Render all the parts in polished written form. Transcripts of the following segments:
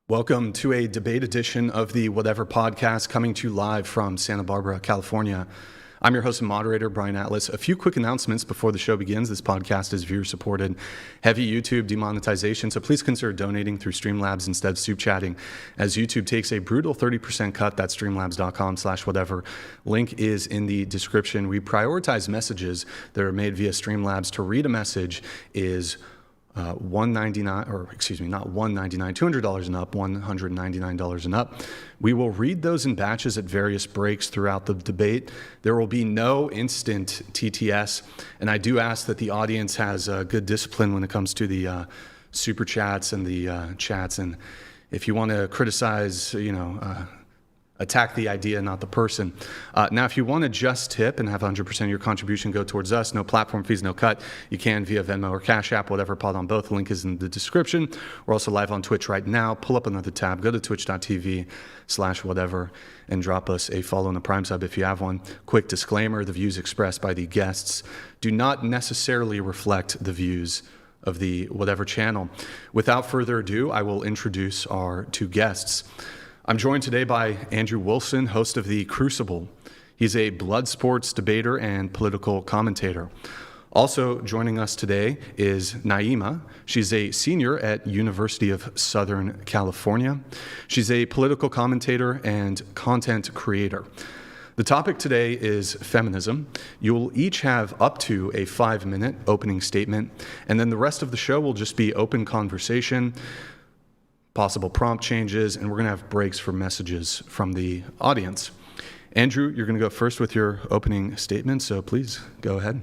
Welcome to a debate edition of the Whatever podcast, coming to you live from Santa Barbara, California. I'm your host and moderator, Brian Atlas. A few quick announcements before the show begins. This podcast is viewer-supported. Heavy YouTube demonetization, so please consider donating through Streamlabs instead of soup chatting, as YouTube takes a brutal 30% cut. That's streamlabs.com/whatever. Link is in the description. We prioritize messages that are made via Streamlabs. To read a message is $199, or excuse me, not $199, $200 and up, $199 and up. We will read those in batches at various breaks throughout the debate. There will be no instant TTS, and I do ask that the audience has good discipline when it comes to the super chats and the chats. And if you want to criticize, attack the idea, not the person. Now, if you want to just tip and have 100% of your contribution go towards us, no platform fees, no cut, you can via Venmo or Cash App, whatever, pod on both. The link is in the description. We're also live on Twitch right now. Pull up another tab, go to twitch.tv/whatever, and drop us a follow in the Prime sub if you have one. Quick disclaimer, the views expressed by the guests do not necessarily reflect the views of the Whatever channel. Without further ado, I will introduce our two guests. I'm joined today by Andrew Wilson, host of The Crucible. He's a blood sports debater and political commentator. Also joining us today is Naima. She's a senior at University of Southern California. She's a political commentator and content creator. The topic today is feminism. You'll each have up to a 5-minute opening statement, and then the rest of the show will just be open conversation, possible prompt changes, and we're going to have breaks for messages from the audience. Andrew, you're going to go first with your opening statement, so please go ahead.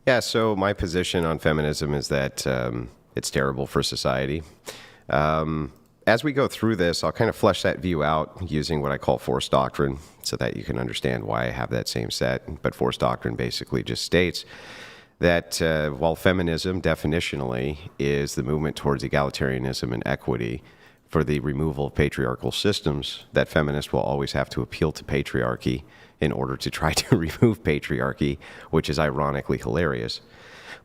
Yeah, so my position on feminism is that it's terrible for society. As we go through this, I'll kind of flesh that view out using what I call force doctrine so that you can understand why I have that same set. But force doctrine basically just states that while feminism definitionally is the movement towards egalitarianism and equity for the removal of patriarchal systems, that feminists will always have to appeal to patriarchy in order to try to remove patriarchy, which is ironically hilarious.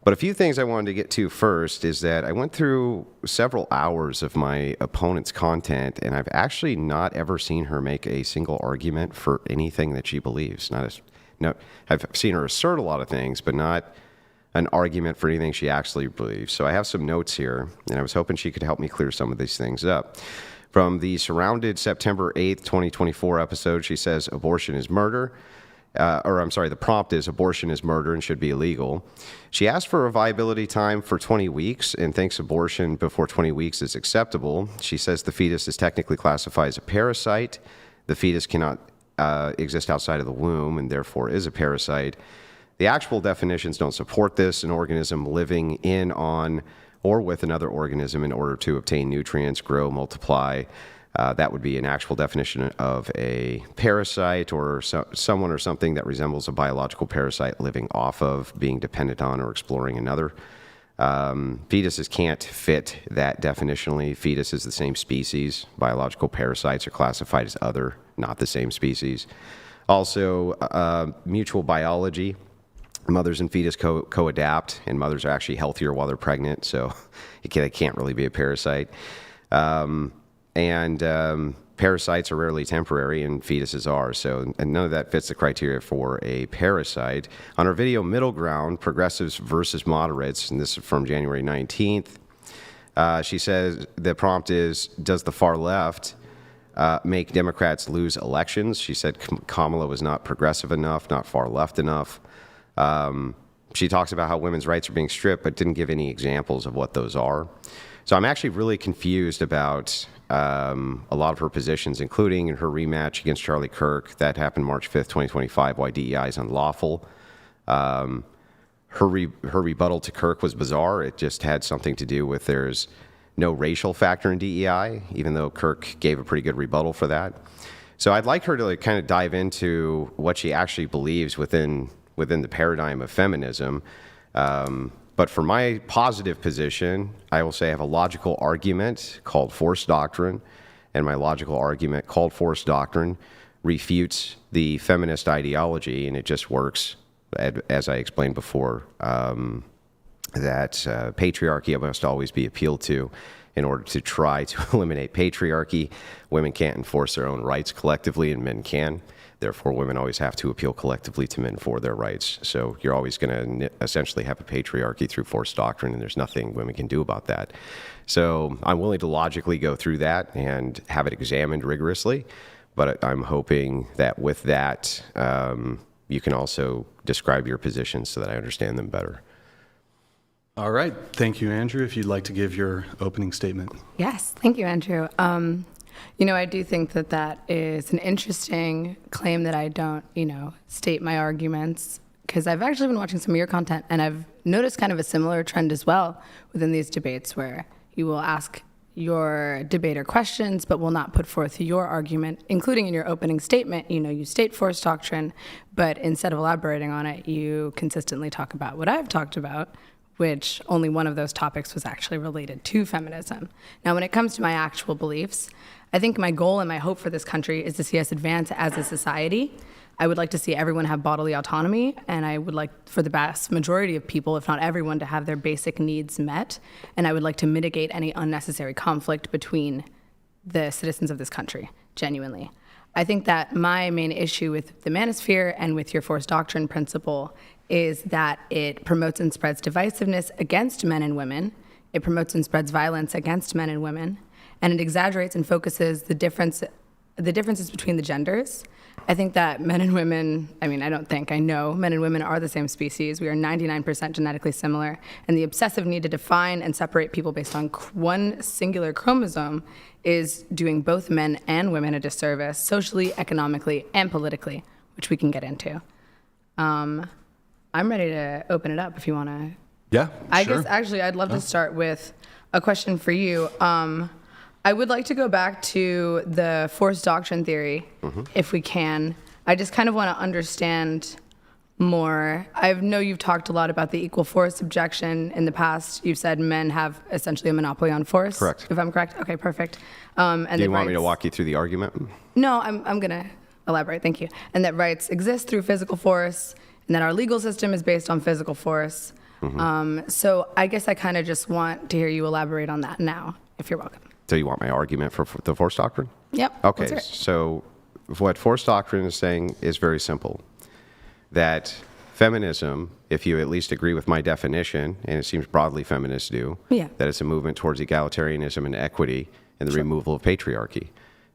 But a few things I wanted to get to first is that I went through several hours of my opponent's content, and I've actually not ever seen her make a single argument for anything that she believes. I've seen her assert a lot of things, but not an argument for anything she actually believes. So I have some notes here, and I was hoping she could help me clear some of these things up. From the Surrounded September 8th, 2024 episode, she says abortion is murder. The prompt is abortion is murder and should be illegal. She asked for a viability time for 20 weeks and thinks abortion before 20 weeks is acceptable. She says the fetus is technically classified as a parasite. The fetus cannot exist outside of the womb and therefore is a parasite. The actual definitions don't support this: an organism living in, on, or with another organism in order to obtain nutrients, grow, multiply. That would be an actual definition of a parasite, or someone or something that resembles a biological parasite living off of, being dependent on, or exploring another. Fetuses can't fit that definitionally. Fetus is the same species. Biological parasites are classified as other, not the same species. Also, mutual biology. Mothers and fetus co-adapt, and mothers are actually healthier while they're pregnant, so they can't really be a parasite. Parasites are rarely temporary, and fetuses are, and none of that fits the criteria for a parasite. On our video Middle Ground, Progressives versus Moderates, and this is from January 19th, she says the prompt is, does the far left make Democrats lose elections? She said Kamala was not progressive enough, not far left enough. She talks about how women's rights are being stripped, but didn't give any examples of what those are. So I'm actually really confused about a lot of her positions, including her rematch against Charlie Kirk that happened March 5th, 2025, why DEI is unlawful. Her rebuttal to Kirk was bizarre. It just had something to do with there's no racial factor in DEI, even though Kirk gave a pretty good rebuttal for that. So I'd like her to kind of dive into what she actually believes within the paradigm of feminism. But for my positive position, I will say I have a logical argument called force doctrine, and my logical argument called force doctrine refutes the feminist ideology, and it just works, as I explained before, that patriarchy must always be appealed to in order to try to eliminate patriarchy. Women can't enforce their own rights collectively, and men can. Therefore, women always have to appeal collectively to men for their rights. So you're always going to essentially have a patriarchy through forced doctrine, and there's nothing women can do about that. So I'm willing to logically go through that and have it examined rigorously, but I'm hoping that with that, you can also describe your positions so that I understand them better. All right. Thank you, Andrew. If you'd like to give your opening statement. Yes. Thank you, Andrew. I do think that that is an interesting claim that I don't, state my arguments, because I've actually been watching some of your content, and I've noticed kind of a similar trend as well within these debates, where you will ask your debater questions, but will not put forth your argument, including in your opening statement. You state forced doctrine, but instead of elaborating on it, you consistently talk about what I've talked about, which only one of those topics was actually related to feminism. Now, when it comes to my actual beliefs, I think my goal and my hope for this country is to see us advance as a society. I would like to see everyone have bodily autonomy, and I would like for the vast majority of people, if not everyone, to have their basic needs met. And I would like to mitigate any unnecessary conflict between the citizens of this country, genuinely. I think that my main issue with the manosphere and with your forced doctrine principle is that it promotes and spreads divisiveness against men and women. It promotes and spreads violence against men and women. And it exaggerates and focuses the differences between the genders. I think that men and women, I know men and women are the same species. We are 99% genetically similar. And the obsessive need to define and separate people based on one singular chromosome is doing both men and women a disservice, socially, economically, and politically, which we can get into. I'm ready to open it up if you want to. Yeah, I sure. guess, actually, I'd love to start with a question for you. I would like to go back to the forced doctrine theory, if we can. I just kind of want to understand more. I know you've talked a lot about the equal force objection in the past. You've said men have essentially a monopoly on force. Correct. If I'm correct? Okay, perfect. Do you want me to walk you through the argument? No, I'm going to elaborate. Thank you. And that rights exist through physical force, and that our legal system is based on physical force. So I guess I kind of just want to hear you elaborate on that now, if you're welcome. So you want my argument for the forced doctrine? Yep. Okay, so what forced doctrine is saying is very simple. That feminism, if you at least agree with my definition, and it seems broadly feminists do, that it's a movement towards egalitarianism and equity and the removal of patriarchy.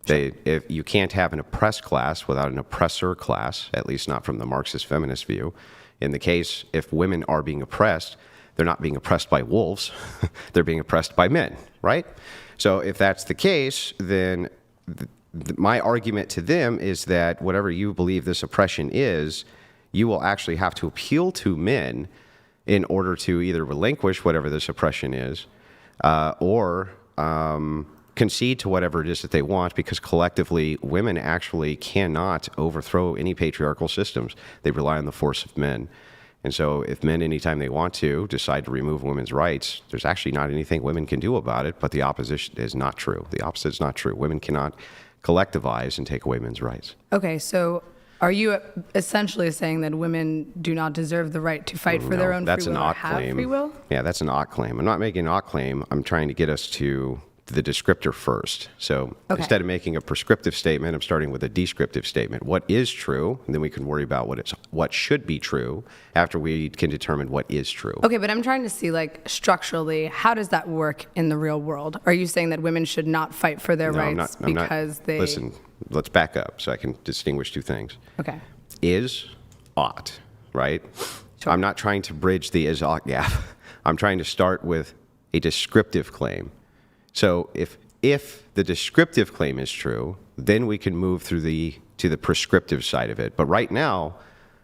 If you can't have an oppressed class without an oppressor class, at least not from the Marxist feminist view. In the case, if women are being oppressed, they're not being oppressed by wolves, they're being oppressed by men, right? So if that's the case, then my argument to them is that whatever you believe this oppression is, you will actually have to appeal to men in order to either relinquish whatever this oppression is, or concede to whatever it is that they want, because collectively women actually cannot overthrow any patriarchal systems. They rely on the force of men. And so if men, anytime they want to, decide to remove women's rights, there's actually not anything women can do about it, but the opposition is not true. The opposite is not true. Women cannot collectivize and take away men's rights. Okay, so are you essentially saying that women do not deserve the right to fight for their own free will or have free will? Yeah, that's an ought claim. I'm not making an ought claim. I'm trying to get us to the descriptor first. So instead of making a prescriptive statement, I'm starting with a descriptive statement. What is true? And then we can worry about what should be true after we can determine what is true. Okay, but I'm trying to see, structurally, how does that work in the real world? Are you saying that women should not fight for their rights because they... Listen, let's back up so I can distinguish two things. Okay. Is, ought, right? Sure. I'm not trying to bridge the is-ought gap. I'm trying to start with a descriptive claim. So if the descriptive claim is true, then we can move to the prescriptive side of it. But right now,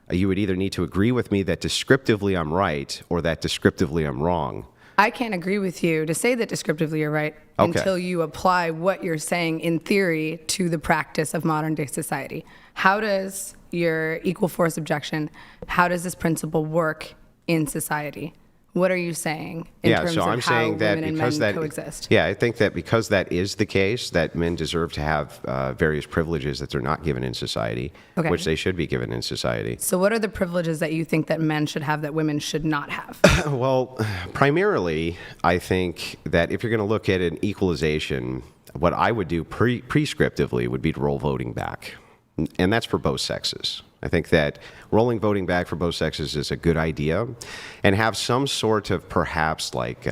you would either need to agree with me that descriptively I'm right or that descriptively I'm wrong. I can't agree with you to say that descriptively you're right until you apply what you're saying in theory to the practice of modern day society. How does your equal force objection, how does this principle work in society? What are you saying in terms so of I'm how saying that women and because men that coexist? Yeah, I think that because that is the case, that men deserve to have various privileges that they're not given in society, Okay. which they should be given in society. So what are the privileges that you think that men should have that women should not have? Well, primarily, I think that if you're going to look at an equalization, what I would do prescriptively would be to roll voting back. And that's for both sexes. I think that rolling voting back for both sexes is a good idea, and have some sort of perhaps like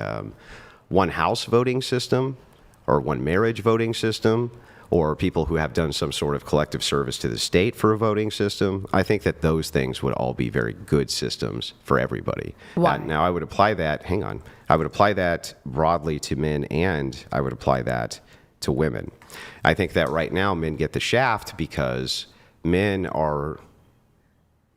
one house voting system or one marriage voting system, or people who have done some sort of collective service to the state for a voting system. I think that those things would all be very good systems for everybody. Why? Now, I would apply that, I would apply that broadly to men, and I would apply that to women. I think that right now men get the shaft because men are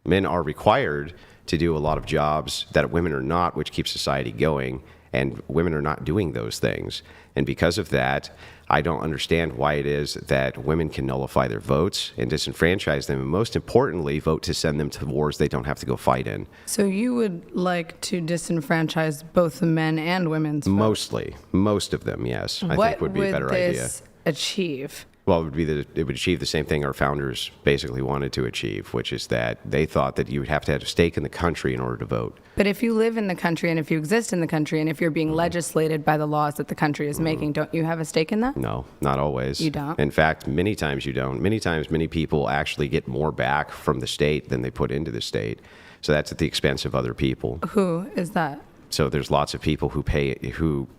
required to do a lot of jobs that women are not, which keeps society going, and women are not doing those things. And because of that, I don't understand why it is that women can nullify their votes and disenfranchise them, and most importantly, vote to send them to wars they don't have to go fight in. So you would like to disenfranchise both the men and women's votes? Most of them, yes. I What think would be a better would idea. this achieve? Well, it would achieve the same thing our founders basically wanted to achieve, which is that they thought that you would have to have a stake in the country in order to vote. But if you live in the country and if you exist in the country and if you're being legislated by the laws that the country is making, don't you have a stake in that? No, not always. You don't? In fact, many times you don't. Many times, many people actually get more back from the state than they put into the state. So that's at the expense of other people. Who is that? So there's lots of people who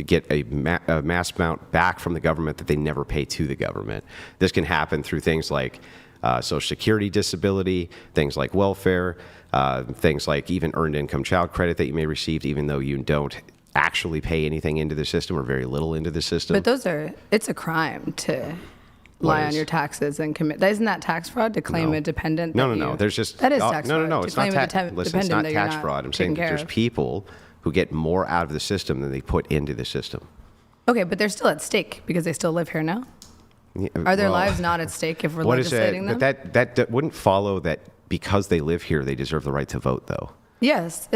get a mass amount back from the government that they never pay to the government. This can happen through things like Social Security disability, things like welfare, things like even earned income child credit that you may receive even though you don't actually pay anything into the system or very little into the system. But it's a crime to lie on your taxes and commit. Isn't that tax fraud to claim a dependent? No. There's just that is tax fraud. No. To It's not claim a Listen, it's not that tax you're fraud. I'm taking saying that care there's of. people who get more out of the system than they put into the system. Okay, but they're still at stake because they still live here now. Are their lives not at stake if we're legislating them? But that wouldn't follow that because they live here, they deserve the right to vote, though. Yes,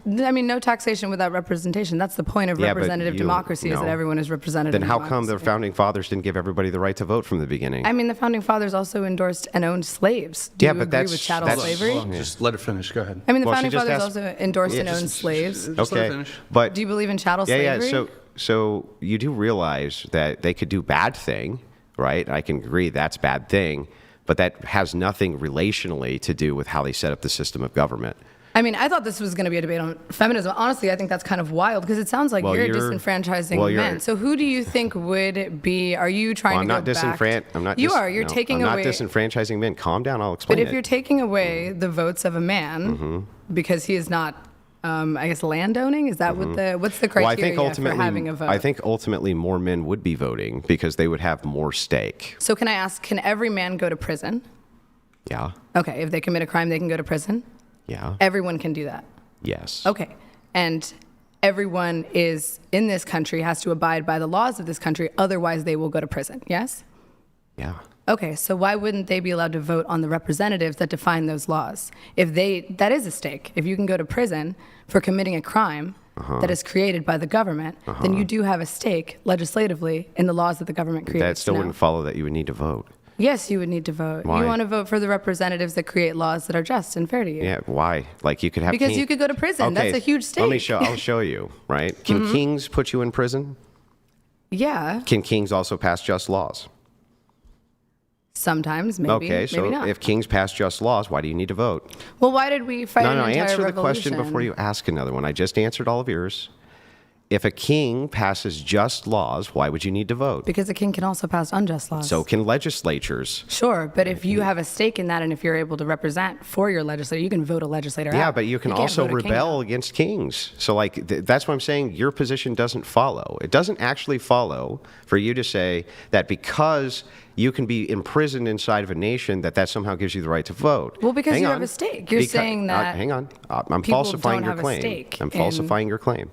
no taxation without representation. That's the point of representative democracy, is that everyone is represented. Then how come the founding fathers didn't give everybody the right to vote from the beginning? I mean, the founding fathers also endorsed and owned slaves. Do you agree with chattel slavery? Hold on, just let her finish. Go ahead. I mean, the founding fathers also endorsed and owned slaves. Just let her finish. But do you believe in chattel slavery? Yeah. So you do realize that they could do bad thing, right? I can agree that's bad thing, but that has nothing relationally to do with how they set up the system of government. I mean, I thought this was going to be a debate on feminism. Honestly, I think that's kind of wild because it sounds like you're disenfranchising men. So who do you think would be? Are you trying to go back? I'm not. You are. You're taking away. I'm not disenfranchising men. Calm down. I'll explain. But if you're taking away the votes of a man because he is not, I guess, landowning, is that what's the criteria for having a vote? I think ultimately more men would be voting because they would have more stake. So can I ask? Can every man go to prison? Yeah. Okay. If they commit a crime, they can go to prison. Yeah. Everyone can do that. Yes. Okay. And everyone is in this country has to abide by the laws of this country, otherwise they will go to prison. Yes? Yeah. Okay, so why wouldn't they be allowed to vote on the representatives that define those laws? That is a stake. If you can go to prison for committing a crime that is created by the government, then you do have a stake legislatively in the laws that the government creates. That still wouldn't follow that you would need to vote. Yes, you would need to vote. Why? You want to vote for the representatives that create laws that are just and fair to you. Yeah, why? Like you could have because you could go to prison. Okay, that's a huge stake. I'll show you, right? Can kings put you in prison? Yeah. Can kings also pass just laws? Sometimes, maybe. Okay, so maybe not. if kings pass just laws, why do you need to vote? Well, why did we fight an entire answer revolution? the question before you ask another one. I just answered all of yours. If a king passes just laws, why would you need to vote? Because a king can also pass unjust laws. So can legislatures. Sure, but if you have a stake in that and if you're able to represent for your legislator, you can vote a legislator out. Yeah, but you can also rebel against kings. So like that's what I'm saying. Your position doesn't follow. It doesn't actually follow for you to say that because you can be imprisoned inside of a nation that somehow gives you the right to vote. Well, because you have a stake. You're saying that hang on. I'm falsifying your claim. I'm falsifying your claim.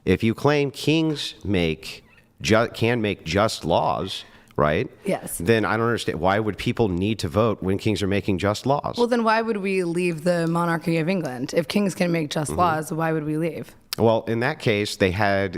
If you claim kings can make just laws, right? Yes. Then I don't understand. Why would people need to vote when kings are making just laws? Well, then why would we leave the monarchy of England? If kings can make just laws, why would we leave? Well, in that case,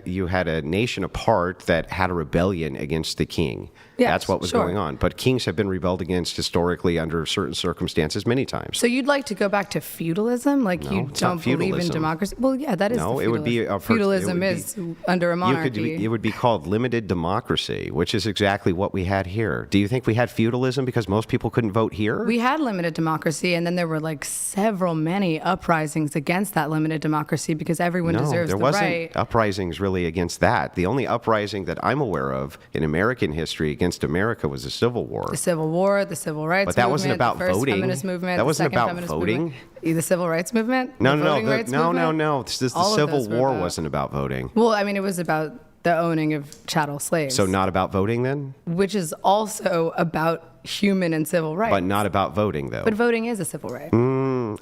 you had a nation apart that had a rebellion against the king. Yes, That's what was sure. going on. But kings have been rebelled against historically under certain circumstances many times. So you'd like to go back to feudalism? Like you it's not don't believe in feudalism. democracy? Well, yeah, that is No, the it would be a feudalism is under a monarchy. It would be called limited democracy, which is exactly what we had here. Do you think we had feudalism because most people couldn't vote here? We had limited democracy, and then there were like many uprisings against that limited democracy because everyone deserves there the wasn't right. uprisings really against that. The only uprising that I'm aware of in American history against America was the Civil War. The Civil War, the Civil Rights But that movement, wasn't about the first voting. feminist movement, That the wasn't second about feminist voting. movement, the Civil Rights movement, No, the no, voting rights movement. no. The All of Civil those were War about- wasn't about voting. Well, I mean, it was about the owning of chattel slaves, So not about voting then? which is also about human and civil rights. But not about voting, though. But voting is a civil right.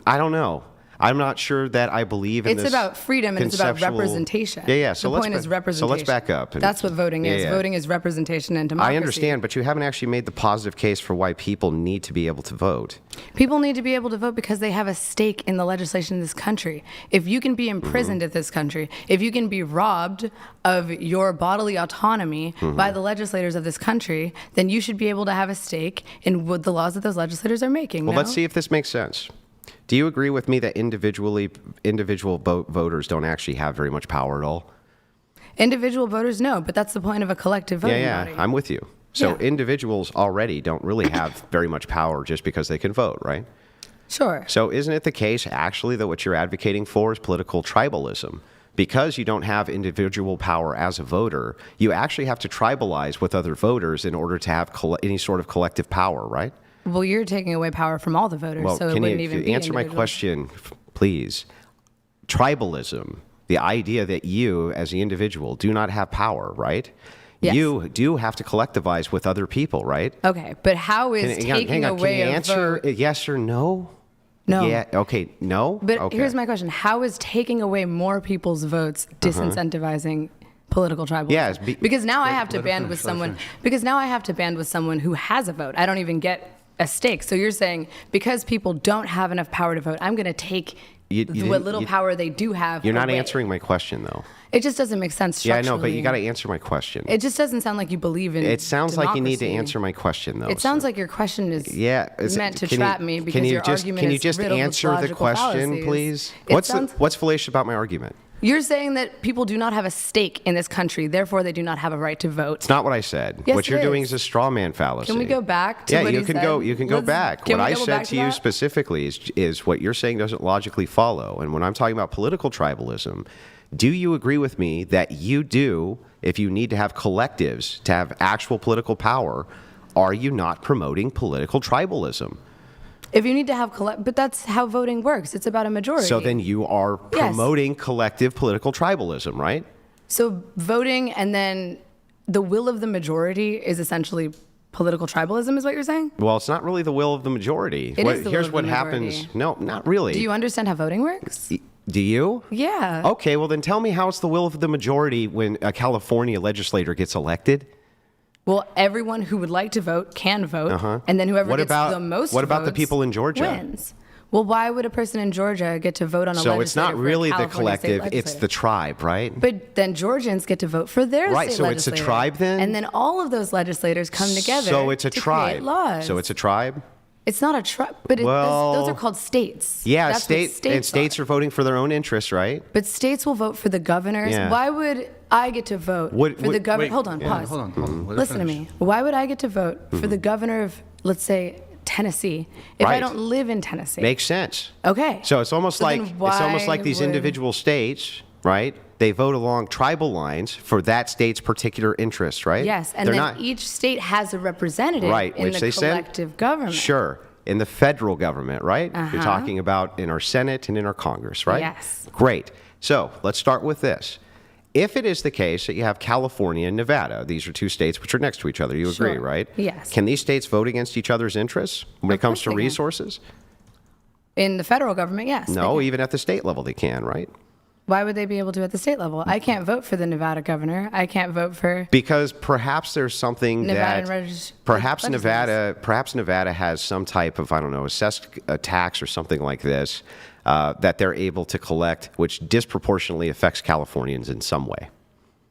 I don't know. I'm not sure that I believe in It's this about freedom and it's about conceptual- representation. Yeah. So the let's point is So representation. let's back up. That's what voting is. Yeah. Voting is representation and democracy. I understand, but you haven't actually made the positive case for why people need to be able to vote. People need to be able to vote because they have a stake in the legislation in this country. If you can be imprisoned at this country, if you can be robbed of your bodily autonomy by the legislators of this country, then you should be able to have a stake in what the laws that those legislators are making. Well, no? let's see if this makes sense. Do you agree with me that individual voters don't actually have very much power at all? Individual voters, no, but that's the point of a collective voting body. I'm with you. So Yeah. individuals already don't really have very much power just because they can vote, right? Sure. So isn't it the case, actually, that what you're advocating for is political tribalism? Because you don't have individual power as a voter, you actually have to tribalize with other voters in order to have any sort of collective power, right? Well, you're taking away power from all the voters, Well, so it can wouldn't you even be answer my individual. question, please? Tribalism, the idea that you, as the individual, do not have power, right? Yes. You do have to collectivize with other people, right? Okay, but how is taking Hang on, away can you a answer vote? yes or no? No. Yeah. Okay. No. But okay. here's my question: how is taking away more people's votes disincentivizing political tribalism? Yes, because now I have to let her band finish, with let her someone. finish. Because now I have to band with someone who has a vote. I don't even get a stake. So you're saying because people don't have enough power to vote, I'm going to take what little power they do have. You're not away. answering my question, though. It just doesn't make sense Yeah, I structurally. know, but you got to answer my question. It just doesn't sound like you believe in. It sounds like you need to democracy. answer my question, though. It sounds like your question is meant to trap me because your argument Can you is just riddled with answer the logical question, fallacies. please? It What's fallacious about my argument? You're saying that people do not have a stake in this country, therefore they do not have a right to vote. It's not what I said. Yes, What you're it doing is. is a straw man fallacy. Can we go back to yeah, what you he can said? go. You can go Let's- back. can What we I double said back to you that? specifically is what you're saying doesn't logically follow. And when I'm talking about political tribalism, do you agree with me that you do, if you need to have collectives to have actual political power, are you not promoting political tribalism? If you need to have but that's how voting works. It's about a majority. So then you are Yes. promoting collective political tribalism, right? So voting and then the will of the majority is essentially political tribalism, is what you're saying? Well, it's not really the will of the majority. It is the Here's will what of the happens. majority. No, not really. Do you understand how voting works? Do you? Yeah. Okay, well then tell me how it's the will of the majority when a California legislator gets elected. Well, everyone who would like to vote can vote, and then whoever What gets about- the most what about the votes people in Georgia? wins. Well, why would a person in Georgia get to vote on a So legislator it's not for a really the California state collective, it's legislator? the tribe, right? But then Georgians get to vote for their Right, state so it's a legislator. tribe then? And then all of those legislators come together So it's a to tribe. create laws. So it's a tribe? It's not a tribe, but Well, those are called states. Yeah, That's what states are voting for their own interests, right? But states will vote for the governors. Yeah. Why would I get to vote for the governor? Hold on, pause. Hold on. Let her Listen to finish. me. Why would I get to vote for the governor of, let's say, Tennessee, if I Right. don't live in Tennessee? Makes sense. Okay. So it's almost So then like these why would- individual states, right? They vote along tribal lines for that state's particular interests, right? Yes, and They're then not, each state has a representative right, in which the they said collective government. Sure, in the federal government, right? You're Uh-huh. talking about in our Senate and in our Congress, right? Yes. Great. So let's start with this. If it is the case that you have California and Nevada, these are two states which are next to each other, you agree, Sure. right? Yes. Can these states vote against each other's interests when it comes course to they can. resources? In the federal government, yes. they No, can. even at the state level they can, right? Why would they be able to at the state level? I can't vote for the Nevada governor. I can't vote for Because perhaps there's something Nevada that perhaps Nevada has some type of, I don't know, assessed tax or something like this that they're able to collect, which disproportionately affects Californians in some way.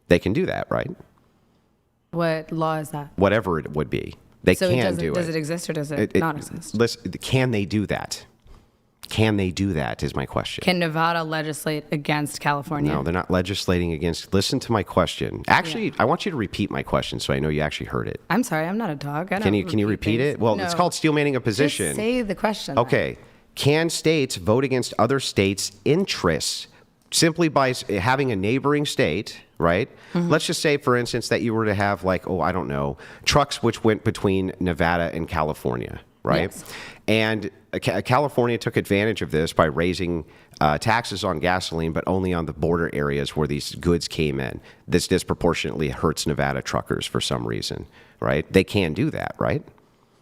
They can do that, right? What law is that? Whatever it would be, they can do it. Does it exist or does it not exist? Listen, can they do that? Can they do that is my question. Can Nevada legislate against California? No, they're not legislating against. Listen to my question. Actually, I want you to repeat my question so I know you actually heard it. I'm sorry, I'm not a dog. Can you repeat it? Well, it's called steel manning a position. Just say the question. Okay. Can states vote against other states' interests simply by having a neighboring state, right? Mm-hmm. Let's just say, for instance, that you were to have I don't know, trucks which went between Nevada and California, right? Yes. And California took advantage of this by raising taxes on gasoline, but only on the border areas where these goods came in. This disproportionately hurts Nevada truckers for some reason, right? They can do that, right?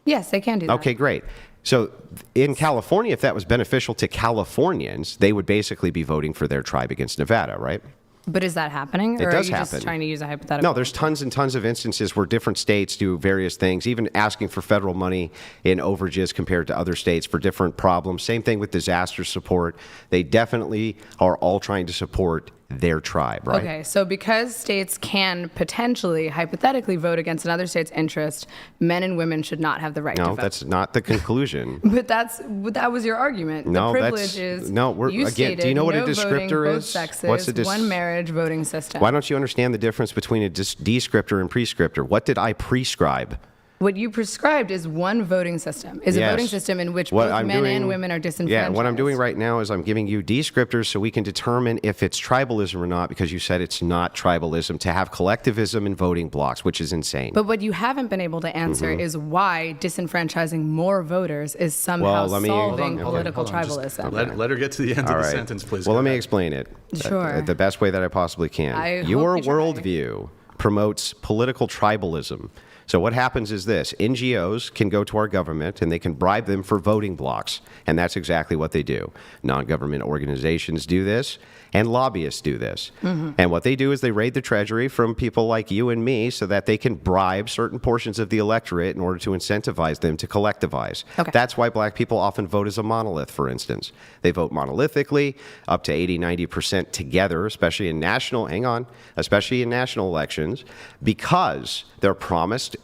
Yes, they can do that. Okay, great. So in California, if that was beneficial to Californians, they would basically be voting for their tribe against Nevada, right? But is that happening? It or does are you happen. Just trying to use a hypothetical? No, there's tons and tons of instances where different states do various things, even asking for federal money in overages compared to other states for different problems. Same thing with disaster support. They definitely are all trying to support their tribe, right? Okay, so because states can potentially, hypothetically, vote against another state's interest, men and women should not have the right to vote. No, that's not the conclusion. But that was your argument. No, the privilege is you again. stated, Do you know what no a descriptor voting, is? Both sexes, What's a one marriage voting system. Why don't you understand the difference between a descriptor and prescriptor? What did I prescribe? What you prescribed is one voting system, a voting system in which both men and women are disenfranchised. Yeah, what I'm doing right now is I'm giving you descriptors so we can determine if it's tribalism or not, because you said it's not tribalism to have collectivism in voting blocks, which is insane. But what you haven't been able to answer is why disenfranchising more voters is somehow solving political tribalism. Let her get to the end of the sentence, please. Well, let me explain it. Sure. The best way that I possibly can. Your worldview promotes political tribalism. So what happens is this. NGOs can go to our government and they can bribe them for voting blocks. And that's exactly what they do. Non-government organizations do this and lobbyists do this. Mm-hmm. And what they do is they raid the treasury from people like you and me so that they can bribe certain portions of the electorate in order to incentivize them to collectivize. Okay. That's why black people often vote as a monolith, for instance. They vote monolithically, up to 80-90% together, especially in national elections, because they're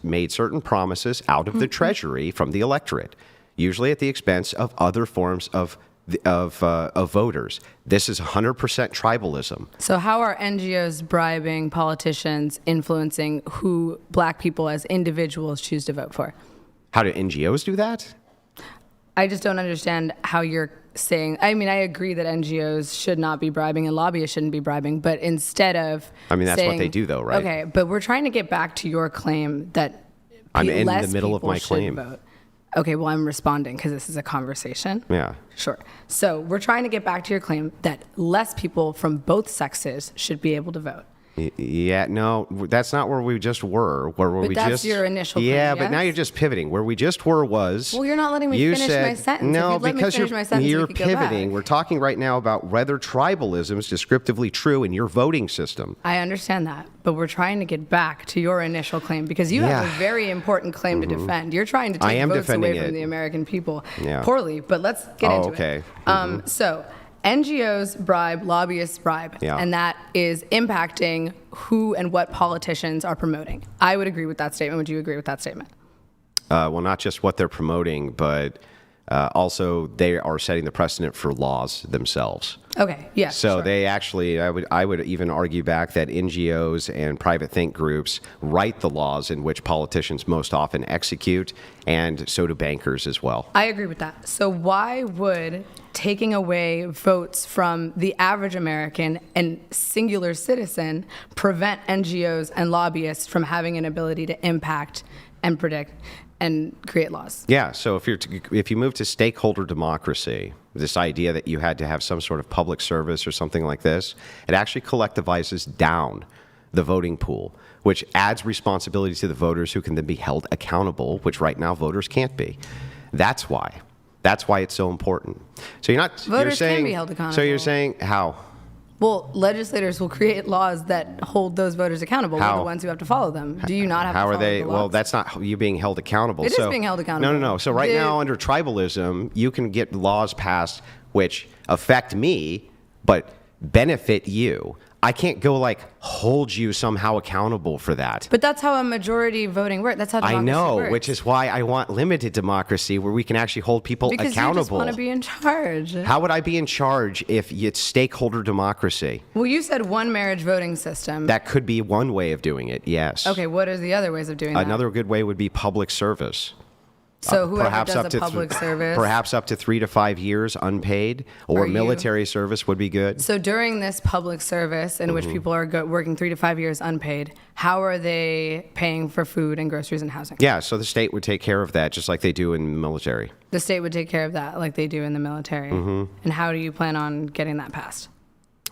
made certain promises out of the treasury from the electorate, usually at the expense of other forms of voters. This is 100% tribalism. So how are NGOs bribing politicians, influencing who black people as individuals choose to vote for? How do NGOs do that? I just don't understand how you're saying. I mean, I agree that NGOs should not be bribing and lobbyists shouldn't be bribing, but instead of that's what they do, though, right? Okay, but we're trying to get back to your claim that I'm in less the middle of my claim. Vote. Okay, well, I'm responding because this is a conversation. Yeah. Sure. So we're trying to get back to your claim that less people from both sexes should be able to vote. Yeah, no, that's not where we just were. That's your initial claim, Yeah, but now you're just pivoting. Where we just were was... Well, you're not letting me finish my sentence. No, if you'd because let me finish my sentence, you're we could go pivoting. back. We're talking right now about whether tribalism is descriptively true in your voting system. I understand that, but we're trying to get back to your initial claim because you have a very important claim to defend. You're trying to take votes away from the American people poorly, but let's get into it. So... NGOs bribe, lobbyists bribe, and that is impacting who and what politicians are promoting. I would agree with that statement. Would you agree with that statement? Well, not just what they're promoting, but also they are setting the precedent for laws themselves. Okay, yeah. So they actually, I would even argue back that NGOs and private think groups write the laws in which politicians most often execute, and so do bankers as well. I agree with that. So why would taking away votes from the average American and singular citizen prevent NGOs and lobbyists from having an ability to impact and predict and create laws? Yeah, so if you move to stakeholder democracy, this idea that you had to have some sort of public service or something like this, it actually collectivizes down the voting pool, which adds responsibility to the voters who can then be held accountable, which right now voters can't be. That's why it's so important. So voters can be held accountable. So you're saying how? Well, legislators will create laws that hold those voters accountable. We're How? the ones who have to follow them. Do you not have to How follow are they? the Well, laws? that's not you being held accountable. It is being held accountable. No. So right now, under tribalism, you can get laws passed which affect me, but benefit you. I can't go like hold you somehow accountable for that. But that's how a majority voting works. That's how democracy I know, works. which is why I want limited democracy where we can actually hold people because accountable. you just want to be in charge. How would I be in charge if it's stakeholder democracy? Well, you said one marriage voting system. That could be one way of doing it, yes. Okay, what are the other ways of doing that? Another good way would be public service. So whoever Perhaps does up a to public service. Perhaps up to 3 to 5 years unpaid, or Are you- military service would be good. So during this public service in which people are working 3 to 5 years unpaid, how are they paying for food and groceries and housing? Yeah, so the state would take care of that just like they do in the military. The state would take care of that like they do in the military. And how do you plan on getting that passed?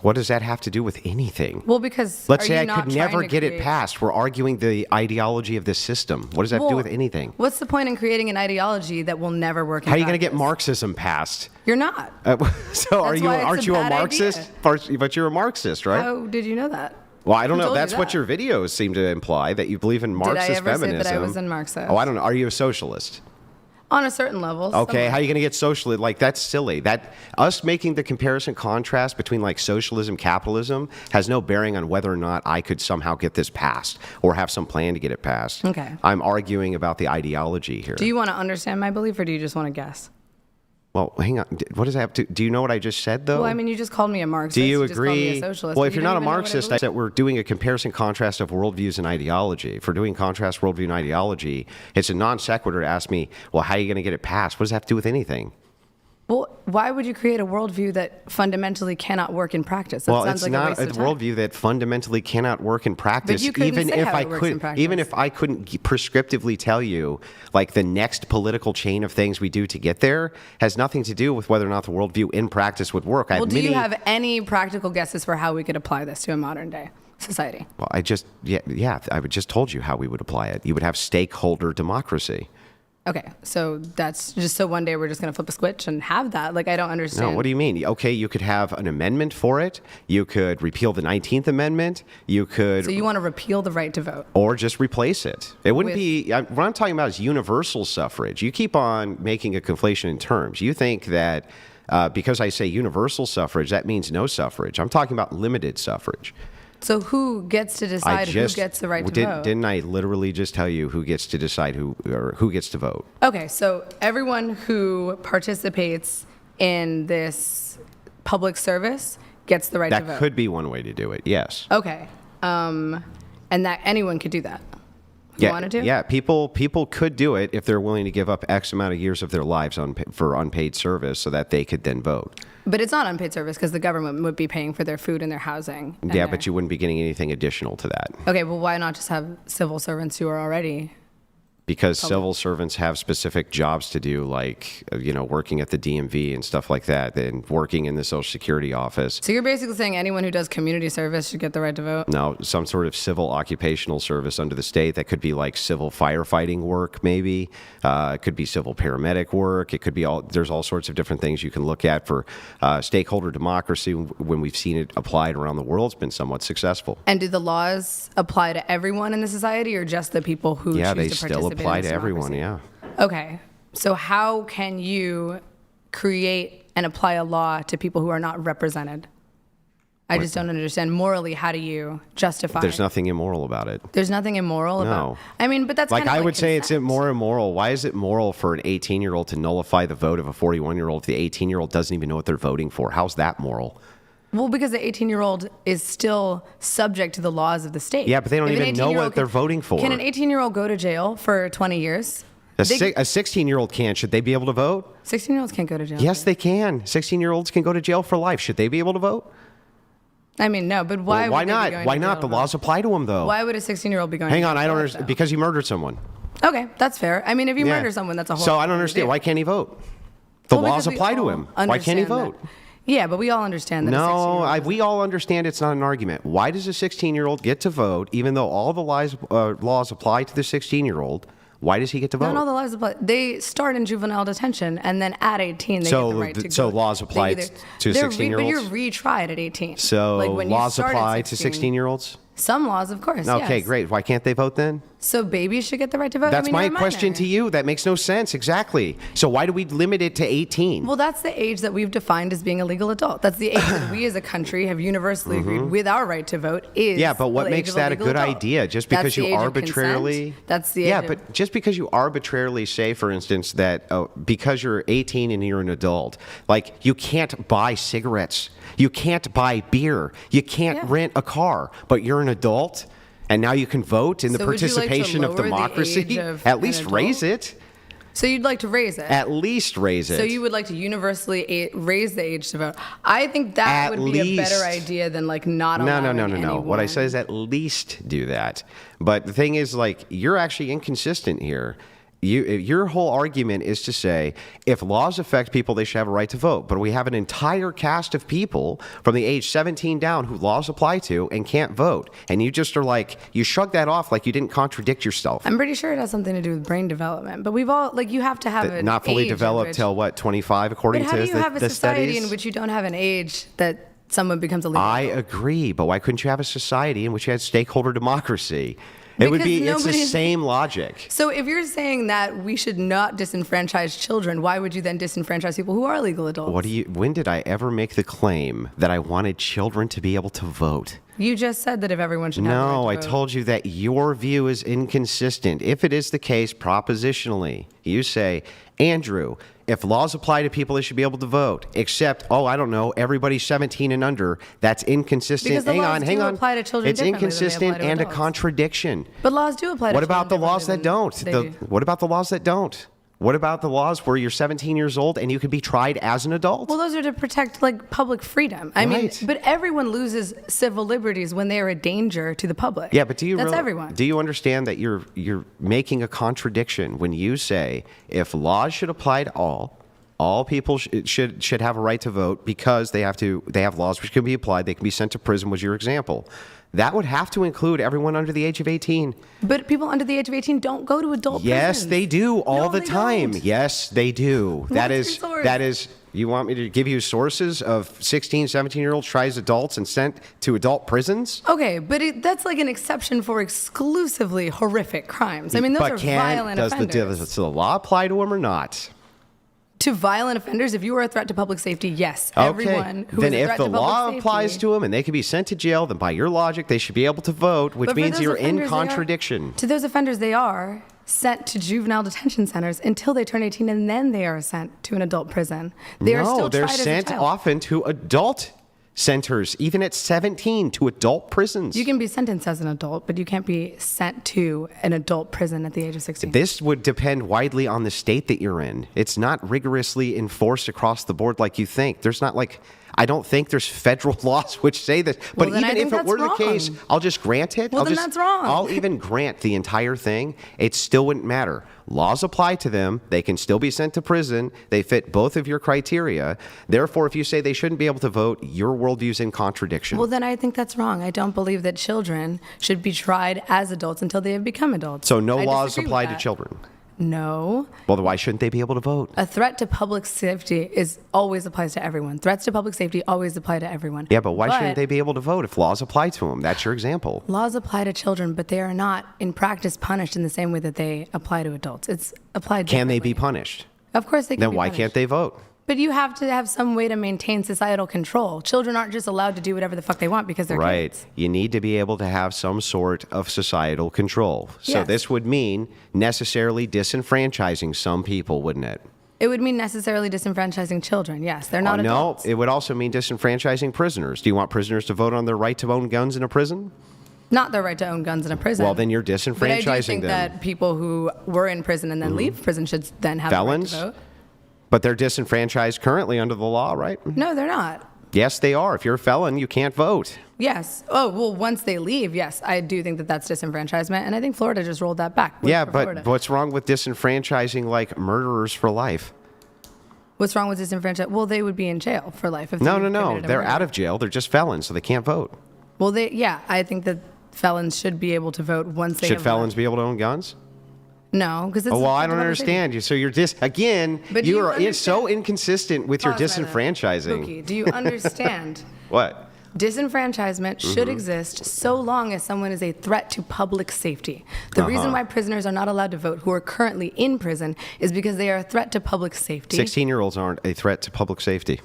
What does that have to do with anything? Well, because Let's are say you I not could never trying to get it create- passed. We're arguing the ideology of this system. What does that have to do Well, with anything? What's the point in creating an ideology that will never work in How are you going to get practice? Marxism passed? You're not. So That's why it's aren't a you a bad Marxist? But you're a Marxist, right? How did you know that? Well, I don't Who know. told you That's what that? your videos seem to imply, that you believe in I Marxist ever say feminism. that I was in Marxist? Oh, I don't know. Are you a socialist? On a certain level. Okay, somewhat. how are you going to get socialist? Like, that's silly. That us making the comparison contrast between like socialism, capitalism has no bearing on whether or not I could somehow get this passed or have some plan to get it passed. Okay. I'm arguing about the ideology here. Do you want to understand my belief or do you just want to guess? Well, hang on. What does that have to? Do you know what I just said though? Well, I mean, you just called me a Marxist. do you just called me agree? a socialist, Well, but if you you're not a don't even know what I Marxist, I believe. said we're doing a comparison contrast of worldviews and ideology. If we're doing contrast worldview and ideology, it's a non sequitur to ask me, well, how are you going to get it passed? What does that have to do with anything? Well, why would you create a worldview that fundamentally cannot work in practice? That Well, sounds it's like not a waste a of time. worldview that fundamentally cannot work in practice. you couldn't even say if how I it works in could, practice. even if I couldn't prescriptively tell you, like the next political chain of things we do to get there has nothing to do with whether or not the worldview in practice would work. I Well, have do many, you have any practical guesses for how we could apply this to a modern day society? Well, I just just told you how we would apply it. You would have stakeholder democracy. Okay, so that's just so one day we're just going to flip a switch and have that. Like, I don't understand. No, what do you mean? Okay, you could have an amendment for it. You could repeal the 19th Amendment. You could, So you want to repeal the right to vote? or just replace it. It wouldn't With- be. What I'm talking about is universal suffrage. You keep on making a conflation in terms. You think that because I say universal suffrage, that means no suffrage. I'm talking about limited suffrage. So who gets to decide who gets the right to vote? Didn't I literally just tell you who gets to decide who gets to vote? Okay, so everyone who participates in this public service gets the right to That vote. could be one way to do it. Yes. Okay, and that anyone could do that. Who wanted to? Yeah, people could do it if they're willing to give up X amount of years of their lives for unpaid service so that they could then vote. But it's not unpaid service because the government would be paying for their food and their housing. and Yeah, their- but you wouldn't be getting anything additional to that. Okay, well, why not just have civil servants who are already? Because civil servants have specific jobs to do, like, working at the DMV and stuff like that, and working in the Social Security office. So you're basically saying anyone who does community service should get the right to vote? No, some sort of civil occupational service under the state. That could be like civil firefighting work, maybe. It could be civil paramedic work. It could be there's all sorts of different things you can look at for stakeholder democracy. When we've seen it applied around the world, it's been somewhat successful. And do the laws apply to everyone in the society or just the people who Yeah, choose they to still participate apply in to this everyone, democracy? yeah. Okay, so how can you create and apply a law to people who are not represented? I just don't understand. Morally, how do you justify There's it? nothing immoral about it. There's nothing immoral about No. I mean, but that's Like, kind of I like would say it's consent. more immoral. Why is it moral for an 18-year-old to nullify the vote of a 41-year-old if the 18-year-old doesn't even know what they're voting for? How's that moral? Well, because the 18-year-old is still subject to the laws of the state. Yeah, but they don't If an even know 18-year-old what they're voting for. Can an 18-year-old go to jail for 20 years? A 16-year-old can. Should they be able to vote? 16-year-olds can't go to jail. Yes, they can. 16-year-olds can go to jail for life. Should they be able to vote? I mean, no, but why? Well, why would they be not? going Why to not? jail The for- laws apply to them, though. Why would a 16-year-old be going? Hang to on, jail I don't for understand. that, Because he murdered someone. though? Okay, that's fair. I mean, if you Yeah. murder someone, that's a whole. So I don't understand. Why can't he vote? The laws apply to him. Why can't he vote? Yeah, but we all understand that. a No, 16-year-old we all understand it's not an argument. Why does a 16-year-old get to vote, even though all the laws apply to the 16-year-old? Why does he get to vote? Not all the laws apply. They start in juvenile detention, and then at 18, they get the right to So go. laws apply They to they're 16-year-olds? But you're retried at 18. So like when you laws start at apply to 16, 16-year-olds? Some laws, of course. Okay, yes. great. Why can't they vote then? So babies should get the right to vote. That's they're my a minor. question to you. That makes no sense. Exactly. So why do we limit it to 18? Well, that's the age that we've defined as being a legal adult. That's the age that we as a country have universally agreed with our right to vote is. Yeah, but what the age makes of that a legal good adult. idea? Just That's because the you age of arbitrarily. consent. That's the age Yeah, of- but just because you arbitrarily say, for instance, that because you're 18 and you're an adult, like you can't buy cigarettes, you can't buy beer, you can't rent a car, but you're an adult. And now you can vote in the So would you like to participation of lower the democracy. age of At an least adult? raise it. So you'd like to raise it. At least raise it. So you would like to universally raise the age to vote. I think that At would be a better least. idea than like not No. allowing What I anyone. said is at least do that. But the thing is, like, you're actually inconsistent here. Your whole argument is to say if laws affect people, they should have a right to vote. But we have an entire cast of people from the age 17 down who laws apply to and can't vote. And you just are like, you shrug that off like you didn't contradict yourself. I'm pretty sure it has something to do with brain development. But we've all, like, you have to have an Not fully age at developed which- till what, 25 according But how to do you have a the society studies? in which you don't have an age that someone becomes a legal I adult? agree, but why couldn't you have a society in which you had stakeholder democracy? It's the same logic. So if you're saying that we should not disenfranchise children, why would you then disenfranchise people who are legal adults? When did I ever make the claim that I wanted children to be able to vote? You just said that if everyone should have the No, right I to vote. told you that your view is inconsistent. If it is the case propositionally, you say, Andrew, if laws apply to people, they should be able to vote. Except, I don't know, everybody's 17 and under. That's inconsistent. Because the laws hang do on. apply to children It's differently than they inconsistent apply to and a adults. contradiction. But laws do apply to What about the children laws that don't? differently than they do. What about the laws that don't? What about the laws where you're 17 years old and you can be tried as an adult? Well, those are to protect like public freedom. I mean, Right. but everyone loses civil liberties when they are a danger to the public. Yeah, but That's everyone. Do you understand that you're making a contradiction when you say if laws should apply to all people should have a right to vote because they have laws which can be applied, they can be sent to prison was your example. That would have to include everyone under the age of 18. But people under the age of 18 don't go to adult Yes, prisons. they do all No, the they time. don't. Yes, they do. What's your source? That is you want me to give you sources of 16, 17-year-olds tried as adults and sent to adult prisons? Okay, but that's like an exception for exclusively horrific crimes. I mean, those are violent offenders. Does the law apply to them or not? To violent offenders, if you are a threat to public safety, yes. Okay. Everyone who Then is a if threat the to public law safety, applies to them and they can be sent to jail, then by your logic, they should be able to vote, which But for means those you're in offenders, they are- contradiction. To those offenders, they are sent to juvenile detention centers until they turn 18, and then they are sent to an adult prison. They are still they're tried as a sent child. often to adult centers, even at 17, to adult prisons. You can be sentenced as an adult, but you can't be sent to an adult prison at the age of 16. This would depend widely on the state that you're in. It's not rigorously enforced across the board like you think. I don't think there's federal laws which say this. But Well, then I even think if it that's were the case, wrong. I'll just grant it. Well, then that's wrong. I'll even grant the entire thing. It still wouldn't matter. Laws apply to them. They can still be sent to prison. They fit both of your criteria. Therefore, if you say they shouldn't be able to vote, your worldview's in contradiction. Well, then I think that's wrong. I don't believe that children should be tried as adults until they have become adults. So no I laws disagree with apply to that. children. No. Well, then why shouldn't they be able to vote? A threat to public safety always applies to everyone. Threats to public safety always apply to everyone. Yeah, but why shouldn't they be able to vote if laws apply to them? That's your example. Laws apply to children, but they are not, in practice, punished in the same way that they apply to adults. It's applied Can they be differently. punished? Of course they can Then be why punished. can't they vote? But you have to have some way to maintain societal control. Children aren't just allowed to do whatever the fuck they want because they're Right. kids. You need to be able to have some sort of societal control. So Yes. this would mean necessarily disenfranchising some people, wouldn't it? It would mean necessarily disenfranchising children. Yes, they're not no, adults. it would also mean disenfranchising prisoners. Do you want prisoners to vote on their right to own guns in a prison? Not their right to own guns in a prison. Well, then you're But I disenfranchising do think them. that people who were in prison and then leave prison should then have Felons? the right to vote. But they're disenfranchised currently under the law, right? No, they're not. Yes, they are. If you're a felon, you can't vote. Yes. Oh, well, once they leave, yes, I do think that that's disenfranchisement, and I think Florida just rolled that back. Yeah, for but Florida. what's wrong with disenfranchising like murderers for life? What's wrong with disenfranchisement? Well, they would be in jail for life. If No. they committed a They're murder. out of jail. They're just felons, so they can't vote. Well, I think that felons should be able to vote once they Should have felons left. be able to own guns? No, because it's. Oh, well, I don't understand you. So you're again. But You you are understand- so inconsistent with your Pause right there. disenfranchising. Pookie, do you understand? What? Disenfranchisement should exist so long as someone is a threat to public safety. The reason why prisoners are not allowed to vote who are currently in prison is because they are a threat to public safety. 16-year-olds aren't a threat to public safety.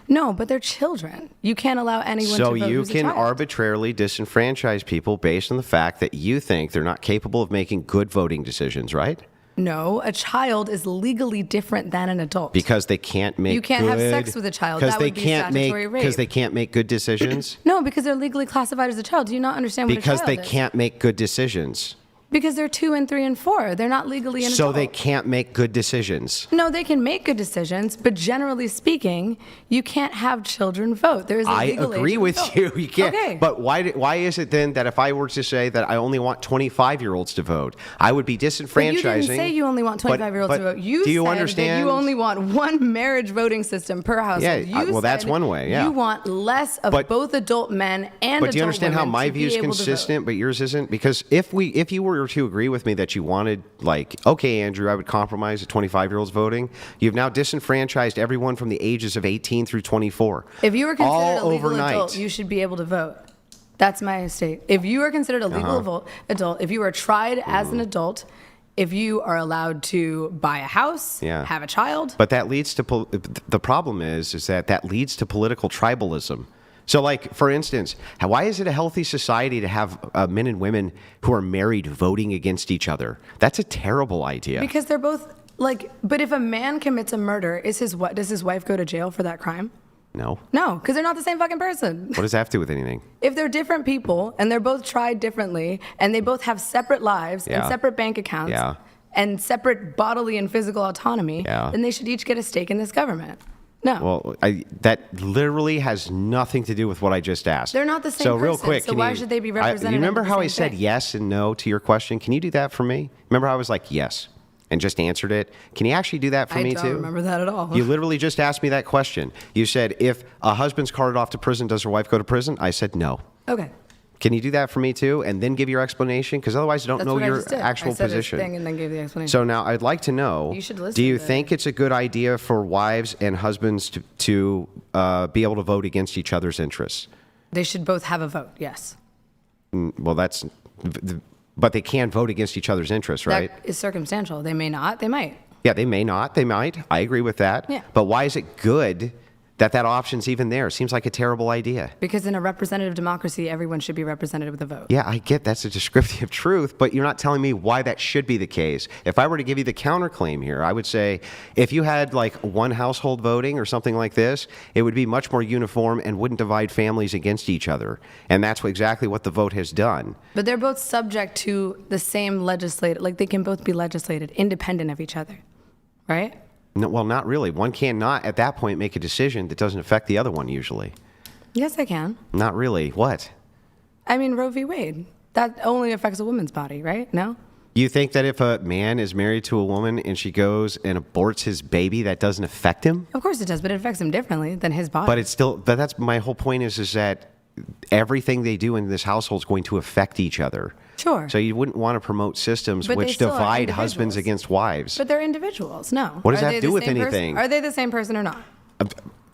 No, but they're children. You can't allow anyone to So vote you who's a can child. arbitrarily disenfranchise people based on the fact that you think they're not capable of making good voting decisions, right? No, a child is legally different than an adult. Because they can't make You can't have good- sex with a child. Because That they would be can't statutory rape. because they can't make good decisions. No, because they're legally classified as a child. Do you not understand what Because a they child is? can't make good decisions. Because they're 2 and 3 and 4. They're not legally an So adult. they can't make good decisions. No, they can make good decisions, but generally speaking, you can't have children vote. There is a I legal age agree to with vote. you. You can't. Okay. But why is it then that if I were to say that I only want 25-year-olds to vote, I would be disenfranchising? But you didn't say you only want 25-year-olds to but vote. You do you said understand? that you only want one marriage voting system per household. Yeah, You well, that's said one way, yeah. You want less of But- both adult men and But do you adult understand how women my to be view is able to vote. consistent, but yours isn't? Because if you were to agree with me that you wanted, like, okay, Andrew, I would compromise the 25-year-olds voting, you've now disenfranchised everyone from the ages of 18 through 24. If you were considered all a legal overnight. adult, you should be able to vote. That's my state. If you are considered a legal adult, if you are tried as an adult, if you are allowed to buy a house, Yeah. have a child. But that leads to the problem is that leads to political tribalism. So, like, for instance, why is it a healthy society to have men and women who are married voting against each other? That's a terrible idea. Because they're both like. But if a man commits a murder, does his wife go to jail for that crime? No. No, because they're not the same fucking person. What does that have to do with anything? If they're different people and they're both tried differently and they both have separate lives and Yeah. separate bank accounts Yeah. and separate bodily and physical autonomy, Yeah. then they should each get a stake in this government. No. Well, that literally has nothing to do with what I just asked. They're not the same So real person, quick, so can why you- should they be represented You remember under the how I same said thing? yes and no to your question? Can you do that for me? Remember how I was like yes and just answered it? Can you actually do that for I me don't too? remember that at all. You literally just asked me that question. You said, if a husband's carted off to prison, does her wife go to prison? I said no. Okay. Can you do that for me too, and then give your explanation? Because otherwise, I don't That's know what I your just did. actual I said position. His thing and then gave the explanation. So now I'd like to know, You should listen do you to- think it's a good idea for wives and husbands to be able to vote against each other's interests? They should both have a vote, yes. Well, but they can vote against each other's interests, right? That is circumstantial. They may not, they might. Yeah, they may not, they might. I agree with that. Yeah. But why is it good that option's even there? Seems like a terrible idea. Because in a representative democracy, everyone should be represented with a vote. Yeah, I get that's a descriptive truth, but you're not telling me why that should be the case. If I were to give you the counterclaim here, I would say if you had like one household voting or something like this, it would be much more uniform and wouldn't divide families against each other. And that's exactly what the vote has done. But they're both subject to the same legislative, like they can both be legislated independent of each other, right? No, well, not really. One cannot at that point make a decision that doesn't affect the other one usually. Yes, I can. Not really. What? I mean, Roe v. Wade, that only affects a woman's body, right? No? You think that if a man is married to a woman and she goes and aborts his baby, that doesn't affect him? Of course it does, but it affects him differently than his body. But that's my whole point is that everything they do in this household is going to affect each other. Sure. So you wouldn't want to promote systems But they which still are divide husbands individuals. against wives. But they're individuals, no. What does Are that they do the with same person? anything? Are they the same person or not?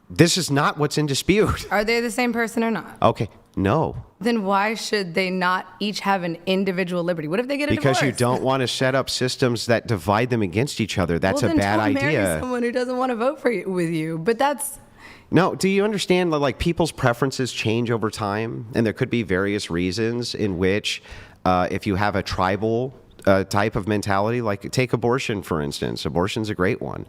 This is not what's in dispute. Are they the same person or not? Okay, no. Then why should they not each have an individual liberty? What if they get a Because divorce? you don't want to set up systems that divide them against each other. That's well, a then bad don't idea. Marry someone who doesn't want to vote for you, with you. But that's No, do you understand that like people's preferences change over time, and there could be various reasons in which, if you have a tribal type of mentality, like take abortion for instance. Abortion's a great one.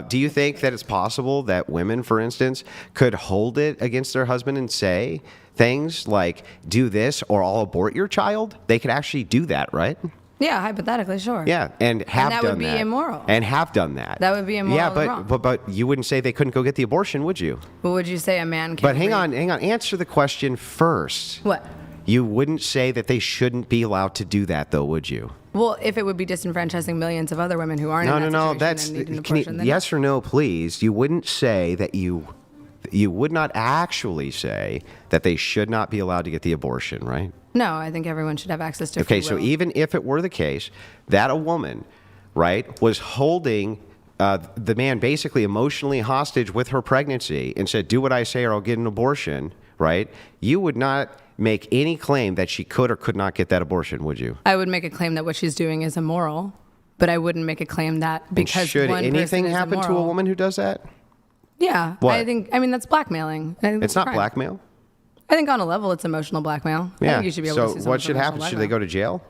Do you think that it's possible that women, for instance, could hold it against their husband and say things like "do this or I'll abort your child"? They could actually do that, right? yeah, hypothetically, sure. Yeah, and have that done would be that. immoral. And have done that. That would be immoral Yeah, and but, wrong. but you wouldn't say they couldn't go get the abortion, would you? But would you say a man can? But hang on. Answer the question first. What? You wouldn't say that they shouldn't be allowed to do that, though, would you? Well, if it would be disenfranchising millions of other women who aren't in that situation That's and need an can you, abortion, then yes or no, please. You wouldn't say that you would not actually say that they should not be allowed to get the abortion, right? No, I think everyone should have access to free Okay, so will. even if it were the case that a woman, right, was holding the man basically emotionally hostage with her pregnancy and said, do what I say or I'll get an abortion, right, you would not make any claim that she could or could not get that abortion, would you? I would make a claim that what she's doing is immoral, but I wouldn't make a claim that because And should one anything person is happen to a immoral. woman who does that? Yeah, What? I mean, that's blackmailing. I think It's that's a not crime. blackmail. I think on a level, it's emotional blackmail. I Yeah. think you should be able So to sue someone what for should happen? emotional Should they go to jail?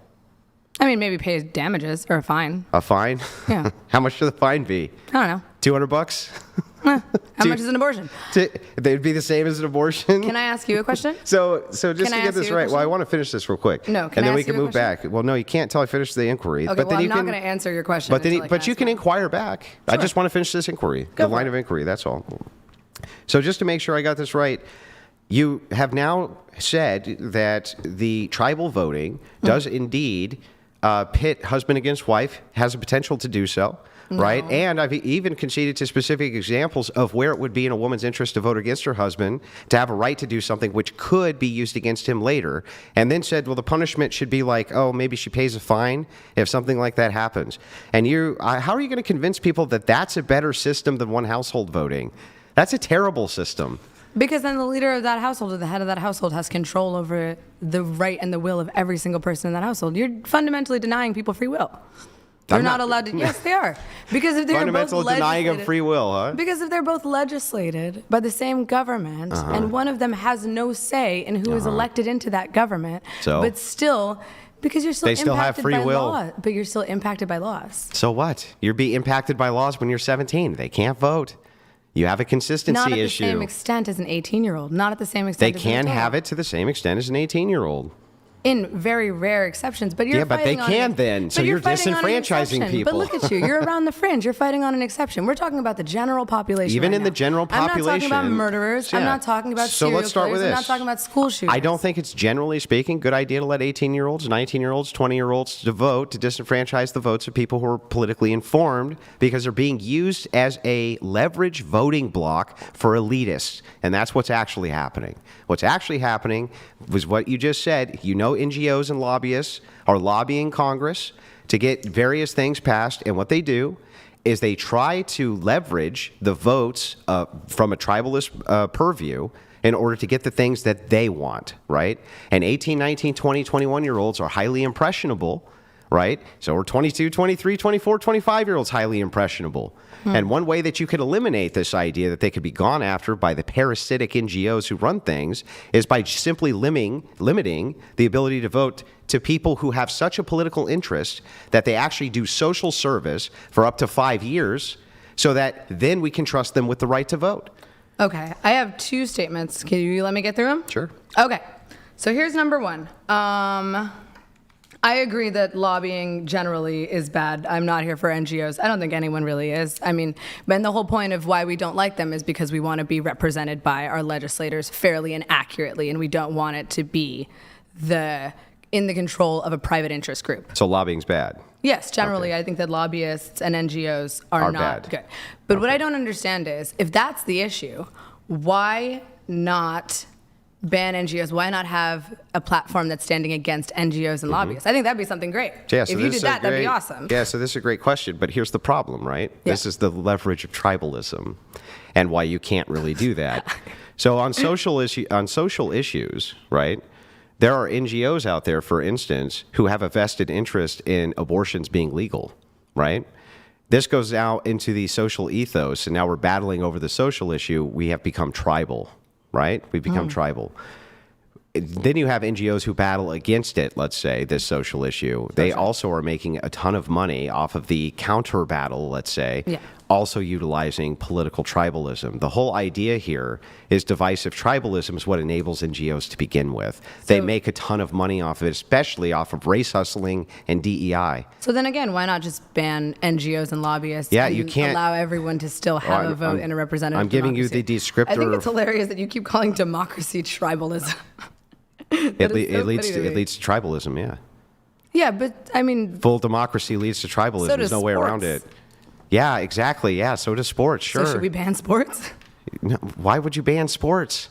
I mean, maybe pay damages or a fine. A fine? Yeah. How much should the fine be? I don't know. $200? How much is an abortion? They'd be the same as an abortion. Can I ask you a question? So just Can to I get ask this you a right, well, I question? want to finish this real quick. No, can and I then we ask can you a move back. question? Well, no, you can't till I finish the inquiry. Okay, but then well, you I'm not can, going to answer your question. But then, until I but you ask can mine. inquire back. I Sure. just want to finish this inquiry, Go the for line it. of inquiry. That's all. So just to make sure I got this right, you have now said that the tribal voting does indeed pit husband against wife, has a potential to do so. Right. And I've even conceded to specific examples of where it would be in a woman's interest to vote against her husband, to have a right to do something which could be used against him later. And then said, well, the punishment should be like, oh, maybe she pays a fine if something like that happens. And how are you going to convince people that that's a better system than one household voting? That's a terrible system. Because then the leader of that household or the head of that household has control over the right and the will of every single person in that household. You're fundamentally denying people free will. They're I'm not not- allowed to. Yes, they are. Because if they're Fundamental both denying of legislated- free will, huh? Because if they're both legislated by the same government, and one of them has no say in who is elected into that government, So? but still, because you're still They still have impacted free by will. law, but you're still impacted by laws. So what? You're being impacted by laws when you're 17. They can't vote. You have a consistency Not at the issue. same extent as an 18-year-old. Not at the same They extent. as an can adult. have it to the same extent as an 18-year-old. In very rare exceptions, but you're Yeah, but they fighting on can an- then, but so you're fighting on an disenfranchising exception. people. But look at you, you're around the fringe. You're fighting on an exception. We're talking about the general population. Even right in the now. general I'm not talking about population. murderers. Yeah. I'm not talking about So serial let's start killers. with I'm not this. talking about school shooters. I don't think it's generally speaking a good idea to let 18-year-olds, 19-year-olds, 20-year-olds to vote, to disenfranchise the votes of people who are politically informed because they're being used as a leverage voting block for elitists. And that's what's actually happening. What's actually happening was what you just said. You know, NGOs and lobbyists are lobbying Congress to get various things passed. And what they do is they try to leverage the votes from a tribalist purview in order to get the things that they want, right? And 18, 19, 20, 21-year-olds are highly impressionable, right? So are 22, 23, 24, 25-year-olds highly impressionable. And one way that you could eliminate this idea that they could be gone after by the parasitic NGOs who run things is by simply limiting the ability to vote to people who have such a political interest that they actually do social service for up to 5 years so that then we can trust them with the right to vote. Okay, I have two statements. Can you let me get through them? Sure. Okay, so here's number one. I agree that lobbying generally is bad. I'm not here for NGOs. I don't think anyone really is. I mean, but the whole point of why we don't like them is because we want to be represented by our legislators fairly and accurately, and we don't want it to be in the control of a private interest group. So lobbying's bad. Yes, generally, I think that lobbyists and NGOs are not bad. good. But what I don't understand is, if that's the issue, why not ban NGOs? Why not have a platform that's standing against NGOs and lobbyists? I think that'd be something great. Yeah, so if you this did is a that, that'd be great- awesome. Yeah, so this is a great question, but here's the problem, right? Yeah. This is the leverage of tribalism and why you can't really do that. So on social issues, right? There are NGOs out there, for instance, who have a vested interest in abortions being legal, right? This goes out into the social ethos, and now we're battling over the social issue. We have become tribal, right? We've become tribal. Then you have NGOs who battle against it, let's say, this social issue. They also are making a ton of money off of the counter battle, let's say, also utilizing political tribalism. The whole idea here is divisive tribalism is what enables NGOs to begin with. They make a ton of money off of it, especially off of race hustling and DEI. So then again, why not just ban NGOs and lobbyists? Yeah, and you can't- allow everyone to still have a vote in a representative I'm giving you the democracy? descriptor. I think it's hilarious that you keep calling democracy tribalism. It leads funny to me. to tribalism, yeah. Yeah, but I mean, Full democracy leads to tribalism. So There's does no way around sports. it. Yeah, exactly. Yeah, so does sports, sure. so should we ban sports? Why would you ban sports?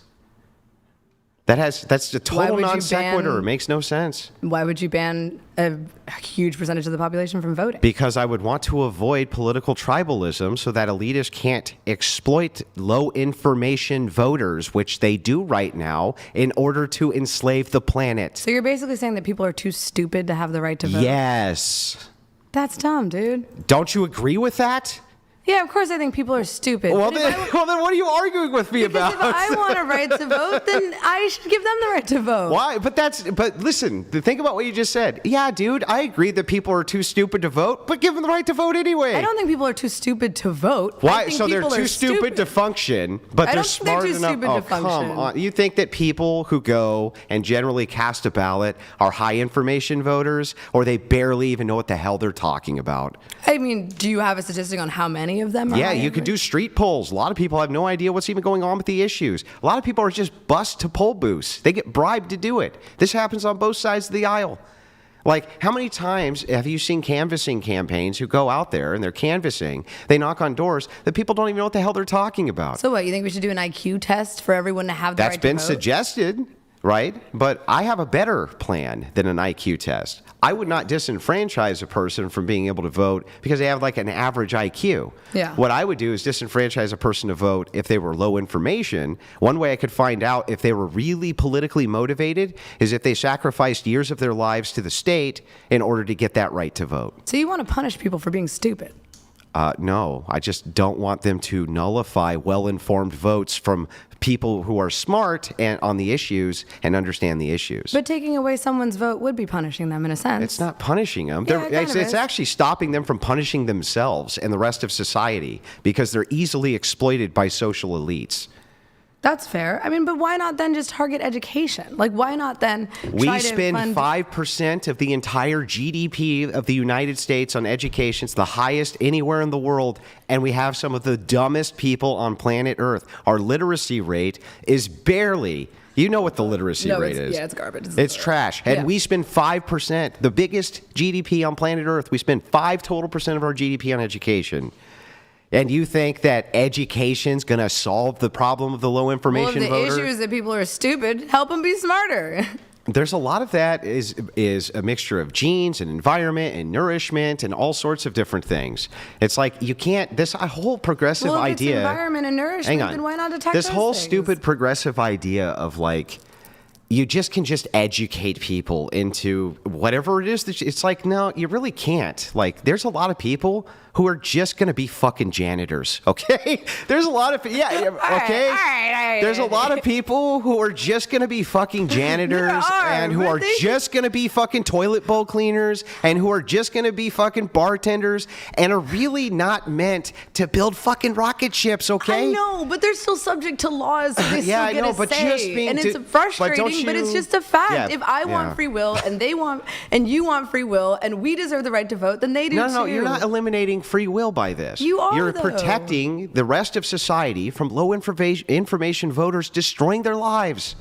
That's a total non sequitur. It makes no sense. Why would you ban a huge percentage of the population from voting? Because I would want to avoid political tribalism so that elitists can't exploit low information voters, which they do right now, in order to enslave the planet. So you're basically saying that people are too stupid to have the right to vote? Yes. That's dumb, dude. Don't you agree with that? Yeah, of course I think people are stupid. Well, then what are you arguing with me about? Because if I want a right to vote, then I should give them the right to vote. Why? But listen, think about what you just said. Yeah, dude, I agree that people are too stupid to vote, but give them the right to vote anyway. I don't think people are too stupid to vote. Why? So they're too stupid to function, but they're smart enough. Stupid to function. Come on. You think that people who go and generally cast a ballot are high information voters, or they barely even know what the hell they're talking about? I mean, do you have a statistic on how many of them are? Yeah, you could do street polls. A lot of people have no idea what's even going on with the issues. A lot of people are just bused to poll booths. They get bribed to do it. This happens on both sides of the aisle. Like, how many times have you seen canvassing campaigns who go out there and they're canvassing, they knock on doors, that people don't even know what the hell they're talking about? So what, you think we should do an IQ test for everyone to have the right to vote? That's been suggested, right? But I have a better plan than an IQ test. I would not disenfranchise a person from being able to vote because they have like an average IQ. Yeah. What I would do is disenfranchise a person to vote if they were low information. One way I could find out if they were really politically motivated is if they sacrificed years of their lives to the state in order to get that right to vote. So you want to punish people for being stupid? No, I just don't want them to nullify well-informed votes from people who are smart and on the issues and understand the issues. But taking away someone's vote would be punishing them in a sense. It's not punishing them. Yeah, It's actually stopping them from punishing themselves and the rest of society because they're easily exploited by social elites. That's fair. I mean, but why not then just target education? Like, why not then We spend 5% of the entire GDP of the United States on education. It's the highest anywhere in the world, and we have some of the dumbest people on planet Earth. Our literacy rate is barely... You know what the literacy rate is. Yeah, it's garbage. It's trash. And we spend 5%, the biggest GDP on planet Earth. We spend 5% total of our GDP on education. And you think that education's going to solve the problem of the low information voter? Well, if the issue is that people are stupid, help them be smarter. There's a lot of that is a mixture of genes and environment and nourishment and all sorts of different things. It's like you can't, this whole progressive well, if idea. It's environment and nourishment, then why not attack this those whole things? stupid progressive idea of like, you can just educate people into whatever it is that it's like, no, you really can't. Like, there's a lot of people who are just going to be fucking janitors, okay? There's a lot of, okay? All right. There's a lot of people who are just going to be fucking janitors and who are just going to be fucking toilet bowl cleaners and who are just going to be fucking bartenders and are really not meant to build fucking rocket ships, okay? I know, but they're still subject to laws, so they Yeah, still I know, get a but say. just being and to- it's frustrating, but it's just a fact. Yeah, if I want free will and they want, and you want free will, and we deserve the right to vote, then they do too. No, you're not eliminating free will by this. You are, You're though. protecting the rest of society from low information voters destroying their lives.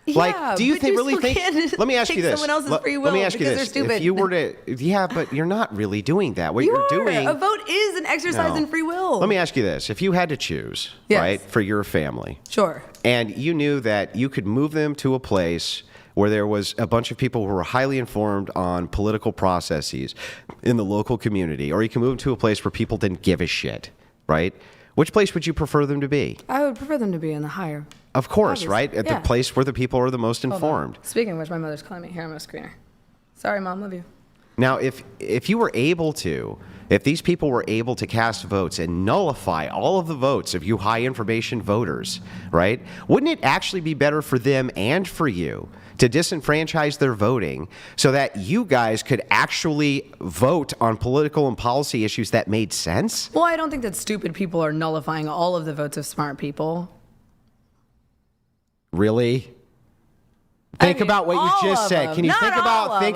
Yeah, Like, do you but think you really still think? can't Let me ask you take this. someone else's free will Let me ask you because this. they're stupid. If you were to, yeah, but you're not really doing that. What you're doing. A vote is an exercise No. in free will. Let me ask you this: if you had to choose, Yes. right, for your family, Sure. and you knew that you could move them to a place where there was a bunch of people who were highly informed on political processes in the local community, or you can move them to a place where people didn't give a shit, right? Which place would you prefer them to be? I would prefer them to be in the higher. Of course, Obviously, right? At yeah. the place where the people are the most Hold on. informed. Speaking of which, my mother's calling me. Here, I'm going to screen her. Sorry, Mom. Love you. Now, if you were able to, if these people were able to cast votes and nullify all of the votes of you high information voters, right? Wouldn't it actually be better for them and for you to disenfranchise their voting so that you guys could actually vote on political and policy issues that made sense? Well, I don't think that stupid people are nullifying all of the votes of smart people. Really? Think about what you just said. Can you think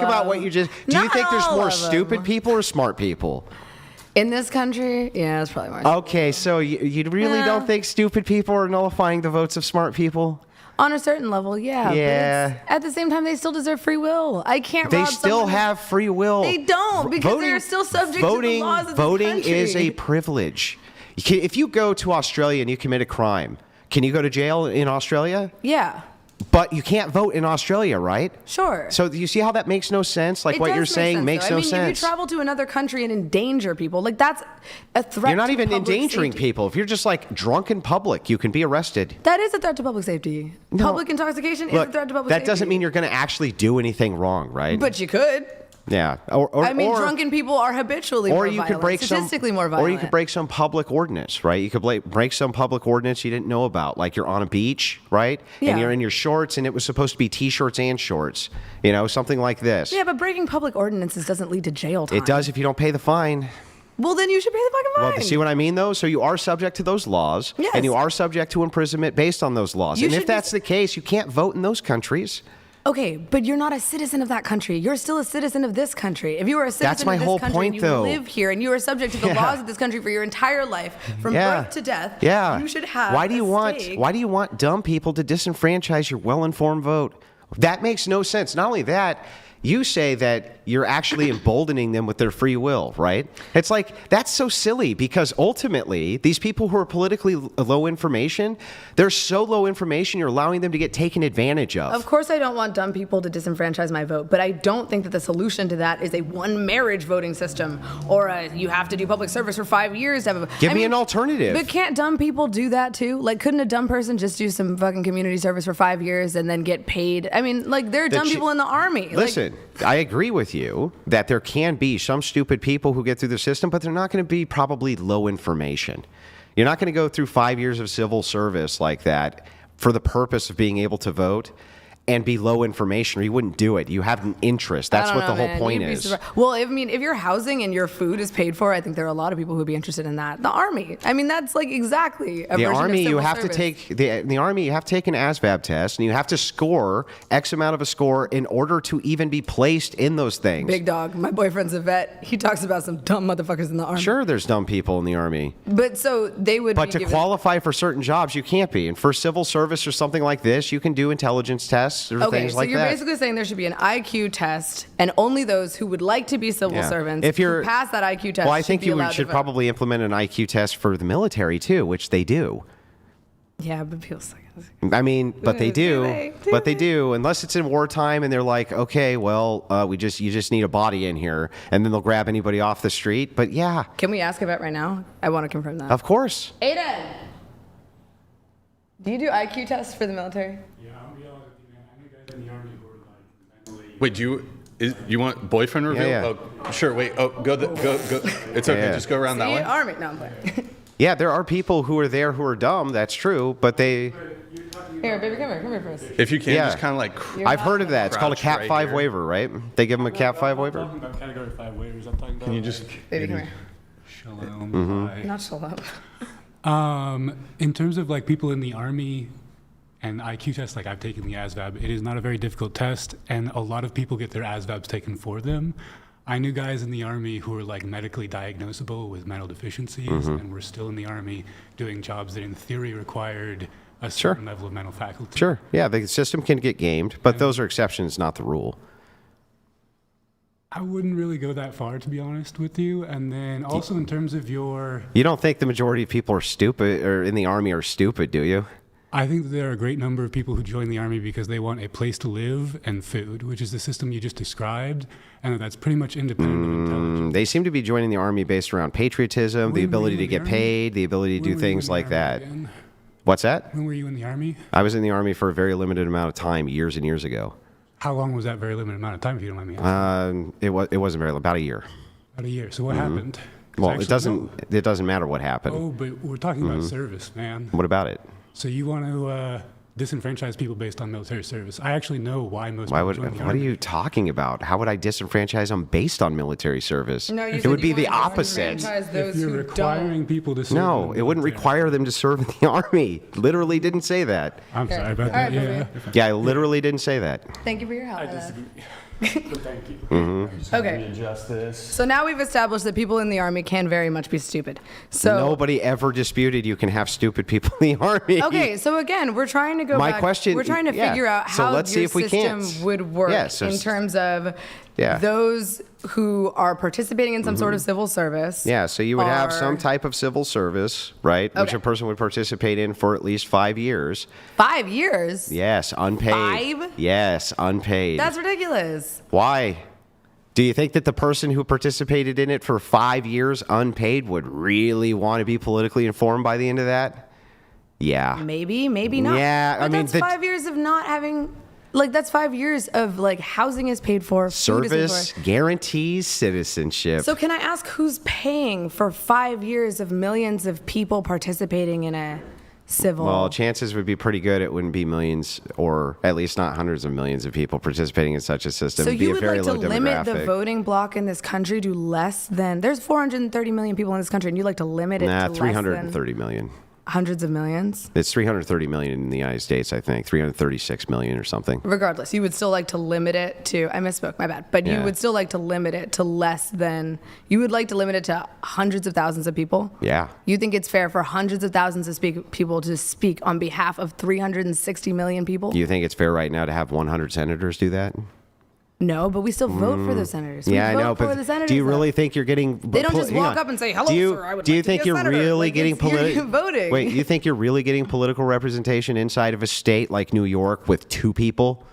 about what you just... Do you think there's more stupid people or smart people? In this country, yeah, it's probably more. Okay, so you really don't think stupid people are nullifying the votes of smart people? On a certain level, yeah. Yeah. But at the same time, they still deserve free will. I can't. They rob still someone have free will. They don't, because they're still subject to the laws of the Voting country. is a privilege. If you go to Australia and you commit a crime, can you go to jail in Australia? Yeah. But you can't vote in Australia, right? Sure. So do you see how that makes no sense? Like It what does you're make saying sense, makes though. no I mean, sense. if you travel to another country and endanger people, like that's a threat. You're not to even public endangering safety. people. If you're just like drunk in public, you can be arrested. That is a threat to public safety. No. Public intoxication is Look, a threat to public that safety. doesn't mean you're going to actually do anything wrong, right? But you could. Yeah. I mean, drunken people are habitually more violent, statistically more violent. Or you could break some public ordinance, right? You could break some public ordinance you didn't know about, like you're on a beach, right? Yeah. And you're in your shorts, and it was supposed to be t-shirts and shorts, you know, something like this. Yeah, but breaking public ordinances doesn't lead to jail time. It does if you don't pay the fine. Well, then you should pay the fucking fine. Well, see what I mean, though? So you are subject to those laws, Yes. and you are subject to imprisonment based on those laws. You And if should be- that's the case, you can't vote in those countries. Okay, but you're not a citizen of that country. You're still a citizen of this country. If you were a citizen That's my of this whole country point, and you though. live here and you are subject to the Yeah. laws of this country for your entire life, from Yeah. birth to death, Yeah. you should have Why do you stake. want dumb people to disenfranchise your well-informed vote? That makes no sense. Not only that, you say that you're actually emboldening them with their free will, right? It's like, that's so silly, because ultimately, these people who are politically low information, they're so low information, you're allowing them to get taken advantage of. Of course, I don't want dumb people to disenfranchise my vote, but I don't think that the solution to that is a one marriage voting system or you have to do public service for 5 years to have a. Give me an alternative. But can't dumb people do that too? Like, couldn't a dumb person just do some fucking community service for 5 years and then get paid? I mean, like, there are dumb people in the army. Listen, I agree with you that there can be some stupid people who get through the system, but they're not going to be probably low information. You're not going to go through 5 years of civil service like that for the purpose of being able to vote and be low information, or you wouldn't do it. You have an interest. That's what the whole point is. Well, if your housing and your food is paid for, I think there are a lot of people who would be interested in that. The army. I mean, that's like exactly a The version army, of you civil have service. to take the army. You have to take an ASVAB test, and you have to score X amount of a score in order to even be placed in those things. Big dog. My boyfriend's a vet. He talks about some dumb motherfuckers in the army. Sure, there's dumb people in the army. But so they would. But be to given, qualify for certain jobs, you can't be. And for civil service or something like this, you can do intelligence tests or Okay, things so like you're that. basically saying there should be an IQ test, and only those who would like to be civil Yeah. servants If you're who pass that IQ test. Well, I should think be you allowed should to vote. probably implement an IQ test for the military too, which they do. Yeah, but people suck. I mean, but they do. Do But they they? do, unless it's in wartime and they're like, okay, well, you just need a body in here, and then they'll grab anybody off the street. But yeah, Can we ask about right now? I want to confirm that. of course. Aiden, do you do IQ tests for the military? Yeah, I'll be honest with you, man. I knew guys in the army who were like mentally. Wait, you want boyfriend reveal? Yeah. Oh, sure. Wait. Oh, go. It's okay. Yeah. Just go around that See, way. army. No, I'm playing. Yeah, there are people who are there who are dumb. That's true, but they. Here, baby, come here first. If you can, Yeah. just kind of like. I've heard of that. It's called a Crouch Cat right 5 here. waiver, right? They give them a Cat 5 I'm waiver. talking about category 5 waivers. I'm talking about. Can you just? Baby, come here. Shalom. Mm-hmm. Hi. Not shalom. In terms of like people in the army and IQ tests, like I've taken the ASVAB, it is not a very difficult test, and a lot of people get their ASVABs taken for them. I knew guys in the army who were like medically diagnosable with mental deficiencies, and were still in the army doing jobs that in theory required a certain level of mental faculty. Sure. Yeah, the system can get gamed, but those are exceptions, not the rule. I wouldn't really go that far, to be honest with you. And then also in terms of your, You don't think the majority of people are stupid or in the army are stupid, do you? I think that there are a great number of people who join the army because they want a place to live and food, which is the system you just described, and that's pretty much independent of intelligence. They seem to be joining the army based around patriotism, the When were ability you to in the get army? paid, the ability to When do were you things in the like army that. again? What's that? When were you in the army? I was in the army for a very limited amount of time, years and years ago. How long was that very limited amount of time, if you don't mind me asking? It wasn't very long, about a year. About a year. So what happened? 'Cause Well, actually, it doesn't matter what happened. Oh, but we're talking about service, man. What about it? So you want to disenfranchise people based on military service. I actually know why most Why people would? join the What are army. you talking about? How would I disenfranchise them based on military service? No, you it said would you be the wanted to opposite. disenfranchise those If you're who requiring don't. people to serve in No, the it wouldn't military. require them to serve in the army. Literally didn't say that. I'm sorry about All right, that. baby. Yeah, I literally didn't say that. Thank you for your help. I love. disagree. But thank you. Okay. Readjust this. So now we've established that people in the army can very much be stupid. So Nobody ever disputed you can have stupid people in the army. okay, so again, we're trying to go My back. question- We're trying to yeah. figure out So how let's see your if we system can't. would work Yeah, so in terms of Yeah. those who are participating in some sort of civil service. Yeah, so you would have are- some type of civil service, right? Which Okay. a person would participate in for at least 5 years. 5 years? Yes, unpaid. 5? Yes, unpaid. That's ridiculous. Why? Do you think that the person who participated in it for 5 years unpaid would really want to be politically informed by the end of that? Yeah. Maybe, maybe not. Yeah, but I mean, that's 5 years of not having, like, that's 5 years of, like, housing is paid for, food is paid Service for. guarantees citizenship. So can I ask who's paying for 5 years of millions of people participating in a civil? Well, chances would be pretty good it wouldn't be millions, or at least not hundreds of millions of people participating in such a system. So It'd be you a would very like to low limit the demographic. voting block in this country to less than, there's 430 million people in this country, and you'd like to limit it Nah, to less 330 million. than hundreds of millions? It's 330 million in the United States, I think. 336 million or something. Regardless, you would still like to limit it to, I misspoke, my bad, but you Yeah. would still like to limit it to less than, you would like to limit it to hundreds of thousands of people? Yeah. You think it's fair for hundreds of thousands of people to speak on behalf of 360 million people? Do you think it's fair right now to have 100 senators do that? No, but we still vote for the senators. Yeah, I we know, vote for but the senators. do you though. really think you're getting... They don't just hang walk on. up and say, "Hello, do you, sir, I would Do you like to think be a you're senator." really Like, getting you're voting. Wait, you think you're really getting political representation inside of a state like New York with 2 people?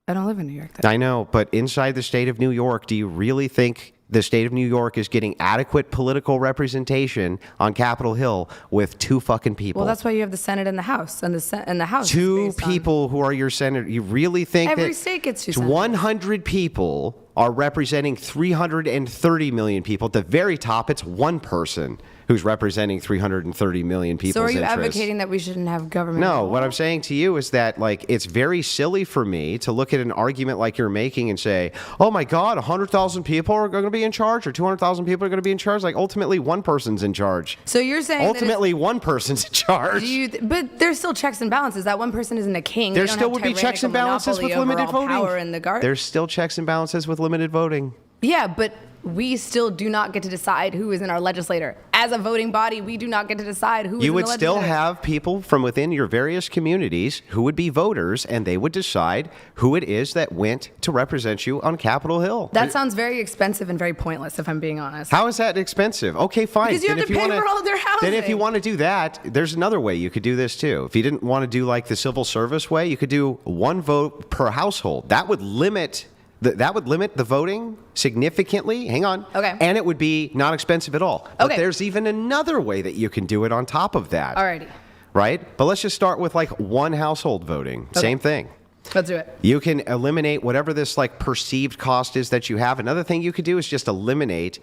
I don't live in New York, though. I know, but inside the state of New York, do you really think the state of New York is getting adequate political representation on Capitol Hill with 2 fucking people? Well, that's why you have the Senate and the House, and the House. is 2 based on- people who are your senator. You really think Every that state gets 2 senators. 100 people are representing 330 million people? At the very top, it's 1 person who's representing 330 million people's So are you interests. advocating that we shouldn't have government? No, at all? what I'm saying to you is that, like, it's very silly for me to look at an argument like you're making and say, oh my God, 100,000 people are going to be in charge, or 200,000 people are going to be in charge. Like, ultimately, 1 person's in charge. So you're saying Ultimately, 1 person's in charge. but there's still checks and balances. That 1 person isn't a king. There They don't still have would be checks and tyrannical balances with monopoly over limited all voting. Power in the guard. There's still checks and balances with limited voting. Yeah, but we still do not get to decide who is in our legislature. As a voting body, we do not get to decide who is You in would the still legislature. have people from within your various communities who would be voters, and they would decide who it is that went to represent you on Capitol Hill. That sounds very expensive and very pointless, if I'm being honest. How is that expensive? Okay, fine. Because you Then have to if pay wanna- for all their Then if you housing. want to do that, there's another way you could do this too. If you didn't want to do like the civil service way, you could do 1 vote per household. That would limit the voting significantly. Hang on. Okay. And it would be not expensive at all. But Okay. there's even another way that you can do it on top of that. Alrighty. Right? But let's just start with like 1 household voting. Okay. Same thing. Let's do it. You can eliminate whatever this like perceived cost is that you have. Another thing you could do is just eliminate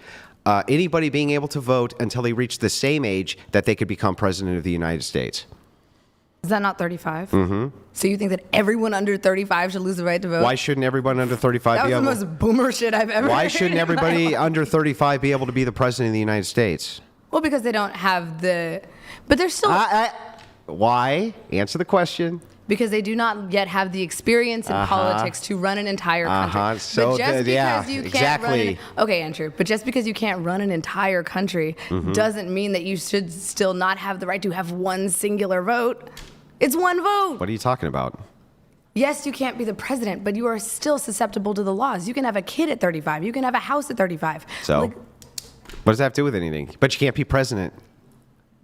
anybody being able to vote until they reach the same age that they could become president of the United States. Is that not 35? Mm-hmm. So you think that everyone under 35 should lose the right to vote? Why shouldn't everyone under 35 That be was the able? most boomer shit I've ever Why heard shouldn't in my everybody life. under 35 be able to be the president of the United States? Well, because they don't have the... But they're still... Why? Answer the question. Because they do not yet have the experience in politics to run an entire country. So but just yeah, because you can't exactly. run okay, Andrew. But just because you can't run an entire country doesn't mean that you should still not have the right to have 1 singular vote. It's 1 vote. What are you talking about? Yes, you can't be the president, but you are still susceptible to the laws. You can have a kid at 35. You can have a house at 35. So, Like, what does that have to do with anything? But you can't be president.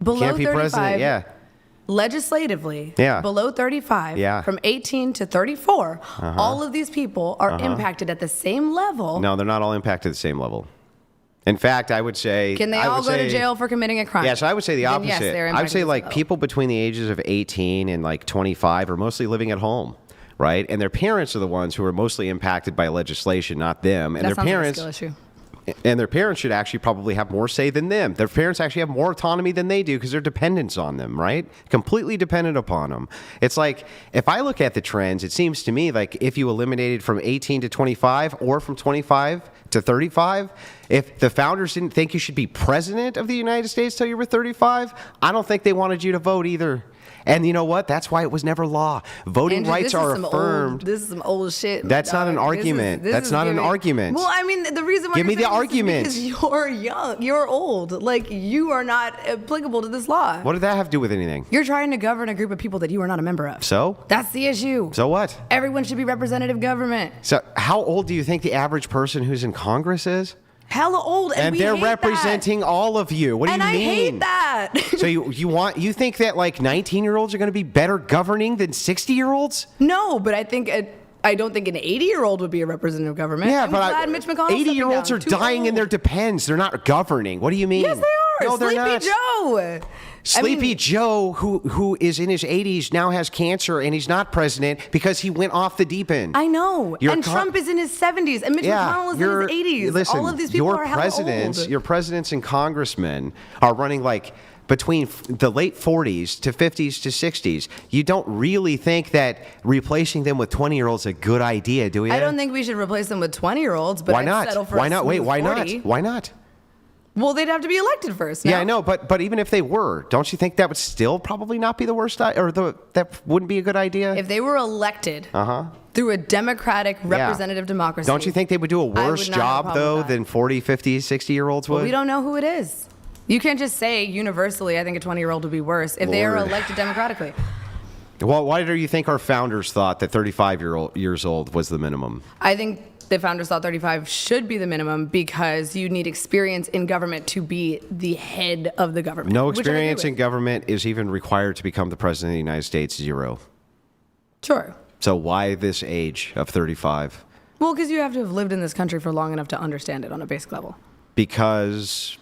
below Can't be 35, president. Yeah. legislatively, Yeah. below 35, Yeah. from 18 to 34, all of these people are impacted at the same level. No, they're not all impacted at the same level. In fact, I would say... Can they I all would go to say- jail for committing a crime? Yeah, so I would say the Then opposite. yes, they're I would impacted say at the like same level. people between the ages of 18 and like 25 are mostly living at home, right? And their parents are the ones who are mostly impacted by legislation, not them. And That their sounds parents... like a skill issue. And their parents should actually probably have more say than them. Their parents actually have more autonomy than they do because they're dependents on them, right? Completely dependent upon them. It's like, if I look at the trends, it seems to me like if you eliminated from 18 to 25 or from 25 to 35, if the founders didn't think you should be president of the United States till you were 35, I don't think they wanted you to vote either. And you know what? That's why it was never law. Voting Andrew, rights are affirmed. This is some old shit. That's not an dog. argument. This That's is not an giving- argument. Well, I mean, the reason why Give me you're the saying this is argument. because you're young, you're old. Like, you are not applicable to this law. What did that have to do with anything? You're trying to govern a group of people that you are not a member of. So? That's the issue. So what? Everyone should be representative government. So how old do you think the average person who's in Congress is? Hella old, and we they're hate representing all of you. What do and you I mean? hate that. So you think that like 19-year-olds are going to be better governing than 60-year-olds? No, but I don't think an 80-year-old would be a representative government. Yeah, I'm but glad Mitch McConnell's 80-year-olds are stepping down. Too dying in old. their depends. They're not governing. What do you mean? Yes, they are. No, they're Sleepy not. Joe. Sleepy Joe, who is in his 80s, now has cancer, and he's not president because he went off the deep end. I know. You're And Trump is in his 70s, and Mitch McConnell is in his 80s. Listen, All of these people are hella old. Your presidents and congressmen are running like between the late 40s to 50s to 60s. You don't really think that replacing them with 20-year-olds is a good idea, do you? I don't think we should replace them with 20-year-olds, but Why I'd not? settle for Why a not? Wait, smooth why 40. not? Why not? Well, they'd have to be elected first. No? Yeah, I know, but even if they were, don't you think that would still probably not be the worst that wouldn't be a good idea? If they were elected through a democratic representative democracy. Don't you think they would do a I would worse not have a job problem though with that. than 40, 50, 60-year-olds would? We don't know who it is. You can't just say universally, I think a 20-year-old would be worse if they are Lord. elected democratically. Well, why do you think our founders thought that 35 years old was the minimum? I think the founders thought 35 should be the minimum because you need experience in government to be the head of the government. No which I agree experience in with. government is even required to become the president of the United States. 0. Sure. So why this age of 35? Well, because you have to have lived in this country for long enough to understand it on a basic level. Because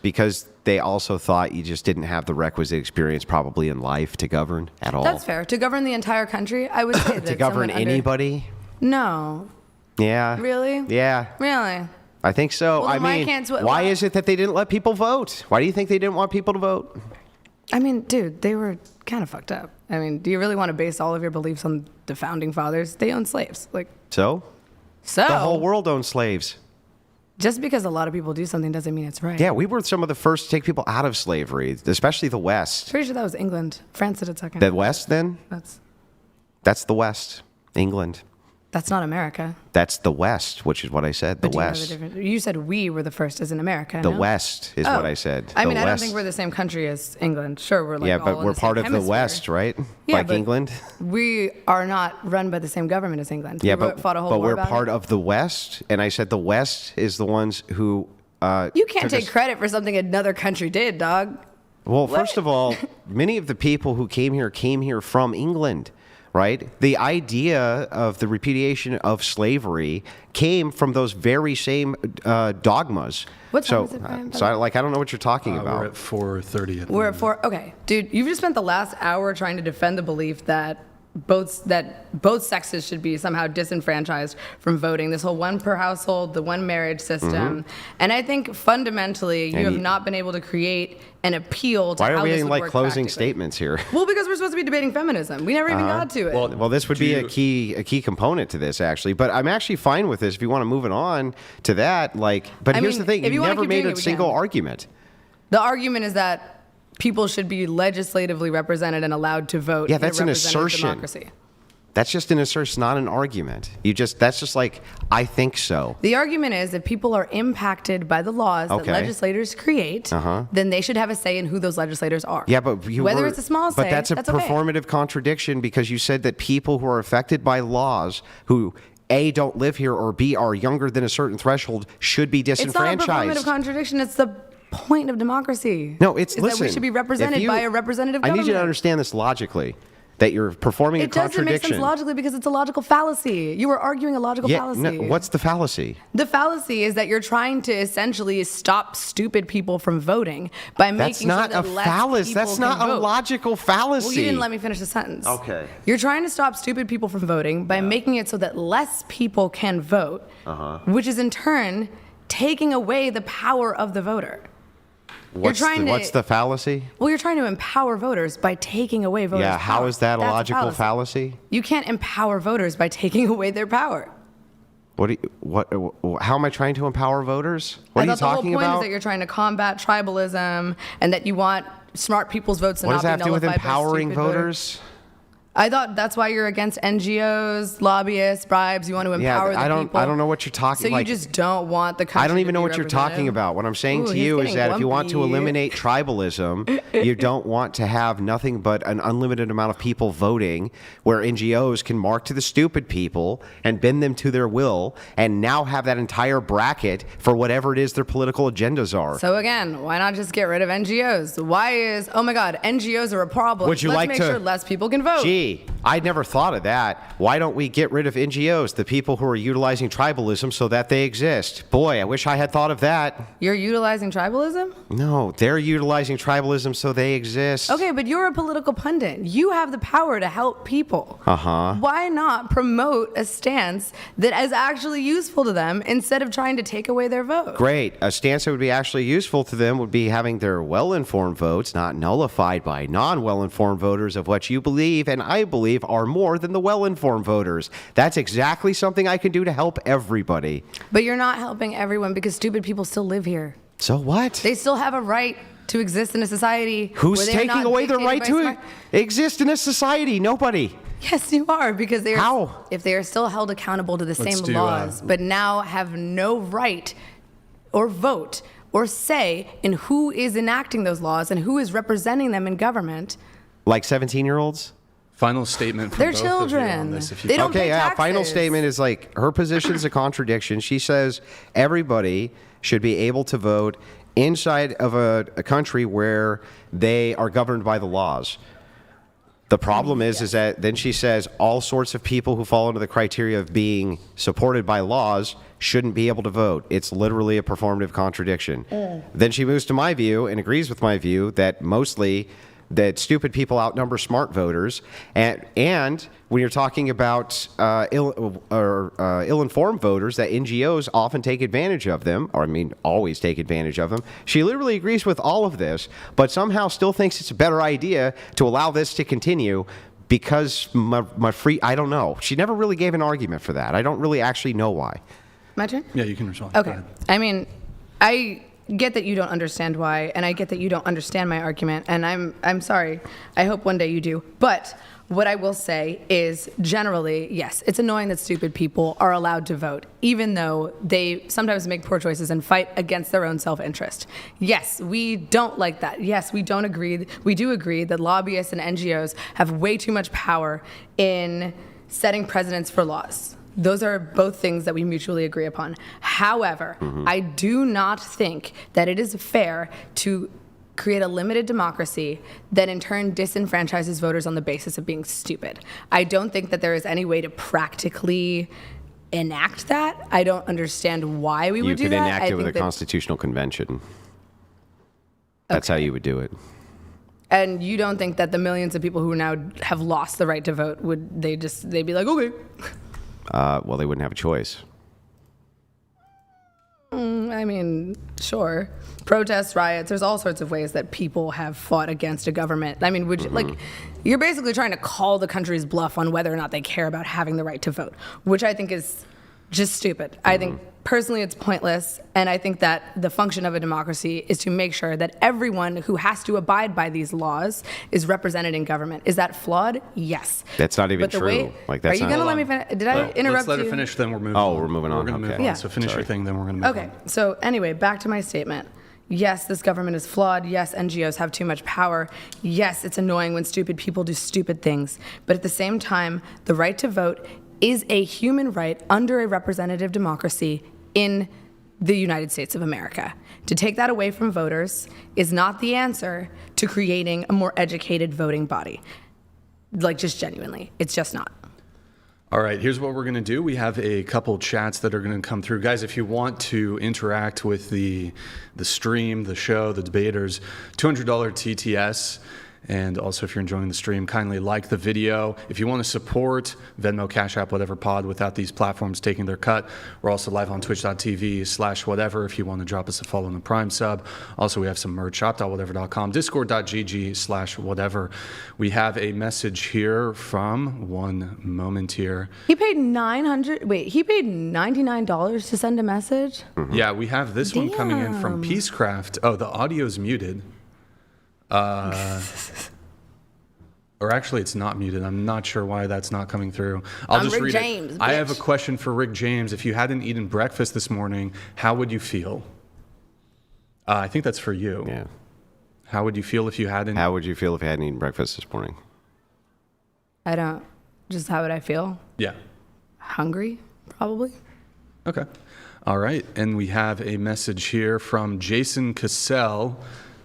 they also thought you just didn't have the requisite experience probably in life to govern at all. That's fair. To govern the entire country, I would say that To govern someone under- anybody? No. Yeah. Really? Yeah. Really? I think so. Well, I then why mean, can't why is it that they didn't let people vote? Why do you think they didn't want people to vote? I mean, dude, they were kind of fucked up. I mean, do you really want to base all of your beliefs on the founding fathers? They owned slaves. So? So The whole world owned slaves. just because a lot of people do something doesn't mean it's right. Yeah, we were some of the first to take people out of slavery, especially the West. Pretty sure that was England. France did it second. The West, then? That's the West. England. That's not America. That's the West, which is what I said. The But do you know West. the difference? You said we were the first as in America. The no? West is what I said. I The mean, I don't West. think we're the same country as England. Sure, we're like Yeah, all but in we're the part same of the hemisphere. West, right? Yeah, Like but England. We are not run by the same government as England. Yeah, We but fought a whole but war we're about part it. of the West, and I said the West is the ones who. You can't took take us- credit for something another country did, dog. Well, first of all, many of the people who came here from England, right? The idea of the repudiation of slavery came from those very same dogmas. What time so, is it, Brian, by so the I don't know what you're talking We're about. at 4:30. We're at 4. Okay, dude, you've just spent the last hour trying to defend the belief that both sexes should be somehow disenfranchised from voting. This whole one per household, the one marriage system, and I think fundamentally you have not been able to create an appeal to Why how are we this in would like work closing practically. statements here? Well, because we're supposed to be debating feminism. We never even got to it. Well, this would be a key component to this, actually. But I'm actually fine with this if you want to move it on to that. But here's the thing: if you wanna never keep made doing a it, we single can. argument. The argument is that people should be legislatively represented and allowed to vote. Yeah, in that's a an representative assertion. Democracy. That's just an assertion, not an argument. That's just like, I think so. The argument is if people are impacted by the laws that Okay. legislators create, then they should have a say in who those legislators are. Yeah, but whether it's a small say, but that's a okay. performative contradiction because you said that people who are affected by laws who A, don't live here, or B, are younger than a certain threshold should be It's not a disenfranchised. performative contradiction. It's the point of democracy. No, it's is listen. that we should be represented by a representative I government. need you to understand this logically. That you're performing It a doesn't make contradiction. sense logically because it's a logical fallacy. You were arguing a logical fallacy. No, what's the fallacy? The fallacy is that you're trying to essentially stop stupid people from voting by That's making not sure a that less fallacy. people That's can not a vote. logical fallacy. Well, you didn't let me finish the sentence. Okay. You're trying to stop stupid people from voting by making it so that less people can vote, which is in turn taking away the power of the voter. What's the fallacy? Well, you're trying to empower voters by taking away voters' Yeah, how power. is that a That's logical fallacy? You can't empower voters by taking away their power. How am I trying to empower voters? What I are you thought the whole talking point about? is that you're trying to combat tribalism and that you want smart people's votes and What not does that be have to do with nullified by empowering stupid voters. voters? I thought that's why you're against NGOs, lobbyists, bribes. You want to empower the people. I don't know what you're talking. So you just don't want the country. I don't even to know be what you're talking about. What I'm saying to Ooh, you he's is that if you want to getting eliminate tribalism, you don't want to have nothing but an unlimited amount of people voting, where NGOs can mark to the stupid people and bend them to their will, and now have that entire bracket for whatever it is their political agendas are. So again, why not just get rid of NGOs? Why is, oh my God, NGOs are a problem. Would you Let's like make to- sure less people can vote. Gee, I'd never thought of that. Why don't we get rid of NGOs, the people who are utilizing tribalism so that they exist? Boy, I wish I had thought of that. You're utilizing tribalism? No, they're utilizing tribalism so they exist. Okay, but you're a political pundit. You have the power to help people. Uh-huh. Why not promote a stance that is actually useful to them instead of trying to take away their vote? Great. A stance that would be actually useful to them would be having their well-informed votes not nullified by non-well-informed voters of what you believe and I believe are more than the well-informed voters. That's exactly something I can do to help everybody. But you're not helping everyone because stupid people still live here. So what? They still have a right to exist in a society. Who's where they are taking not away their dictated right by to smart- exist in a society? Nobody. Yes, you are, because they are. How? If they are still held accountable to the Let's same do, laws, but now have no right or vote or say in who is enacting those laws and who is representing them in government. Like 17-year-olds? Final statement from They're both of you on children. this, if you They don't Okay, pay yeah. Final taxes. statement is like her position is a contradiction. She says everybody should be able to vote inside of a country where they are governed by the laws. The problem is that then she says all sorts of people who fall into the criteria of being supported by laws shouldn't be able to vote. It's literally a performative contradiction. Then she moves to my view and agrees with my view that mostly that stupid people outnumber smart voters, and when you're talking about ill-informed voters, that NGOs often take advantage of them, or I mean, always take advantage of them. She literally agrees with all of this, but somehow still thinks it's a better idea to allow this to continue because I don't know. She never really gave an argument for that. I don't really actually know why. My turn? Yeah, you can respond. Go Okay. ahead. I mean, I get that you don't understand why, and I get that you don't understand my argument, and I'm sorry. I hope one day you do. But what I will say is, generally, yes, it's annoying that stupid people are allowed to vote, even though they sometimes make poor choices and fight against their own self-interest. Yes, we don't like that. Yes, we don't agree. We do agree that lobbyists and NGOs have way too much power in setting precedents for laws. Those are both things that we mutually agree upon. However, I do not think that it is fair to create a limited democracy that in turn disenfranchises voters on the basis of being stupid. I don't think that there is any way to practically enact that. I don't understand why we would do You that. could enact I it with a think that- constitutional convention. That's how you would do it. And you don't think that the millions of people who now have lost the right to vote they'd be like, okay. Well, they wouldn't have a choice. I mean, sure. Protests, riots, there's all sorts of ways that people have fought against a government. I mean, you're basically trying to call the country's bluff on whether or not they care about having the right to vote, which I think is just stupid. I think personally it's pointless, and I think that the function of a democracy is to make sure that everyone who has to abide by these laws is represented in government. Is that flawed? Yes. That's not even But the true. way, Like, that's are you not- going to let Hold me on. finish? Did I interrupt Let's let you? her finish, then we're moving Oh, on. we're moving on. We're going to Okay. move Yeah. on. So finish your Sorry. thing, then we're going to move on. Okay, so anyway, back to my statement. Yes, this government is flawed. Yes, NGOs have too much power. Yes, it's annoying when stupid people do stupid things. But at the same time, the right to vote is a human right under a representative democracy in the United States of America. To take that away from voters is not the answer to creating a more educated voting body. Like, just genuinely, it's just not. All right, here's what we're going to do. We have a couple chats that are going to come through. Guys, if you want to interact with the stream, the show, the debaters, $200 TTS. And also, if you're enjoying the stream, kindly like the video. If you want to support Venmo, Cash App, whatever pod without these platforms taking their cut, we're also live on twitch.tv/whatever if you want to drop us a follow in the Prime sub. Also, we have some merch, shop.whatever.com, discord.gg/whatever. We have a message here from one moment here. He paid $99 to send a message? Yeah, we have this one coming in from Damn. Peacecraft. Oh, the audio's muted. Or actually, it's not muted. I'm not sure why that's not coming through. I'll just Rick read James, it. I have a bitch. question for Rick James. If you hadn't eaten breakfast this morning, how would you feel? I think that's for you. Yeah. How would you feel if you hadn't? How would you feel if you hadn't eaten breakfast this morning? I don't. Just how would I feel? Yeah. Hungry, probably. Okay. All right. And we have a message here from Jason Cassell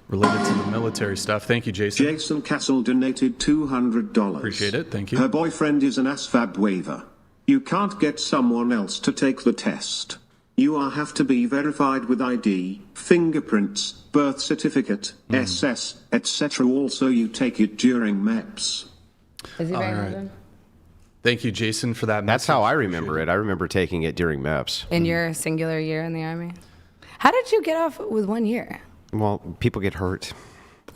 related to the military stuff. Thank you, Jason. Jason Castle donated $200. Appreciate it. Thank you. Her boyfriend is an ASVAB waiver. You can't get someone else to take the test. You have to be verified with ID, fingerprints, birth certificate, SS, etc. Also, you take it during MEPS. Is he All very right. good? Thank you, Jason, for that message. That's how I remember it. I remember taking it during MEPS. In your singular year in the Army? How did you get off with 1 year? Well, people get hurt.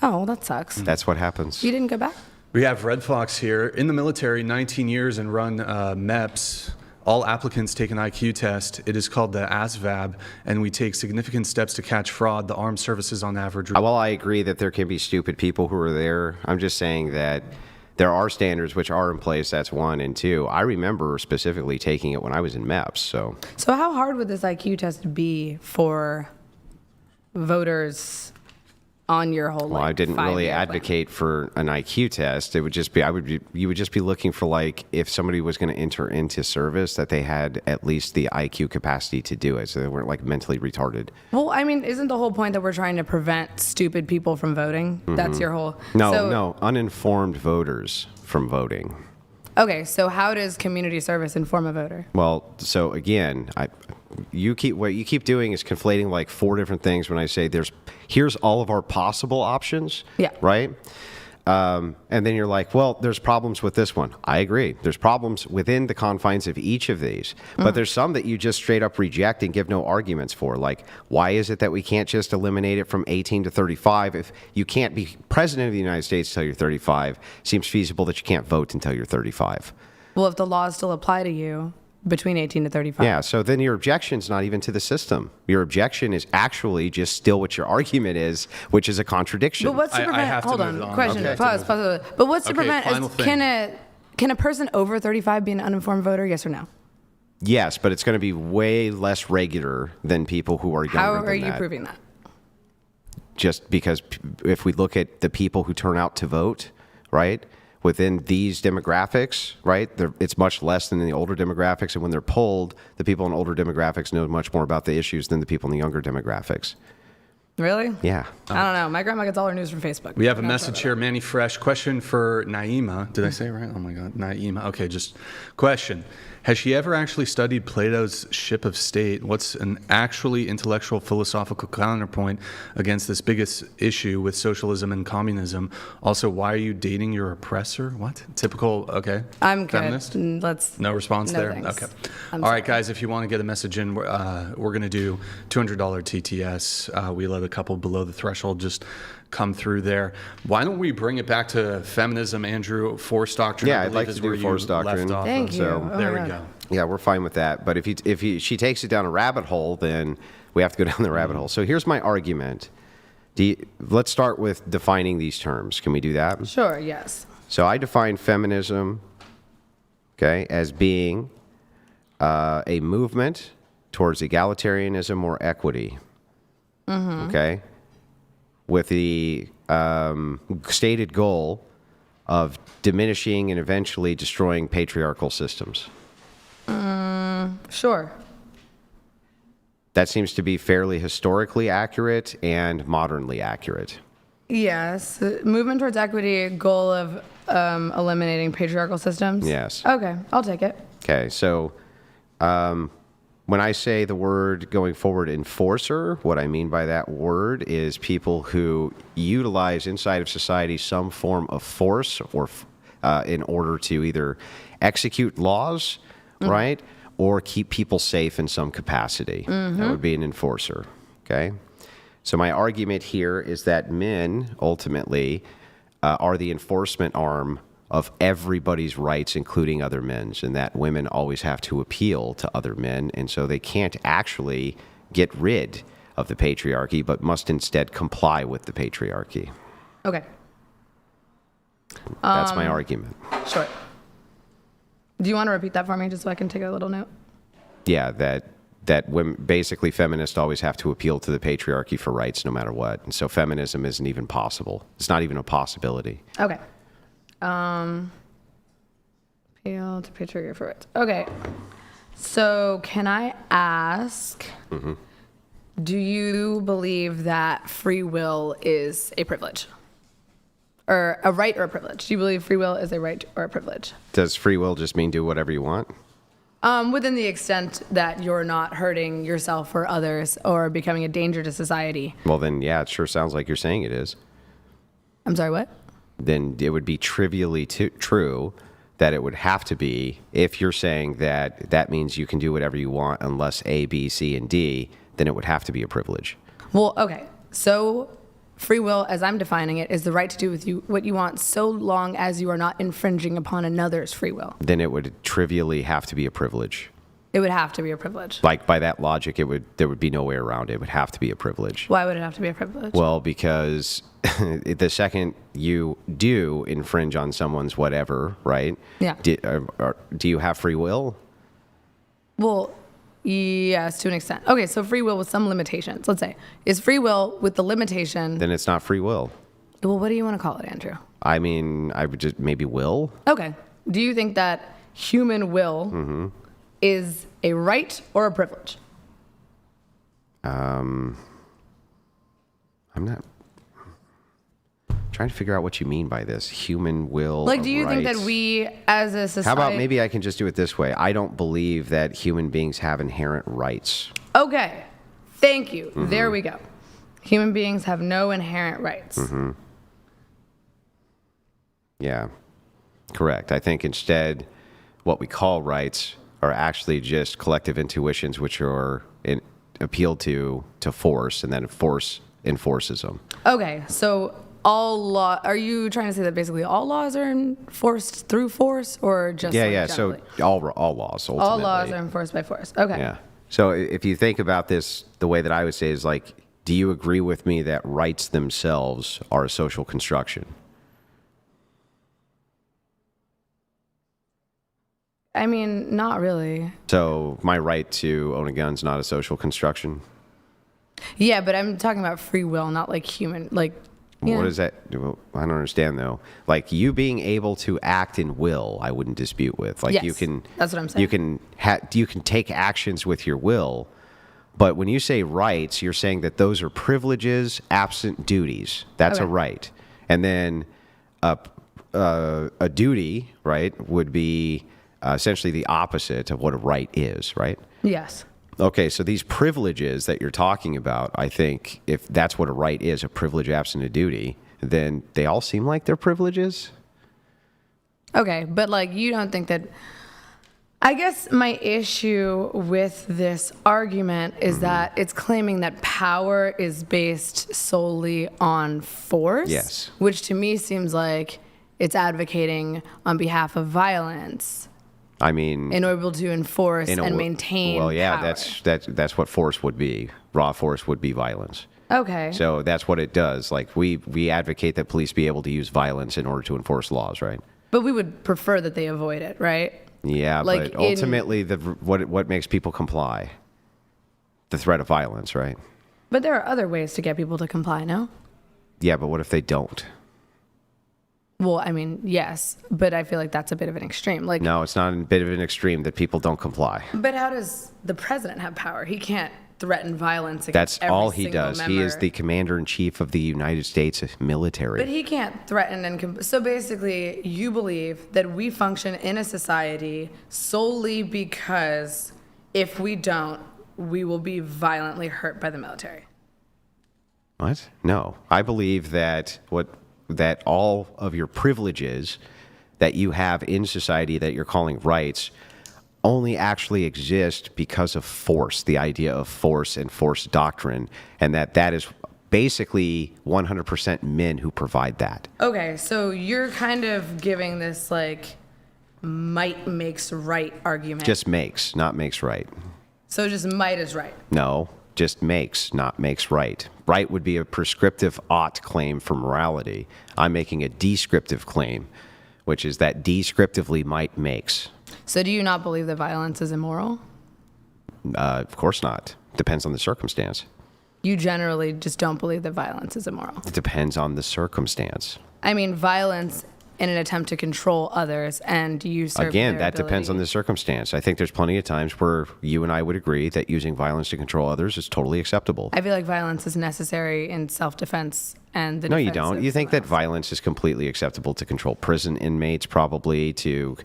Oh, well, that sucks. That's what happens. You didn't go back? We have Red Fox here. In the military, 19 years and run MEPS. All applicants take an IQ test. It is called the ASVAB, and we take significant steps to catch fraud. The armed services on average. Well, I agree that there can be stupid people who are there. I'm just saying that there are standards which are in place. That's one. And two, I remember specifically taking it when I was in MEPS. So how hard would this IQ test be for voters on your whole well, I didn't really 5-year plan? advocate for an IQ test. It would just be, you would just be looking for, like, if somebody was going to enter into service, that they had at least the IQ capacity to do it, so they weren't like mentally retarded. Well, I mean, isn't the whole point that we're trying to prevent stupid people from voting? That's your whole... No, uninformed voters from voting. Okay, so how does community service inform a voter? Well, so again, what you keep doing is conflating like 4 different things when I say here's all of our possible options. Yeah. Right? And then you're like, well, there's problems with this one. I agree. There's problems within the confines of each of these. But there's some that you just straight up reject and give no arguments for. Like, why is it that we can't just eliminate it from 18 to 35? If you can't be president of the United States until you're 35, seems feasible that you can't vote until you're 35. Well, if the laws still apply to you between 18 to 35. Yeah, so then your objection's not even to the system. Your objection is actually just still what your argument is, which is a contradiction. But what's to I prevent... have to Hold move on. on. Question. Okay. Pause. But what's to Okay, prevent... final thing. Can a person over 35 be an uninformed voter? Yes or no? Yes, but it's going to be way less regular than people who are younger How than are you that. proving that? Just because if we look at the people who turn out to vote, right, within these demographics, right, it's much less than in the older demographics. And when they're polled, the people in older demographics know much more about the issues than the people in the younger demographics. Really? Yeah. I don't know. My grandma gets all her news from Facebook. We have a I'm not message sure here, Manny Fresh. Question for Naima. Did I say it right? Oh my God, Naima. Okay, just question. Has she ever actually studied Plato's Ship of State? What's an actually intellectual philosophical counterpoint against this biggest issue with socialism and communism? Also, why are you dating your oppressor? What? Typical, okay. I'm good. Feminist? Let's... No response No there? thanks. Okay. I'm All right, sorry. guys, if you want to get a message in, we're going to do $200 TTS. We let a couple below the threshold just come through there. Why don't we bring it back to feminism, Andrew? Force doctrine, Yeah, I I'd believe like is to do where you force doctrine. left off. Thank you. So, Oh There my we God. go. Yeah, we're fine with that. But if she takes it down a rabbit hole, then we have to go down the rabbit hole. So here's my argument. Let's start with defining these terms. Can we do that? Sure, yes. So I define feminism, okay, as being a movement towards egalitarianism or equity, okay, with the stated goal of diminishing and eventually destroying patriarchal systems. Sure. That seems to be fairly historically accurate and modernly accurate. Yes. Movement towards equity, goal of eliminating patriarchal systems? Yes. Okay, I'll take it. Okay, so when I say the word going forward enforcer, what I mean by that word is people who utilize inside of society some form of force or in order to either execute laws, right, or keep people safe in some capacity. That would be an enforcer, okay? So my argument here is that men ultimately are the enforcement arm of everybody's rights, including other men's, and that women always have to appeal to other men, and so they can't actually get rid of the patriarchy, but must instead comply with the patriarchy. Okay. That's my argument. Sure. Do you want to repeat that for me just so I can take a little note? Yeah, that women, basically feminists always have to appeal to the patriarchy for rights no matter what. And so feminism isn't even possible. It's not even a possibility. Okay. Appeal to patriarchy for rights. Okay. So can I ask, do you believe that free will is a privilege? Or a right or a privilege? Do you believe free will is a right or a privilege? Does free will just mean do whatever you want? Within the extent that you're not hurting yourself or others or becoming a danger to society. Well, then, yeah, it sure sounds like you're saying it is. I'm sorry, what? Then it would be trivially true that it would have to be, if you're saying that that means you can do whatever you want unless A, B, C, and D, then it would have to be a privilege. Well, okay. So free will, as I'm defining it, is the right to do with you what you want so long as you are not infringing upon another's free will. Then it would trivially have to be a privilege. It would have to be a privilege. Like, by that logic, there would be no way around it. It would have to be a privilege. Why would it have to be a privilege? Well, because the second you do infringe on someone's whatever, right? Yeah. Do you have free will? Well, yes, to an extent. Okay, so free will with some limitations. Let's say, is free will with the limitation? Then it's not free will. Well, what do you want to call it, Andrew? I mean, I would just maybe will. Okay. Do you think that human will is a right or a privilege? I'm not trying to figure out what you mean by this. Human will. Like, do you think that rights. we as a society... How about maybe I can just do it this way? I don't believe that human beings have inherent rights. Okay. Thank you. There we go. Human beings have no inherent rights. Yeah, correct. I think instead what we call rights are actually just collective intuitions which are appealed to force, and then force enforces them. Okay, so all law... Are you trying to say that basically all laws are enforced through force, or just Yeah. generally? So all laws ultimately. All laws are enforced by force. Okay. Yeah. So if you think about this, the way that I would say is like, do you agree with me that rights themselves are a social construction? I mean, not really. So my right to own a gun is not a social construction? Yeah, but I'm talking about free will, not like human, like... you What know. is that? Well, I don't understand though. Like, you being able to act in will, I wouldn't dispute with. Like, Yes, you can. that's what I'm saying. You can take actions with your will, but when you say rights, you're saying that those are privileges absent duties. That's a Okay. right, and then a duty, right, would be essentially the opposite of what a right is, right? Yes. Okay, so these privileges that you're talking about, I think if that's what a right is, a privilege absent a duty, then they all seem like they're privileges. Okay, but like you don't think that... I guess my issue with this argument is that it's claiming that power is based solely on force. Yes. Which to me seems like it's advocating on behalf of violence I mean, in order to enforce and maintain well, yeah, power. that's what force would be. Raw force would be violence. Okay. So that's what it does. Like, we advocate that police be able to use violence in order to enforce laws, right? But we would prefer that they avoid it, right? Yeah, Like but ultimately, what makes people comply? The threat of violence, right? But there are other ways to get people to comply, no? Yeah, but what if they don't? Well, I mean, yes, but I feel like that's a bit of an extreme. Like, No, it's not a bit of an extreme that people don't comply. but how does the president have power? He can't threaten violence That's against every all he single does. member. He is the commander-in-chief of the United States military. But he can't threaten and... So basically, you believe that we function in a society solely because if we don't, we will be violently hurt by the military. What? No. I believe that that all of your privileges that you have in society that you're calling rights only actually exist because of force, the idea of force and force doctrine, and that is basically 100% men who provide that. Okay, so you're kind of giving this, like, might makes right argument. Just makes, not makes right. So just might is right. No. just makes, not makes right. Right would be a prescriptive ought claim for morality. I'm making a descriptive claim, which is that descriptively might makes. So do you not believe that violence is immoral? Of course not. Depends on the circumstance. You generally just don't believe that violence is immoral. It depends on the circumstance. I mean, violence in an attempt to control others and usurp Again, their that depends on ability. the circumstance. I think there's plenty of times where you and I would agree that using violence to control others is totally acceptable. I feel like violence is necessary in self-defense and the No, you defense don't. of You think that someone else. violence is completely acceptable to control prison inmates, probably to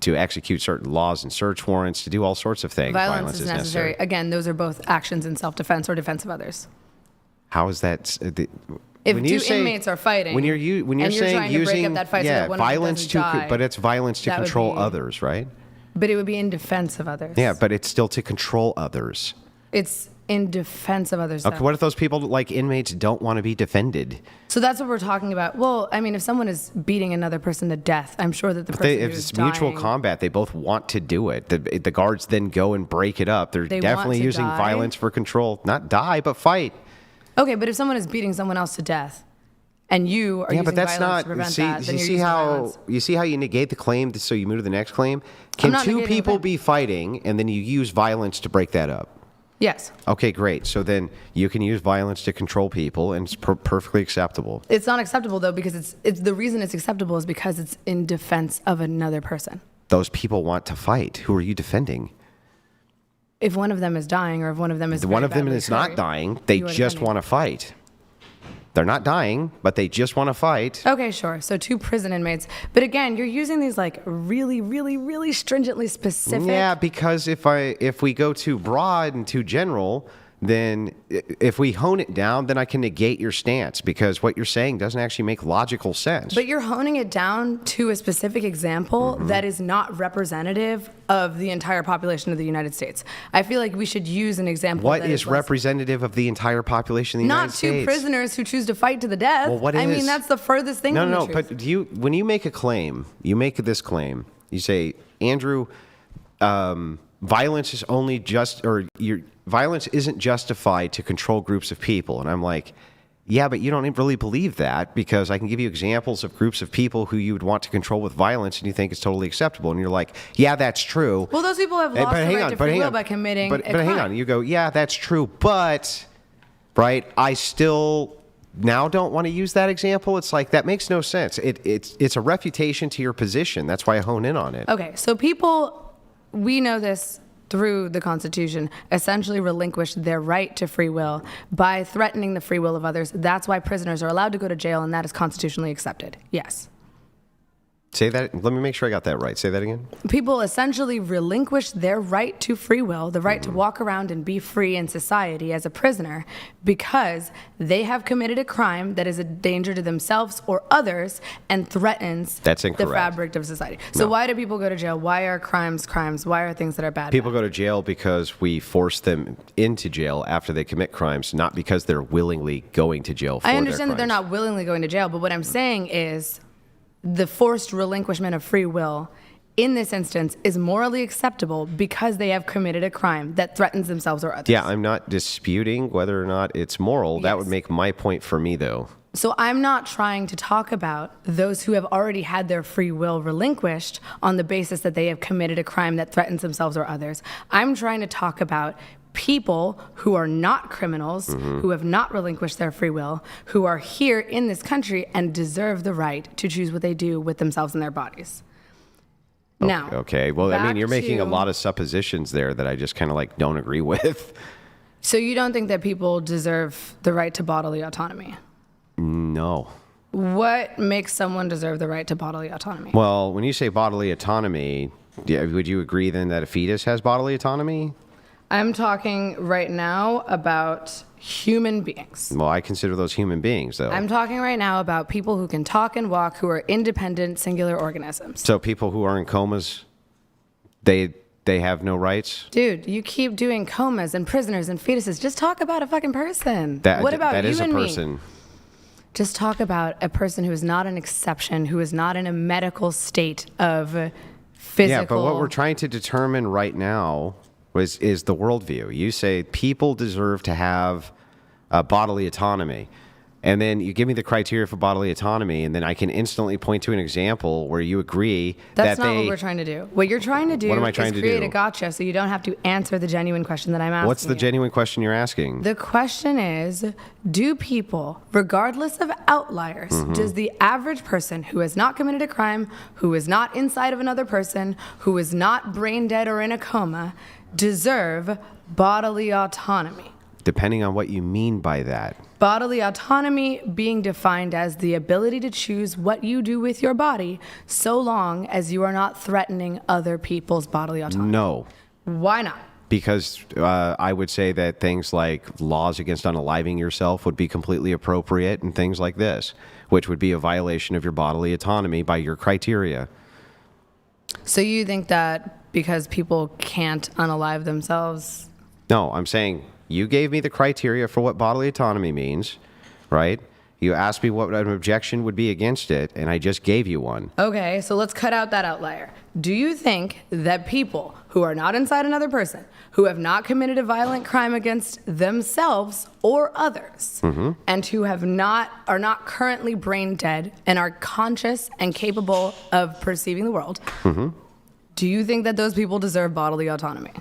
execute certain laws and search warrants, to do all sorts of things. Violence is necessary. Again, those are both actions in self-defense or defense of others. How is that? If when two you say, inmates are fighting, when you're and you're saying trying to using break up that fight so that one of them violence doesn't die, but it's violence to that would control be- others, right? but it would be in defense of others. Yeah, but it's still to control others. It's in defense of others. Okay, though. what if those people, like inmates, don't want to be defended? So that's what we're talking about. Well, I mean, if someone is beating another person to death, I'm sure that the person If who's it's mutual dying, combat, they both want to do it. The guards then go and break it up. They're They want definitely to using die? violence for control. Not die, but fight. Okay, but if someone is beating someone else to death, and you are Yeah, using but that's violence not. to prevent See, that, then you you're see using how violence. you see how you negate the claim, so you move to the next claim. Can not two negating the people claim. be fighting and then you use violence to break that up? Yes. Okay, great. So then you can use violence to control people, and it's perfectly acceptable. It's not acceptable though because it's the reason it's acceptable is because it's in defense of another person. Those people want to fight. Who are you defending? If one of them is dying or if one of them is One very of them badly is not hurt, dying. They you are just defending. want to fight. They're not dying, but they just want to fight. Okay, sure. So two prison inmates, but again, you're using these like really, really, really stringently specific. Yeah, because if we go too broad and too general, then if we hone it down, then I can negate your stance because what you're saying doesn't actually make logical sense. But you're honing it down to a specific example that is not representative of the entire population of the United States. I feel like we should use an example. What that is less- representative of the entire population of the Not United States? two prisoners who choose to fight to the death. Well, what I is? mean, that's the furthest thing from the truth. But when you make a claim, you make this claim. You say, Andrew, violence is only just, or violence isn't justified to control groups of people. And I'm like, yeah, but you don't really believe that because I can give you examples of groups of people who you would want to control with violence and you think it's totally acceptable. And you're like, yeah, that's true. Well, those people have lost the right to free will by committing but a hang crime. on. You go, yeah, that's true. But, right, I still now don't want to use that example. It's like, that makes no sense. It's a refutation to your position. That's why I hone in on it. Okay, so people, we know this through the Constitution, essentially relinquish their right to free will by threatening the free will of others. That's why prisoners are allowed to go to jail, and that is constitutionally accepted. Yes. Say that. Let me make sure I got that right. Say that again. People essentially relinquish their right to free will, the right to walk around and be free in society as a prisoner, because they have committed a crime that is a danger to themselves or others and threatens That's the incorrect. fabric of society. So No. why do people go to jail? Why are crimes crimes? Why are things that are bad People bad? go to jail because we force them into jail after they commit crimes, not because they're willingly going to jail for I their understand that they're crimes. not willingly going to jail, but what I'm saying is the forced relinquishment of free will in this instance is morally acceptable because they have committed a crime that threatens themselves or others. Yeah, I'm not disputing whether or not it's moral. That Yes. would make my point for me, though. So I'm not trying to talk about those who have already had their free will relinquished on the basis that they have committed a crime that threatens themselves or others. I'm trying to talk about people who are not criminals, who have not relinquished their free will, who are here in this country and deserve the right to choose what they do with themselves and their bodies. Now, Okay, well, I mean, back you're making a to- lot of suppositions there that I just kind of like don't agree with. So you don't think that people deserve the right to bodily autonomy? No. What makes someone deserve the right to bodily autonomy? Well, when you say bodily autonomy, would you agree then that a fetus has bodily autonomy? I'm talking right now about human beings. Well, I consider those human beings, though. I'm talking right now about people who can talk and walk, who are independent, singular organisms. So people who are in comas, they have no rights? Dude, you keep doing comas and prisoners and fetuses. Just talk about a fucking person. What about that you is a and me? person. Just talk about a person who is not an exception, who is not in a medical state of physical. Yeah, but what we're trying to determine right now, is the worldview. You say people deserve to have bodily autonomy. And then you give me the criteria for bodily autonomy, and then I can instantly point to an example where you agree That's that not what we're trying to do. What you're trying to do What am I trying is to create do? a gotcha so you don't have to answer the genuine question that I'm asking. What's the you. genuine question you're asking? The question is, do people, regardless of outliers, does the average person who has not committed a crime, who is not inside of another person, who is not brain dead or in a coma, deserve bodily autonomy? Depending on what you mean by that. Bodily autonomy being defined as the ability to choose what you do with your body so long as you are not threatening other people's bodily autonomy. No. Why not? Because I would say that things like laws against unaliving yourself would be completely appropriate and things like this, which would be a violation of your bodily autonomy by your criteria. So you think that because people can't unalive themselves? No, I'm saying you gave me the criteria for what bodily autonomy means, right? You asked me what an objection would be against it, and I just gave you one. Okay, so let's cut out that outlier. Do you think that people who are not inside another person, who have not committed a violent crime against themselves or others, and who are not currently brain dead and are conscious and capable of perceiving the world, do you think that those people deserve bodily autonomy?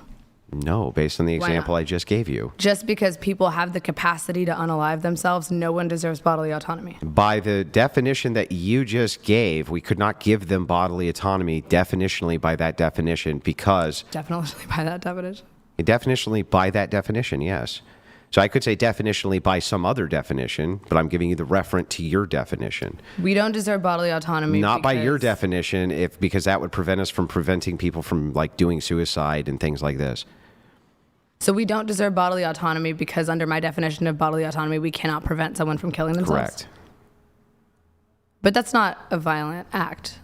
No, based on the Why example not? I just gave you. Just because people have the capacity to unalive themselves, no one deserves bodily autonomy. By the definition that you just gave, we could not give them bodily autonomy definitionally by that definition because... Definitionally by that definition. Definitionally by that definition, yes. So I could say definitionally by some other definition, but I'm giving you the referent to your definition. We don't deserve bodily autonomy. Not by your because- definition, because that would prevent us from preventing people from like doing suicide and things like this. So we don't deserve bodily autonomy because under my definition of bodily autonomy, we cannot prevent someone from killing themselves? Correct. But that's not a violent act.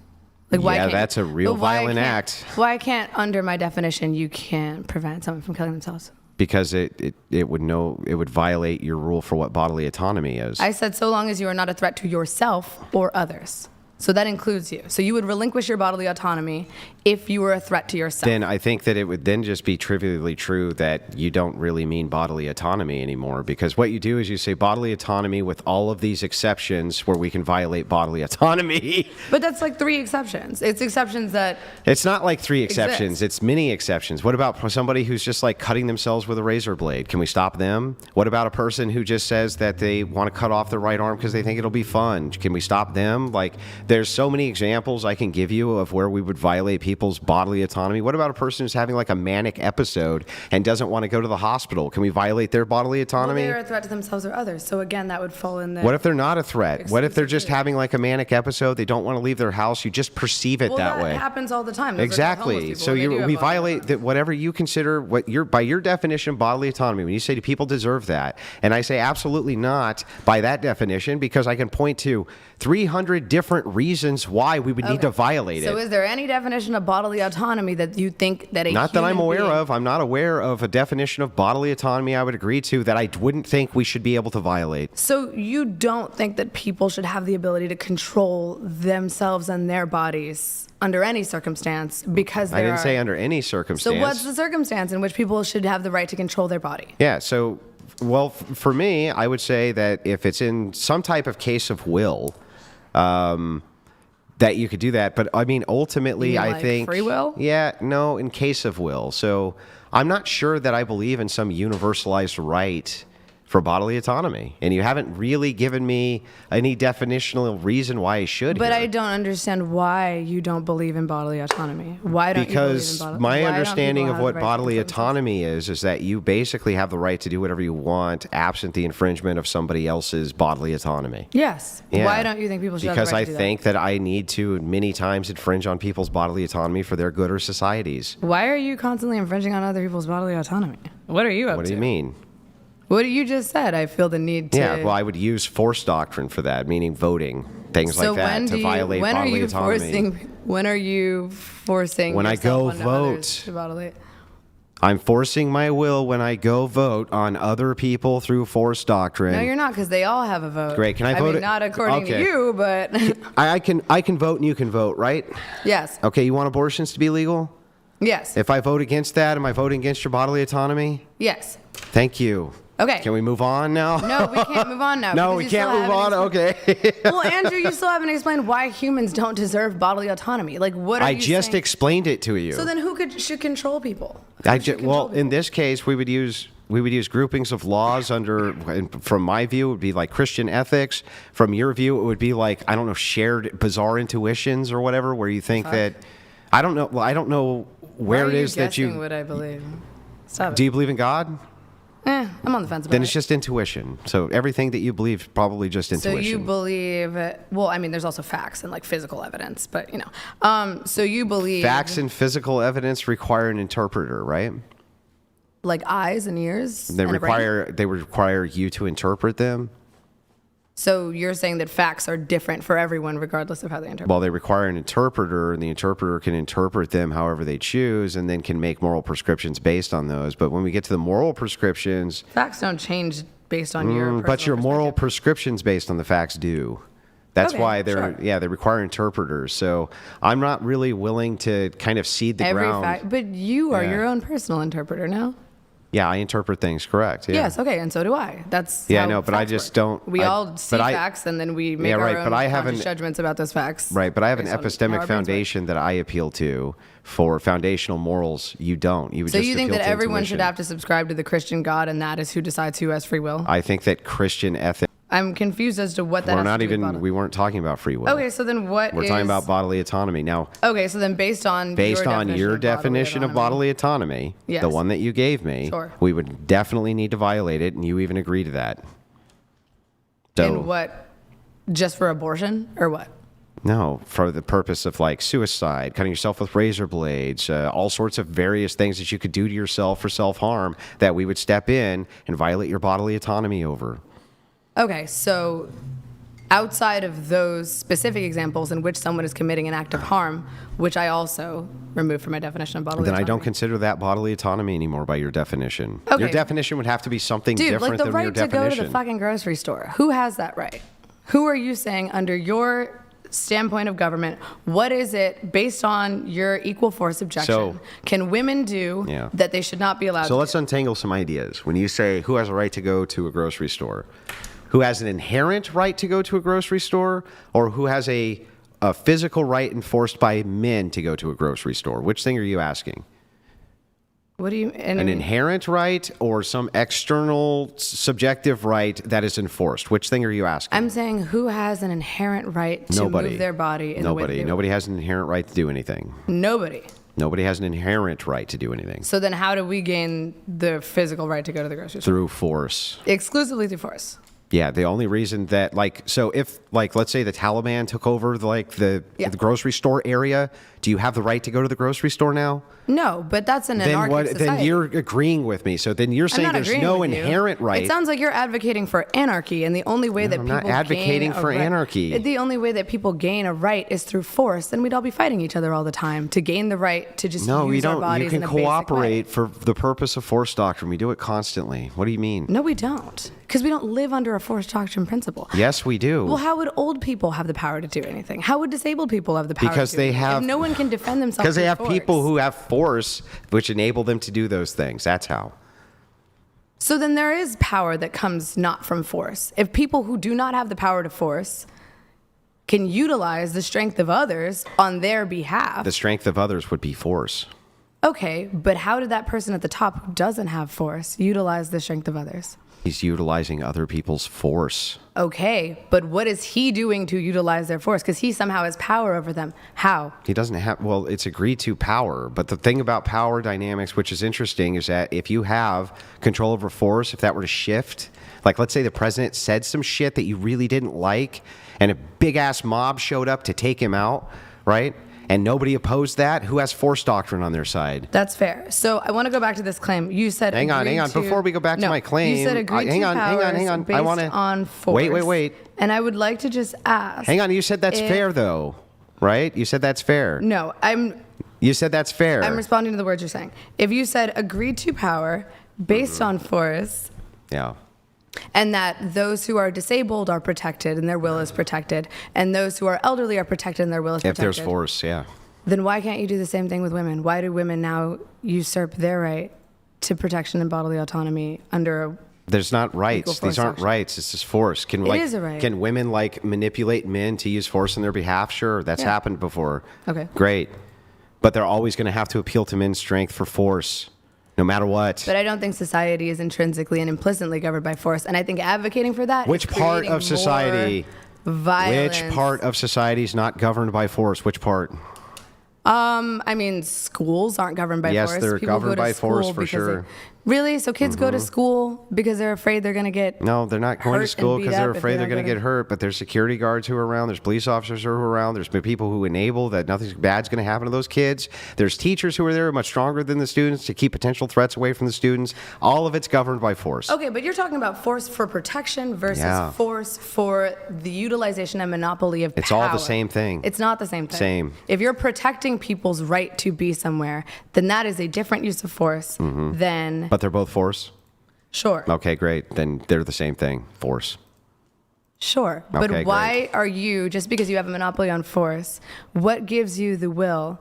Like, Yeah, that's a real but why violent can't- act. Why can't, under my definition, you can't prevent someone from killing themselves? Because it would violate your rule for what bodily autonomy is. I said so long as you are not a threat to yourself or others. So that includes you. So you would relinquish your bodily autonomy if you were a threat to yourself. Then I think that it would then just be trivially true that you don't really mean bodily autonomy anymore, because what you do is you say bodily autonomy with all of these exceptions where we can violate bodily autonomy. But that's like 3 exceptions. It's exceptions that... It's not like 3 exceptions. Exist. It's many exceptions. What about somebody who's just like cutting themselves with a razor blade? Can we stop them? What about a person who just says that they want to cut off their right arm because they think it'll be fun? Can we stop them? Like, there's so many examples I can give you of where we would violate people's bodily autonomy. What about a person who's having like a manic episode and doesn't want to go to the hospital? Can we violate their bodily Well, autonomy? they're a threat to themselves or others. So again, that would fall in there. What if they're not a threat? What if they're just Exclusive. having like a manic episode? They don't want to leave their house. You just perceive it Well, that way. happens all the time. Those are homeless Exactly. people, So and they do have we bodily violate autonomy. that whatever you consider by your definition bodily autonomy. When you say people deserve that, and I say absolutely not by that definition, because I can point to 300 different reasons why we would need to violate So it. is there any definition of bodily autonomy that you think that a Not that I'm human aware being- of. I'm not aware of a definition of bodily autonomy I would agree to that I wouldn't think we should be able to violate. So you don't think that people should have the ability to control themselves and their bodies under any circumstance because I there didn't say are... under any circumstance. So what's the circumstance in which people should have the right to control their body? Yeah, so, well, for me, I would say that if it's in some type of case of will, that you could do that. But I mean, ultimately, You mean I like think... free will? Yeah, no, in case of will. So I'm not sure that I believe in some universalized right for bodily autonomy. And you haven't really given me any definitional reason why I should But here. I don't understand why you don't believe in bodily autonomy. Why don't you believe in Because bodily my why don't understanding people of have what the right to bodily control themselves? autonomy is that you basically have the right to do whatever you want absent the infringement of somebody else's bodily autonomy. Yes. Yeah. Why don't you think people should Because have the right I to do think that I need to many times infringe on people's bodily autonomy for their good or societies. that? Why are you constantly infringing on other people's bodily autonomy? What are you up to? What do you mean? What you just said, I feel the need to... Yeah, well, I would use force doctrine for that, meaning voting, things so like that, when to violate when bodily are you autonomy. When are you forcing When I yourself go onto vote. others to bodily... I'm forcing my will when I go vote on other people through force doctrine. No, you're not, because they all have a vote. Great. Can I vote mean, it- not according to Okay. you, but I can vote and you can vote, right? yes. Okay, you want abortions to be legal? Yes. If I vote against that, am I voting against your bodily autonomy? Yes. Thank you. Okay. Can we move on now? No, we can't move on now. No, because we you still can't move haven't on. Okay. Well, Andrew, you still haven't explained why humans don't deserve bodily autonomy. Like, what are I you just saying? explained it to you. So then who should control people? Well, in this case, we would use groupings of laws under, from my view, it would be like Christian ethics. From your view, it would be like, I don't know, shared bizarre intuitions or whatever, where you think that, I don't know, well, I don't know where it is that you, what I believe. Stop do it. you believe in God? I'm on the fence about Then it. it's just intuition. So everything that you believe is probably just intuition. So you believe, well, I mean, there's also facts and like physical evidence, but you know. So you believe Facts and physical evidence require an interpreter, right? like eyes and ears. They and a brain? require you to interpret them. So you're saying that facts are different for everyone, regardless of how they interpret. Well, they require an interpreter, and the interpreter can interpret them however they choose, and then can make moral prescriptions based on those. But when we get to the moral prescriptions, Facts don't change based on your. but personal your moral perspective. prescriptions based on the facts do. That's Okay, why sure. they require interpreters. So I'm not really willing to kind of cede the Every ground. fact, but you are Yeah. your own personal interpreter, no? Yeah, I interpret things correct. Yeah. Yes, okay, and so do I. That's Yeah, I how know, but I facts just work. don't- We I- all see but I- facts, and then we make Yeah, our right, own but I conscious haven't- judgments about those facts. Right, but I have an based on how epistemic our brains work. foundation that I appeal to for foundational morals. You don't. You would So just you think appeal that to everyone should intuition. have to subscribe to the Christian God, and that is who decides who has free will? I think that Christian ethics. I'm confused as to what that. We're has not to do with even. bodily- We weren't talking about free will. Okay, so then what We're is? talking about bodily autonomy now. Okay, so then based on Your definition of bodily autonomy, Yes. the one that you gave me, Sure. we would definitely need to violate it, and you even agree to that. So and what? Just for abortion or what? no, for the purpose of like suicide, cutting yourself with razor blades, all sorts of various things that you could do to yourself for self-harm, that we would step in and violate your bodily autonomy over. Okay, so outside of those specific examples in which someone is committing an act of harm, which I also removed from my definition of bodily Then autonomy. I don't consider that bodily autonomy anymore by your definition. Okay. Your definition would have to be something Dude, different like the than right your to go definition. to the fucking grocery store. Who has that right? Who are you saying under your standpoint of government, what is it based on your equal force objection So- can women do Yeah. that they should not be allowed So to let's do? untangle some ideas. When you say who has a right to go to a grocery store, who has an inherent right to go to a grocery store, or who has a physical right enforced by men to go to a grocery store? Which thing are you asking? What do you An inherent right or some external subjective right that is enforced? Which thing are you asking? I'm saying who has an inherent right to Nobody. move their body in the way that Nobody. they Nobody has an inherent right to do anything. Nobody. Nobody has an inherent right to do anything. So then how do we gain the physical right to go to the grocery store? Through force. Exclusively through force. Yeah, the only reason that so if let's say the Taliban took over the grocery store area, do you have the right to go to the grocery store now? No, but that's an Then anarchic society. Then you're agreeing with me. So then you're I'm saying not there's agreeing no with you. inherent right. It sounds like you're advocating for anarchy, and the only way that I'm people not advocating gain a for right- anarchy. The only way that people gain a right is through force. Then we'd all be fighting each other all the time to gain the right to just No, use we don't. our bodies You can in a basic way. cooperate for the purpose of force doctrine. We do it constantly. What do you mean? No, we don't, because we don't live under a force doctrine principle. Yes, we do. Well, how would old people have the power to do anything? How would disabled people have the power? Because to do they anything? have- If no one can defend themselves. Because they through have force. people who have force, which enable them to do those things. That's how. So then there is power that comes not from force. If people who do not have the power to force can utilize the strength of others on their behalf. The strength of others would be force. Okay, but how did that person at the top who doesn't have force utilize the strength of others? He's utilizing other people's force. Okay, but what is he doing to utilize their force? Because he somehow has power over them. How? He doesn't have, well, it's agreed to power. But the thing about power dynamics, which is interesting, is that if you have control over force, if that were to shift, like let's say the president said some shit that you really didn't like, and a big ass mob showed up to take him out, right? And nobody opposed that, who has force doctrine on their side? That's fair. So I want to go back to this claim. You said Hang on. agreed to- Before we go back to No, my claim, You said agreed hang to on. powers based I want to on force. Wait. And I would like to just ask. Hang on. You said that's if- fair, though, right? You said that's fair. No, You said that's fair. I'm responding to the words you're saying. If you said agreed to power based on force, Yeah. and that those who are disabled are protected and their will is protected, and those who are elderly are protected and their will is If protected. there's force, yeah. then why can't you do the same thing with women? Why do women now usurp their right to protection and bodily autonomy under a There's not rights. Equal force These aren't action. rights. It's just force. Can It is a right. Can women like manipulate men to use force on their behalf? Sure, that's Yeah. happened before. Okay. Great, but they're always going to have to appeal to men's strength for force, no matter what. But I don't think society is intrinsically and implicitly governed by force. And I think advocating for that Which is part creating of society? more violence. Which part of society is not governed by force? Which part? I mean, schools aren't governed by Yes, force. they're People governed go to by force school for because sure. Really? So kids go to school because they're afraid they're going to get No, they're not going hurt to and school beat because they're up if afraid they they're don't going to go get hurt. But there's security guards who are around. There's police officers who are around. There's people who enable that nothing bad's going to happen to those kids. There's teachers who are there much stronger than the students to keep potential threats away from the students. All of it's governed by force. Okay, but you're talking about force for protection versus Yeah. force for the utilization and monopoly of It's all the power. same thing. It's not the same thing. Same. If you're protecting people's right to be somewhere, then that is a different use of force than But they're both force? sure. Okay, great. Then they're the same thing. Force. Sure. But Okay, why are you, just because you have a monopoly on force, what gives you the will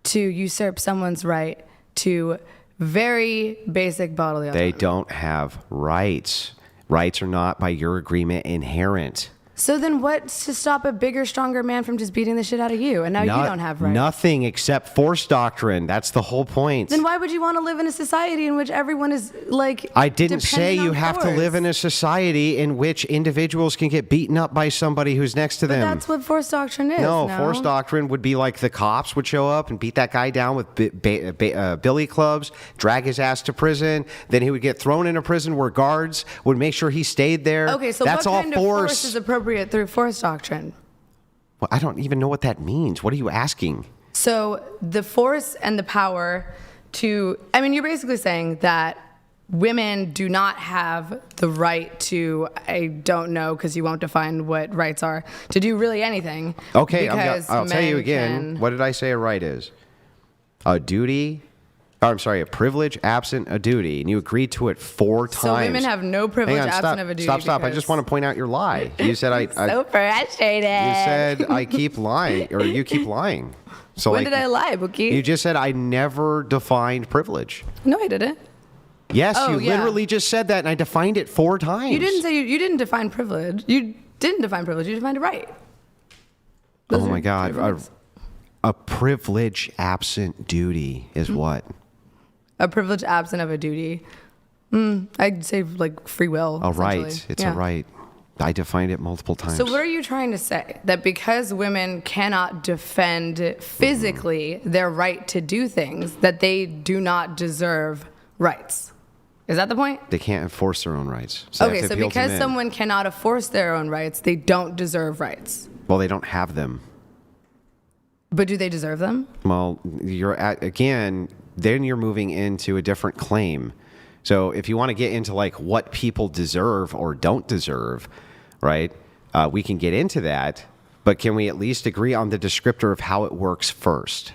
to usurp someone's right to very basic bodily autonomy? They don't have rights. Rights are not, by your agreement, inherent. So then what's to stop a bigger, stronger man from just beating the shit out of you? And now you don't have rights. Nothing except force doctrine. That's the whole point. Then why would you want to live in a society in which everyone is like I didn't say dependent you on have to force? live in a society in which individuals can get beaten up by somebody who's next to But them. that's what force doctrine is. No, force doctrine would be like the cops would show up and beat that guy down with billy clubs, drag his ass to prison. Then he would get thrown into prison where guards would make sure he stayed there. Okay, so that's what all kind of force is appropriate through force doctrine? Well, I don't even know what that means. What are you asking? So the force and the power to, I mean, you're basically saying that women do not have the right to, I don't know because you won't define what rights are, to do really anything. Okay, because I'll tell you men again. can- What did I say a right is? A duty. I'm sorry, a privilege absent a duty, and you agreed to it 4 times. So women have no privilege Hang on, absent stop, of a duty. Stop! I because- just want to point out your lie. You said I so frustrated. you said I keep lying, or you keep lying. So When like, did I lie, Bookie? You just said I never defined privilege. No, I didn't. Yes, Oh, you yeah. literally just said that, and I defined it 4 times. You didn't say you didn't define privilege. You didn't define privilege. You defined a right. Those Oh are my God! different things. A privilege absent duty is what? A privilege absent of a duty. I'd say like free will. A right. essentially. It's Yeah. a right. I defined it multiple times. So what are you trying to say? That because women cannot defend physically their right to do things, that they do not deserve rights? Is that the point? They can't enforce their own rights. So they Okay, have to so appeal to because men. someone cannot enforce their own rights, they don't deserve rights. Well, they don't have them. But do they deserve them? Well, you're at, again, then you're moving into a different claim. So if you want to get into like what people deserve or don't deserve, right? We can get into that, but can we at least agree on the descriptor of how it works first?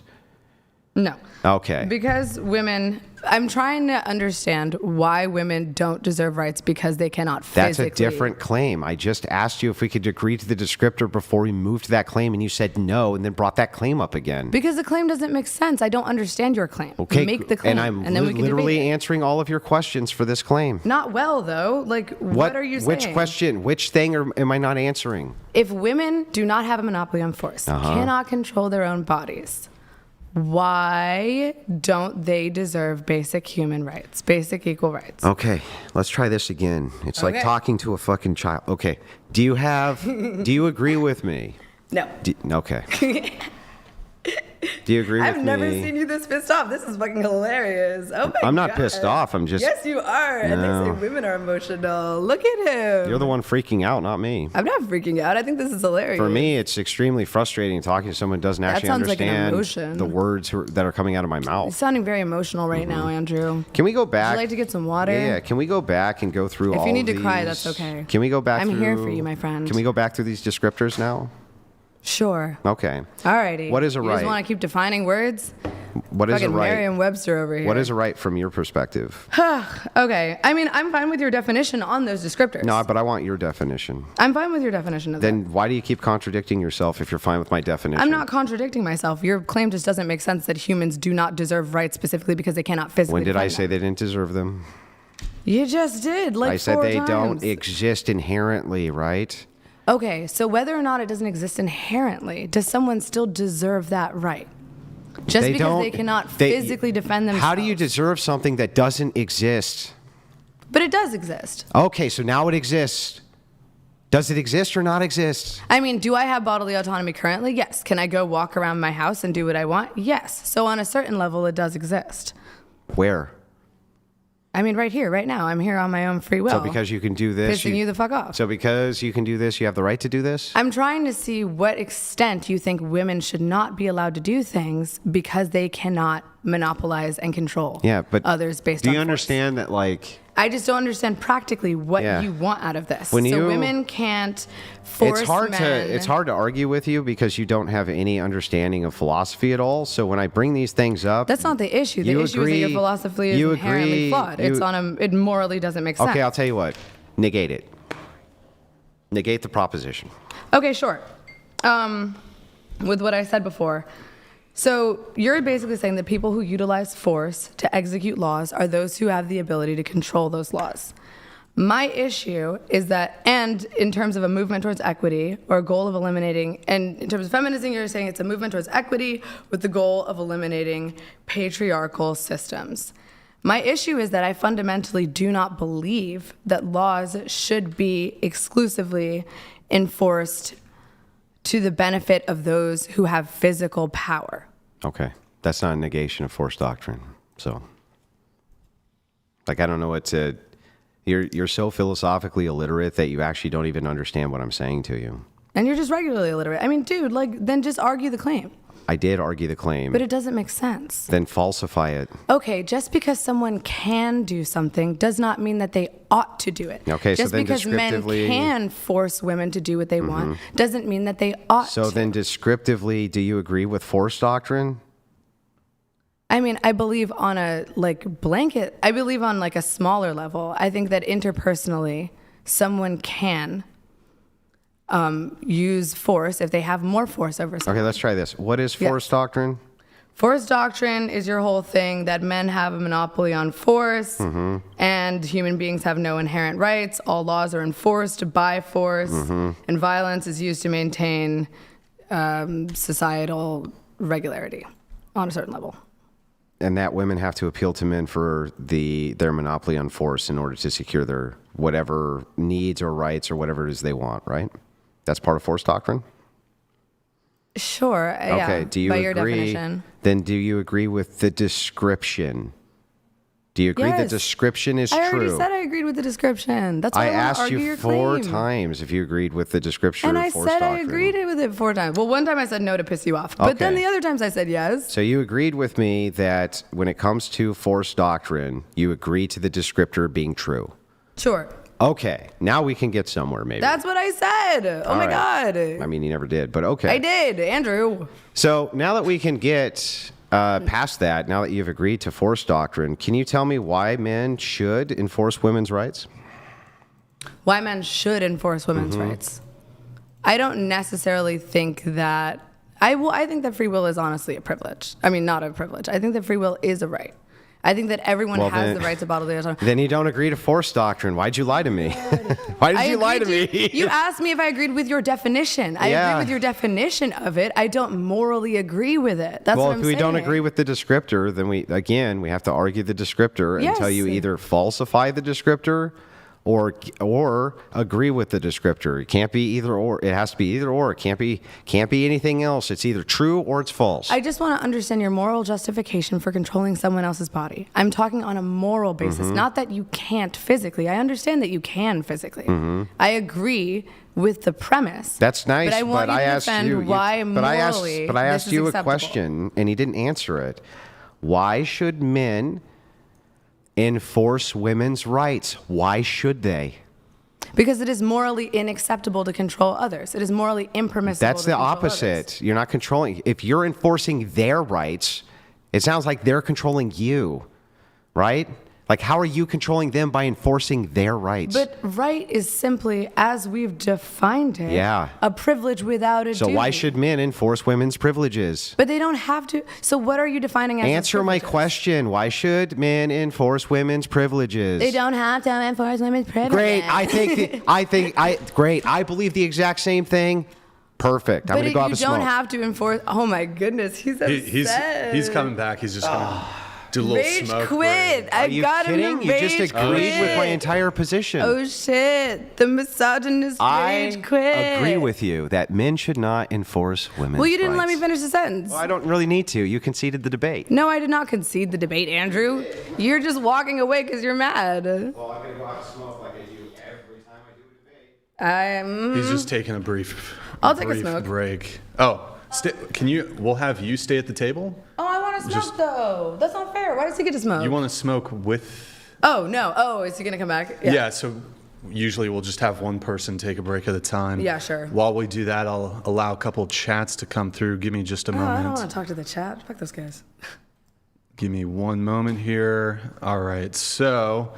No. Okay. Because women, I'm trying to understand why women don't deserve rights because they cannot That's physically. a different claim. I just asked you if we could agree to the descriptor before we moved to that claim, and you said no, and then brought that claim up again. Because the claim doesn't make sense. I don't understand your claim. Okay, Make the claim, and I'm then we can literally debate it. answering all of your questions for this claim. Not well, though. Like, what are you saying? Which question? Which thing am I not answering? If women do not have a monopoly on force, cannot control their own bodies, why don't they deserve basic human rights, basic equal rights? Okay, let's try this again. It's like Okay. talking to a fucking child. Okay, do you agree with me? No. Okay. Do you agree with me? I've never seen you this pissed off. This is fucking hilarious. Oh my God. I'm not pissed off. I'm just. Yes, you are. And they No. say women are emotional. Look at him. You're the one freaking out, not me. I'm not freaking out. I think this is hilarious. For me, it's extremely frustrating talking to someone who doesn't actually sounds like an understand emotion. the words that are coming out of my You're mouth. sounding very emotional right now, Andrew. Can we go back? Would you like to get some water? Yeah, can we go back and go through If all you need of to cry, these- that's okay. Can we go back I'm through... here for you, my friend. Can we go back through these descriptors now? Sure. Okay. Alrighty. What is a You right? just want to keep defining words? What is a Fucking right? Merriam-Webster over here. What is a right from your perspective? Okay. I mean, I'm fine with your definition on those descriptors. No, but I want your definition. I'm fine with your definition of that. Then why do you keep contradicting yourself if you're fine with my definition? I'm not contradicting myself. Your claim just doesn't make sense that humans do not deserve rights specifically because they cannot physically When did I defend say them. they didn't deserve them? You just did, like I said 4 they times. don't exist inherently, right? Okay, so whether or not it doesn't exist inherently, does someone still deserve that right? Just because they cannot physically defend themselves. How do you deserve something that doesn't exist? But it does exist. Okay, so now it exists. Does it exist or not exist? I mean, do I have bodily autonomy currently? Yes. Can I go walk around my house and do what I want? Yes. So on a certain level, it does exist. Where? I mean, right here, right now. I'm here on my own free will. So because you can do this, Pissing you the fuck off. So because you can do this, you have the right to do this? I'm trying to see what extent you think women should not be allowed to do things because they cannot monopolize and control others based on do you force. understand that, like... I just don't understand practically what you want out of this. When so women can't force men. It's hard to argue with you because you don't have any understanding of philosophy at all. So when I bring these things up, That's not the issue. The issue is that your philosophy is inherently flawed. It morally doesn't make sense. Okay, I'll tell you what. Negate it. Negate the proposition. Okay, sure. With what I said before. So you're basically saying that people who utilize force to execute laws are those who have the ability to control those laws. My issue is that, and in terms of a movement towards equity or a goal of eliminating, and in terms of feminism, you're saying it's a movement towards equity with the goal of eliminating patriarchal systems. My issue is that I fundamentally do not believe that laws should be exclusively enforced to the benefit of those who have physical power. Okay. That's not a negation of force doctrine. So, like, I don't know what to... You're so philosophically illiterate that you actually don't even understand what I'm saying to you. And you're just regularly illiterate. I mean, dude, like, then just argue the claim. I did argue the claim. But it doesn't make sense. Then falsify it. Okay, just because someone can do something does not mean that they ought to do it. Okay, just so then because men descriptively... can force women to do what they want doesn't mean that they ought to. So then descriptively, do you agree with force doctrine? I mean, I believe on a blanket, I believe on a smaller level. I think that interpersonally, someone can use force if they have more force over someone. Okay, let's try this. What is force doctrine? Force doctrine is your whole thing that men have a monopoly on force and human beings have no inherent rights. All laws are enforced by force and violence is used to maintain societal regularity on a certain level. And that women have to appeal to men for their monopoly on force in order to secure their whatever needs or rights or whatever it is they want, right? That's part of force doctrine? Sure, okay, yeah, do you by agree, your definition. Then do you agree with the description? Do you agree that description is true? I already said I agreed with the description. That's why I want to argue your claim. I asked you 4 times if you agreed with the description and of I force said doctrine. I agreed with it 4 times. Well, one time I said no to piss you off, but then the other times I said yes. So you agreed with me that when it comes to force doctrine, you agree to the descriptor being true. Sure. Okay, now we can get somewhere, maybe. That's what I said. Oh my God. I mean, you never did, but okay. I did, Andrew. So now that we can get past that, now that you've agreed to force doctrine, can you tell me why men should enforce women's rights? Why men should enforce women's rights? I don't necessarily think that... I think that free will is honestly a privilege. I mean, not a privilege. I think that free will is a right. I think that everyone has the right to bodily autonomy. Then you don't agree to force doctrine. Why'd you lie to me? Why did you lie to me? You asked me if I agreed with your definition. I agree with your definition of it. I don't morally agree with it. That's what I'm saying. Well, if we don't agree with the descriptor, then we have to argue the descriptor until you either falsify the descriptor or agree with the descriptor. It can't be either or. It has to be either or. It can't be anything else. It's either true or it's false. I just want to understand your moral justification for controlling someone else's body. I'm talking on a moral basis, not that you can't physically. I understand that you can physically. I agree with the premise. That's nice, but I want you to defend why morally But I asked you acceptable. a question and you didn't answer it. Why should men enforce women's rights? Why should they? Because it is morally unacceptable to control others. It is morally impermissible. That's the opposite. You're not controlling. If you're enforcing their rights, It sounds like they're controlling you, right? Like, how are you controlling them by enforcing their rights? But right is simply, as we've defined it, a privilege without a So duty. why should men enforce women's privileges? But they don't have to. So what are you defining as Answer my question. Why should men enforce women's privileges? They don't have to enforce women's privileges. Great. Great. I believe the exact same thing. Perfect. I'm going to go have a smoke. You don't have to enforce. Oh my goodness, he's upset. He's coming back. He's just going to do a little Rage smoke quit. break. I Are you got him kidding? to You rage just agreed with my entire position. Oh shit, the misogynist rage quit. I agree with you that men should not enforce women's Well, you didn't let rights. me finish the sentence. Well, I don't really need to. You conceded the debate. No, I did not concede the debate, Andrew. You're just walking away because you're mad. Well, I'm going to go have a smoke like I do every time I do a debate. He's just taking a brief. I'll take a smoke. break. Oh, we'll have you stay at the table? Oh, I want to smoke though. That's not fair. Why does he get to smoke? You want to smoke with? Oh no. Oh, is he gonna come back? Yeah. So usually we'll just have one person take a break at a time. Yeah, sure. While we do that, I'll allow a couple chats to come through. Give me just a Oh, moment. I don't want to talk to the chat. Fuck those guys. Give me one moment here. All right. So,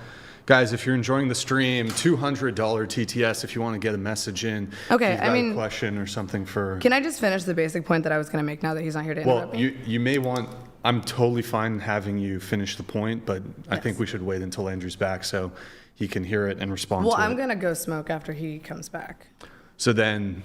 guys, if you're enjoying the stream, $200 TTS if you want to get a message in. Okay, If you've got a question or something for. Can I just finish the basic point that I was gonna make now that he's not here to interrupt Well, me? you may want. I'm totally fine having you finish the point, but I think we should wait until Andrew's back so he can hear it and respond Well, to it. I'm gonna go smoke after he comes back. So then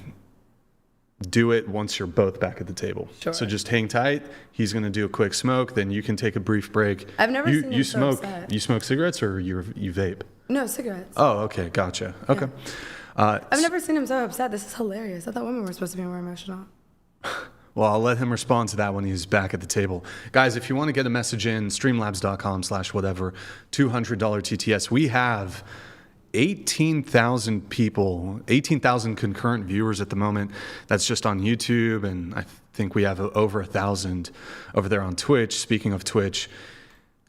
do it once you're both back at the table. Sure. So just hang tight. He's going to do a quick smoke. Then you can take a brief break. I've never seen him you so smoke. upset. You smoke cigarettes or you vape? No, cigarettes. Oh, okay. Gotcha. Okay. I've never seen him so upset. This is hilarious. I thought women were supposed to be more emotional. Well, I'll let him respond to that when he's back at the table. Guys, if you want to get a message in, streamlabs.com/whatever, $200 TTS. We have 18,000 people, 18,000 concurrent viewers at the moment. That's just on YouTube, and I think we have over 1,000 over there on Twitch. Speaking of Twitch,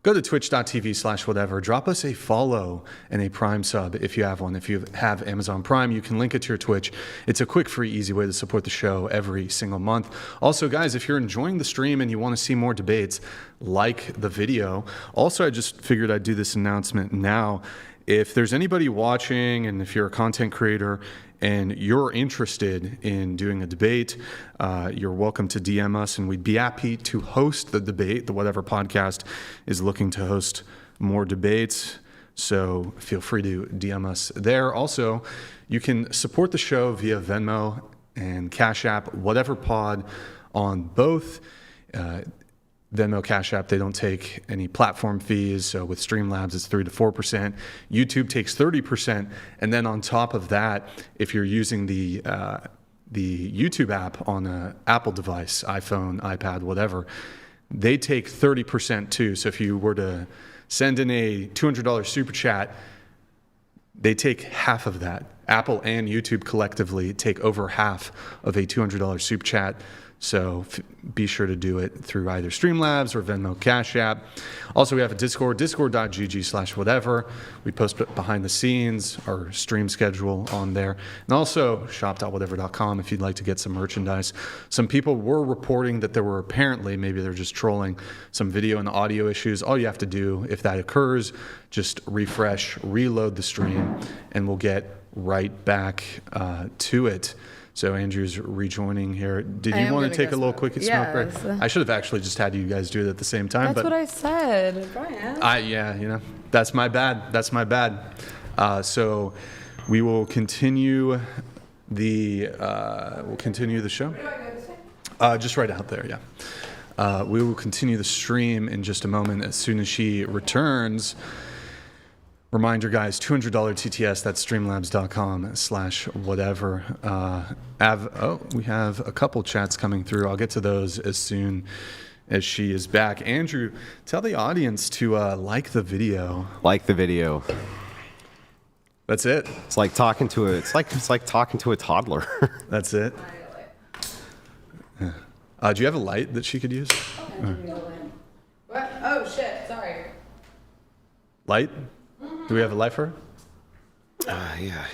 go to twitch.tv/whatever. Drop us a follow and a Prime sub if you have one. If you have Amazon Prime, you can link it to your Twitch. It's a quick, free, easy way to support the show every single month. Also, guys, if you're enjoying the stream and you want to see more debates, like the video. Also, I just figured I'd do this announcement now. If there's anybody watching and if you're a content creator and you're interested in doing a debate, you're welcome to DM us and we'd be happy to host the debate. The Whatever podcast is looking to host more debates, so feel free to DM us there. Also, you can support the show via Venmo and Cash App, Whatever Pod on both. Venmo, Cash App, they don't take any platform fees. So with Streamlabs, it's 3 to 4%. YouTube takes 30%. And then on top of that, if you're using the YouTube app on an Apple device, iPhone, iPad, whatever, they take 30% too. So if you were to send in a $200 super chat, they take half of that. Apple and YouTube collectively take over half of a $200 super chat. So be sure to do it through either Streamlabs or Venmo Cash App. Also, we have a Discord, discord.gg/whatever. We post behind the scenes, our stream schedule on there. And also shop.whatever.com if you'd like to get some merchandise. Some people were reporting that there were apparently, maybe they're just trolling, some video and audio issues. All you have to do, if that occurs, just refresh, reload the stream, and we'll get right back to it. So Andrew's rejoining here. Did you want to take a little quick smoke break? I should have actually just had you guys do it at the same time. That's what I said, Brian. Yeah, that's my bad. So we will continue the show. Where do I go to say? Just right out there, yeah. We will continue the stream in just a moment as soon as she returns. Reminder, guys, $200 TTS, that's streamlabs.com/whatever. We have a couple chats coming through. I'll get to those as soon as she is back. Andrew, tell the audience to like the video. Like the video. That's it. It's like talking to a toddler. That's it. Do you have a light that she could use? What? Oh shit! Sorry. Light? Do we have a light for her? Yeah,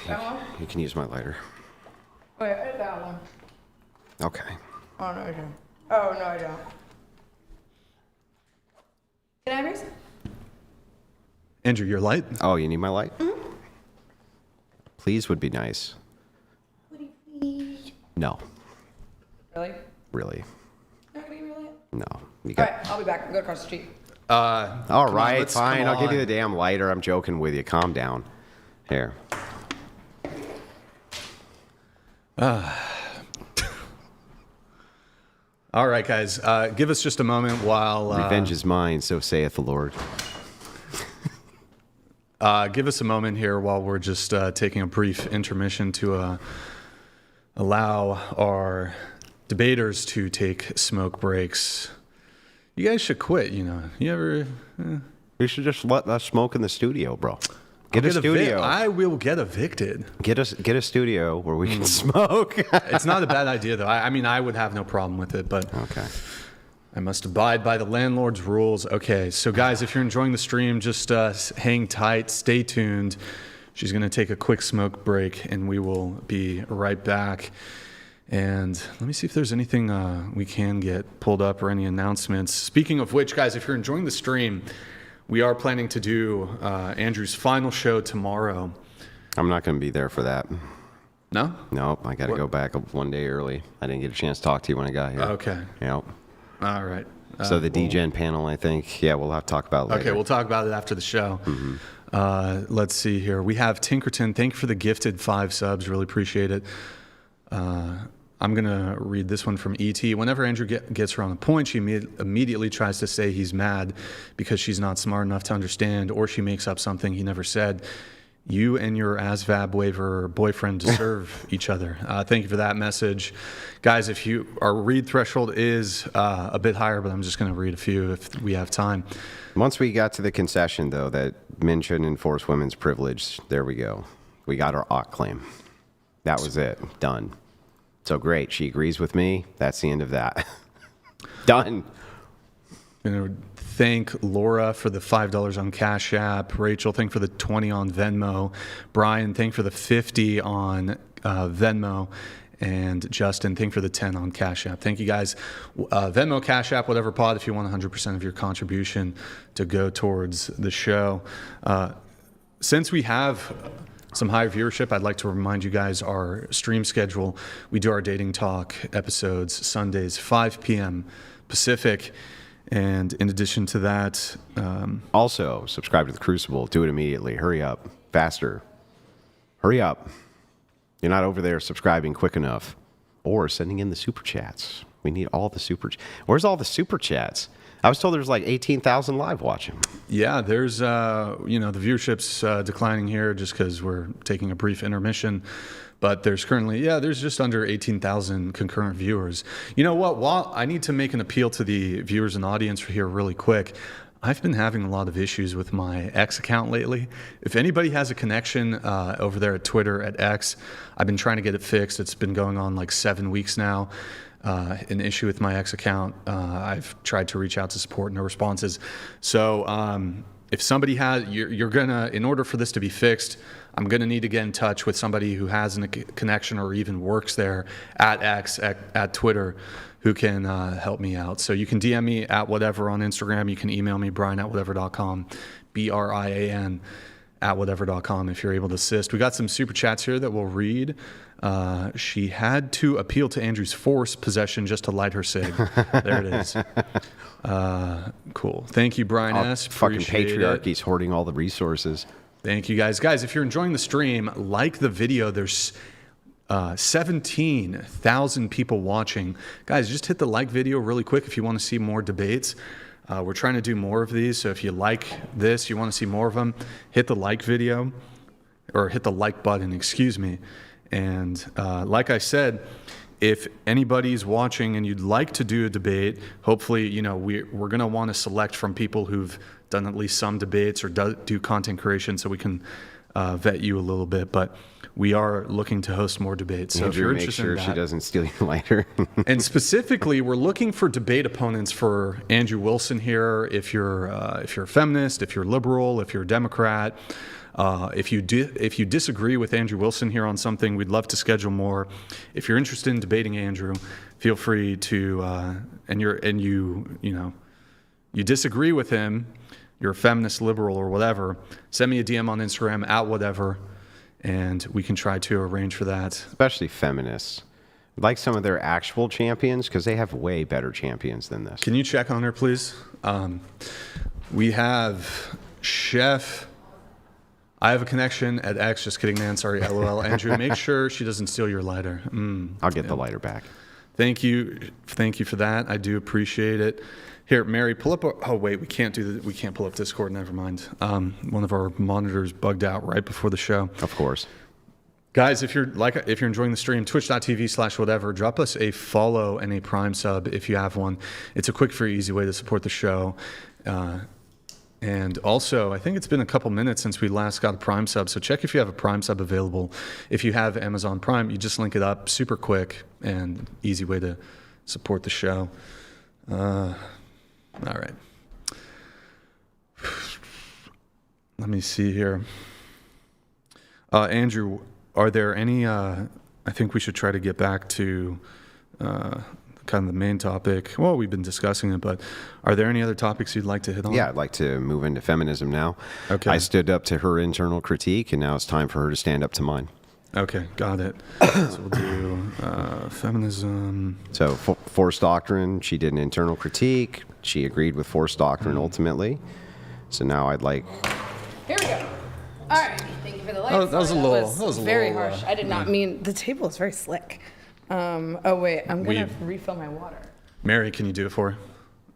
you can use my lighter. Wait, I did that one. Okay. Oh no, I don't. Oh no, I don't. Can I have yours? Andrew, your light? Oh, you need my light? Please would be nice. No, Really? really. Not gonna give me a light? No. You All got, right, I'll be back. I'll go across the street. all right, let's- fine. come I'll give you on. the damn lighter. I'm joking with you. Calm down. Here. All right, guys, give us just a moment while... Revenge is mine, so saith the Lord. Give us a moment here while we're just taking a brief intermission to allow our debaters to take smoke breaks. You guys should quit, you know. You ever... You should just let us smoke in the studio, bro. Get a studio. I will get evicted. Get a studio where we can smoke. It's not a bad idea, though. I mean, I would have no problem with it, but Okay. I must abide by the landlord's rules. Okay, so guys, if you're enjoying the stream, just hang tight, stay tuned. She's going to take a quick smoke break, and we will be right back. And let me see if there's anything we can get pulled up or any announcements. Speaking of which, guys, if you're enjoying the stream, we are planning to do Andrew's final show tomorrow. I'm not going to be there for that. No? Nope, I got to go back one day early. I didn't get a chance to talk to you when I got here. Okay. Yep. All right. So the DGen panel, I think, yeah, we'll have to talk about it later. Okay, we'll talk about it after the show. Let's see here. We have Tinkerton. Thank you for the gifted 5 subs. Really appreciate it. I'm going to read this one from ET. Whenever Andrew gets her on a point, she immediately tries to say he's mad because she's not smart enough to understand, or she makes up something he never said. You and your ASVAB waiver boyfriend deserve each other. Thank you for that message. Guys, our read threshold is a bit higher, but I'm just going to read a few if we have time. Once we got to the concession, though, that men shouldn't enforce women's privilege, there we go. We got our OC claim. That was it. Done. So great. She agrees with me. That's the end of that. Done. I'm going to thank Laura for the $5 on Cash App. Rachel, thank for the 20 on Venmo. Brian, thank for the 50 on Venmo. And Justin, thank for the 10 on Cash App. Thank you guys. Venmo, Cash App, whatever pod, if you want 100% of your contribution to go towards the show. Since we have some high viewership, I'd like to remind you guys our stream schedule. We do our dating talk episodes Sundays, 5 p.m. Pacific. And in addition to that... Also, subscribe to The Crucible. Do it immediately. Hurry up. Faster. Hurry up. You're not over there subscribing quick enough. Or sending in the super chats. We need all the super... Where's all the super chats? I was told there's like 18,000 live watching. Yeah, there's, the viewership's declining here just because we're taking a brief intermission. But there's currently, there's just under 18,000 concurrent viewers. You know what? While I need to make an appeal to the viewers and audience here really quick, I've been having a lot of issues with my X account lately. If anybody has a connection over there at Twitter, at X, I've been trying to get it fixed. It's been going on like 7 weeks now. An issue with my X account. I've tried to reach out to support, no responses. So if somebody has, you're gonna, in order for this to be fixed, I'm gonna need to get in touch with somebody who has a connection or even works there at X, at Twitter, who can help me out. So you can DM me at whatever on Instagram. You can email me, brian@whatever.com, BRIAN @whatever.com if you're able to assist. We got some super chats here that we'll read. She had to appeal to Andrew's force possession just to light her cig. There it is. Cool. Thank you, Brian S. Fucking Appreciate patriarchy's it. hoarding all the resources. Thank you, guys. Guys, if you're enjoying the stream, like the video. There's 17,000 people watching. Guys, just hit the like video really quick if you want to see more debates. We're trying to do more of these, so if you like this, you want to see more of them, hit the like video, or hit the like button, excuse me. And like I said, if anybody's watching and you'd like to do a debate, hopefully, we're going to want to select from people who've done at least some debates or do content creation so we can vet you a little bit. But we are looking to host more debates. So if you're make interested sure in that, she doesn't steal your lighter. and specifically, we're looking for debate opponents for Andrew Wilson here. If you're a feminist, if you're liberal, if you're a Democrat, if you disagree with Andrew Wilson here on something, we'd love to schedule more. If you're interested in debating Andrew, feel free to. And you disagree with him, you're a feminist, liberal, or whatever, send me a DM on Instagram at whatever, and we can try to arrange for that. Especially feminists. Like some of their actual champions, because they have way better champions than this. Can you check on her, please? We have Chef. I have a connection at X. Just kidding, man. Sorry, LOL. Andrew, make sure she doesn't steal your lighter. I'll get the lighter back. Thank you for that. I do appreciate it. Here, Mary, pull up. Oh wait, we can't pull up Discord. Never mind. One of our monitors bugged out right before the show. Of course. Guys, if you're enjoying the stream, twitch.tv/whatever, drop us a follow and a Prime sub if you have one. It's a quick, very easy way to support the show. And also, I think it's been a couple minutes since we last got a Prime sub, so check if you have a Prime sub available. If you have Amazon Prime, you just link it up, super quick and easy way to support the show. All right. Let me see here. Andrew, are there any, I think we should try to get back to kind of the main topic. Well, we've been discussing it, but are there any other topips you'd like to hit on? Yeah, I'd like to move into feminism now. Okay. I stood up to her internal critique, and now it's time for her to stand up to mine. Okay, got it. So we'll do feminism. So forced doctrine, she did an internal critique. She agreed with forced doctrine ultimately. So now I'd like... Here we go. All right. Thank you for the lights. That was a little very harsh. I did not mean... The table is very slick. Oh, wait. I'm going to refill my water. Mary, can you do it for her?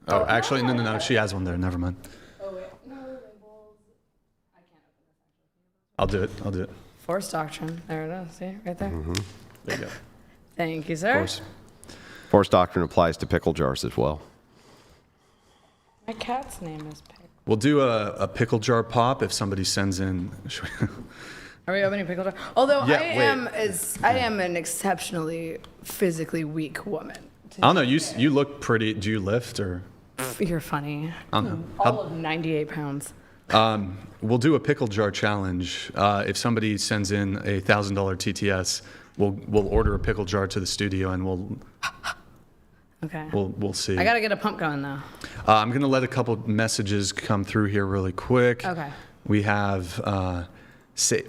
Oh, actually, no. She has one there. Never mind. Oh, wait. No, labels. I can't open this, actually. I'll do it. Forced doctrine. There it is. See? Right there. Mm-hmm. There you go. Thank you, Of sir. course. Forced doctrine applies to pickle jars as well. My cat's name is Pick. We'll do a pickle jar pop if somebody sends in. Are we opening pickle jar? Although Yeah, I am an exceptionally physically weak woman. I don't know. You look pretty. Do you lift or? You're funny. I don't know. All of 98 pounds. We'll do a pickle jar challenge. If somebody sends in a $1,000 TTS, we'll order a pickle jar to the studio and we'll see. I gotta get a pump going though. I'm gonna let a couple messages come through here really quick. Okay. We have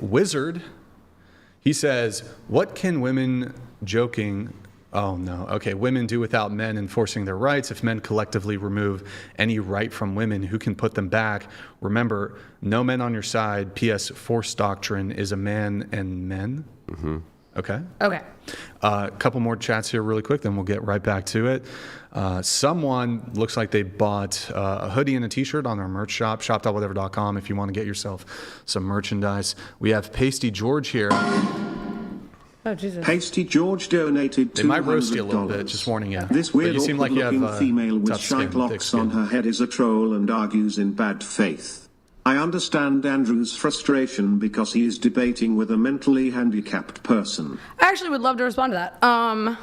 Wizard. He says, "What can women joking?" Oh no. Okay. Women do without men enforcing their rights. If men collectively remove any right from women, who can put them back? Remember, no men on your side. P.S. Forced doctrine is a man and men. Mm-hmm. Okay. Okay. A couple more chats here really quick, then we'll get right back to it. Someone looks like they bought a hoodie and a t-shirt on our merch shop, shop.whatever.com if you want to get yourself some merchandise. We have Pasty George here. Oh, Jesus. Pasty George donated $200. They might roast you a little bit, just warning you. This But weird, you seem like you have awkward-looking female with tough skin, shite thick locks skin. on her head is a troll and argues in bad faith. I understand Andrew's frustration because he is debating with a mentally handicapped person. I actually would love to respond to that.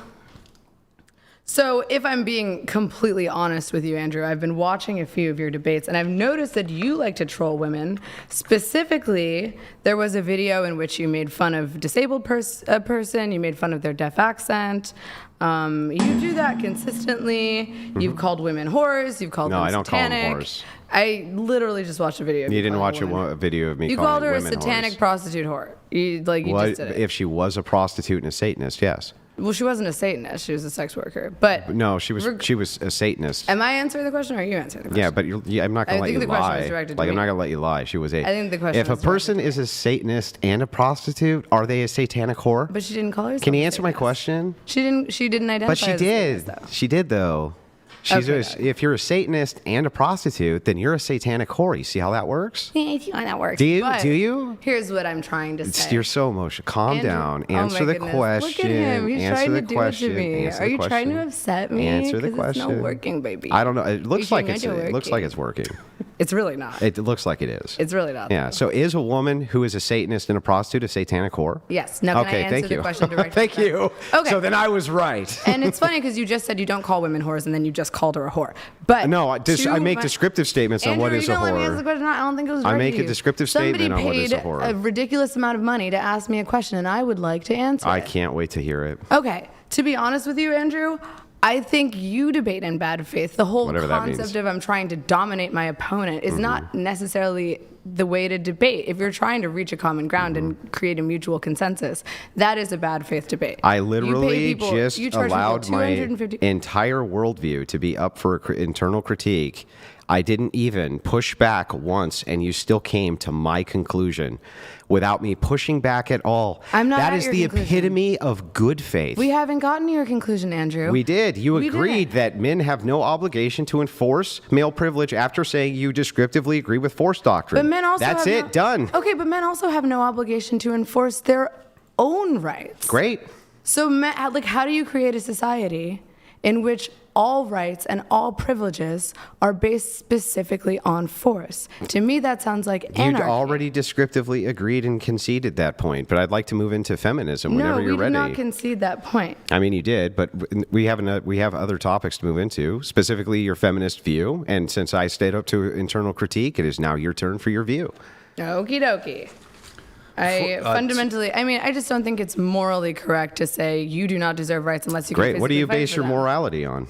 So if I'm being completely honest with you, Andrew, I've been watching a few of your debates, and I've noticed that you like to troll women. Specifically, there was a video in which you made fun of a disabled person, you made fun of their deaf accent. You do that consistently. Mm-hmm. You've called women whores. You've called them I don't satanic. call them whores. I literally just watched a video of You didn't calling watch women. a video of me You calling called her a women satanic whores. prostitute whore. You just did it. If she was a prostitute and a Satanist, yes. Well, she wasn't a Satanist. She was a sex worker. But No, she was a Satanist. am I answering the question or are you answering the question? Yeah, but I'm not going to let think you the question was lie. directed to Like, I'm me. not going to let you lie. She was a. I think the question If a was directed person to is a Satanist and a prostitute, are they a satanic whore? But she didn't call herself Can you a answer my Satanist. question? She didn't identify But she as a did. Satanist, though. She did, though. She's Okay, a, if you're a Satanist and a prostitute, then you're a satanic whore. You see how that works? Yeah, I see how that works. Do you? But Do you? Here's what I'm trying to say. You're so emotional. Calm Andrew- down. oh Answer my the goodness. question. Look at him. He's Answer trying the to do question. it to me. Answer Are the you trying to question. upset me? Answer the 'Cause question. It's not working, baby. I don't know. It looks You like think it's. I do It looks like working? it's working. It's really not. It looks like it is. It's really not. Yeah. So is a woman who is a Satanist and a prostitute a satanic whore? Yes. Now, can I answer thank the you. question directly? Thank you. Okay. So then I was right. And it's funny because you just said you don't call women whores, and then you just called her a whore. But No, I make descriptive statements on Andrew, what is you a don't let me answer whore. the question. I don't think it was I directed make to a you. descriptive statement on what is a Somebody whore. paid a ridiculous amount of money to ask me a question, and I would like to answer I it. can't wait to hear it. Okay. To be honest with you, Andrew, I think you debate in bad faith. The whole Whatever that means. concept of I'm trying to dominate my opponent is not necessarily the way to debate. If you're trying to reach a common ground and create a mutual consensus, that is a bad faith debate. I You literally pay people- just you charge people allowed my 250 entire worldview to be up for internal critique. I didn't even push back once, and you still came to my conclusion without me pushing back at all. I'm not That at is your the conclusion. epitome of good faith. We haven't gotten to your conclusion, Andrew. We did. You We agreed didn't. that men have no obligation to enforce male privilege after saying you descriptively agree with force doctrine. But men also That's have it. no- Done. Okay, but men also have no obligation to enforce their own rights. Great. So, like, how do you create a society in which all rights and all privileges are based specifically on force? To me, that sounds like You'd anarchy. already descriptively agreed and conceded that point, but I'd like to move into feminism whenever no, you're we ready. did not concede that point. I mean, you did, but we have other topics to move into, specifically your feminist view. And since I stayed up to internal critique, it is now your turn for your view. Okie dokie. I just don't think it's morally correct to say you do not deserve rights unless you can Great. What do physically you fight base for your them. morality on?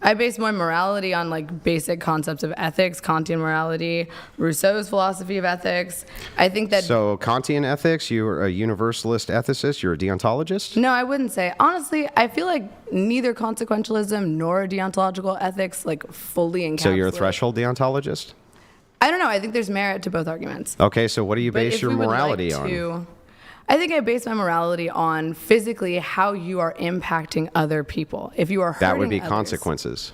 I base my morality on like basic concepts of ethics, Kantian morality, Rousseau's philosophy of ethics. I think that So, Kantian ethics, you're a universalist ethicist, you're a deontologist? no, I wouldn't say. Honestly, I feel like neither consequentialism nor deontological ethics like fully encapsulate. So, you're a threshold deontologist? I don't know. I think there's merit to both arguments. Okay, so what do you But base if your we would morality like on? to- I think I base my morality on physically how you are impacting other people. If you are hurting That would be others, consequences.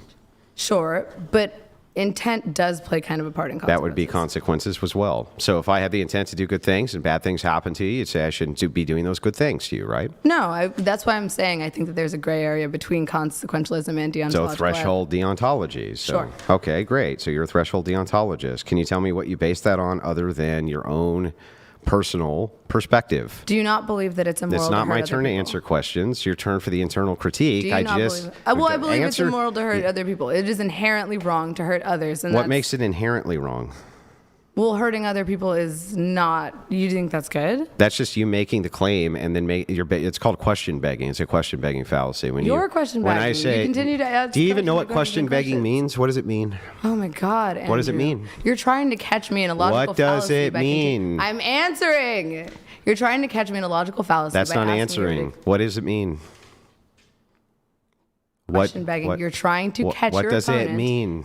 Sure, but intent does play kind of a part in consequences. That would be consequences as well. So if I have the intent to do good things and bad things happen to you, you'd say I shouldn't be doing those good things to you, right? No, that's why I'm saying I think that there's a gray area between consequentialism and deontological. So threshold deontology. So, Sure. Okay, great. So you're a threshold deontologist. Can you tell me what you base that on other than your own personal perspective? Do you not believe that it's immoral It's to not hurt my other turn to people? answer questions. It's your turn for the internal critique. Do you I not just believe it? Well, I believe answer- it's immoral to hurt other people. It is inherently wrong to hurt others. And What that's- makes it inherently wrong? Well, hurting other people is not. You think that's good? That's just you making the claim and then it's called question begging. It's a question begging fallacy. When You're question When begging. I You say, continue to add do you even know questions what and question questions and begging questions. means? What does it mean? Oh my God, Andrew. What does it mean? You're trying to catch me in a logical What does fallacy. it by mean? I'm answering. You're trying to catch me in a logical fallacy. That's by not asking me answering. to- What does it mean? Question begging. You're trying to catch what your does opponent. it mean?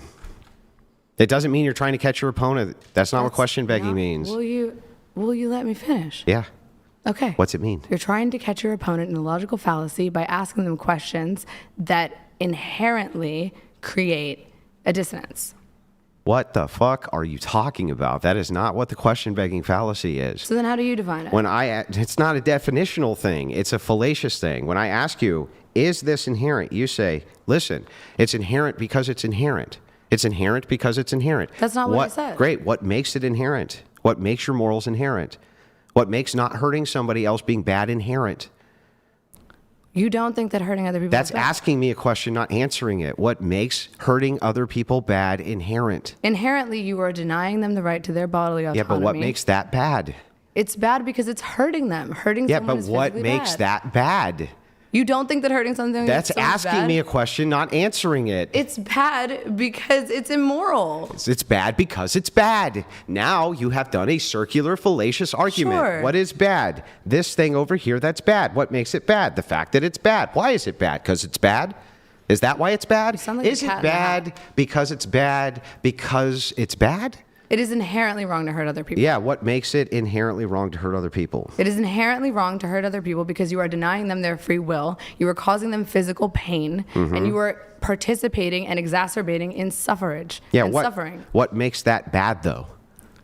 It doesn't mean you're trying to catch your opponent. That's not what question begging Not- means. Will you let me finish? Yeah. Okay. What's it mean? You're trying to catch your opponent in a logical fallacy by asking them questions that inherently create a dissonance. What the fuck are you talking about? That is not what the question begging fallacy is. So then how do you define it? It's not a definitional thing. It's a fallacious thing. When I ask you, is this inherent? You say, listen, it's inherent because it's inherent. It's inherent because it's inherent. That's not what I said. Great. What makes it inherent? What makes your morals inherent? What makes not hurting somebody else being bad inherent? You don't think that hurting other people That's is bad? asking me a question, not answering it. What makes hurting other people bad inherent? Inherently, you are denying them the right to their bodily autonomy. Yeah, but what makes that bad? It's bad because it's hurting them. Hurting Yeah, someone but is what physically makes bad. that bad? You don't think that hurting something That's someone's asking bad? me a question, not answering it. It's bad because it's immoral. It's bad because it's bad. Now you have done a circular, fallacious argument. Sure. What is bad? This thing over here that's bad. What makes it bad? The fact that it's bad. Why is it bad? Because it's bad? Is that why it's bad? You sound like a Is cat it in the hat. bad because it's bad because it's bad? It is inherently wrong to hurt other people. Yeah, what makes it inherently wrong to hurt other people? It is inherently wrong to hurt other people because you are denying them their free will, you are causing them physical pain, Mm-hmm. and you are participating and exacerbating in suffering. Yeah, and what, suffering. what makes that bad though?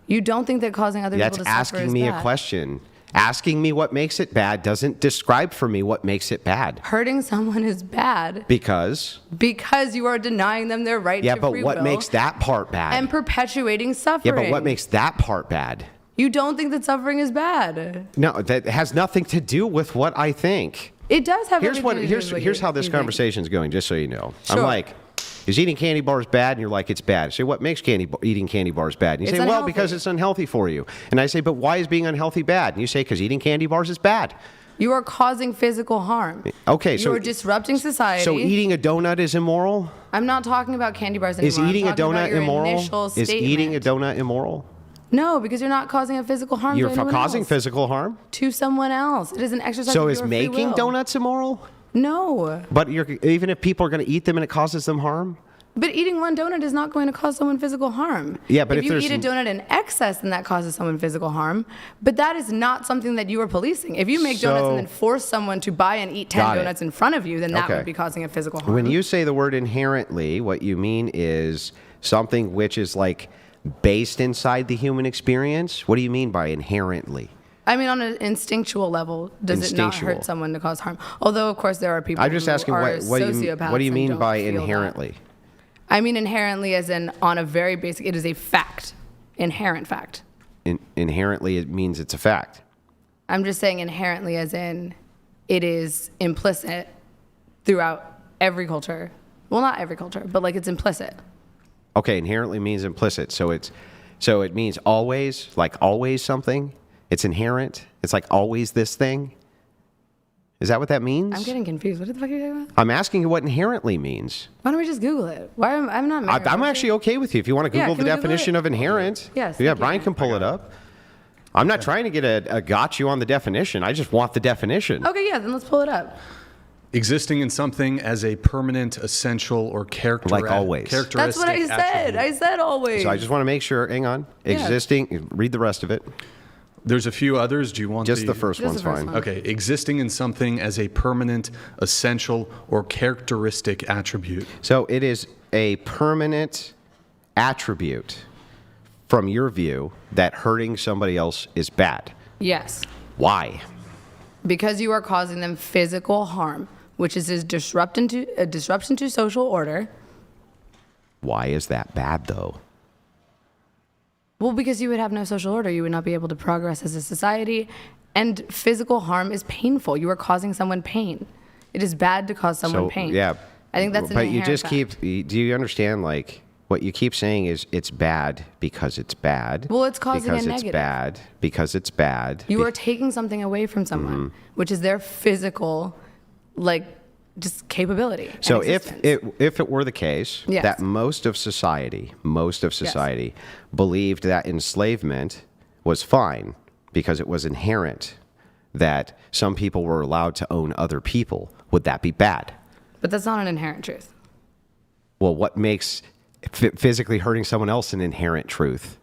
You don't think that causing other That's people to suffer asking is me bad. a question. Asking me what makes it bad doesn't describe for me what makes it bad. Hurting someone is bad Because you are denying them their right yeah, to but free what will makes that part bad? and perpetuating Yeah, suffering. but what makes that part bad? You don't think that suffering is bad. No, that has nothing to do with what I think. It does have Here's everything to do with what here's you- how this you think. conversation's going, just so you know. Sure. I'm like, is eating candy bars bad? And you're like, it's bad. I say, what makes eating candy bars bad? And you It's say, well, because unhealthy. it's unhealthy for you. And I say, but why is being unhealthy bad? And you say, because eating candy bars is bad. You are causing physical harm. Okay, you are disrupting society. So eating a donut is immoral? I'm not talking about candy bars anymore. Is eating a I'm talking about donut your immoral? initial Is eating a statement. donut immoral? No, because you're not causing a physical harm You're to anyone causing else. physical harm? To someone else. It is an exercise So of is your free making will. donuts immoral? No. But even if people are going to eat them and it causes them harm? But eating one donut is not going to cause someone physical harm. Yeah, but if you there's eat a donut in excess, then that causes someone physical harm. But that is not something that you are policing. If you make donuts and then force someone to buy and eat 10 Got it. donuts in front of you, then that Okay. would be causing a physical harm. When you say the word inherently, what you mean is something which is like based inside the human experience? What do you mean by inherently? I mean, on an instinctual level, does it not Instinctual. hurt someone to cause harm? Although, of course, there are people I'm just who asking are what do sociopaths you and mean don't by feel that. inherently? I mean inherently as in on a very basic, it is a fact, inherent fact. Inherently, it means it's a fact. I'm just saying inherently as in it is implicit throughout every culture. Well, not every culture, but like it's implicit. Okay, inherently means implicit. So it means always, like always something. It's inherent. It's like always this thing. Is that what that means? I'm getting confused. What the fuck are you talking about? I'm asking you what inherently means. Why don't we just Google it? Why I'm not married. I'm actually okay with you. If you want to Yeah, Google can the we Google definition it? of inherent, Yes, yeah, thank you. Brian can pull it up. I'm not trying to get a got you on the definition. I just want the definition. Okay, yeah, then let's pull it up. Existing in something as a permanent, essential, or characteristic. Like always. That's what I said. attribute. I said always. So I just want to make sure. Hang on. Yeah. Existing. Read the rest of it. There's a few others. Do you want Just the first Just one's the first fine. one. Okay, existing in something as a permanent, essential, or characteristic attribute. So it is a permanent attribute from your view that hurting somebody else is bad. Yes. Why? Because you are causing them physical harm, which is a disruption to social order. Why is that bad though? Well, because you would have no social order, you would not be able to progress as a society, and physical harm is painful. You are causing someone pain. It is bad to cause someone pain. Yeah. I think that's an But you inherent just fact. do you understand like what you keep saying is it's bad because it's bad. Well, it's causing a because negative. it's bad because it's bad. You are taking something away from someone, Mm-hmm. which is their physical, like, just capability. and So existence. if it were the case Yes. that most of society believed that enslavement was fine because it was inherent that some people were allowed to own other people, would that be bad? But that's not an inherent truth. Well, what makes physically hurting someone else an inherent truth?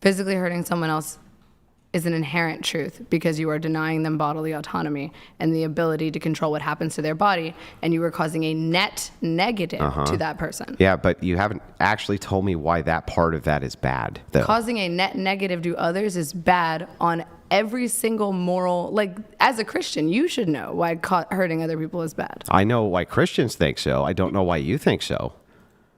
Physically hurting someone else is an inherent truth because you are denying them bodily autonomy and the ability to control what happens to their body, and you are causing a net negative to that person. Yeah, but you haven't actually told me why that part of that is bad, though. Causing a net negative to others is bad on every single moral, like, as a Christian, you should know why hurting other people is bad. I know why Christians think so. I don't know why you think so.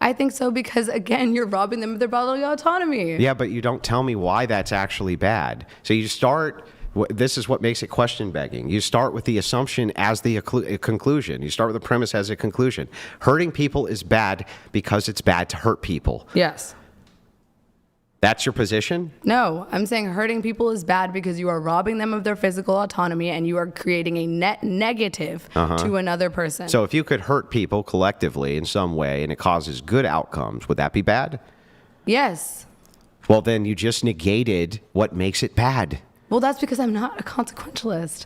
I think so because, again, you're robbing them of their bodily autonomy. Yeah, but you don't tell me why that's actually bad. So you start, this is what makes it question begging. You start with the assumption as the conclusion. You start with the premise as a conclusion. Hurting people is bad because it's bad to hurt people. Yes. That's your position? No, I'm saying hurting people is bad because you are robbing them of their physical autonomy and you are creating a net negative to another person. So if you could hurt people collectively in some way and it causes good outcomes, would that be bad? Yes. Well, then you just negated what makes it bad. Well, that's because I'm not a consequentialist.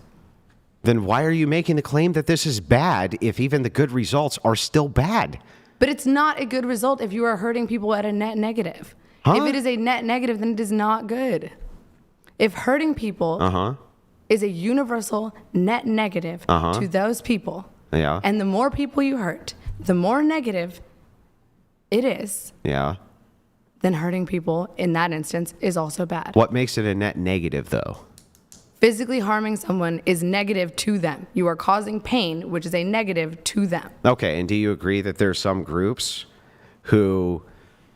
Then why are you making the claim that this is bad if even the good results are still bad? But it's not a good result if you are hurting people at a net negative. Huh? If it is a net negative, then it is not good. If hurting people is a universal net negative to those people, Yeah. and the more people you hurt, the more negative it is, Yeah. then hurting people in that instance is also bad. What makes it a net negative, though? Physically harming someone is negative to them. You are causing pain, which is a negative to them. Okay, and do you agree that there's some groups who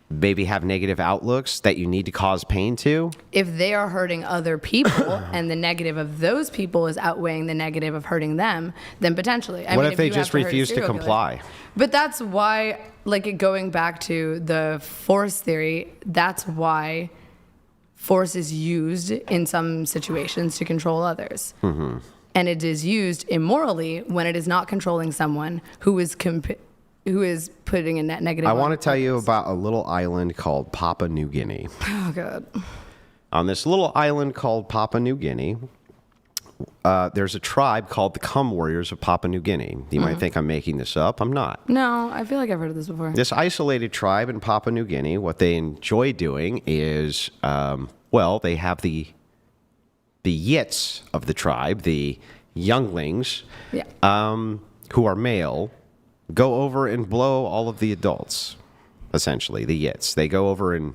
maybe have negative outlooks that you need to cause pain to? If they are hurting other people and the negative of those people is outweighing the negative of hurting them, then potentially. What if they you have just to hurt a refuse to serial killer- comply? But that's why, like, going back to the force theory, that's why force is used in some situations to control others. and it is used immorally when it is not controlling someone who is putting a net negative. I want to tell you about a little island called Papua New Guinea. Oh, God. On this little island called Papua New Guinea, there's a tribe called the Cum Warriors of Papua New Guinea. You might think I'm making this up. I'm not. No, I feel like I've heard of this before. This isolated tribe in Papua New Guinea, what they enjoy doing is, they have the yits of the tribe, the younglings, who are male, go over and blow all of the adults, essentially, the yits. They go over and,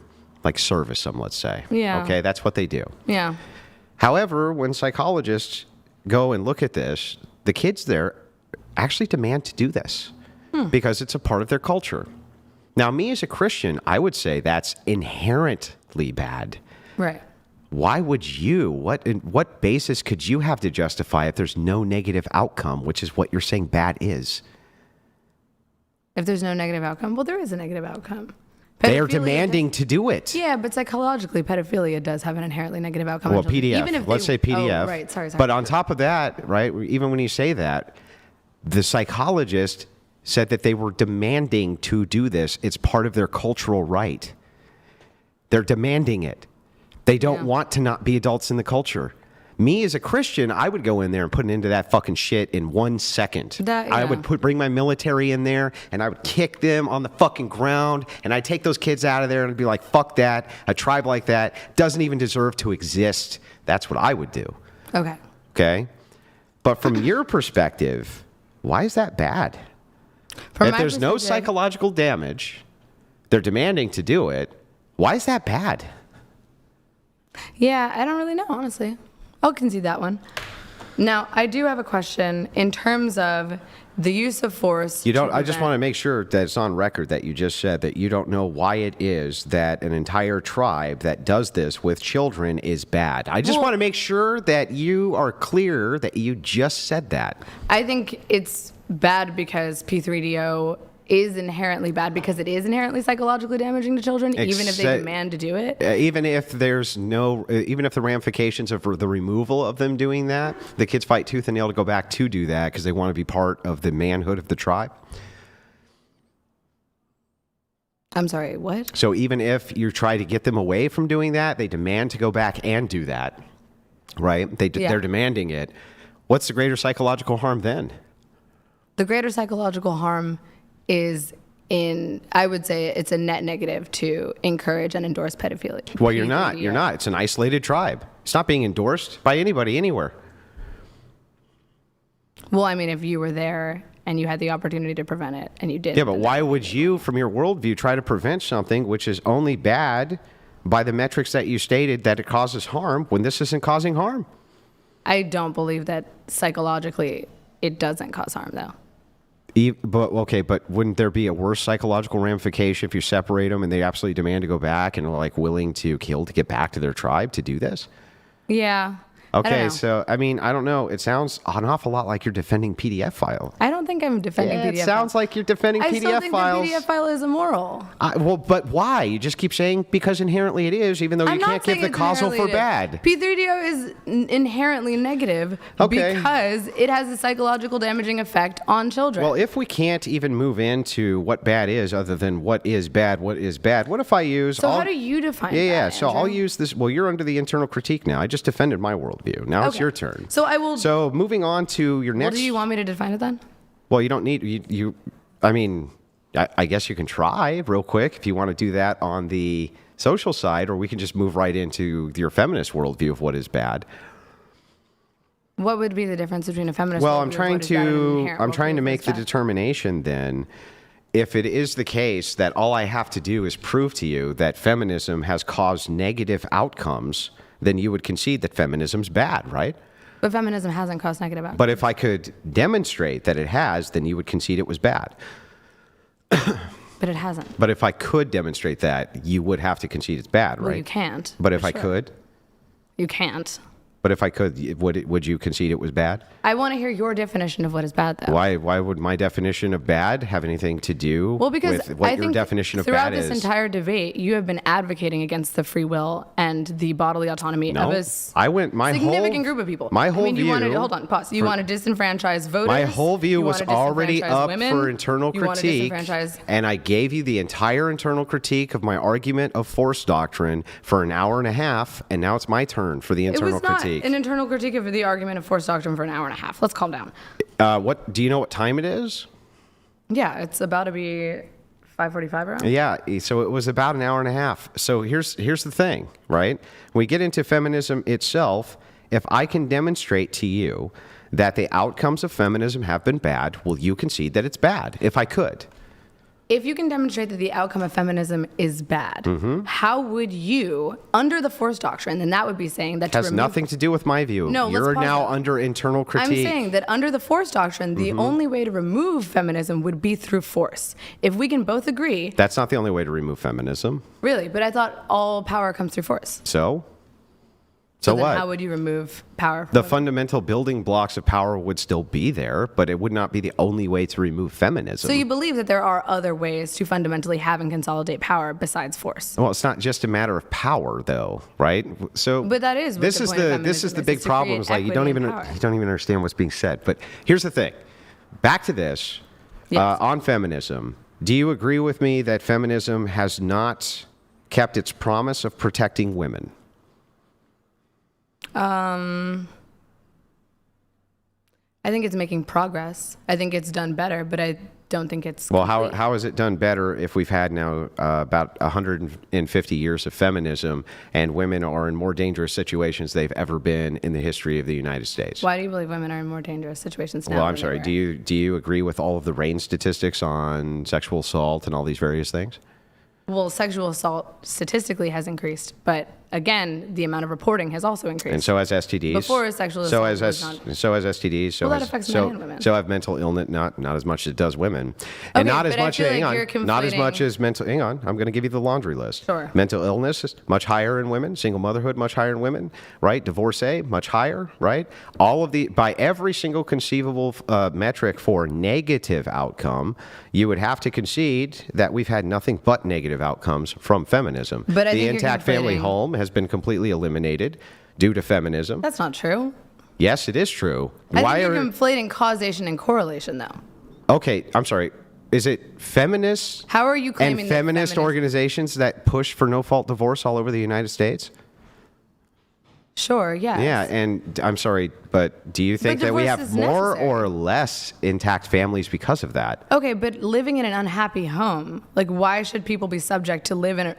service them, let's say. Yeah. Okay, that's what they do. Yeah. However, when psychologists go and look at this, the kids there actually demand to do this because it's a part of their culture. Now, me as a Christian, I would say that's inherently bad. Right. Why would you? What basis could you have to justify if there's no negative outcome, which is what you're saying bad is? If there's no negative outcome, well, there is a negative outcome. They are Pedophilia demanding to do it. Yeah, but psychologically, pedophilia does have an inherently negative outcome. Well, on children. PDF. Even if Let's say PDF. Oh, right. Sorry. But on top of that, right, even when you say that, the psychologist said that they were demanding to do this. It's part of their cultural right. They're demanding it. They don't want to not be adults in the culture. Me as a Christian, I would go in there and put an end to that fucking shit in 1 second. I would bring my military in there and I would kick them on the fucking ground and I'd take those kids out of there and I'd be like, fuck that. A tribe like that doesn't even deserve to exist. That's what I would do. Okay. Okay? But from your perspective, why is that bad? From If my there's no perspective- psychological damage, they're demanding to do it. Why is that bad? Yeah, I don't really know, honestly. I'll concede that one. Now, I do have a question in terms of the use of force. You don't. I just want to make sure that it's on record that you just said that you don't know why it is that an entire tribe that does this with children is bad. I just want to make sure that you are clear that you just said that. I think it's bad because P3DO is inherently bad because it is inherently psychologically damaging to children, even if they demand to do it. Even if there's even if the ramifications of the removal of them doing that, the kids fight tooth and nail to go back to do that because they want to be part of the manhood of the tribe. I'm sorry, what? So even if you try to get them away from doing that, they demand to go back and do that, right? They're demanding it. What's the greater psychological harm then? The greater psychological harm is I would say it's a net negative to encourage and endorse pedophilia. Well, you're not. You're not. It's an isolated tribe. It's not being endorsed by anybody anywhere. Well, I mean, if you were there and you had the opportunity to prevent it and you did. Yeah, but why would you, from your worldview, try to prevent something which is only bad by the metrics that you stated that it causes harm when this isn't causing harm? I don't believe that psychologically it doesn't cause harm, though. But wouldn't there be a worse psychological ramification if you separate them and they absolutely demand to go back and are willing to kill to get back to their tribe to do this? Yeah. Okay, so, I mean, I don't know. It sounds an awful lot like you're defending PDF file. I don't think I'm defending PDF. It sounds like you're defending PDF files. I still think the PDF file is immoral. But why? You just keep saying because inherently it is, even though you can't give the causal for bad. P3DO is inherently negative because it has a psychological damaging effect on children. Well, if we can't even move into what bad is other than what is bad, what if I use... So how do you define that, so Andrew? I'll use this... Well, you're under the internal critique now. I just defended my worldview. Now it's your turn. So I will... So moving on to your next... Well, do you want me to define it then? Well, you don't need... I mean, I guess you can try real quick if you want to do that on the social side, or we can just move right into your feminist worldview of what is bad. What would be the difference between a feminist Well, worldview I'm trying to make the determination then, if it is the case that all I have to do is prove to you that feminism has caused negative outcomes, then you would concede that feminism's bad, right? But feminism hasn't caused negative outcomes. But if I could demonstrate that it has, then you would concede it was bad. But it hasn't. But if I could demonstrate that, you would have to concede it's bad, right? Well, you can't. But if I could? You can't. But if I could, would you concede it was bad? I want to hear your definition of what is bad, though. Why would my definition of bad have anything to do Because with what I your think definition of throughout bad this is? entire debate, you have been advocating against the free will and the bodily autonomy of a significant group of people. My whole you view. wanted, hold on, pause. You want to disenfranchise voters. My whole view you was want to already disenfranchise up women, for internal you want to critique, disenfranchise- and I gave you the entire internal critique of my argument of force doctrine for an hour and a half, and now it's my turn for the internal It was not critique. an internal critique of the argument of force doctrine for an hour and a half. Let's calm down. What do you know? What time it is? Yeah, it's about to be 5:45 around. Yeah, so it was about an hour and a half. So here's the thing, right? When we get into feminism itself, if I can demonstrate to you that the outcomes of feminism have been bad, will you concede that it's bad? If I could. If you can demonstrate that the outcome of feminism is bad, how would you, under the force doctrine, then that would be saying that Has nothing to do with my view. No, let's You're pause now that. under internal critique. I'm saying that under the force doctrine, the only way to remove feminism would be through force. If we can both agree, That's not the only way to remove feminism. really, but I thought all power comes through force. So then what? how would you remove power from The women? fundamental building blocks of power would still be there, but it would not be the only way to remove feminism. So you believe that there are other ways to fundamentally have and consolidate power besides force? Well, it's not just a matter of power, though, right? So, But that is what this the is point of this feminism is the is, big is to problem. create Is like you equity don't and even power. understand what's being said. But here's the thing. Back to this Yes. on feminism. Do you agree with me that feminism has not kept its promise of protecting women? I think it's making progress. I think it's done better, but I don't think it's Well, complete. how is it done better if we've had now about 150 years of feminism and women are in more dangerous situations they've ever been in the history of the United States? Why do you believe women are in more dangerous situations now? Well, I'm than sorry. they were? Do you agree with all of the RAINN statistics on sexual assault and all these various things? Well, sexual assault statistically has increased, but again, the amount of reporting has also increased. And so has STDs. Before sexual so assault has was not- so has STDs. So Well, that has, affects so, men and women. So have mental illness, not as much as it does women, and Okay, not as but I much. feel Hang like on, you're not as much conflating- as mental. Hang on, I'm going to give you the laundry list. Sure. Mental illness is much higher in women. Single motherhood much higher in women. Right. Divorcee much higher. Right. All of the by every single conceivable metric for negative outcome, you would have to concede that we've had nothing but negative outcomes from feminism. But I the think you're intact family conflating- home has been completely eliminated due to feminism. That's not true. Yes, it is true. I think you're conflating causation and correlation, though. Okay, I'm sorry. Is it feminists How are you claiming and that feminist organizations that push for no-fault divorce all over the United States? Sure, yes. Yeah, and I'm sorry, but do you think that we divorce have is more necessary. or less intact families because of that? Okay, but living in an unhappy home, like why should people be subject to live in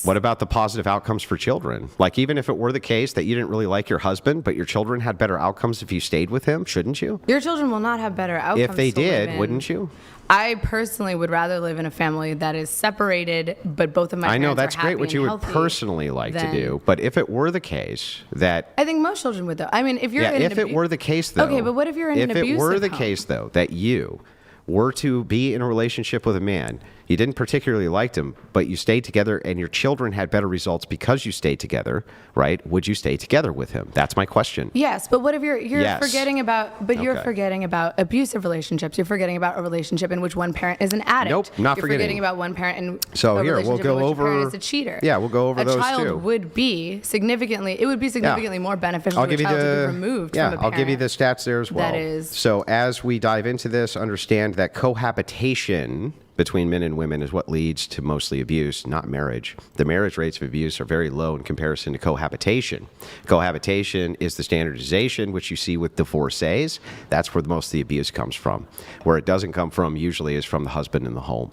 What about the positive outcomes for children? Like, even if it were the case that you didn't really like your husband, but your children had better outcomes if you stayed with him, shouldn't you? Your children will not have better outcomes. If they to live did, in. wouldn't you? I personally would rather live in a family that is separated, but both of my I parents know that's are happy great what and you would healthy personally like to than- do, but if it were the case that I think most children would, though. I mean, if you're in if an it were the case, though. Okay, but what if you're in an If it were abusive the home? case, though, that you were to be in a relationship with a man, you didn't particularly like him, but you stayed together and your children had better results because you stayed together, right? Would you stay together with him? That's my question. Yes, but what if you're Yes. forgetting about? But you're Okay. forgetting about abusive relationships. You're forgetting about a relationship in which one parent is an addict. Nope, not you're forgetting. forgetting about one parent in So a here, we'll relationship go in which over- a parent is a cheater. Yeah, we'll go over those A child too. would be significantly. It would be significantly more beneficial I'll to a give you child to the be removed yeah. from a I'll parent. give you the stats there as well. that is- So as we dive into this, understand that cohabitation between men and women is what leads to mostly abuse, not marriage. The marriage rates of abuse are very low in comparison to cohabitation. Cohabitation is the standardization, which you see with divorcees. That's where most of the abuse comes from. Where it doesn't come from usually is from the husband in the home.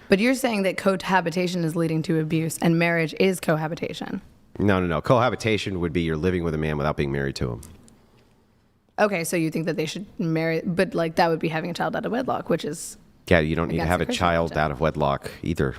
But you're saying that cohabitation is leading to abuse, and marriage is cohabitation. No. Cohabitation would be you're living with a man without being married to him. Okay, so you think that they should marry, but like that would be having a child out of wedlock, which is Yeah, you don't need to Against have the a Christian child religion. out of wedlock either.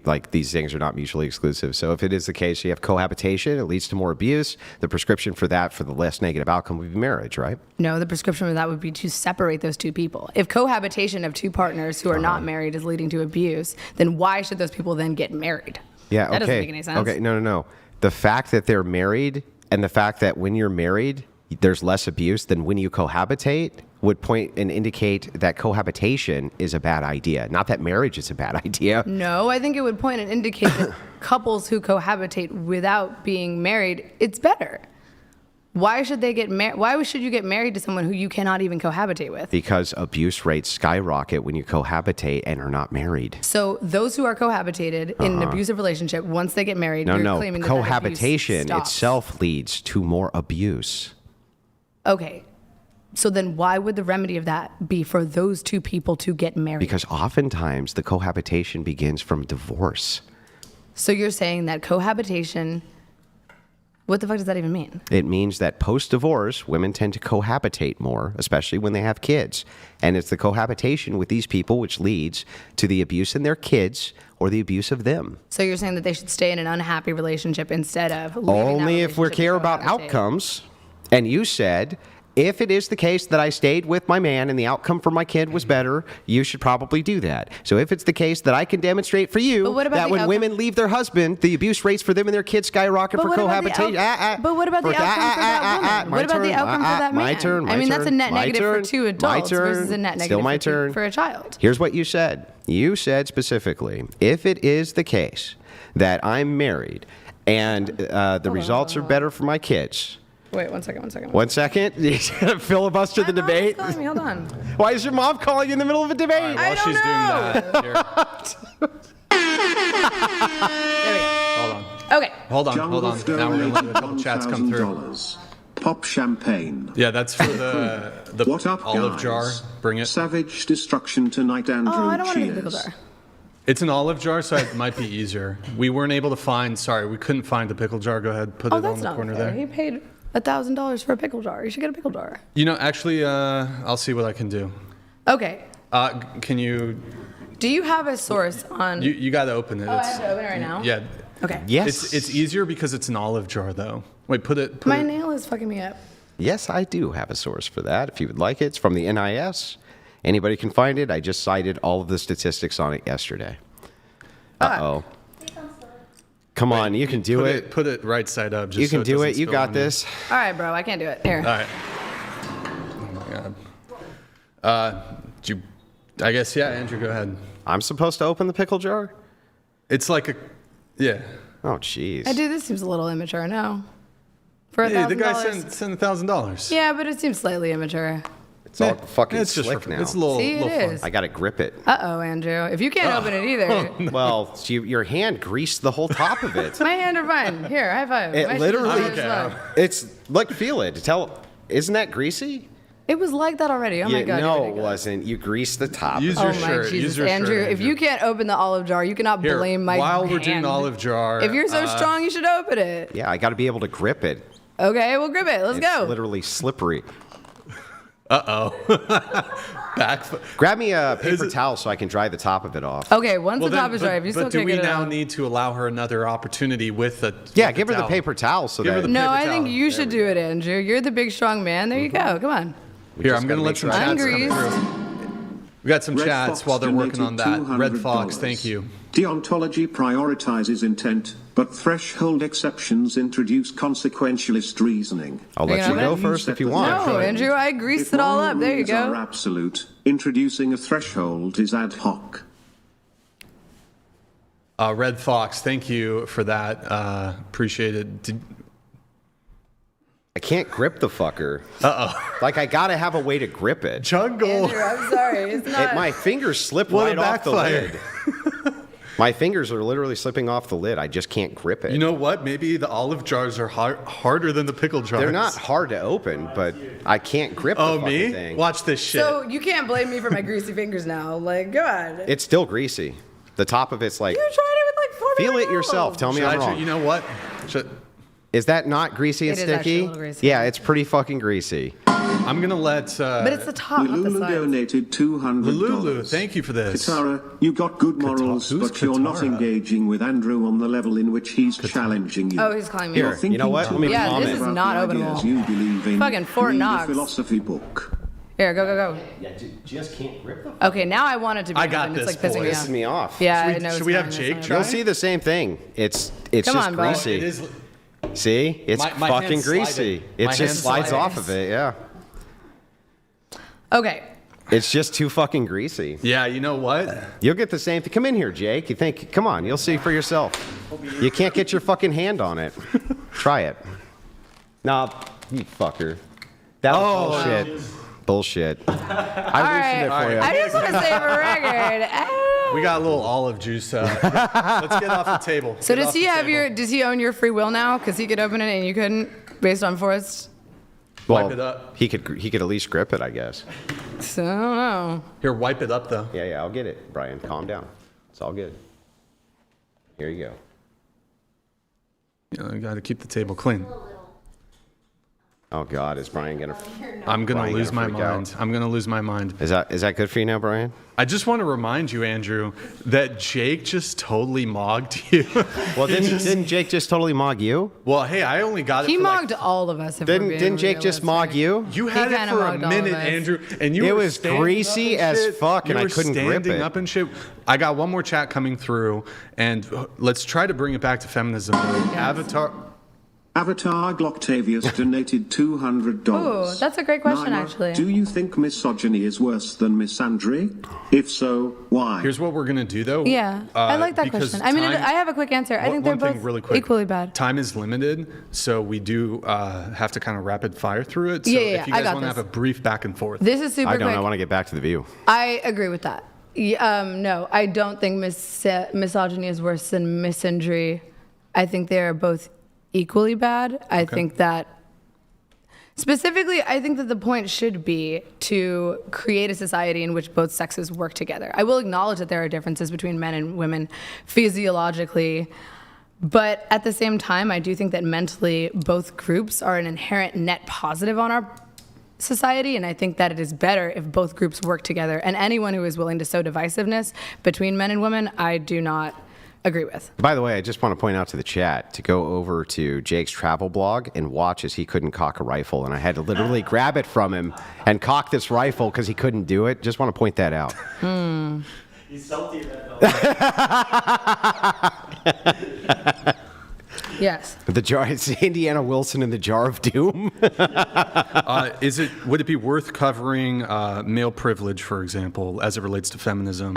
Like these things are not mutually exclusive. So if it is the case, you have cohabitation, it leads to more abuse. The prescription for that, for the less negative outcome, would be marriage, right? no. The prescription of that would be to separate those two people. If cohabitation of two partners who are not married is leading to abuse, then why should those people then get married? Yeah. That okay. doesn't make any sense. Okay. No. The fact that they're married and the fact that when you're married, there's less abuse than when you cohabitate would point and indicate that cohabitation is a bad idea. Not that marriage is a bad idea. No, I think it would point and indicate that couples who cohabitate without being married, it's better. Why should they get married? Why should you get married to someone who you cannot even cohabitate with? Because abuse rates skyrocket when you cohabitate and are not married. So those who are cohabitated in an abusive relationship, once they get married, you're claiming that cohabitation that abuse stops. itself leads to more abuse. Okay. So then why would the remedy of that be for those two people to get married? Because oftentimes the cohabitation begins from divorce. So you're saying that cohabitation, what the fuck does that even mean? It means that post-divorce, women tend to cohabitate more, especially when they have kids. And it's the cohabitation with these people which leads to the abuse in their kids or the abuse of them. So you're saying that they should stay in an unhappy relationship instead of leaving Only that if we relationship care to about cohabitate. outcomes. And you said, if it is the case that I stayed with my man and the outcome for my kid was better, you should probably do that. So if it's the case that I can demonstrate for you But what about that the when outcome? women leave their husband, the abuse rates for them and their kids skyrocket But for what about the cohabitation. But what about the outcome for that woman? What about the outcome for that man? My turn. I mean, that's a net my negative turn, for two my adults turn, versus a net still negative my for, turn. for a child. Here's what you said. You said specifically, if it is the case that I'm married and the results are better for my kids. Wait, one second. 1 second. You're going to filibuster the My mom is debate? calling me, hold on. Why is your mom calling you in the middle of a debate? All right, while I don't she's know. doing that, here, There we hold on. go. Okay. Hold on. Jungle Now we're going to let a couple chats come through. $1,000. Pop champagne. Yeah, that's for the What up, olive guys? jar. Bring it. Savage destruction tonight, Andrew. Oh, I don't want to Cheers. get a pickle jar. It's an olive jar, so it might be easier. We weren't able to find, we couldn't find the pickle jar. Go ahead, put Oh, it on that's the not corner fair. there. He paid $1,000 for a pickle jar. You should get a pickle jar. You know, actually, I'll see what I can do. Okay. Can you, Do you have a source on... you got to open it. I have to open it right now? Yeah. Okay. Yes. It's easier because it's an olive jar, though. Wait, put it. My nail is fucking me up. Yes, I do have a source for that. If you would like it, it's from the NIS. Anybody can find it. I just cited all of the statistics on it yesterday. Uh-oh. Come on, you can do it. Put it right side up. Just You so can do doesn't it. You spill got on you. this. All right, bro. I can't do it. Here. All right. Oh my God. I guess, yeah, Andrew, go ahead. I'm supposed to open the pickle jar? It's like yeah. Oh, jeez. I do. This seems a little immature. No. For $1,000. Hey, the guy sent $1,000. Yeah, but it seems slightly immature. It's all fucking It's just slick for, now. It's a little, See, it little fun. is. I got to grip it. Uh-oh, Andrew. If you can't open it either, Well, your hand greased the whole top of it. my hand are fine. Here, high five. It My shit is literally- hard as fuck. It's look, feel it. Isn't that greasy? It was like that already. Oh my God. No, you're it ridiculous. wasn't. You greased the top. Use Oh your my shirt. Use Jesus, your Andrew. shirt, If you can't open the olive jar, you cannot Here, blame my while we're hand. doing the olive jar. If you're so strong, you should open it. Yeah, I got to be able to grip it. Okay, we'll grip it. Let's It's go. literally slippery. back. Grab me a paper it- towel so I can dry the top of it off. Okay, once Well, the top then, is dry, if you still but do can't we get it now out. need to allow her another opportunity with the? Yeah, with give her the towel? paper towel so Give her that. the No, paper I think towel. you should do it, Andrew. You're the big, strong man. There you go. Come on. Here, just I'm gonna gotta let make some sure I chats have come grease. through. We got some Red chats Fox while they're working on donated that. Red Fox, $200. thank you. Deontology prioritizes intent, but threshold exceptions introduce consequentialist reasoning. I'll Are you let you gonna go open? first if you want. No, Andrew, I greased If it all moral up. There you rules are go. absolute, introducing a threshold is ad hoc. Red Fox, thank you for that. Appreciate it. I can't grip the fucker. Like, I got to have a way to grip it. Jungle. Andrew, I'm sorry. It's not. My fingers slip What a right off the backfire. lid. My fingers are literally slipping off the lid. I just can't grip it. You know what? Maybe the olive jars are harder than the pickle jars. They're not hard to open, but I can't grip the Oh, fucking me? thing. Watch this shit. So you can't blame me for my greasy fingers now. Like, go on. It's still greasy. The top of it's like, You tried it with like 4 feel million it yourself. Tell me Should I'm I wrong. you know what? Is that not greasy and It is actually a sticky? little greasy. Yeah, it's pretty fucking greasy. I'm gonna let. But it's the top, not the Lulu sides. donated $200. Lulu, thank you for this. Katara, you got good morals, Who's but you're not Katara? engaging with Andrew on the level in which he's challenging you. Oh, he's calling me. Here, you know what? Let me Yeah, palm this it. is not openable. You believe in. Fucking Fort Read a Knox. philosophy book. Here, go. Yeah, just can't grip the Okay, now I want it to be I got open. It's this, like pissing me boys. off. pisses me off. Yeah, Should we- I know. should it's we have fine, Jake it's try? fine. You'll see the same thing. It's Come just on, bro. greasy. It is. See? It's My fucking hand's greasy. sliding. It My just hand's slides sliding. off of it, yeah. Okay. It's just too fucking greasy. Yeah, you know what? You'll get the same thing. Come in here, Jake. Come on, you'll see for yourself. You can't get your fucking hand on it. Try it. Nah, you fucker. That was bullshit. Bullshit. I loosened it for you. I just want to say for record. We got a litlittle olive juice. Let's get off the table. So Get does off he the have table. does he own your free will now? Because he could open it and you couldn't, based on forced. Wipe it up. He could at least grip it, I guess. So I don't know. Here, wipe it up though. Yeah, I'll get it, Brian. Calm down. It's all good. Here you go. You know, you got to keep the table clean. Oh God, is Brian gonna? I'm gonna Brian lose my freak out? mind. I'm gonna lose my mind. Is that good for you now, Brian? I just want to remind you, Andrew, that Jake just totally mogged you. Well, didn't Jake just totally mog you? Well, hey, I only got it. He for mogged Like, all of us. If we're being Didn't Jake just mog realistic. you? you had He it kinda for a mogged all minute, of us. Andrew, and you It were was standing greasy up and as shit. fuck, and You I were couldn't grip standing it. up and shit. I got one more chat coming through, and let's try to bring it back to feminism. Avatar Gloctavius donated $200. Ooh, that's a great question, Naima, actually. Do you think misogyny is worse than misandry? If so, why? Here's what we're gonna do, though. Yeah, I like that because question. I mean, time- I have a quick answer. I think they're one thing both really quick. equally bad. Time is limited, so we do have to kind of rapid fire through it. So Yeah, if you I guys got want to this. have a brief back and forth. This is super I don't. quick. I want to get back to the view. I agree with that. No, I don't think misogyny is worse than misandry. I think they are both equally bad. I think that specifically, I think that the point should be to create a society in which both sexes work together. I will acknowledge that there are differences between men and women physiologically, but at the same time, I do think that mentally both groups are an inherent net positive on our society, and I think that it is better if both groups work together. And anyone who is willing to sow divisiveness between men and women, I do not agree with. By the way, I just want to point out to the chat to go over to Jake's travel blog and watch as he couldn't cock a rifle, and I had to literally grab it from him and cock this rifle because he couldn't do it. Just want to point that out. He's salty about that. Yes. The jar. It's Indiana Wilson in the Jar of Doom. Would it be worth covering male privilege, for example, as it relates to feminism?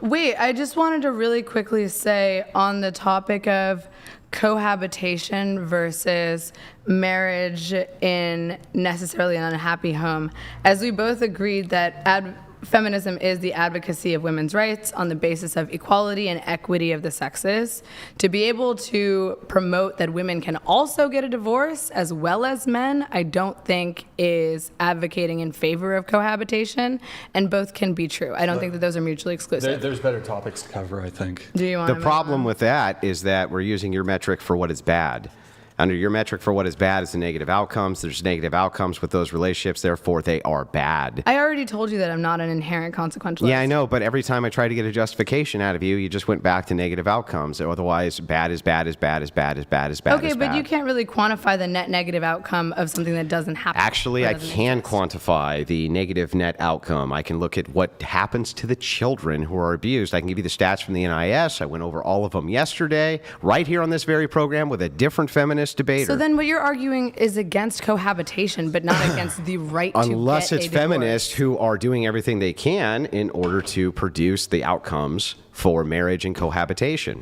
Wait, I just wanted to really quickly say on the topic of cohabitation versus marriage in necessarily an unhappy home, as we both agreed that feminism is the advocacy of women's rights on the basis of equality and equity of the sexes. To be able to promote that women can also get a divorce as well as men, I don't think is advocating in favor of cohabitation, and both can be true. I don't think that those are mutually exclusive. There's better topics to cover, I think. Do you want The to problem with that is that we're using your metric for what is bad. Under your metric for what is bad is the negative outcomes. There's negative outcomes with those relationships, therefore they are bad. I already told you that I'm not an inherent consequentialist. Yeah, I know, but every time I try to get a justification out of you, you just went back to negative outcomes. Otherwise, bad is bad is bad is bad is bad is bad Okay, is but bad. you can't really quantify the net negative outcome of something that doesn't happen. Actually, or I doesn't can exist. quantify the negative net outcome. I can look at what happens to the children who are abused. I can give you the stats from the NIS. I went over all of them yesterday, right here on this very program with a different feminist debater. So then what you're arguing is against cohabitation, but not against the right to Unless get it's a divorce. feminists who are doing everything they can in order to produce the outcomes for marriage and cohabitation.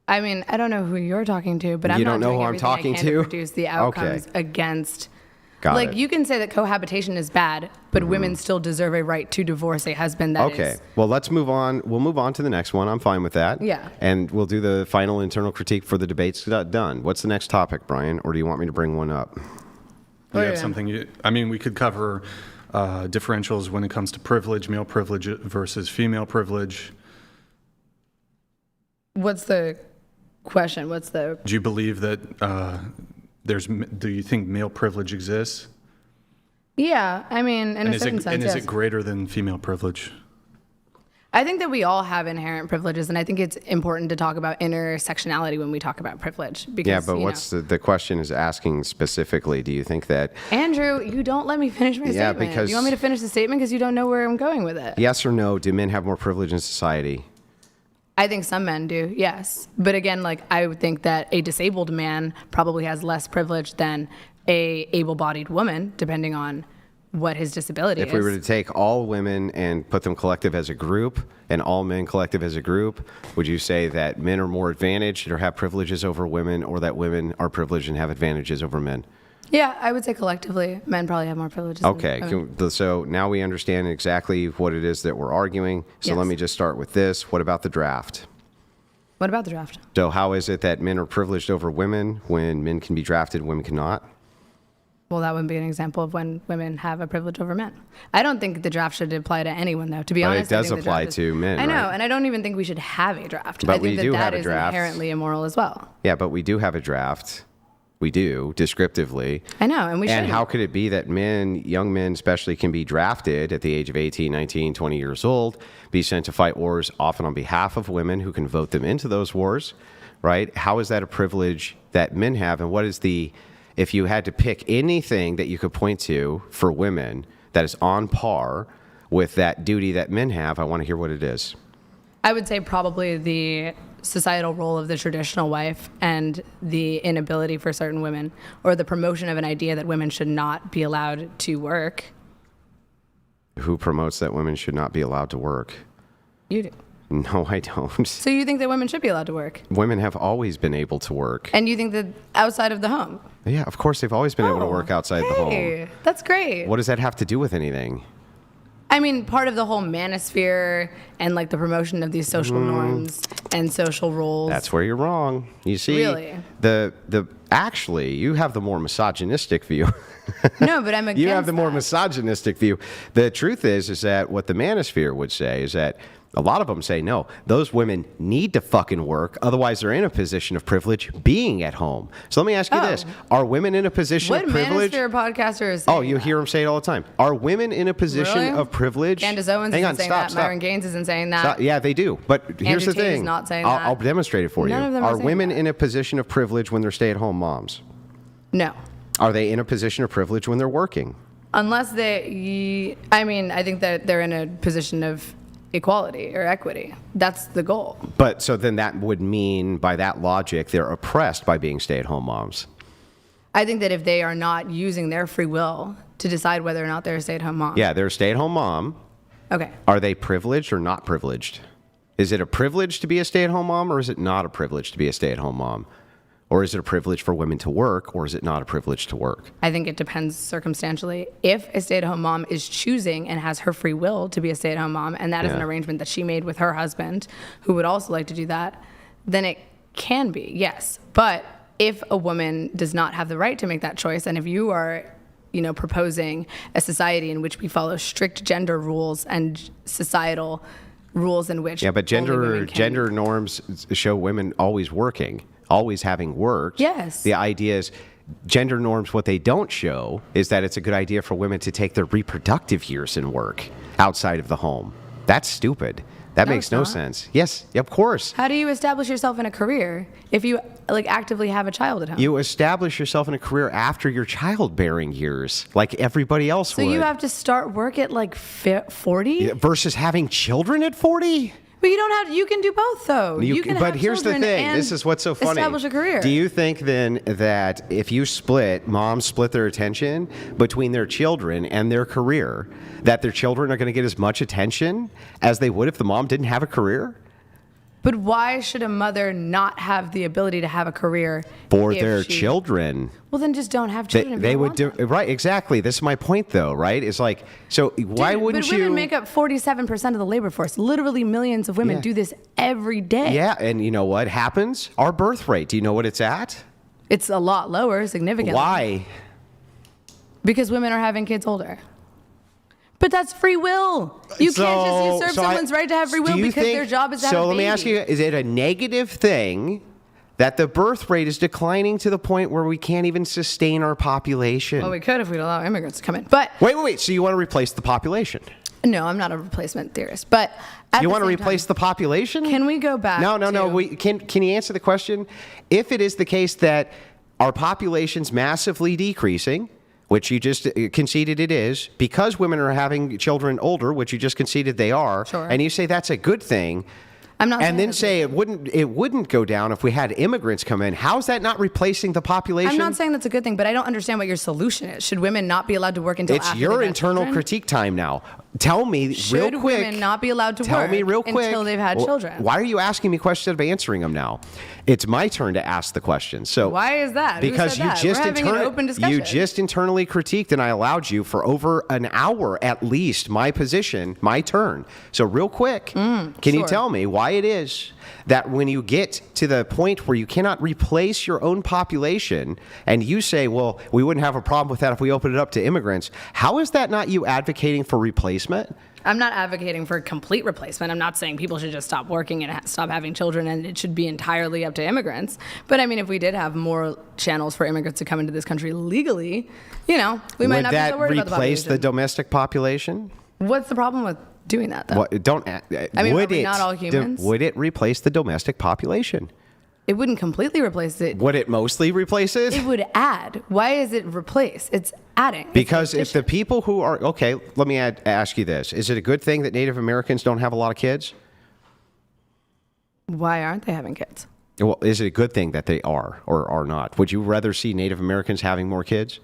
I mean, I don't know who you're talking to, but I'm You not don't know doing who I'm everything I talking can to? produce the outcomes against. Got like it. you can say that cohabitation is bad, but women still deserve a right to divorce a husband that Okay, is. well, let's move on. We'll move on to the next one. I'm fine with that. Yeah. And we'll do the final internal critique for the debates done. What's the next topic, Brian? Or do you want me to bring one up? Do Oh, you have yeah. something? We could cover differentials when it comes to privilege, male privilege versus female privilege. What's the question? What's the Do you believe that do you think male privilege exists? Yeah, I mean, in a certain sense, is yes. it greater than female privilege? I think that we all have inherent privileges, and I think it's important to talk about intersectionality when we talk about privilege. Because, Yeah, but what's the question is asking specifically, do you think that Andrew, you don't let me finish my Yeah, statement. because- You want me to finish the statement because you don't know where I'm going with it. yes or no, do men have more privilege in society? I think some men do, yes. But again, like I would think that a disabled man probably has less privilege than a able-bodied woman, depending on what his disability is. If we were to take all women and put them collective as a group and all men collective as a group, would you say that men are more advantaged or have privileges over women, or that women are privileged and have advantages over men? Yeah, I would say collectively, men probably have more privileges. Okay, than women. so now we understand exactly what it is that we're arguing. So Yes. let me just start with this. What about the draft? What about the draft? So how is it that men are privileged over women when men can be drafted, women cannot? Well, that would be an example of when women have a privilege over men. I don't think the draft should apply to anyone, though. To be But it honest, I does think the apply draft to men, I know, right? and I don't even think we should have a draft. But I think we do have that a is draft. inherently immoral as well. Yeah, but we do have a draft. We do, descriptively. I know, and we should. And how could it be that men, young men especially, can be drafted at the age of 18, 19, 20 years old, be sent to fight wars often on behalf of women who can vote them into those wars, right? How is that a privilege that men have? And what is the, if you had to pick anything that you could point to for women that is on par with that duty that men have, I want to hear what it is. I would say probably the societal role of the traditional wife and the inability for certain women, or the promotion of an idea that women should not be allowed to work. Who promotes that women should not be allowed to work? You do. No, I don't. So you think that women should be allowed to work? Women have always been able to work. And you think that outside of the home? Yeah, of course they've always been able to work outside the home. Hey, that's great. What does that have to do with anything? I mean, part of the whole manosphere and like the promotion of these social norms and social roles. That's where you're wrong. You see, Really? Actually, you have the more misogynistic view. No, but I'm against You have the more that. misogynistic view. The truth is that what the manosphere would say is that a lot of them say, no, those women need to fucking work. Otherwise, they're in a position of privilege being at home. So let me ask you this. Are women in a position What of privilege? manosphere podcaster is Oh, saying you that? hear them say it all the time. Are women in a position Really? of privilege? Candace Owens Hang isn't on, saying stop, that. stop. Myron Gaines isn't saying that. Stop. Yeah, they do. But here's Andrew the Tate is thing. not saying I'll that. demonstrate it for None you. of them are Are saying women that. in a position of privilege when they're stay-at-home moms? No. Are they in a position of privilege when they're working? Unless I think that they're in a position of equality or equity. That's the goal. But so then that would mean, by that logic, they're oppressed by being stay-at-home moms. I think that if they are not using their free will to decide whether or not they're a stay-at-home mom. Yeah, they're a stay-at-home mom. Okay. Are they privileged or not privileged? Is it a privilege to be a stay-at-home mom, or is it not a privilege to be a stay-at-home mom? Or is it a privilege for women to work, or is it not a privilege to work? I think it depends circumstantially. If a stay-at-home mom is choosing and has her free will to be a stay-at-home mom, and that is an Yeah. arrangement that she made with her husband, who would also like to do that, then it can be, yes. But if a woman does not have the right to make that choice, and if you are, proposing a society in which we follow strict gender rules and societal rules in which Yeah, but only women can- gender norms show women always working, always having worked. Yes. The idea is gender norms, what they don't show is that it's a good idea for women to take their reproductive years and work outside of the home. That's stupid. That No, makes it's no not. sense. Yes, of course. How do you establish yourself in a career if you actively have a child at home? You establish yourself in a career after your childbearing years, like everybody else So would. you have to start work at 40? Versus having children at 40? But you don't have. You can do both, though. You can but have here's the children thing. and This is what's so funny. Establish a career. Do you think then that if moms split their attention between their children and their career, that their children are going to get as much attention as they would if the mom didn't have a career? But why should a mother not have the ability to have a career For if their she- children. Well, then just don't have children. if you They don't would want do them. right, exactly. This is my point though, right? It's like, so why Dude, wouldn't but you women make up 47% of the labor force. Literally millions of women Yeah. do this every day. Yeah, and you know what happens? Our birth rate, do you know what it's at? It's a lot lower, significantly. Why? Because women are having kids older. But that's free will. You can't just usurp someone's right to have free will do you because think- their job is to have a So baby. let me ask you, is it a negative thing that the birth rate is declining to the point where we can't even sustain our population? Well, we could if we'd allow immigrants to come in. But Wait. So you want to replace the population? no, I'm not a replacement theorist. But at You the want to same replace time, the population? Can we go back? No. to- Can you answer the question? If it is the case that our population's massively decreasing, which you just conceded it is, because women are having children older, which you just conceded they are, Sure. and you say that's a good thing, I'm not saying And then that's say it wouldn't go down if we had immigrants come in. How's that not replacing the population? I'm not saying that's a good thing, but I don't understand what your solution is. Should women not be allowed to work until It's after your they've had internal children? critique time now. Tell me Should real quick. women not be allowed to Tell work me real quick until they've had children? Why are you asking me questions instead of answering them now? It's my turn to ask the question. So Why is that? Who Because said that? We're having an open discussion. you just internally critiqued, and I allowed you for over an hour at least my position, my turn. So real quick, can you sure. tell me why it is that when you get to the point where you cannot replace your own population, and you say, well, we wouldn't have a problem with that if we opened it up to immigrants, how is that not you advocating for replacement? I'm not advocating for complete replacement. I'm not saying people should just stop working and stop having children and it should be entirely up to immigrants. But I mean, if we did have more channels for immigrants to come into this country legally, we might not be so worried about the Would that replace the population. domestic population? What's the problem with doing that, though? I mean, are we not all humans? Would it replace the domestic population? It wouldn't completely replace it. Would it mostly replace it? It would add. Why is it replace? It's adding. It's Because if the addition. people who are okay, let me ask you this: is it a good thing that Native Americans don't have a lot of kids? Why aren't they having kids? Well, is it a good thing that they are or are not? Would you rather see Native Americans having more kids?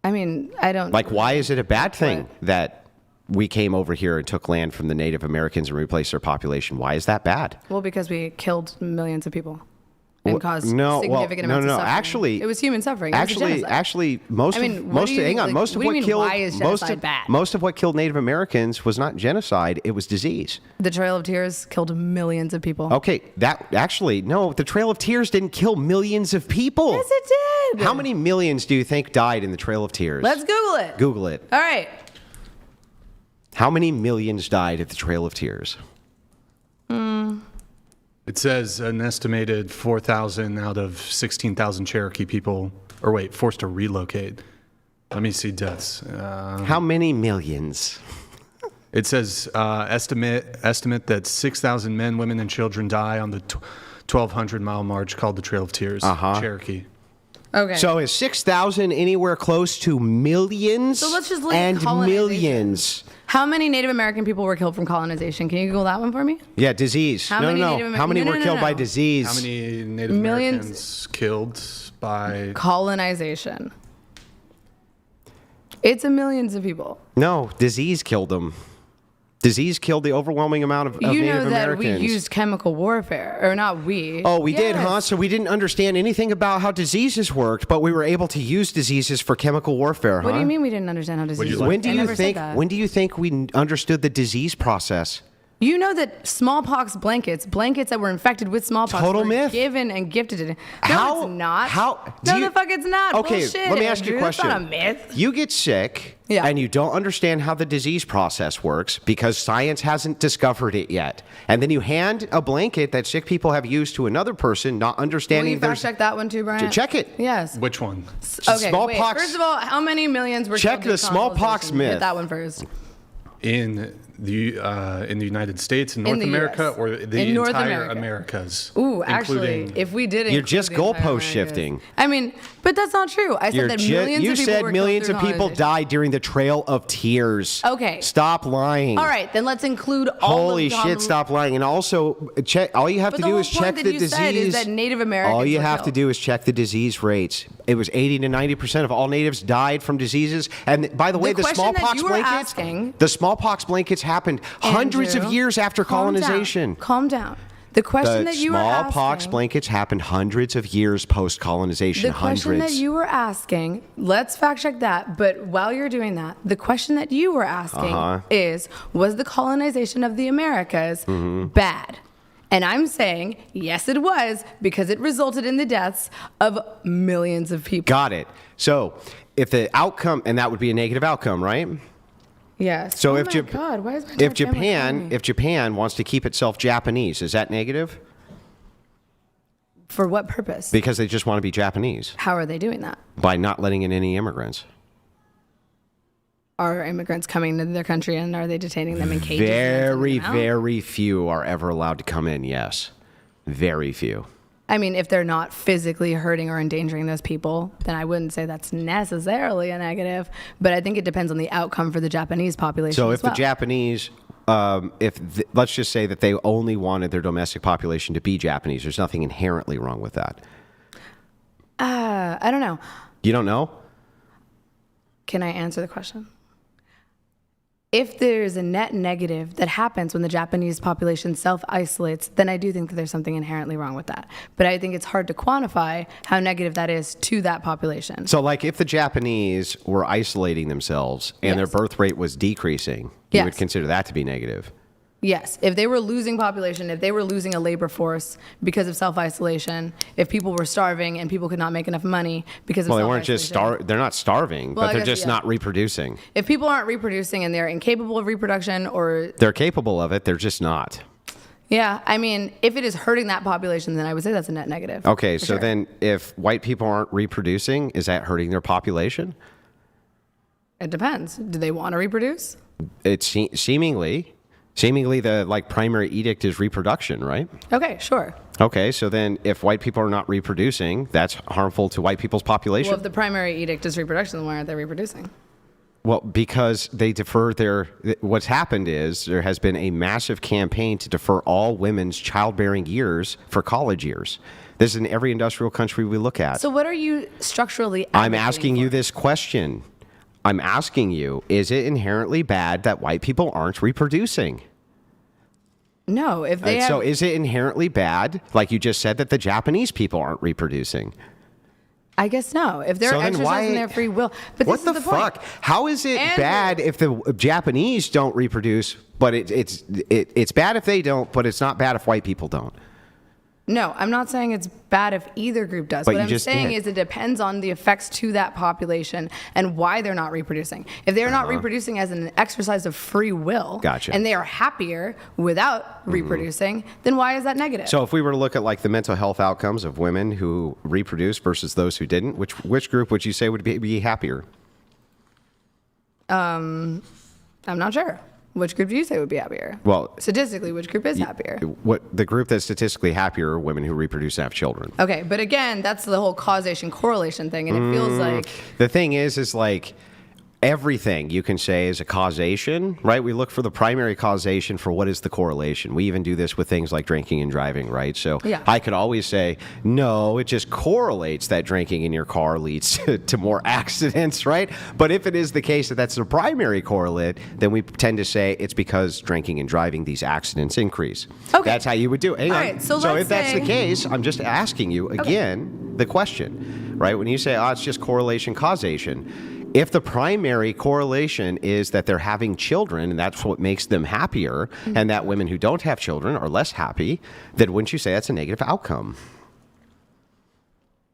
I mean, I don't. Like, why is it a bad thing What? that we came over here and took land from the Native Americans and replaced their population? Why is that bad? Well, because we killed millions of people and caused No, significant amounts of suffering. Actually, it was human suffering. It was a genocide. Most I mean, of what most do of, you hang on, like, most of what do what you mean, killed why is genocide bad? most of what killed Native Americans was not genocide; it was disease. The Trail of Tears killed millions of people. Okay, that actually no, the Trail of Tears didn't kill millions of people. Yes, it did. How many millions do you think died in the Trail of Tears? Let's Google it. Google it. All right. How many millions died at the Trail of Tears? It says an estimated 4,000 out of 16,000 Cherokee people, forced to relocate. Let me see deaths. How many millions? It says estimate that 6,000 men, women, and children die on the 1,200-mile march called the Trail of Tears, Cherokee. Okay. So is 6,000 anywhere close to millions? So let's just look at and colonization. millions. How many Native American people were killed from colonization? Can you Google that one for me? Yeah, disease. How no, many no, Native no. Amer- How many no, were no, killed no, by no. disease? How many Native Millions. Americans killed by... Colonization. It's a millions of people. No, disease killed them. Disease killed the overwhelming amount of You Native know that Americans. we used chemical warfare, or not we. Oh, we did, huh? Yes. So we didn't understand anything about how diseases worked, but we were able to use diseases for chemical warfare, huh? What do you mean we didn't understand how disease worked? When do I you never said think? that. When do you think we understood the disease process? You know that smallpox blankets that were infected with smallpox, Total were myth. given and gifted to. No, How- it's not. how- do No, you- the fuck, it's not. Okay, Bullshit, let me ask you a Andrew. That's question. not a myth. You get sick, Yeah. and you don't understand how the disease process works because science hasn't discovered it yet. And then you hand a blanket that sick people have used to another person, not Will understanding you fact check that one too, Brian? Check it. Yes. Which one? Okay. smallpox- Wait. First of all, how many millions were Check killed due the to smallpox colonization? myth. Hit that one first. In the United States, in North In the America, US. or the In North entire America. Americas? Ooh, actually, including- if we did, You're include just the entire goalpost Americas. shifting. I mean, but that's not true. I said that millions you of people said were millions killed of through people colonization. died during the Trail of Tears. Okay. Stop lying. All right, then let's include all Holy of the shit, stop lying. And also, check. All you have But to the do whole is point check that the you disease. said is that Native Americans all you were have to killed. do is check the disease rates. It was 80 to 90% of all natives died from diseases. And by the way, the question that smallpox you were blankets, asking- the smallpox blankets happened hundreds of Andrew, years after colonization. Calm down. The question The that you were smallpox asking. blankets happened hundreds of years post colonization. The question Hundreds. that you were asking, let's fact check that. But while you're doing that, the question that you were asking is, was the colonization of the Americas bad? And I'm saying, yes, it was, because it resulted in the deaths of millions of people. Got it. So if the outcome, and that would be a negative outcome, right? Yes. So oh if my Jap- God, why is my if dad Japan if Japan wants to keep itself Japanese, is that negative? for what purpose? Because they just want to be Japanese How are they doing that? by not letting in any immigrants. Are immigrants coming into their country and are they detaining them in cages? and Very, sending them out? very few are ever allowed to come in. Yes, very few. I mean, if they're not physically hurting or endangering those people, then I wouldn't say that's necessarily a negative. But I think it depends on the outcome for the Japanese population. So as if well. the Japanese let's just say that they only wanted their domestic population to be Japanese. There's nothing inherently wrong with that. I don't know. You don't know? Can I answer the question? If there's a net negative that happens when the Japanese population self-isolates, then I do think that there's something inherently wrong with that. But I think it's hard to quantify how negative that is to that population. So, like, if the Japanese were isolating themselves and their Yes. birth rate was decreasing, you would consider that to be negative. Yes, if they were losing population, if they were losing a labor force because of self-isolation, if people were starving and people could not make enough money because of Well, they self-isolation. weren't just they're not starving, Well, but I they're guess, just yeah. not reproducing. If people aren't reproducing and they're incapable of reproduction or... They're capable of it, they're just not. Yeah, I mean, if it is hurting that population, then I would say that's a net negative. Okay, for so sure. then if white people aren't reproducing, is that hurting their population? It depends. Do they want to reproduce? It's seemingly the like primary edict is reproduction, right? Okay, sure. Okay, so then if white people are not reproducing, that's harmful to white people's population? Well, if the primary edict is reproduction, then why aren't they reproducing? Well, because they defer what's happened is there has been a massive campaign to defer all women's childbearing years for college years. This is in every industrial country we look at. So what are you structurally I'm advocating asking you for? this question. I'm asking you, is it inherently bad that white people aren't reproducing? No, if they have... So is it inherently bad, like you just said, that the Japanese people aren't reproducing? I guess no. If they're So then exercising why- their free will. But What this the is the point. fuck? How is it Andrew. bad if the Japanese don't reproduce, but it's bad if they don't, but it's not bad if white people don't? No, I'm not saying it's bad if either group does. But What you I'm just saying did. is it depends on the effects to that population and why they're not reproducing. If they're not reproducing as an exercise of free will, Gotcha. and they are happier without reproducing, then why is that negative? So if we were to look at like the mental health outcomes of women who reproduced versus those who didn't, which group would you say would be happier? I'm not sure. Which group do you say would be happier? Well, Statistically, which group is happier? what the group that's statistically happier are women who reproduce and have children. Okay, but again, that's the whole causation correlation thing, and it feels like The thing is like everything you can say is a causation, right? We look for the primary causation for what is the correlation. We even do this with things like drinking and driving, right? So Yeah. I could always say, no, it just correlates that drinking in your car leads to more accidents, right? But if it is the case that that's the primary correlate, then we tend to say it's because drinking and driving, these accidents increase. Okay. That's how you would do it. Hang All on. right, so if let's that's the say- case, I'm just asking you again the question, right? When you say, oh, it's just correlation, causation. If the primary correlation is that they're having children and that's what makes them happier, and that women who don't have children are less happy, then wouldn't you say that's a negative outcome?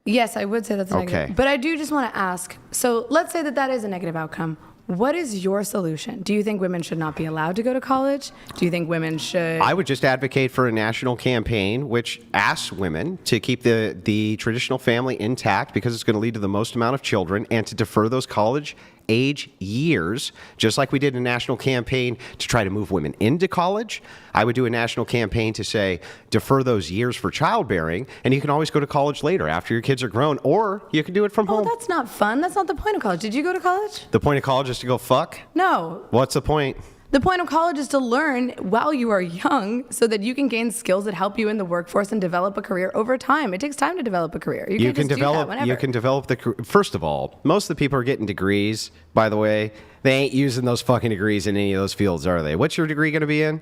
yes, I would say that's a negative. Okay. But I do just want to ask, so let's say that that is a negative outcome. What is your solution? Do you think women should not be allowed to go to college? Do you think women should... I would just advocate for a national campaign which asks women to keep the traditional family intact because it's going to lead to the most amount of children, and to defer those college age years, just like we did a national campaign to try to move women into college. I would do a national campaign to say, defer those years for childbearing, and you can always go to college later after your kids are grown, or you can do it from Oh, home. that's not fun. That's not the point of college. Did you go to college? The point of college is to go fuck? No. What's the point? The point of college is to learn while you are young so that you can gain skills that help you in the workforce and develop a career over time. It takes time to develop a career. You can't can just do that develop whenever. first of all, most of the people are getting degrees, by the way. They ain't using those fucking degrees in any of those fields, are they? What's your degree going to be in?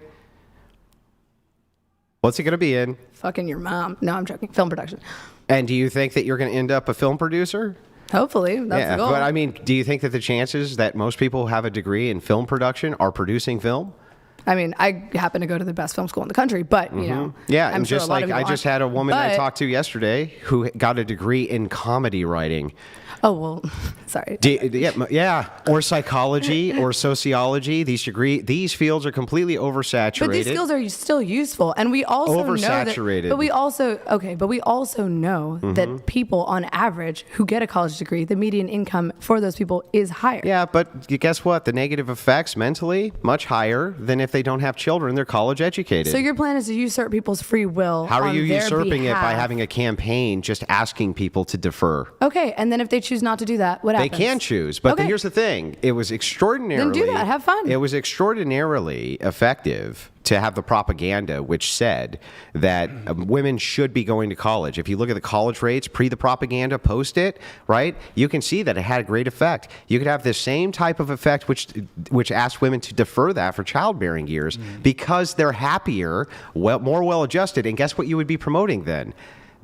What's it going to be in? Fucking your mom. No, I'm joking. Film production. And do you think that you're going to end up a film producer? Hopefully, that's the goal. But I mean, do you think that the chances that most people who have a degree in film production are producing film? I mean, I happen to go to the best film school in the country, but you know, Yeah, I'm and sure just a lot like of I people just aren't. had a woman I But- talked to yesterday who got a degree in comedy writing. Oh well, sorry. Or psychology or sociology. These fields are completely oversaturated. But these skills are still useful, and we also know that. Oversaturated. But we also know that people, on average, who get a college degree, the median income for those people is higher. Yeah, but guess what? The negative effects mentally much higher than if they they don't have children, they're college educated. So your plan is to usurp people's free will. How are you on their usurping it by behalf. having a campaign just asking people to defer? Okay, and then if they choose not to do that, what They happens? can choose, but Okay. here's the thing. It was extraordinarily... Then do that. Have fun. It was extraordinarily effective to have the propaganda which said that women should be going to college. If you look at the college rates, pre the propaganda, post it, right, you can see that it had a great effect. You could have the same type of effect which asked women to defer that for childbearing years because they're happier, more well-adjusted, and guess what you would be promoting then?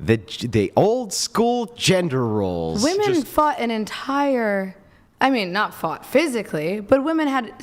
The old school gender roles. Women fought an entire, I mean, not fought physically, but women had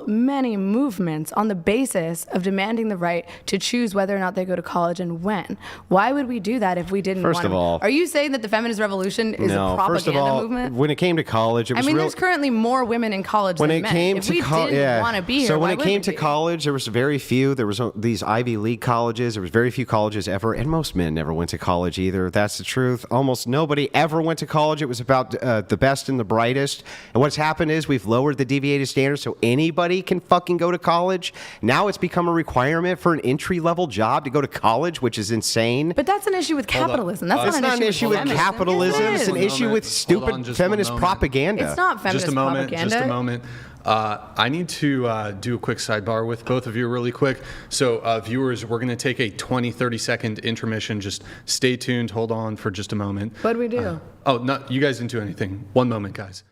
many movements on the basis of demanding the right to choose whether or not they go to college and when. Why would we do that if we didn't First want of to? all- Are you saying that the feminist revolution is a propaganda first of all, movement? when it came to college, it was there's currently more women in college when than it men. came if to we college, didn't want to be here, so when why it would came we to be? college, there was very few. There was these Ivy League colleges. There was very few colleges ever, and most men never went to college either. That's the truth. Almost nobody ever went to college. It was about the best and the brightest. And what's happened is we've lowered the deviated standards so anybody can fucking go to college. Now it's become a requirement for an entry-level job to go to college, which is insane. But that's an issue with capitalism. That's It's not an issue with feminism. capitalism. Yes, It's it an is. issue with Hold stupid on, just feminist one moment. propaganda. It's not feminist Just a moment. propaganda. Just a moment. I need to do a quick sidebar with both of you really quick. So viewers, we're going to take a 20, 30-second intermission. Just stay tuned. Hold on for just a moment. What do we do? No, you guys didn't do anything. One moment, guys.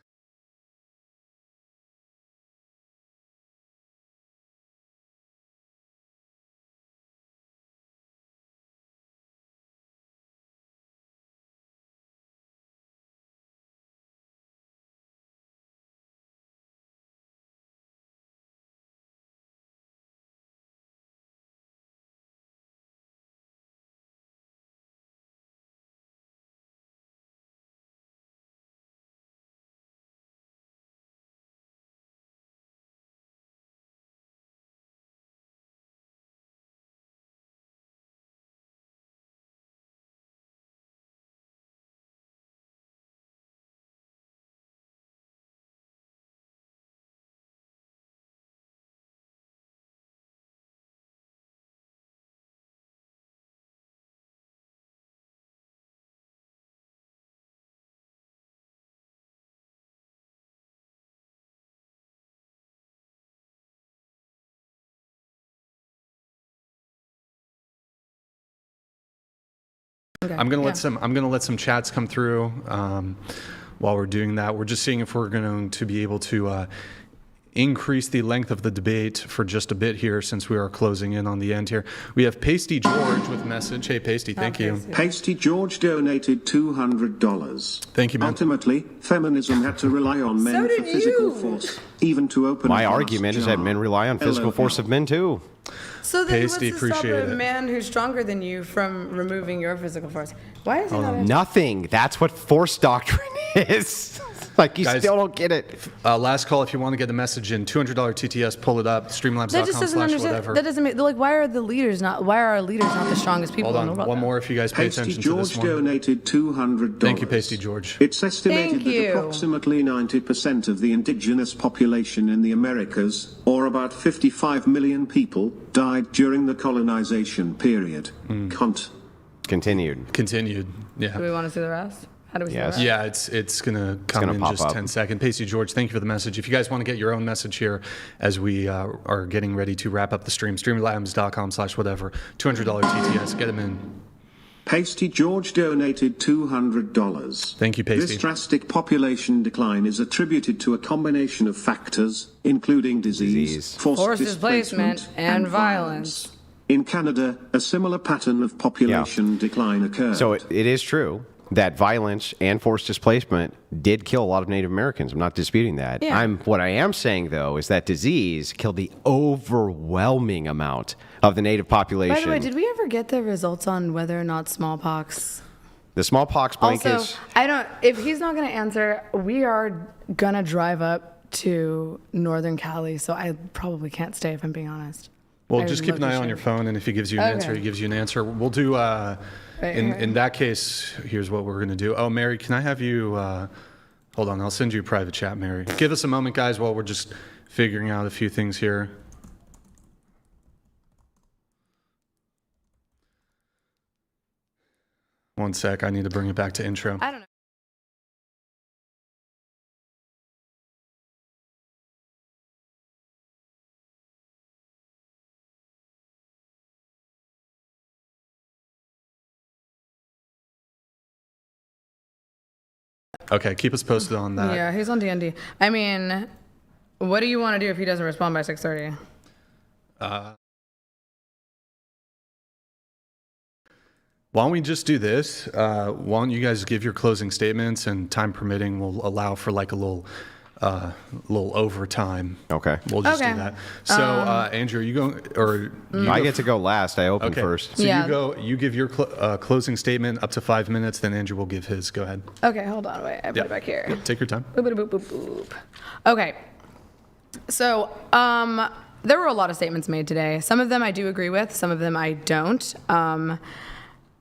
Okay. I'm gonna let some chats come through while we're doing that. We're just seeing if we're going to be able to increase the length of the debate for just a bit here, since we are closing in on the end here. We have Pasty George with a message. Hey, Pasty, thank you. Pasty George donated $200. Thank you, man. Ultimately, feminism had to rely on men for physical force, even to open My a glass argument is that jar. men rely on physical force of men too. So then Pasty, what's to stop appreciate a it. man who's stronger than you from removing your physical force? Why is he not Nothing. That's what force doctrine is. Like, you Guys, still don't get it. Last call if you want to get the message in. $200 TTS, pull it up. That just doesn't Streamlabs.com/whatever. understand. That doesn't make, like, why are our leaders not the strongest people Hold in the on, world? one more if you guys pay Pasty attention to this George one. donated $200. Thank you, Pasty George. It's estimated Thank that you. approximately 90% of the indigenous population in the Americas, or about 55 million people, died during the colonization period. Continued. Continued. Do Yeah. we want to see the rest? How do we see Yes. the rest? Yeah, it's going to come gonna in pop just up. 10 seconds. Pasty George, thank you for the message. If you guys want to get your own message here as we are getting ready to wrap up the stream, streamlabs.com/whatever. $200 TTS, get them in. Pasty George donated $200. Thank you, Pasty. This drastic population decline is attributed to a combination of factors, including disease, Forced displacement, and violence. In Canada, a similar pattern of population decline occurred. So it is true that violence and forced displacement did kill a lot of Native Americans. I'm not disputing that. Yeah. What I am saying, though, is that disease killed the overwhelming amount of the Native population. By the way, did we ever get the results on whether or not smallpox? The smallpox blankets. Also, if he's not going to answer, we are going to drive up to Northern Cali, so I probably can't stay if I'm being honest. Well, I just keep an really eye on should. your phone, and if he gives you an answer, he gives you an answer. We'll do, in that case, here's what we're going to do. Oh, Mary, can I have you, hold on, I'll send you a private chat, Mary. Give us a moment, guys, while we're just figuring out a few things here. One sec, I need to bring it back to intro. I don't know. Okay, keep us posted on that. Yeah, he's on D&D. I mean, what do you want to do if he doesn't respond by 6:30? Why don't we just do this? Why don't you guys give your closing statements, and time permitting, we'll allow for like a little overtime. Okay. We'll just Okay. do that. So, Andrew, you go, or you I go get to go last. I open first. So Yeah. you go. You give your closing statement up to 5 minutes. Then Andrew will give his. Go ahead. Okay, hold on. Wait, I put it back here. Yeah, take your time. Boop, boop, boop, boop. Okay. So, there were a lot of statements made today. Some of them I do agree with, some of them I don't.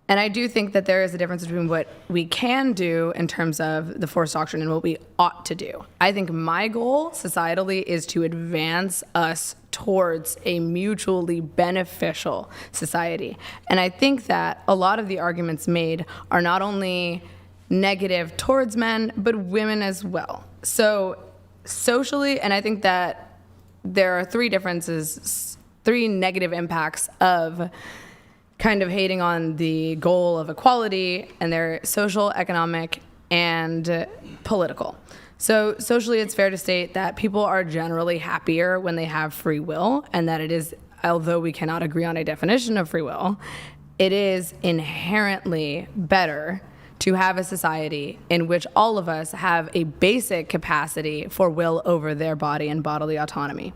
And I do think that there is a difference between what we can do in terms of the force doctrine and what we ought to do. I think my goal societally is to advance us towards a mutually beneficial society. And I think that a lot of the arguments made are not only negative towards men, but women as well. So socially, and I think that there are three negative impacts of kind of hating on the goal of equality, and they're social, economic, and political. So socially, it's fair to state that people are generally happier when they have free will, and that it is, although we cannot agree on a definition of free will, it is inherently better to have a society in which all of us have a basic capacity for will over their body and bodily autonomy.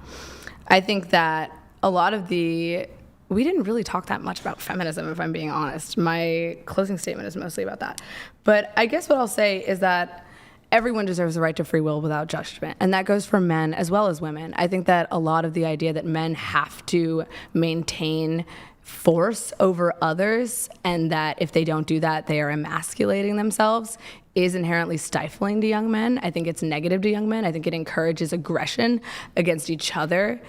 I think that a lot of we didn't really talk that much about feminism, if I'm being honest. My closing statement is mostly about that. But I guess what I'll say is that everyone deserves the right to free will without judgment. And that goes for men as well as women. I think that a lot of the idea that men have to maintain force over others, and that if they don't do that, they are emasculating themselves, is inherently stifling to young men. I think it's negative to young men. I think it encourages aggression against each other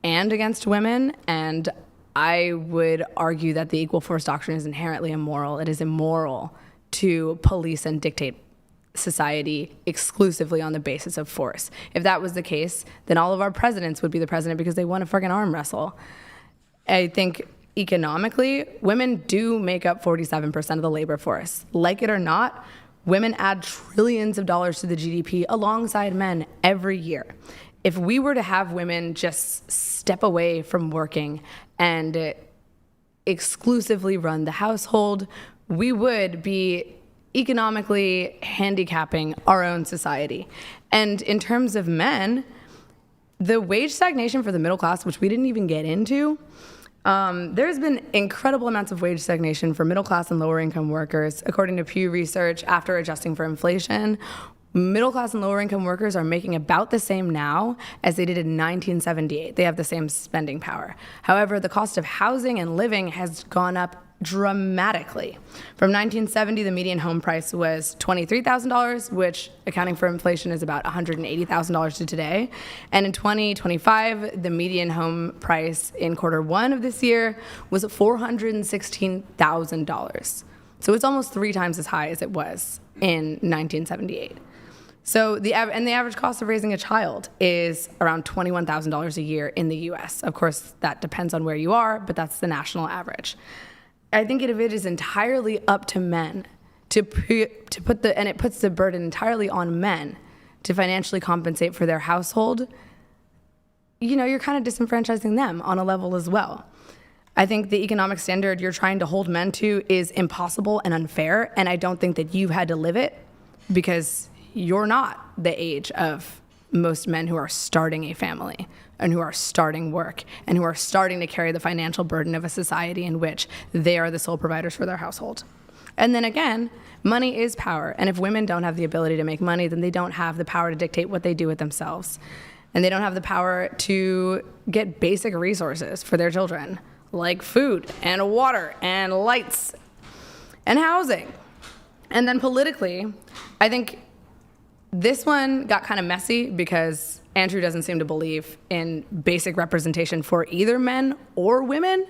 and against women. And I would argue that the equal force doctrine is inherently immoral. It is immoral to police and dictate society exclusively on the basis of force. If that was the case, then all of our presidents would be the president because they won a friggin' arm wrestle. I think economically, women do make up 47% of the labor force. Like it or not, women add trillions of dollars to the GDP alongside men every year. If we were to have women just step away from working and exclusively run the household, we would be economically handicapping our own society. And in terms of men, the wage stagnation for the middle class, which we didn't even get into, there's been incredible amounts of wage stagnation for middle class and lower income workers. According to Pew Research, after adjusting for inflation, middle class and lower income workers are making about the same now as they did in 1978. They have the same spending power. However, the cost of housing and living has gone up dramatically. From 1970, the median home price was $23,000, which, accounting for inflation, is about $180,000 to today. And in 2025, the median home price in Q1 of this year was $416,000. So it's almost 3 times as high as it was in 1978. So the average cost of raising a child is around $21,000 a year in the U.S. Of course, that depends on where you are, but that's the national average. I think it is entirely up to men to put and it puts the burden entirely on men to financially compensate for their household. You know, you're kind of disenfranchising them on a level as well. I think the economic standard you're trying to hold men to is impossible and unfair, and I don't think that you've had to live it because you're not the age of most men who are starting a family and who are starting work and who are starting to carry the financial burden of a society in which they are the sole providers for their household. And then again, money is power. And if women don't have the ability to make money, then they don't have the power to dictate what they do with themselves. And they don't have the power to get basic resources for their children, like food and water and lights and housing. And then politically, I think this one got kind of messy because Andrew doesn't seem to believe in basic representation for either men or women.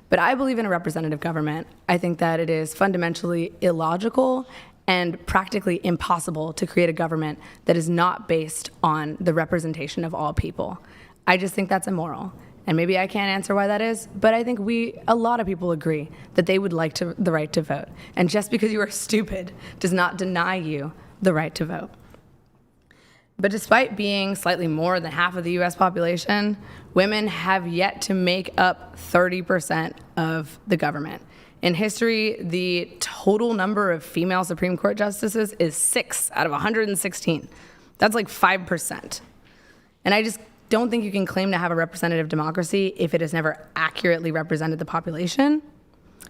But I believe in a representative government. I think that it is fundamentally illogical and practically impossible to create a government that is not based on the representation of all people. I just think that's immoral. And maybe I can't answer why that is, but I think a lot of people agree that they would like the right to vote. And just because you are stupid does not deny you the right to vote. But despite being slightly more than half of the US population, women have yet to make up 30% of the government. In history, the total number of female Supreme Court justices is 6 out of 116. That's like 5%. And I just don't think you can claim to have a representative democracy if it has never accurately represented the population.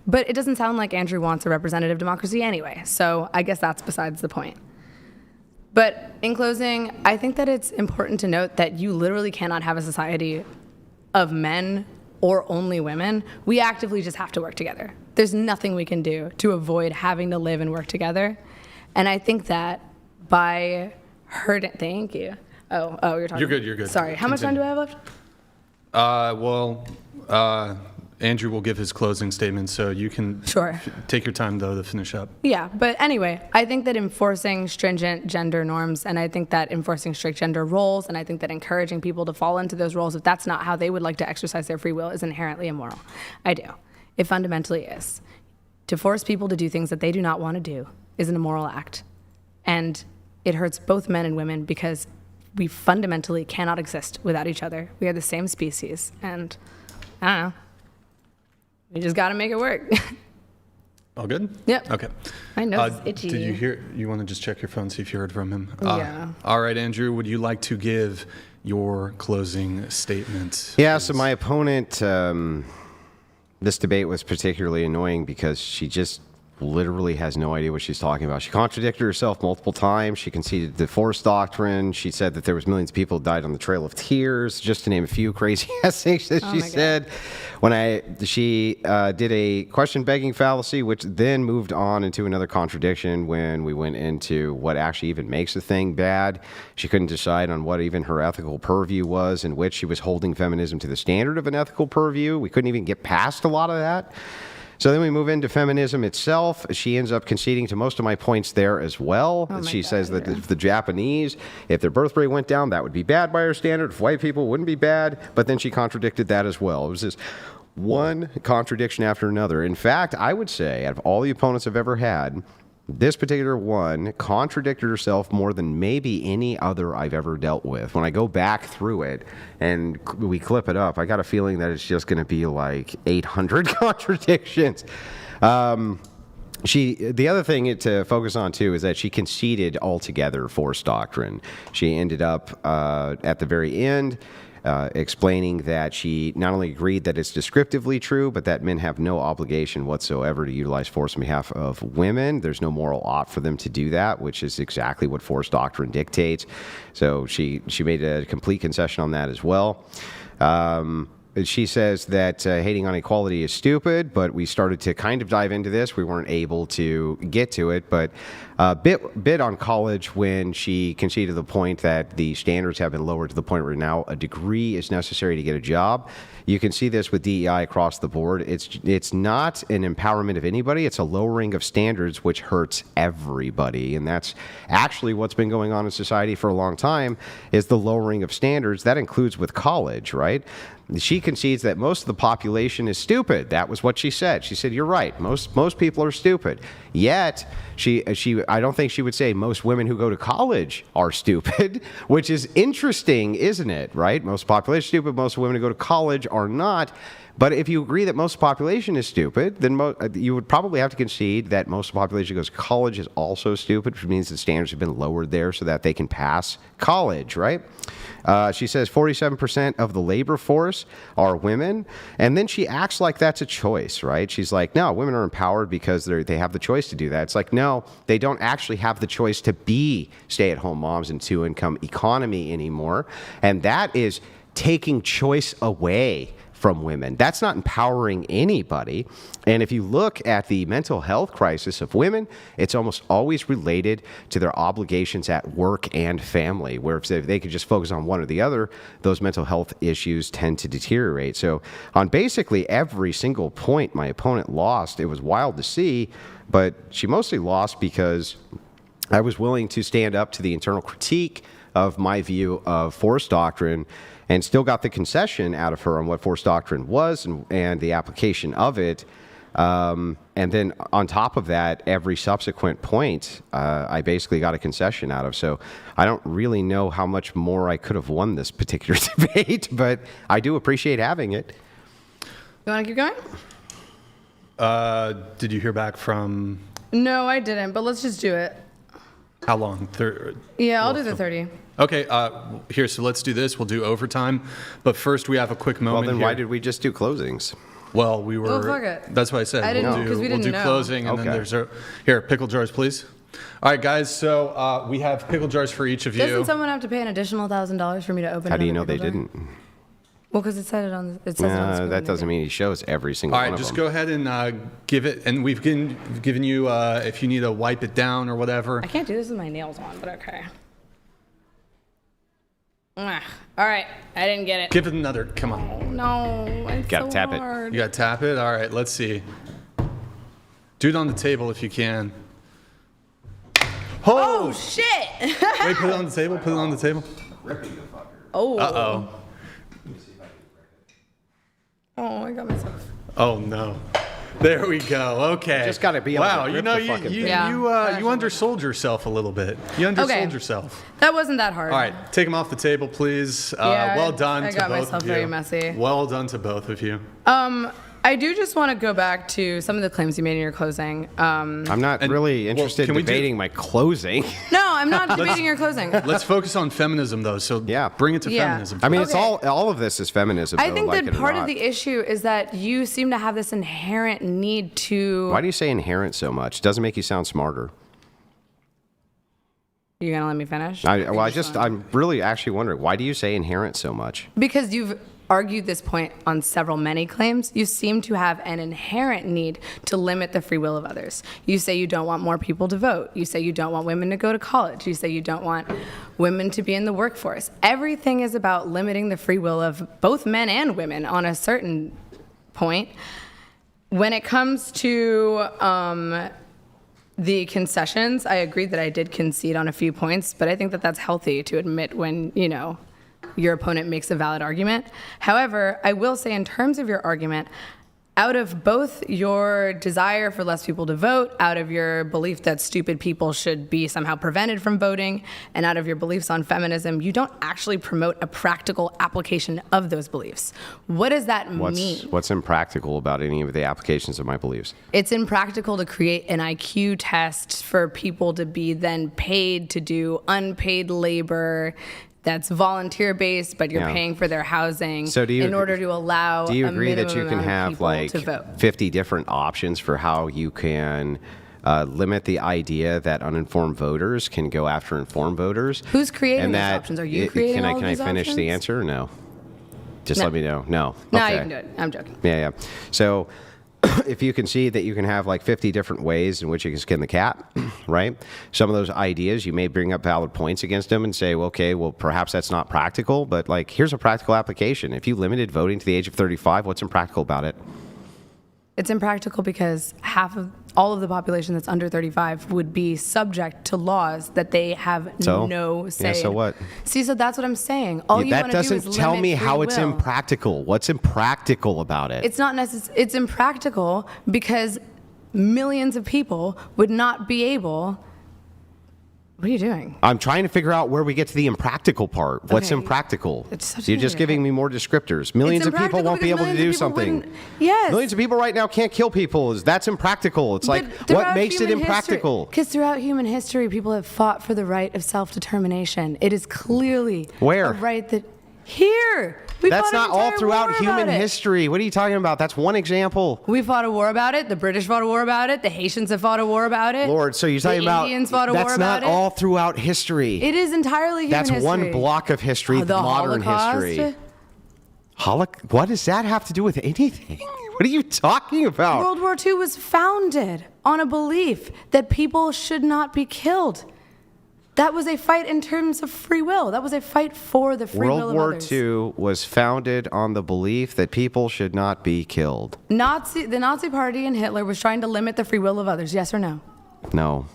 But it doesn't sound like Andrew wants a representative democracy anyway, so I guess that's besides the point. But in closing, I think that it's important to note that you literally cannot have a society of men or only women. We actively just have to work together. There's nothing we can do to avoid having to live and work together. And I think that by hurting, thank you. Oh, you're talking. You're good. Sorry, how much time do I have left? Andrew will give his closing statement, so you can take your time, though, to finish up. Yeah, but anyway, I think that enforcing stringent gender norms, and I think that enforcing strict gender roles, and I think that encouraging people to fall into those roles if that's not how they would like to exercise their free will is inherently immoral. I do. It fundamentally is. To force people to do things that they do not want to do is an immoral act. And it hurts both men and women because we fundamentally cannot exist without each other. We are the same species, and I don't know. We just got to make it work. All good? Yep. Okay. My nose is itchy. Did you hear? You want to just check your phone, see if you heard from him? Yeah. All right, Andrew, would you like to give your closing statement? Yeah, so my opponent, this debate was particularly annoying because she just literally has no idea what she's talking about. She contradicted herself multiple times. She conceded the force doctrine. She said that there was millions of people who died on the Trail of Tears, just to name a few crazy ass things that she said. She did a question begging fallacy, which then moved on into another contradiction when we went into what actually even makes a thing bad. She couldn't decide on what even her ethical purview was, in which she was holding feminism to the standard of an ethical purview. We couldn't even get past a lot of that. So then we move into feminism itself. She ends up conceding to most of my points there as well. She says that if the Japanese, if their birth rate went down, that would be bad by her standard. If white people, wouldn't be bad. But then she contradicted that as well. It was just one contradiction after another. In fact, I would say, out of all the opponents I've ever had, this particular one contradicted herself more than maybe any other I've ever dealt with. When I go back through it and we clip it up, I got a feeling that it's just going to be like 800 contradictions. The other thing to focus on, too, is that she conceded altogether force doctrine. She ended up at the very end explaining that she not only agreed that it's descriptively true, but that men have no obligation whatsoever to utilize force on behalf of women. There's no moral ought for them to do that, which is exactly what force doctrine dictates. So she made a complete concession on that as well. She says that hating on equality is stupid, but we started to kind of dive into this. We weren't able to get to it, but a bit on college when she conceded the point that the standards have been lowered to the point where now a degree is necessary to get a job. You can see this with DEI across the board. It's not an empowerment of anybody. It's a lowering of standards, which hurts everybody. And that's actually what's been going on in society for a long time, is the lowering of standards. That includes with college, right? She concedes that most of the population is stupid. That was what she said. She said, you're right. Most people are stupid. Yet, I don't think she would say most women who go to college are stupid, which is interesting, isn't it, right? Most population is stupid. Most women who go to college are not. But if you agree that most of the population is stupid, then you would probably have to concede that most of the population who goes to college is also stupid, which means the standards have been lowered there so that they can pass college, right? She says 47% of the labor force are women, and then she acts like that's a choice, right? She's like, no, women are empowered because they have the choice to do that. It's like, no, they don't actually have the choice to be stay-at-home moms in two-income economy anymore, and that is taking choice away from women. That's not empowering anybody. And if you look at the mental health crisis of women, it's almost always related to their obligations at work and family, where if they could just focus on one or the other, those mental health issues tend to deteriorate. So on basically every single point my opponent lost, it was wild to see, but she mostly lost because I was willing to stand up to the internal critique of my view of force doctrine, and still got the concession out of her on what force doctrine was and the application of it. And then on top of that, every subsequent point, I basically got a concession out of. So I don't really know how much more I could have won this particular debate, but I do appreciate having it. You want to keep going? Did you hear back from? No, I didn't, but let's just do it. How long? Yeah, I'll do the 30. Okay, here, so let's do this. We'll do overtime. But first, we have a quick moment. Well, then here. why did we just do closings? Well, we were. Well, fuck it. That's what I said. I didn't, because we didn't We'll do know. closing, and then there's here, pickle jars, please. All right, guys. So we have pickle jars for each of you. Doesn't someone have to pay an additional $1,000 for me to open? How do you know another they pickle jar? didn't? Well, because it said it on. It says it on the screen. That doesn't mean he shows every single All one right, of just them. go ahead and give it. And we've given you if you need to wipe it down or whatever. I can't do this with my nails on, but okay. All right, I didn't get it. Give it another. Come on. No, it's Gotta so tap it. hard. You got to tap it. All right, let's see. Do it on the table if you can. Oh shit! Wait, put it on the table. Put it on the table. Oh. Uh-oh. Oh, I got myself. Oh no. There we go. Okay. Just gotta be able to wow. grip You know, the fucking thing. Yeah. you undersold yourself a little bit. You undersold Okay. yourself. That wasn't that hard. All right, take them off the table, please. Yeah, well done I to got both myself of you. very messy. Well done to both of you. I do just want to go back to some of the claims you made in your closing. I'm not And- really well, interested can in we do- debating my closing. No, I'm not debating your closing. Let's focus on feminism, though. So Yeah. bring it to Yeah. feminism. I mean, it's Okay. all of this is feminism. I though, think like that it or part of not. the issue is that you seem to have this inherent need to. Why do you say inherent so much? It doesn't make you sound smarter. You gonna let me finish? I'm really actually wondering, why do you say inherent so much? Because you've argued this point on many claims. You seem to have an inherent need to limit the free will of others. You say you don't want more people to vote. You say you don't want women to go to college. You say you don't want women to be in the workforce. Everything is about limiting the free will of both men and women on a certain point. When it comes to the concessions, I agree that I did concede on a few points, but I think that that's healthy to admit when, your opponent makes a valid argument. However, I will say in terms of your argument, out of both your desire for less people to vote, out of your belief that stupid people should be somehow prevented from voting, and out of your beliefs on feminism, you don't actually promote a practical application of those beliefs. What does that mean? What's impractical about any of the applications of my beliefs? It's impractical to create an IQ test for people to be then paid to do unpaid labor that's volunteer-based, but you're Yeah. paying for their housing So in order to allow Do you a agree that you minimum can amount of have people like to vote. 50 different options for how you can limit the idea that uninformed voters can go after informed voters? Who's creating And these that options? Are you creating Can I all of can I these finish the options? answer or no? Just No. let me know. No. No, Okay. you can do it. I'm joking. Yeah. So if you can see that you can have like 50 different ways in which you can skin the cat, right? Some of those ideas, you may bring up valid points against them and say, well, okay, well, perhaps that's not practical, but like, here's a practical application. If you limited voting to the age of 35, what's impractical about it? It's impractical because all of the population that's under 35 would be subject to laws that they have So? no say. Yeah, so what? See, so that's what I'm saying. All you That want to do is doesn't tell limit me free how it's will. impractical. What's impractical about it? It's not necessary. It's impractical because millions of people would not be able. What are you doing? I'm trying to figure out where we get to the impractical part. What's Okay. impractical? It's such You're a- just giving me more descriptors. Millions of people impractical won't be because able to do millions of people something. wouldn't- Yes. Millions of people right now can't kill people. That's impractical. It's like, what makes it impractical? Because throughout human history, people have fought for the right of self-determination. It is clearly Where? a right that here. We That's fought an not all entire throughout war human about it. history. What are you talking about? That's one example. We fought a war about it. The British fought a war about it. The Haitians have fought a war about it. Lord, so you're talking the about Indians fought a war that's about not it. all throughout history. It is entirely human That's history. one block of history, The modern Holocaust? history. What does that have to do with anything? What are you talking about? World War II was founded on a belief that people should not be killed. That was a fight in terms of free will. That was a fight for the free will of others. World War II was founded on the belief that people should not be killed. The Nazi Party and Hitler was trying to limit the free will of others. Yes or no? No.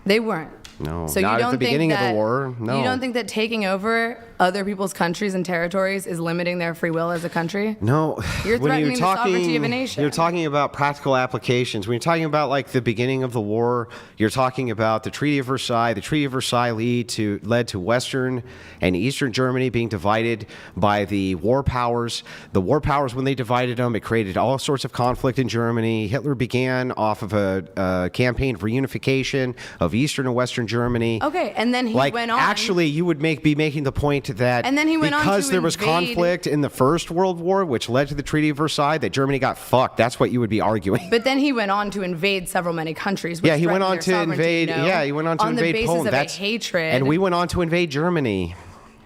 They weren't. No, So not you don't at the beginning think of that, the war. No. You don't think that taking over other people's countries and territories is limiting their free will as a country? No. You're threatening the sovereignty of a nation. You're talking about practical applications. When you're talking about like the beginning of the war, you're talking about the Treaty of Versailles. The Treaty of Versailles led to Western and Eastern Germany being divided by the war powers. The war powers, when they divided them, it created all sorts of conflict in Germany. Hitler began off of a campaign for unification of Eastern and Western Germany. Okay, and then he went on. Actually, you would be making the point that and then he went on because to there was invade- conflict in the First World War, which led to the Treaty of Versailles, that Germany got fucked. That's what you would be arguing. But then he went on to invade many countries. Which Yeah, he went threatened on their to sovereignty, invade. you know, Yeah, he went on to on invade the basis Poland. of That's a hatred. and we went on to invade Germany.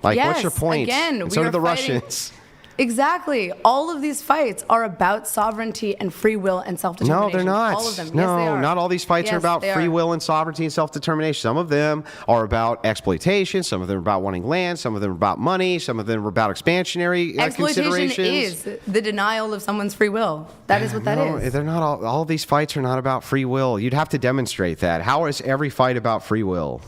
Like, what's your Yes, point? again, And we so are did the fighting- Russians. Exactly. All of these fights are about sovereignty and free will and self-determination. No, they're not. All of them. No, Yes, they are. not all these fights are Yes, about they free are. will and sovereignty and self-determination. Some of them are about exploitation. Some of them are about wanting land. Some of them are about money. Some of them are about expansionary Exploitation considerations. is the denial of someone's free will. That is what that No, is. they're not all these fights are not about free will. You'd have to demonstrate that. How is every fight about free will?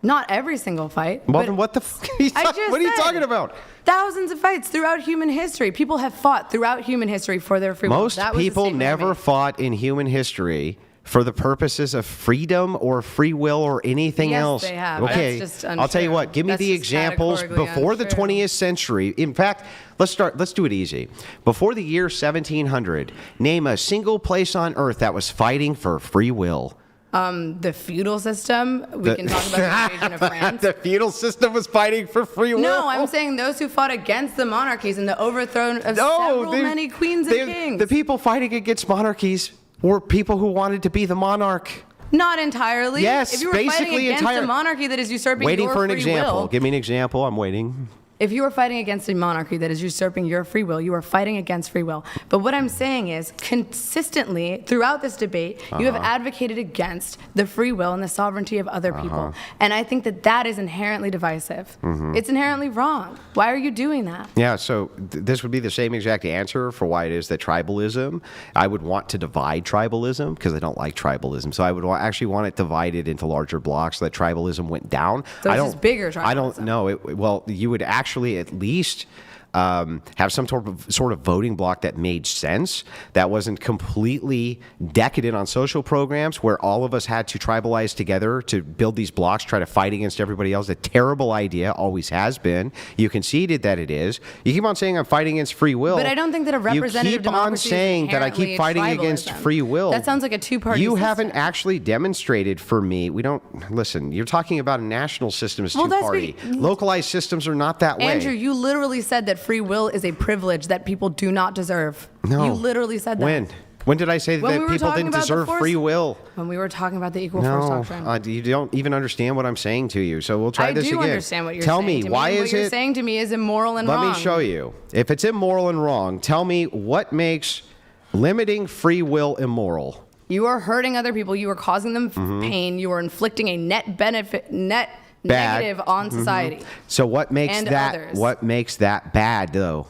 Not every single fight. Well, but then what the fuck are you I just what are you said talking about? Thousands of fights throughout human history. People have fought throughout human history for their free will. Most That was the people statement I never made. fought in human history for the purposes of freedom or free will or anything Yes, else. they have. Okay, That's just I'll tell you untrue. what. Give me That's the just examples categorically before the untrue. 20th century. In fact, let's do it easy. Before the year 1700, name a single place on earth that was fighting for free will. The feudal system. We can talk about the invasion of France. The feudal system was fighting for free will. No, I'm saying those who fought against the monarchies and the overthrow of many queens and kings. The people fighting against monarchies were people who wanted to be the monarch. Not entirely. Yes, if you were fighting basically against entire- a monarchy that is usurping Waiting your for an free example. will, Give me an example. I'm waiting. if you are fighting against a monarchy that is usurping your free will, you are fighting against free will. But what I'm saying is, consistently throughout this debate, you have advocated against the free will and the sovereignty of other people. And I think that that is inherently divisive. It's inherently wrong. Why are you doing that? Yeah, so this would be the same exact answer for why it is that tribalism, I would want to divide tribalism because I don't like tribalism. So I would actually want it divided into larger blocks so that tribalism went down. So I it's don't, just bigger I don't tribalism. know. Well, you would actually at least have some sort of voting block that made sense, that wasn't completely decadent on social programs where all of us had to tribalize together to build these blocks, try to fight against everybody else. A terrible idea, always has been. You conceded that it is. You keep on saying I'm fighting against free will. But I don't think that a representative You keep on democracy is saying that I keep inherently fighting against tribalism. free will. That sounds like a two-party You system. haven't actually demonstrated for me. We don't listen. You're talking about a national system as Well, that's two-party. be- Localized systems are not that way. Andrew, you literally said that free will is a privilege that people do not deserve. No. You literally said that. When? When did I say When we that were people talking didn't about the deserve force- free will? When we were talking about the equal force No, doctrine. you don't even understand what I'm saying to you. So we'll try I this do again. understand what you're Tell saying me, to why me. is What you're it? saying to me is immoral and Let wrong. me show you. If it's immoral and wrong, tell me what makes limiting free will immoral. You are hurting other people. You are causing them pain. You are inflicting a net benefit, Bad. negative on society. So what makes And that? others. What makes that bad, though?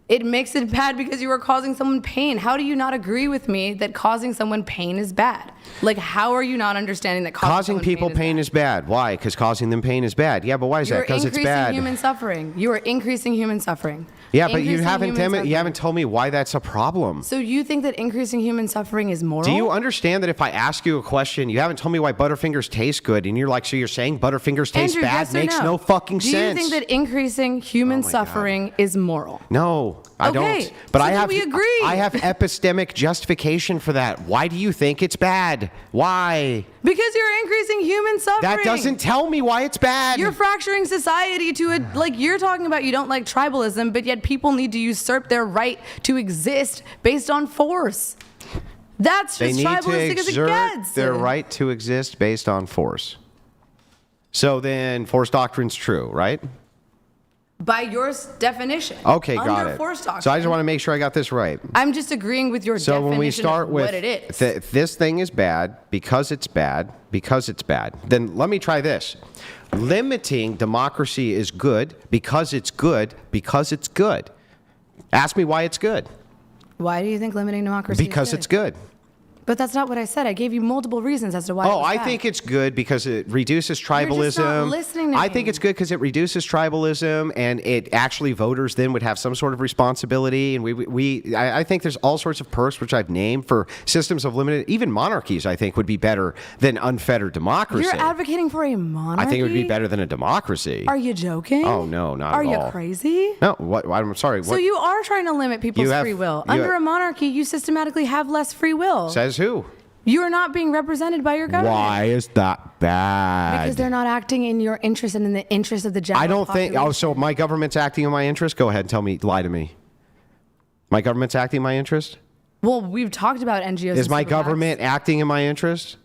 It makes it bad because you are causing someone pain. How do you not agree with me that causing someone pain is bad? Like, how are you not understanding that causing Causing someone people pain bad? is bad. Why? Because causing them pain is bad. Yeah, but why is that? You're Because it's increasing bad. human suffering. You are increasing human suffering. Yeah, but you Increasing haven't human suffering. you haven't told me why that's a problem. So you think that increasing human suffering is moral? Do you understand that if I ask you a question, you haven't told me why Butterfingers taste good, and you're like, so you're saying Butterfingers taste Andrew, bad? yes or Makes no fucking Do sense. you think that increasing human Oh my suffering is moral? No, I Okay, don't. But so I then have we agree. I have epistemic justification for that. Why do you think it's bad? Why? Because you're increasing human suffering. That doesn't tell me why it's bad. You're fracturing society to a, like, you're talking about you don't like tribalism, but yet people need to usurp their right to exist based on force. That's They just need to tribalistic as it exert gets. their right to exist based on force. So then force doctrine's true, right? by your definition. Okay, got under it. force doctrine. So I just want to make sure I got this right. I'm just agreeing with your So definition when we start of with what it is. this thing is bad because it's bad, then let me try this. Limiting democracy is good because it's good because it's good. Ask me why it's good. Why do you think limiting democracy Because is it's good. But that's not what I said. I gave you multiple reasons as to why. Oh, I think it's good because it reduces tribalism. You're just not listening to I me. think it's good because it reduces tribalism, and it actually voters then would have some sort of responsibility. And I think there's all sorts of perks which I've named for systems of limited, even monarchies. I think would be better than unfettered democracy. You're advocating for a monarchy. I think it would be better than a democracy. Are you joking? Oh no, not Are at all. you crazy? No, what? I'm sorry. So What you are trying to limit people's free will. Under a monarchy, you systematically have less free will. says who? You are not being represented by your government. Why is that bad? Because they're not acting in your interest and in the interest of the general I don't think. population. Oh, so my government's acting in my interest? Go ahead and tell me. Lie to me. My government's acting in my interest? Well, we've talked about NGOs. Is and my Superchats. government acting in my interest?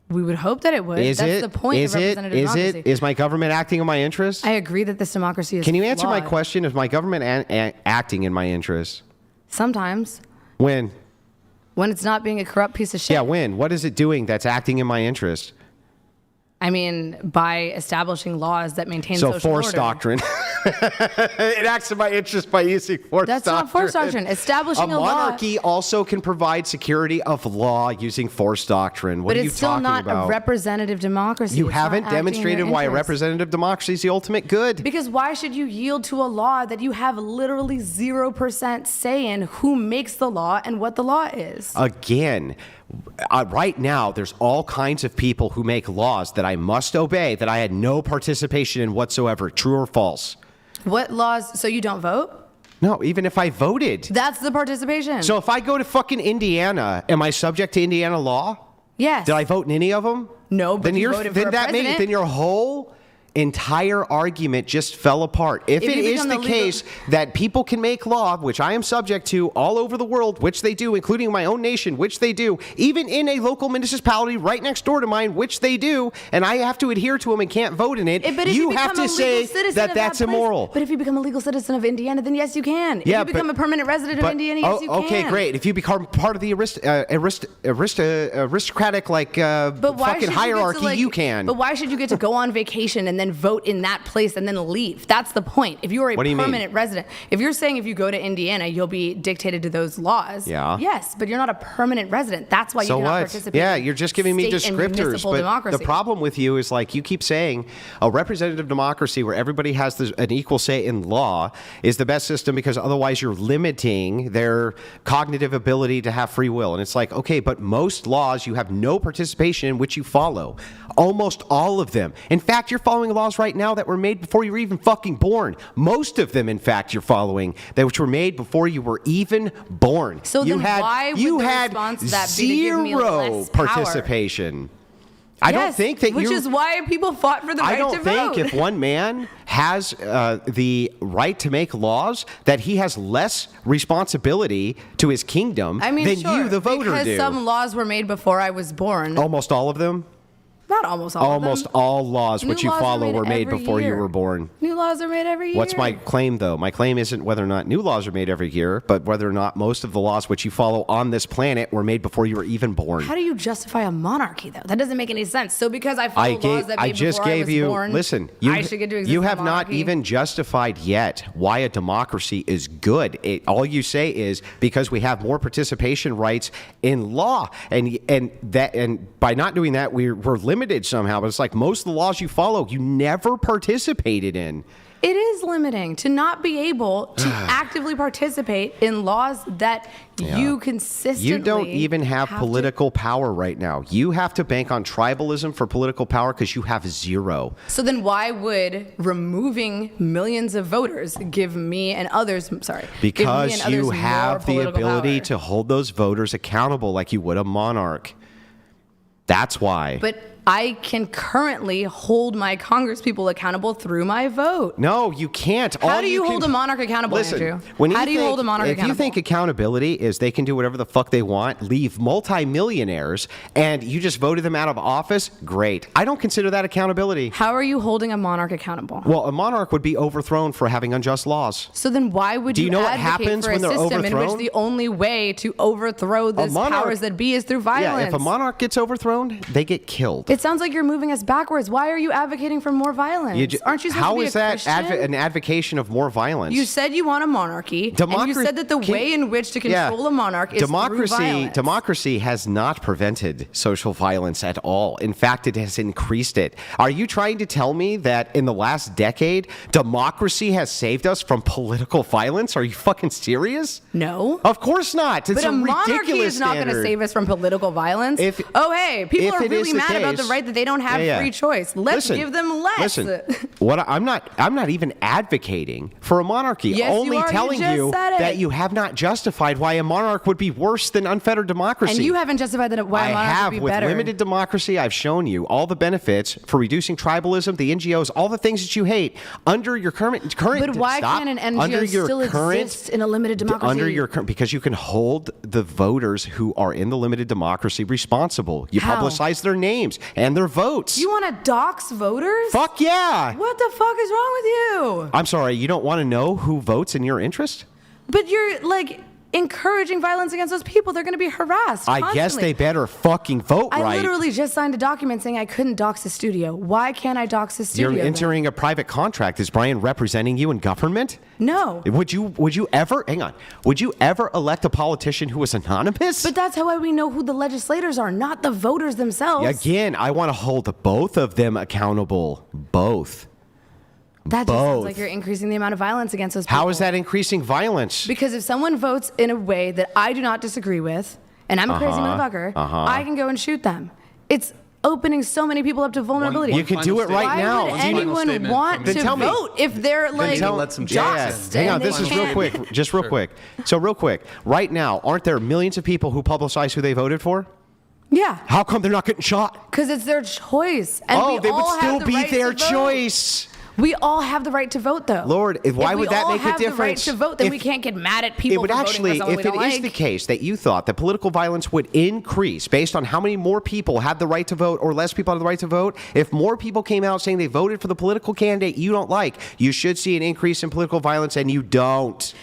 We would hope that it would. Is That's it? the point Is of it? representative Is democracy. it? Is my government acting in my interest? I agree that this democracy is Can you answer my flawed. question? Is my government acting in my interest? Sometimes. When? When it's not being a corrupt piece of shit. Yeah, when? What is it doing that's acting in my interest? I mean, by establishing laws that maintain So social force order. doctrine. It acts in my interest by using force That's doctrine. not force doctrine. Establishing a law. monarchy also can provide security of law using force doctrine. What But are you it's still talking not about? a representative democracy. You It's not haven't acting in your demonstrated why a interest. representative democracy is the ultimate good. Because why should you yield to a law that you have literally 0% say in who makes the law and what the law is? Again, right now, there's all kinds of people who make laws that I must obey that I had no participation in whatsoever. True or false? What laws? So you don't vote? No, even if I voted. That's the participation. So if I go to fucking Indiana, am I subject to Indiana law? yes. Did I vote in any of them? No, but then you you're, voted then for a that president. then your whole entire argument just fell apart. If If it you is become the the legal- case that people can make law, which I am subject to all over the world, which they do, including my own nation, which they do, even in a local municipality right next door to mine, which they do, and I have to adhere to them and can't vote in it, But if you become have a to legal say citizen that of that's place- immoral. But if you become a legal citizen of Indiana, then yes, you can. Yeah, if you become but- a permanent resident of Indiana, yes, you can. Okay, great. If you become part of the aristocratic But why fucking should hierarchy, you, get to, you can. But why should you get to go on vacation and then vote in that place and then leave? That's the point. If you are a What do you mean? permanent resident, if you're saying if you go to Indiana, you'll be dictated to those laws. Yeah. Yes, but you're not a permanent resident. That's why you So cannot what? participate. Yeah, in you're just giving me state and descriptors. municipal But democracy. the problem with you is like you keep saying a representative democracy where everybody has an equal say in law is the best system because otherwise you're limiting their cognitive ability to have free will. And it's like, okay, but most laws you have no participation in which you follow. Almost all of them. In fact, you're following laws right now that were made before you were even fucking born. Most of them, in fact, you're following that which were made before you were even born. So you then had, why would you the had response to that be to give me zero less power? participation. I don't Yes, think that which you. is why people fought for the I right don't to think vote. if one man has the right to make laws, that he has less responsibility to his kingdom I mean, than sure, you, the voter, because do. some laws were made before I was born. Almost all of them. Not almost all Almost of them. all laws New which you laws are follow were made every before you year. were born. New laws are made every year. What's my claim, though? My claim isn't whether or not new laws are made every year, but whether or not most of the laws which you follow on this planet were made before you were even born. How do you justify a monarchy, though? That doesn't make any sense. So because I follow laws that made just before gave I was you. born, Listen, I should get to exist you in a have not monarchy? even justified yet why a democracy is good. All you say is because we have more participation rights in law, and by not doing that, we're limited somehow. But it's like most of the laws you follow, you never participated in. It is limiting to not be able to actively participate in laws that you consistently. You don't even have to- political power right now. You have to bank on tribalism for political power because you have zero. So then why would removing millions of voters give me and others, Because you more have the political ability power? to hold those voters accountable like you would a monarch. That's why. But I can currently hold my congresspeople accountable through my vote. No, you can't. How do you hold a monarch accountable, Andrew? How do you hold a monarch accountable? If you think accountability is they can do whatever the fuck they want, leave multimillionaires, and you just voted them out of office, great. I don't consider that accountability. How are you holding a monarch accountable? Well, a monarch would be overthrown for having unjust laws. So then why would you know what advocate happens for a when they're system in which overthrown? the only way to overthrow this powers that be is through violence? Yeah, if a monarch gets overthrown, they get killed. It sounds like you're moving us backwards. Why are you advocating for more violence? Aren't you supposed how to be is a that Christian? an advocation of more violence? You said you want a monarchy, and you said that the way in which to control a monarch is through violence. Democracy has not prevented social violence at all. In fact, it has increased it. Are you trying to tell me that in the last decade, democracy has saved us from political violence? Are you fucking serious? No. Of course not. It's but a monarchy ridiculous is not going to standard. save us from political violence. People are really mad about the right that they don't have free choice. Let's give them less. Listen, I'm not even advocating for a monarchy. Yes, only you are. telling you that you have not justified why a monarch would be worse than unfettered democracy. And you haven't justified that why a monarch would be better. With limited democracy, I've shown you all the benefits for reducing tribalism, the NGOs, all the things that you hate under your current. But why can't an NGO still exist in a limited democracy? Because you can hold the voters who are in the limited democracy responsible. You publicize their names and their votes. You want to dox voters? Fuck yeah! What the fuck is wrong with you? I'm sorry, you don't want to know who votes in your interest? But you're like encouraging violence against those people. They're going to be harassed constantly. I guess they better fucking vote right. I literally just signed a document saying I couldn't dox the studio. Why can't I dox the studio? You're entering a private contract. Is Brian representing you in government? No. Would you ever elect a politician who was anonymous? But that's how we know who the legislators are, not the voters themselves. Again, I want to hold both of them accountable. Both. That just sounds like you're increasing the amount of violence against those people. How is that increasing violence? Because if someone votes in a way that I do not disagree with, and I'm a crazy motherfucker, I can go and shoot them. It's opening so many people up to vulnerability. You can do it right now. Why would anyone want to vote if they're like just? Hang on, this is real quick. Just real quick. So real quick, right now, aren't there millions of people who publicize who they voted for? Yeah. How come they're not getting shot? Because it's their choice. And they would still be their choice. We all have the right to vote, though. Lord, why would that make a difference? If we all have the right to vote, then we can't get mad at people for voting for someone we don't like. If it is the case that you thought that political violence would increase based on how many more people have the right to vote or less people have the right to vote, if more people came out saying they voted for the political candidate you don't like, you should see an increase in political violence, and you don't.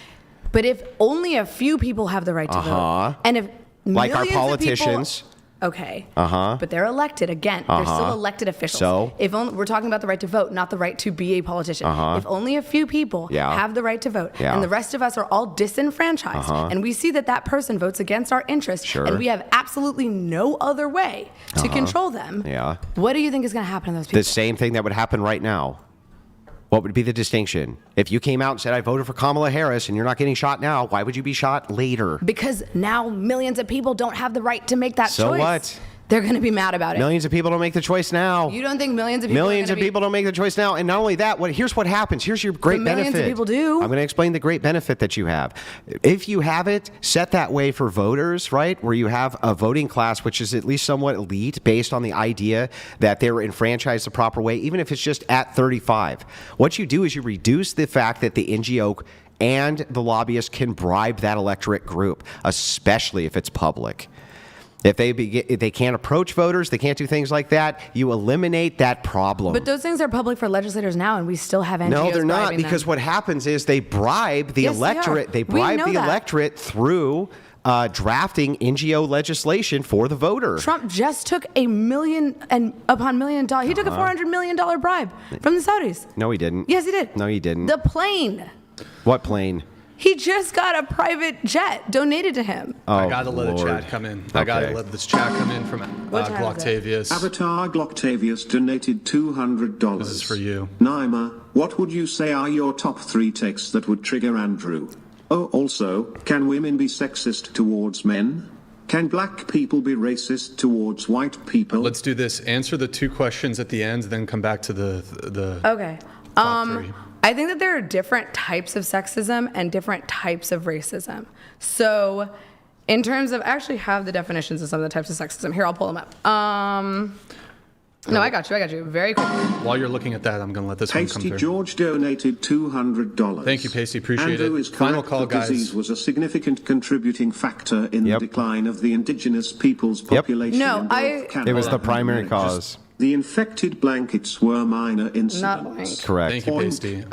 But if only a few people have the right to vote, and if like our millions politicians. of people, okay. But they're elected again. They're still elected officials. So if only, we're talking about the right to vote, not the right to be a politician. If only a few people have the right to vote, and the rest of us are all disenfranchised, and we see that that person votes against our interests, and we have absolutely no other way to control them. What do you think is going to happen to those people? The same thing that would happen right now. What would be the distinction? If you came out and said, I voted for Kamala Harris and you're not getting shot now, why would you be shot later? Because now millions of people don't have the right to make that choice. So what? They're going to be mad about it. Millions of people don't make the choice now. You don't think millions of people don't make the choice now? And not only that, here's what happens. Here's your great benefit. Millions of people do. I'm going to explain the great benefit that you have. If you have it set that way for voters, right, where you have a voting class which is at least somewhat elite based on the idea that they're enfranchised the proper way, even if it's just at 35, what you do is you reduce the fact that the NGO and the lobbyists can bribe that electorate group, especially if it's public. If they can't approach voters, they can't do things like that, you eliminate that problem. But those things are public for legislators now, and we still have NGOs. No, they're not, bribing because them. what happens is they bribe the electorate. They bribe the electorate through drafting NGO legislation for the voter. Trump just took $1 million upon $1 million. He took a $400 million bribe from the Saudis. No, he didn't. Yes, he did. No, he didn't. The plane. What plane? He just got a private jet donated to him. I gotta let a chat come in. I gotta let this chat come in from Glocktavius. Avatar Glocktavius donated $200. This is for you. Naima, what would you say are your top 3 texts that would trigger Andrew? Oh, also, can women be sexist towards men? Can black people be racist towards white people? Let's do this. Answer the 2 questions at the end, then come back to the okay. top 3. I think that there are different types of sexism and different types of racism. So in terms of, I actually have the definitions of some of the types of sexism. Here, I'll pull them up. No, I got you. Very quick. While you're looking at that, I'm going to let this one come Pasty through. George donated $200. Thank you, Pasty. Appreciate Andrew it. is correct. Final call, the guys. disease was a significant contributing factor in Yep. the decline of the indigenous people's population. No, in both Canada It was the and primary America. cause. The infected blankets were minor Not incidents. Correct. Thank you, Pasty.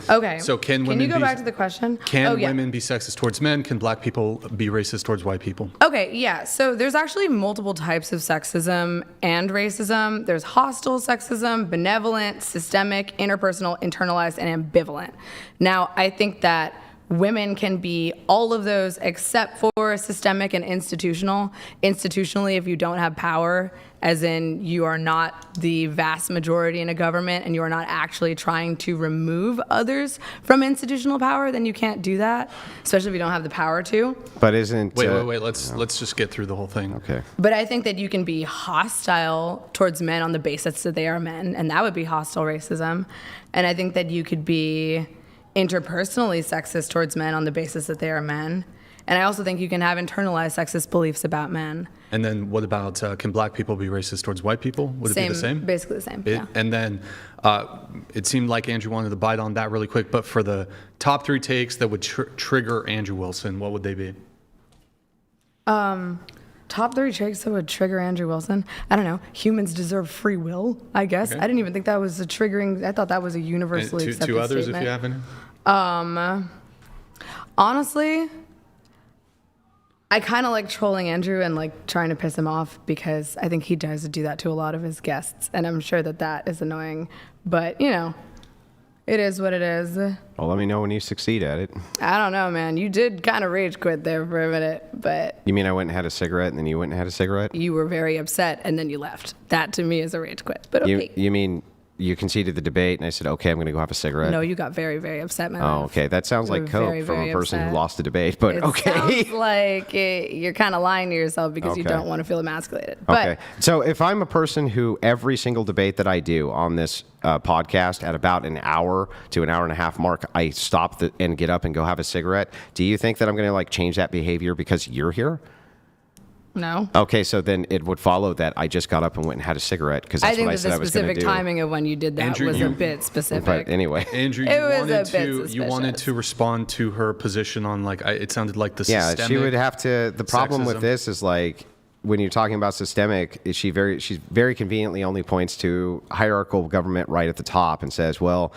Okay. So can you women go be- back to the question? Can Oh, yeah. women be sexist towards men? Can black people be racist towards white people? Okay, yeah. So there's actually multiple types of sexism and racism. There's hostile sexism, benevolent, systemic, interpersonal, internalized, and ambivalent. Now, I think that women can be all of those except for systemic and institutional. Institutionally, if you don't have power, as in you are not the vast majority in a government and you are not actually trying to remove others from institutional power, then you can't do that, especially if you don't have the power to. But isn't... Wait. Let's just get through the whole thing. Okay. But I think that you can be hostile towards men on the basis that they are men, and that would be hostile racism. And I think that you could be interpersonally sexist towards men on the basis that they are men. And I also think you can have internalized sexist beliefs about men. And then what about, can black people be racist towards white people? Would it be the same? Basically the same, yeah. And then it seemed like Andrew wanted to bite on that really quick, but for the top 3 takes that would trigger Andrew Wilson, what would they be? Top 3 takes that would trigger Andrew Wilson. I don't know. Humans deserve free will, I guess. Okay. I didn't even think that was a triggering. I thought that was a universally And accepted two others, statement. if you have any? Honestly, I kind of like trolling Andrew and like trying to piss him off because I think he does do that to a lot of his guests, and I'm sure that that is annoying. But you know, it is what it is. Well, let me know when you succeed at it. I don't know, man. You did kind of rage quit there for a minute, but You mean I went and had a cigarette and then you went and had a cigarette? you were very upset and then you left. That to me is a rage quit. But okay. You mean you conceded the debate and I said, okay, I'm going to go have a cigarette? No, you got very, very upset, man. Oh, okay. That sounds You like were coke very, from a very person upset. who lost the debate, but It okay. sounds like you're kind of lying to yourself because you Okay. don't want to feel emasculated. But Okay. So if I'm a person who every single debate that I do on this podcast at about an hour to an hour and a half mark, I stop and get up and go have a cigarette, do you think that I'm going to like change that behavior because you're here? no. Okay, so then it would follow that I just got up and went and had a cigarette because that's I think what I that said the I was going to specific do. timing of when you did that Andrew, was you- a bit specific. But anyway. Andrew, It was a bit you wanted suspicious. to respond to her position on like it sounded like the Yeah, systemic. she would have to. The problem with sexism. this is like when you're talking about systemic, she's very conveniently only points to hierarchical government right at the top and says, well,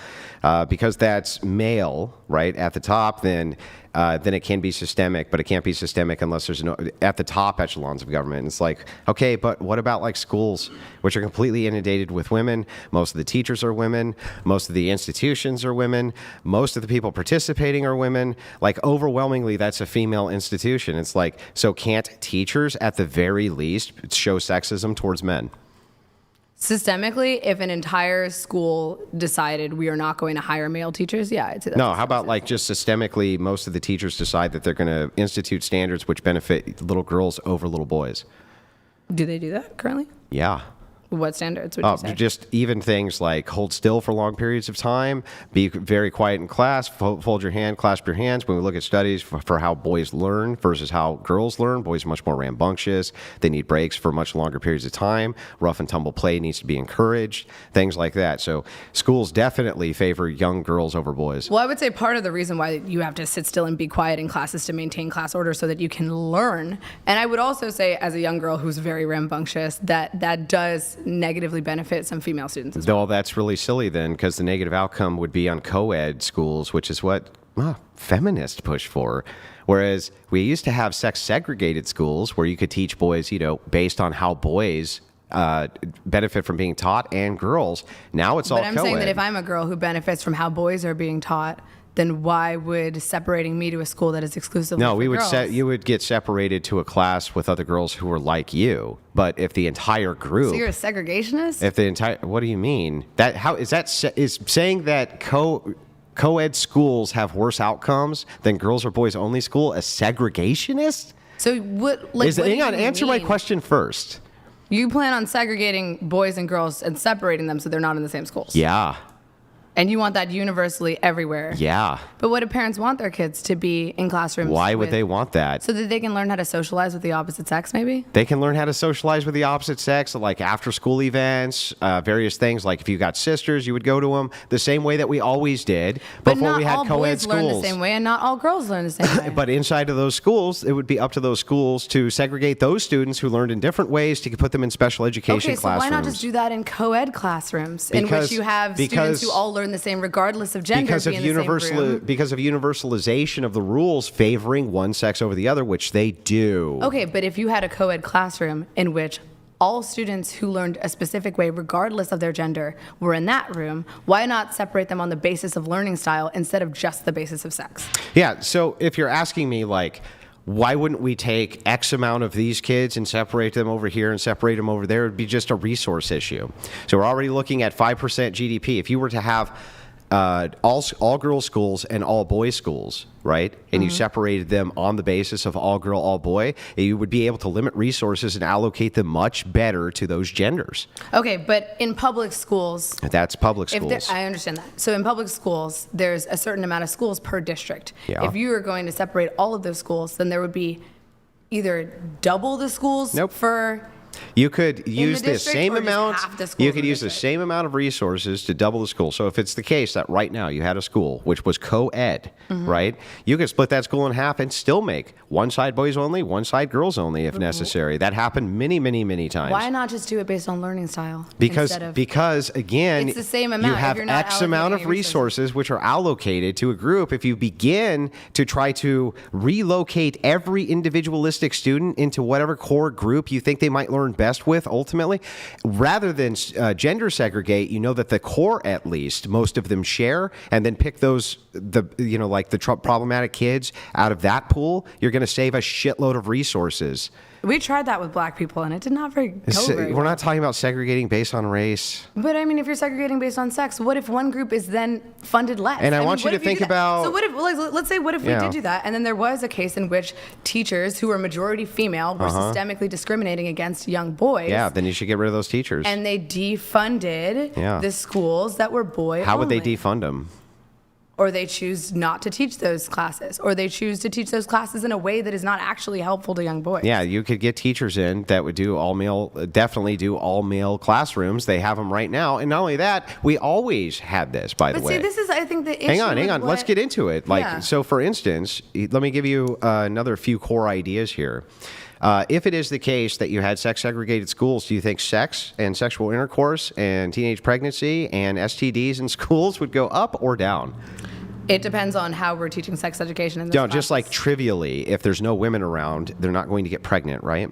because that's male right at the top, then it can be systemic, but it can't be systemic unless there's no at the top echelons of government. And it's like, okay, but what about like schools, which are completely inundated with women? Most of the teachers are women. Most of the institutions are women. Most of the people participating are women. Like overwhelmingly, that's a female institution. It's like, so can't teachers at the very least show sexism towards men? Systemically, if an entire school decided we are not going to hire male teachers, yeah, I'd say that's No, how about like just systemically, most of the teachers decide that they're going to institute standards which benefit little girls over little boys? Do they do that currently? Yeah. What standards would you say? Just even things like hold still for long periods of time, be very quiet in class, fold your hand, clasp your hands. When we look at studies for how boys learn versus how girls learn, boys are much more rambunctious. They need breaks for much longer periods of time. Rough and tumble play needs to be encouraged, things like that. So schools definitely favor young girls over boys. Well, I would say part of the reason why you have to sit still and be quiet in class is to maintain class order so that you can learn. And I would also say, as a young girl who's very rambunctious, that does negatively benefit some female students as well. Well, that's really silly then, because the negative outcome would be on co-ed schools, which is what feminists push for. Whereas we used to have sex-segregated schools where you could teach boys, based on how boys benefit from being taught and girls. Now it's all But I'm co-ed. saying that if I'm a girl who benefits from how boys are being taught, then why would separating me to a school that is exclusively No, for we would girls? you would get separated to a class with other girls who were like you. But if the entire group, So you're a segregationist? if the entire, what do you mean? That how is that is saying that co-ed schools have worse outcomes than girls or boys only school a segregationist? So what? Like, what do Hang you on, answer my mean? question first. You plan on segregating boys and girls and separating them so they're not in the same schools? Yeah. And you want that universally everywhere. Yeah. But what do parents want their kids to be in classrooms? Why would they want that? So that they can learn how to socialize with the opposite sex, maybe? They can learn how to socialize with the opposite sex, like after school events, various things. Like if you got sisters, you would go to them the same way that we always did before we had co-ed But not all boys schools. learn the same way, and not all girls learn the same way. But inside of those schools, it would be up to those schools to segregate those students who learned in different ways to put them in special education okay, so classrooms. why not just do that in co-ed classrooms, in which you have students who all learn the same regardless of gender because of be in the same room? because of universalization of the rules favoring one sex over the other, which they do. Okay, but if you had a co-ed classroom in which all students who learned a specific way, regardless of their gender, were in that room, why not separate them on the basis of learning style instead of just the basis of sex? Yeah, so if you're asking me, like, why wouldn't we take X amount of these kids and separate them over here and separate them over there? It would be just a resource issue. So we're already looking at 5% GDP. If you were to have all girls schools and all boys schools, right? And you separated them on the basis of all girl, all boy, you would be able to limit resources and allocate them much better to those genders. Okay, but in public schools, That's public schools. I understand that. So in public schools, there's a certain amount of schools per district. Yeah. If you were going to separate all of those schools, then there would be either double the schools Nope. for You could use the district same or just amount. half the schools You in could the use the district? same amount of resources to double the school. So if it's the case that right now you had a school which was co-ed, Mm-hmm. right? You could split that school in half and still make one side boys only, one side girls only if necessary. That happened many, many, many times. Why not just do it based on learning style? Because instead of, because again, It's the same you amount if have you're not X amount allocating of any resources. resources which are allocated to a group. If you begin to try to relocate every individualistic student into whatever core group you think they might learn best with, ultimately, rather than gender segregate, you know that the core, at least, most of them share, and then pick those like the problematic kids out of that pool. You're going to save a shitload of resources. we tried that with black people, and it did not go very We're well. not talking about segregating based on race. But I mean, if you're segregating based on sex, what if one group is then funded less? And I mean, want you what to if think do that? about- So what if, let's say, what if we Yeah. did do that, and then there was a case in which teachers who were majority female were systemically discriminating against young boys. Yeah, then you should get rid of those teachers. And they defunded Yeah. the schools that were boy How would they only. defund them? Or they choose not to teach those classes, or they choose to teach those classes in a way that is not actually helpful to young boys. Yeah, you could get teachers in that would do all male, definitely do all male classrooms. They have them right now. And not only that, we always had this, by the But way. see, this is, I think, the issue. Hang on. with Let's what- get into it. Yeah. So for instance, let me give you another few core ideas here. If it is the case that you had sex segregated schools, do you think sex and sexual intercourse and teenage pregnancy and STDs in schools would go up or down? It depends on how we're teaching sex education in this No, just like classes. trivially, if there's no women around, they're not going to get pregnant, right?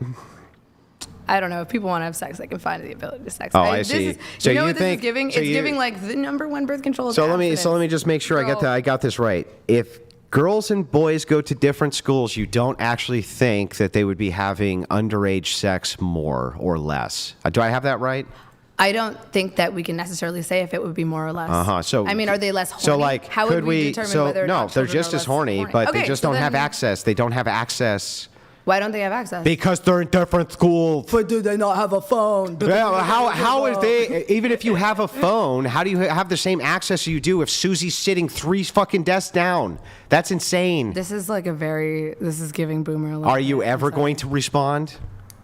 I don't know. If people want to have sex, they can find the ability to sex. Oh, I this see. Is, So you know you what think- this is giving? so It's you- giving like the number one birth control. Is So let me abstinence. just make sure Girl. I got this right. If girls and boys go to different schools, you don't actually think that they would be having underage sex more or less. Do I have that right? I don't think that we can necessarily say if it would be more or less. So I mean, are they less horny? So like, how could would we determine whether or no, not they're children just are as less horny, but they Okay, just so don't have then access. They don't have access Why don't they have access? because they're in different schools. But do they not have a phone? Well, how is they, even if you have a phone, how do you have the same access as you do if Susie's sitting 3 fucking desks down? That's insane. This is like this is giving boomer a little Are you bit. ever I'm sorry. going to respond?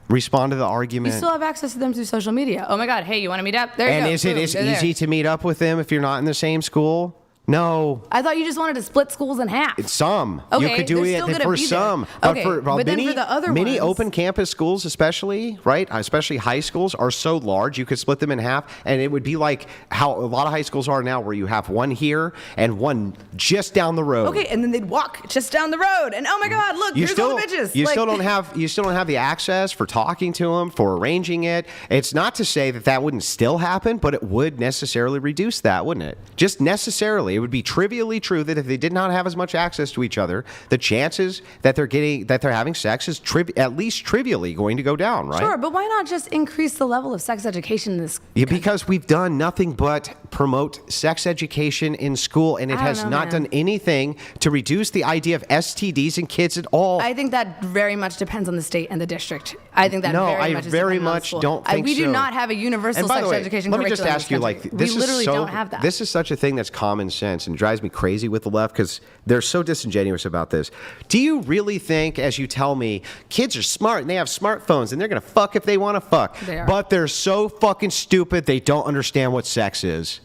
Respond to the argument? You still have access to them through social media. Oh my God! Hey, you want to meet up? There you And go. is it Boom, as they're there. easy to meet up with them if you're not in the same school? No. I thought you just wanted to split schools in half. Some. You Okay, could do they're it still gonna for be there. some. Okay, for but then many, for the other many ones- open campus schools, especially, right? Especially high schools are so large, you could split them in half. And it would be like how a lot of high schools are now, where you have one here and one just down the road. Okay, and then they'd walk just down the road, and oh my God, look, You here's still, all the bitches. you Like- still don't have the access for talking to them, for arranging it. It's not to say that wouldn't still happen, but it would necessarily reduce that, wouldn't it? Just necessarily, it would be trivially true that if they did not have as much access to each other, the chances that they're having sex is at least trivially going to go down, right? Sure, but why not just increase the level of sex education in this Yeah, country? because we've done nothing but promote sex education in school, and it has not done anything to reduce the idea of STDs in kids at all. I think that very much depends on the state and the district. I think that No, very I much is very dependent on the much school. don't think we do so. not have a universal And by sex the way, education let me curriculum just in ask this you, country. this we is literally so, don't have that. This is such a thing that's common sense and drives me crazy with the left because they're so disingenuous about this. Do you really think, as you tell me, kids are smart and they have smartphones and they're going to fuck if they want to fuck, They are. but they're so fucking stupid they don't understand what sex is?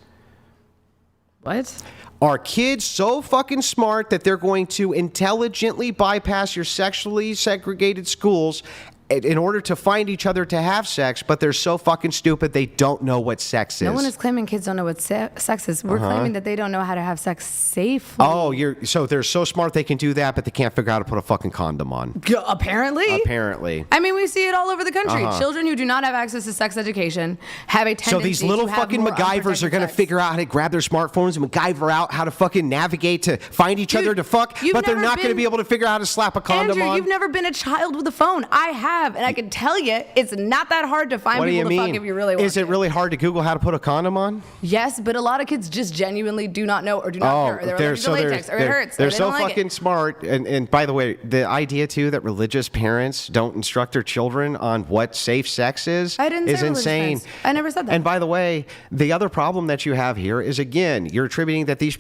What? Are kids so fucking smart that they're going to intelligently bypass your sexually segregated schools in order to find each other to have sex, but they're so fucking stupid they don't know what sex is? No one is claiming kids don't know what sex is. We're claiming that they don't know how to have sex safely. Oh, so they're so smart they can do that, but they can't figure out how to put a fucking condom on. Apparently. Apparently. I mean, we see it all over the country. Children who do not have access to sex education have a tendency So these little to have fucking more MacGyvers are unprotected going to sex. figure out how to grab their smartphones and MacGyver out how to fucking navigate to find each other to fuck, you've but they're never not going to been- be able to figure out how to slap a condom Andrew, on. you've never been a child with a phone. I have, and I can tell you, it's not that hard to find What do you people to mean? fuck if you really want Is it to. really hard to Google how to put a condom on? Yes, but a lot of kids just genuinely do not know or do not care. Or they're allergic to latex, or it hurts. They're or they so don't like fucking it. smart. And by the way, the idea too that religious parents don't instruct their children on what safe sex is I didn't say is religious insane. parents. I never said that. And by the way, the other problem that you have here is again, you're attributing that these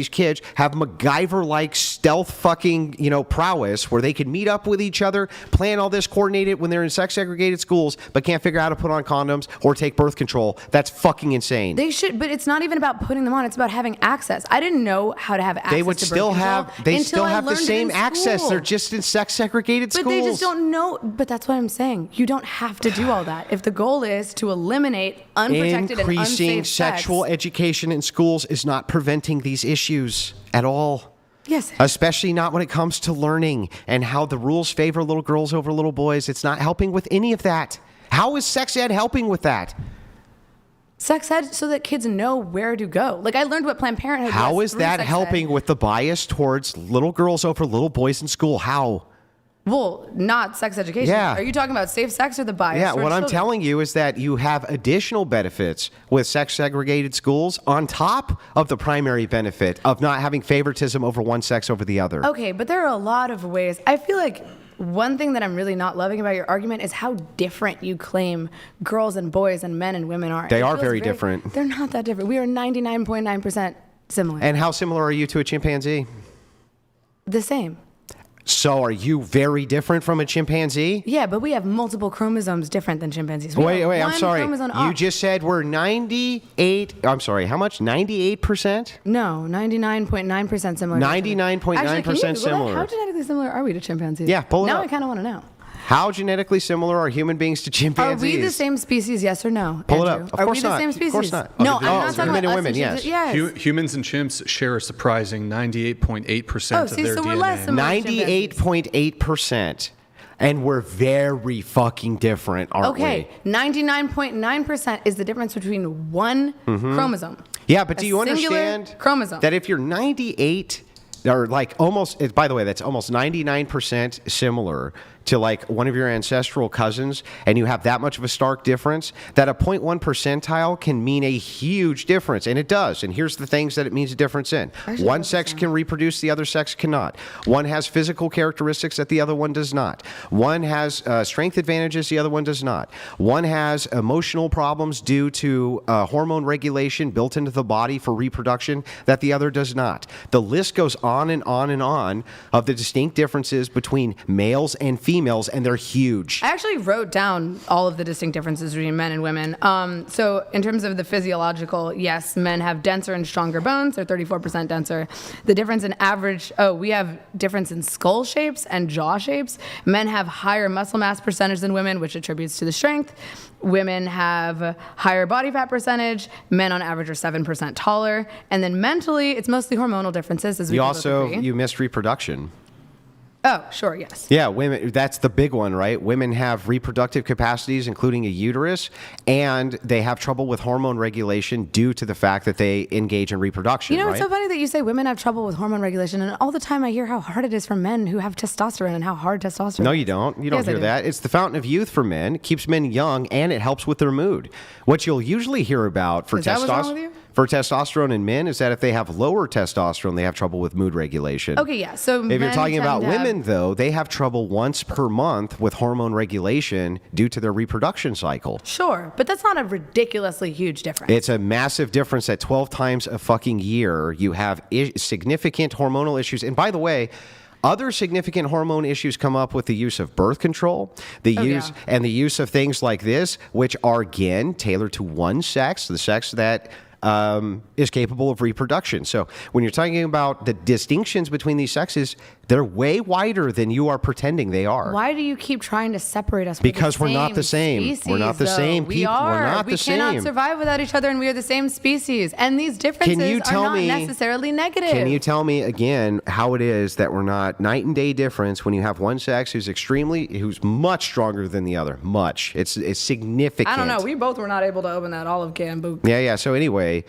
kids have MacGyver-like stealth fucking, prowess where they can meet up with each other, plan all this, coordinate it when they're in sex segregated schools, but can't figure out how to put on condoms or take birth control. That's fucking insane. They should, but it's not even about putting them on. It's about having access. I didn't know how to have access. They would to birth still control have the until I same learned it in access. school. They're just in sex segregated But schools. they just don't know. But that's what I'm saying. You don't have to do all that. If the goal is to eliminate unprotected and Increasing unsafe sexual sex, education in schools is not preventing these issues at all. yes. Especially not when it comes to learning and how the rules favor little girls over little boys. It's not helping with any of that. How is sex ed helping with that? Sex ed so that kids know where to go. Like I learned what Planned Parenthood How was is through that sex helping ed. with the bias towards little girls over little boys in school? How? Well, not sex education. Yeah. Are you talking about safe sex or the bias? Yeah, towards what I'm children? telling you is that you have additional benefits with sex segregated schools on top of the primary benefit of not having favoritism over one sex over the other. Okay, but there are a lot of ways. I feel like one thing that I'm really not loving about your argument is how different you claim girls and boys and men and women are. They It are feels very different. They're not that different. We are 99.9% similar. And how similar are you to a chimpanzee? The same. So are you very different from a chimpanzee? Yeah, but we have multiple chromosomes different than chimpanzees. We Wait, have I'm one sorry. chromosome You off. just said we're 98, I'm sorry, how much? 98%? No, 99.9% similar. to chimpanzees. 99.9% Actually, can you Google that? similar. How genetically similar are we to chimpanzees? Yeah, pull it now up. I kind of want to know. How genetically similar are human beings to Are chimpanzees? we the same species, yes or no? Pull it Andrew? up. Of Are course we the not. same Of species? course not. No, Oh, I'm not talking women about and us women, chimpanzees. yes. Yes. Humans and chimps share a surprising 98.8% of see, their so DNA. we're less similar. 98.8%. And we're very fucking different, aren't Okay, 99.9% is the difference between one chromosome. Yeah, but do A you singular understand chromosome. that if you're 98 or like almost, by the way, that's almost 99% similar to like one of your ancestral cousins, and you have that much of a stark difference, that a 0.1 percentile can mean a huge difference, and it does. And here's the things that it means a difference in. Actually, One that's sex the same. can reproduce, the other sex cannot. One has physical characteristics that the other one does not. One has strength advantages, the other one does not. One has emotional problems due to hormone regulation built into the body for reproduction that the other does not. The list goes on and on and on of the distinct differences between males and females, and they're huge. I actually wrote down all of the distinct differences between men and women. So in terms of the physiological, yes, men have denser and stronger bones. They're 34% denser. The difference in average, we have difference in skull shapes and jaw shapes. Men have higher muscle mass percentage than women, which attributes to the strength. Women have higher body fat percentage. Men on average are 7% taller. And then mentally, it's mostly hormonal differences, as we You can both also, agree. you missed reproduction. Oh, sure, yes. Yeah, women, that's the big one, right? Women have reproductive capacities, including a uterus, and they have trouble with hormone regulation due to the fact that they engage in reproduction, You know, right? it's so funny that you say women have trouble with hormone regulation, and all the time I hear how hard it is for men who have testosterone and how hard testosterone No, is. you don't. You don't Yes, I hear do. that. It's the fountain of youth for men. It keeps men young, and it helps with their mood. What you'll usually hear about for Is that what's wrong with you? testosterone in men is that if they have lower testosterone, they have trouble with mood regulation. Okay, yeah. So If you're men talking tend about to have- women, though, they have trouble once per month with hormone regulation due to their reproduction cycle. Sure, but that's not a ridiculously huge difference. It's a massive difference that 12 times a fucking year you have significant hormonal issues. And by the way, other significant hormone issues come up with the use of birth control, the use of things like this, which are again tailored to one sex, the sex that is capable of reproduction. So when you're talking about the distinctions between these sexes, they're way wider than you are pretending they are. Why do you keep trying to separate us? Because we're not the same. Species, We're not the though. same We people. are. We're not we the cannot same. survive without each other, and we are the same species. And these differences are not necessarily negative. Can you tell me again how it is that we're not night and day difference when you have one sex who's much stronger than the other? Much. It's significant. I don't know. We both were not able to open that olive can. But Yeah. So anyway,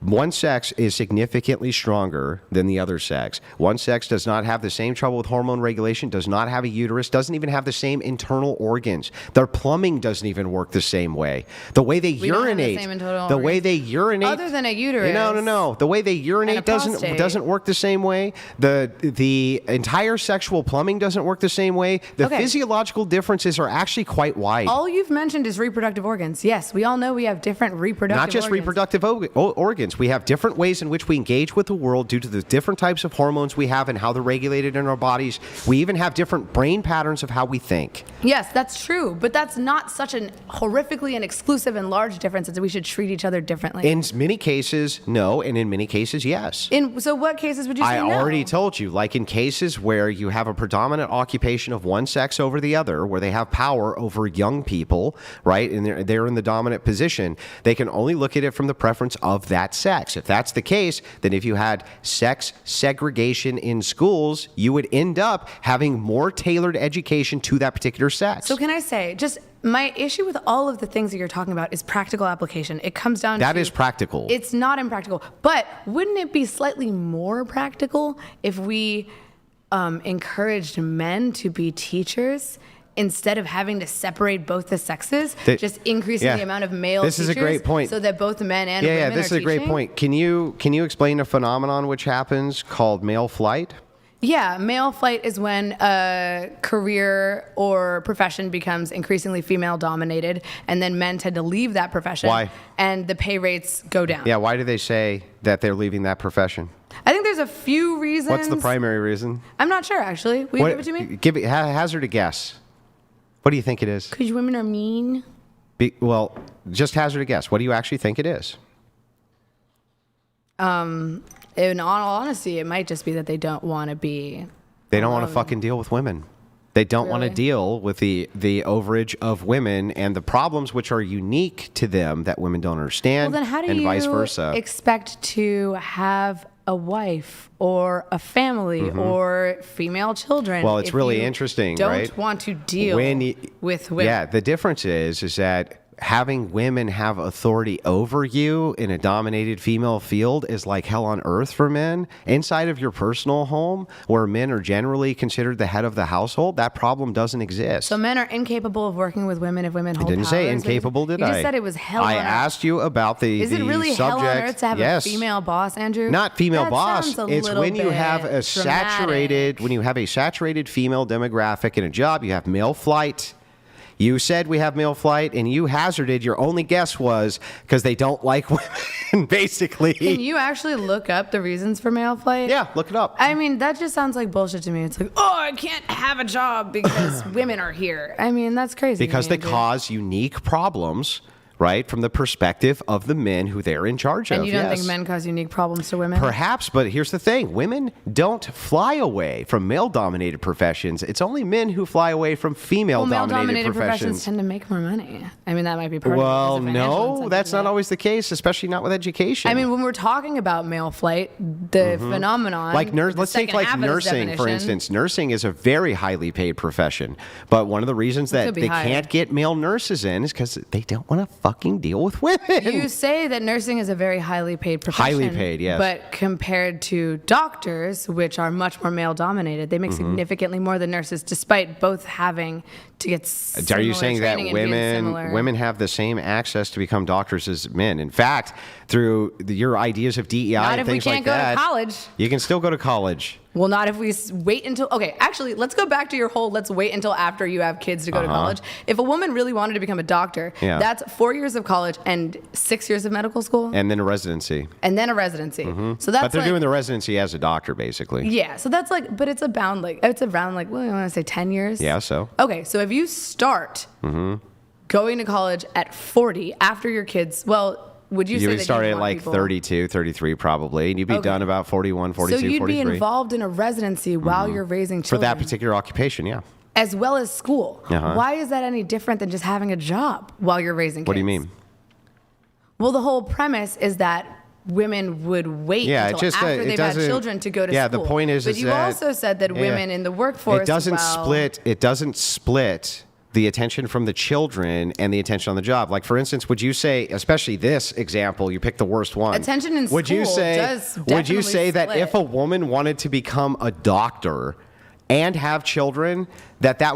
one sex is significantly stronger than the other sex. One sex does not have the same trouble with hormone regulation, does not have a uterus, doesn't even have the same internal organs. Their plumbing doesn't even work the same way. The way they We don't have the urinate, same internal the way organs. they urinate, Other than a uterus. No. The way they urinate and a prostate. doesn't work the same way. The entire sexual plumbing doesn't work the same way. The Okay. physiological differences are actually quite wide. all you've mentioned is reproductive organs. Yes, we all know we have different reproductive Not just organs. reproductive organs. We have different ways in which we engage with the world due to the different types of hormones we have and how they're regulated in our bodies. We even have different brain patterns of how we think. Yes, that's true, but that's not such an horrifically and exclusive and large difference that we should treat each other differently. In many cases, no, and in many cases, yes. So what cases would you say I no? already told you, like in cases where you have a predominant occupation of one sex over the other, where they have power over young people, right, and they're in the dominant position, they can only look at it from the preference of that sex. If that's the case, then if you had sex segregation in schools, you would end up having more tailored education to that particular sex. So can I say, just my issue with all of the things that you're talking about is practical application. It comes down to... That is practical. It's not impractical. But wouldn't it be slightly more practical if we encouraged men to be teachers instead of having to separate both the sexes, just increasing the amount of male teachers? This is a great point. So that both men and women Yeah, this is a great point. Can you explain a phenomenon which happens called male flight? Yeah, male flight is when a career or profession becomes increasingly female dominated, and then men tend to leave that profession. Why? And the pay rates go down. Yeah, why do they say that they're leaving that profession? I think there's a few reasons. What's the primary reason? I'm not sure, actually. Will you give it to me? Hazard a guess. What do you think it is? Because women are mean. Well, just hazard a guess. What do you actually think it is? In all honesty, it might just be that they don't want to be. They don't want to fucking deal with women. They don't want to Really? deal with the overage of women and the problems which are unique to them that women don't understand. Well, then how do and you vice versa. expect to have a wife or a family or female children? Well, it's if really you interesting, don't right? want to deal with women. Yeah, the difference is that having women have authority over you in a dominated female field is like hell on earth for men. Inside of your personal home, where men are generally considered the head of the household, that problem doesn't exist. So men are incapable of working with women if women hold I didn't say powers? incapable, did I? You just said it was hell I on earth. asked you about the Is it really subject. hell on earth to have Yes. a female boss, Andrew? Not female That boss. sounds a It's little when you have bit a saturated female demographic in a job, you have male flight. You said we have male flight, and you hazarded, your only guess was because they don't like women, basically. Can you actually look up the reasons for male flight? Yeah, look it up. I mean, that just sounds like bullshit to me. It's like, oh, I can't have a job because women are here. I mean, that's crazy. Because to me, they Andrew. cause unique problems, right? From the perspective of the men who they're in charge of. And you don't yes. think men cause unique problems to women? Perhaps, but here's the thing. Women don't fly away from male-dominated professions. It's only men who fly away from female-dominated male-dominated professions professions. tend to make more money. I mean, that might be part of it. Well, There's a financial no, incentive that's to not that. always the case, especially not with education. I mean, when we're talking about male flight, the phenomenon... like the let's take second like half of this nursing, for definition- instance. Nursing is a very highly paid profession, but one of the reasons that could be they higher. can't get male nurses in is because they don't want to fucking deal with women. You say that nursing is a very highly paid profession. Highly paid, yes. But compared to doctors, which are much more male dominated, they make significantly more than nurses, despite both having to get Are you similar saying that training and being similar. women have the same access to become doctors as men? In fact, through your ideas of DEI Not and if we things can't like go that, to college. you can still go to college. Well, not if we wait until... Okay, actually, let's go back to your whole let's wait until after you have kids to go to college. If a woman really wanted to become a doctor, Yeah. that's 4 years of college and 6 years of medical school And then a residency. and then a residency. So that's But they're like, doing the residency as a doctor, basically. Yeah, so that's like... But it's around like, well, I want to say 10 years? Yeah, so. Okay, so if you start going to college at 40 after your kids... Well, would you say You that would start you'd at want like people- 32, 33 probably, and you'd be Okay. done about 41, 42, So you'd 43. be involved in a residency while you're raising For children. that particular occupation, yeah. As well as school. Uh-huh. Why is that any different than just having a job while you're raising kids? What do you mean? Well, the whole premise is that women would wait Yeah, it until just, after it they've had doesn't- children to go to yeah, school. the point is but you that- also said that yeah. women in the workforce... It doesn't well, split. It doesn't split the attention from the children and the attention on the job. Like, for instance, would you say, especially this example, you picked the worst one. Attention in would you school say, does Would you definitely say that split. if a woman wanted to become a doctor and have children, that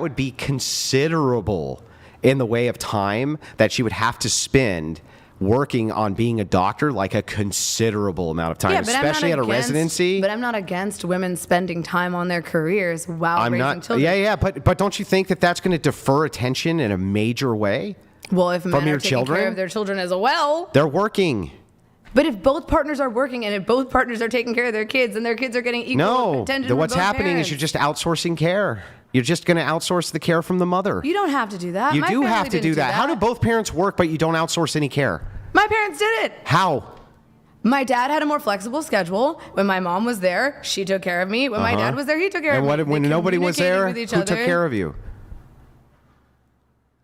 would be considerable in the way of time that she would have to spend working on being a doctor, like a considerable amount of time, Yeah, but I'm not especially at a against- residency. But I'm not against women spending time on their careers while I'm raising not. children. Yeah, but don't you think that that's going to defer attention in a major way? Well, if men your are taking children? care of their children as well. They're working. But if both partners are working and if both partners are taking care of their kids and their kids are getting equal No, attention from what's both happening parents. is you're just outsourcing care. You're just going to outsource the care from the mother. You don't have to do that. You My do family have to didn't do that. How do both parents work, but you don't outsource any care? My parents did it. How? My dad had a more flexible schedule. When my mom was there, she took care of me. When my dad was there, he took care And of what me. when They nobody was communicated there? with each Who took other. care of you?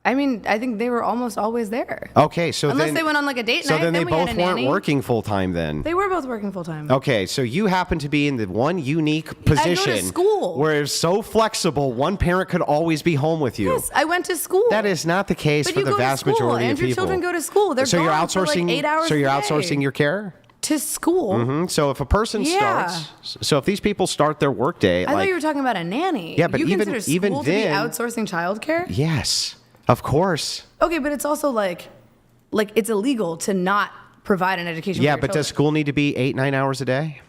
I mean, I think they were almost always there. Okay, so Unless then they went on like a date so night, then they then we had both a weren't nanny. working full time then. They were both working full time. Okay, so you happen to be in the one unique position school. where it's so flexible, one parent could always be home with you. Yes, I went to school. That is not the case But for you the go to vast school, majority and of your people. children go to school. They're so you're gone for, like, outsourcing. 8 hours so you're a day. outsourcing your care. to school. So if a person Yeah. starts, so if these people start their workday, I thought like you were talking about a nanny. Yeah, but you even- consider school even to then- be outsourcing childcare? yes, of course. Okay, but it's also like it's illegal to not provide an education. Yeah, for your but does children. school need to be 8-9 hours a day?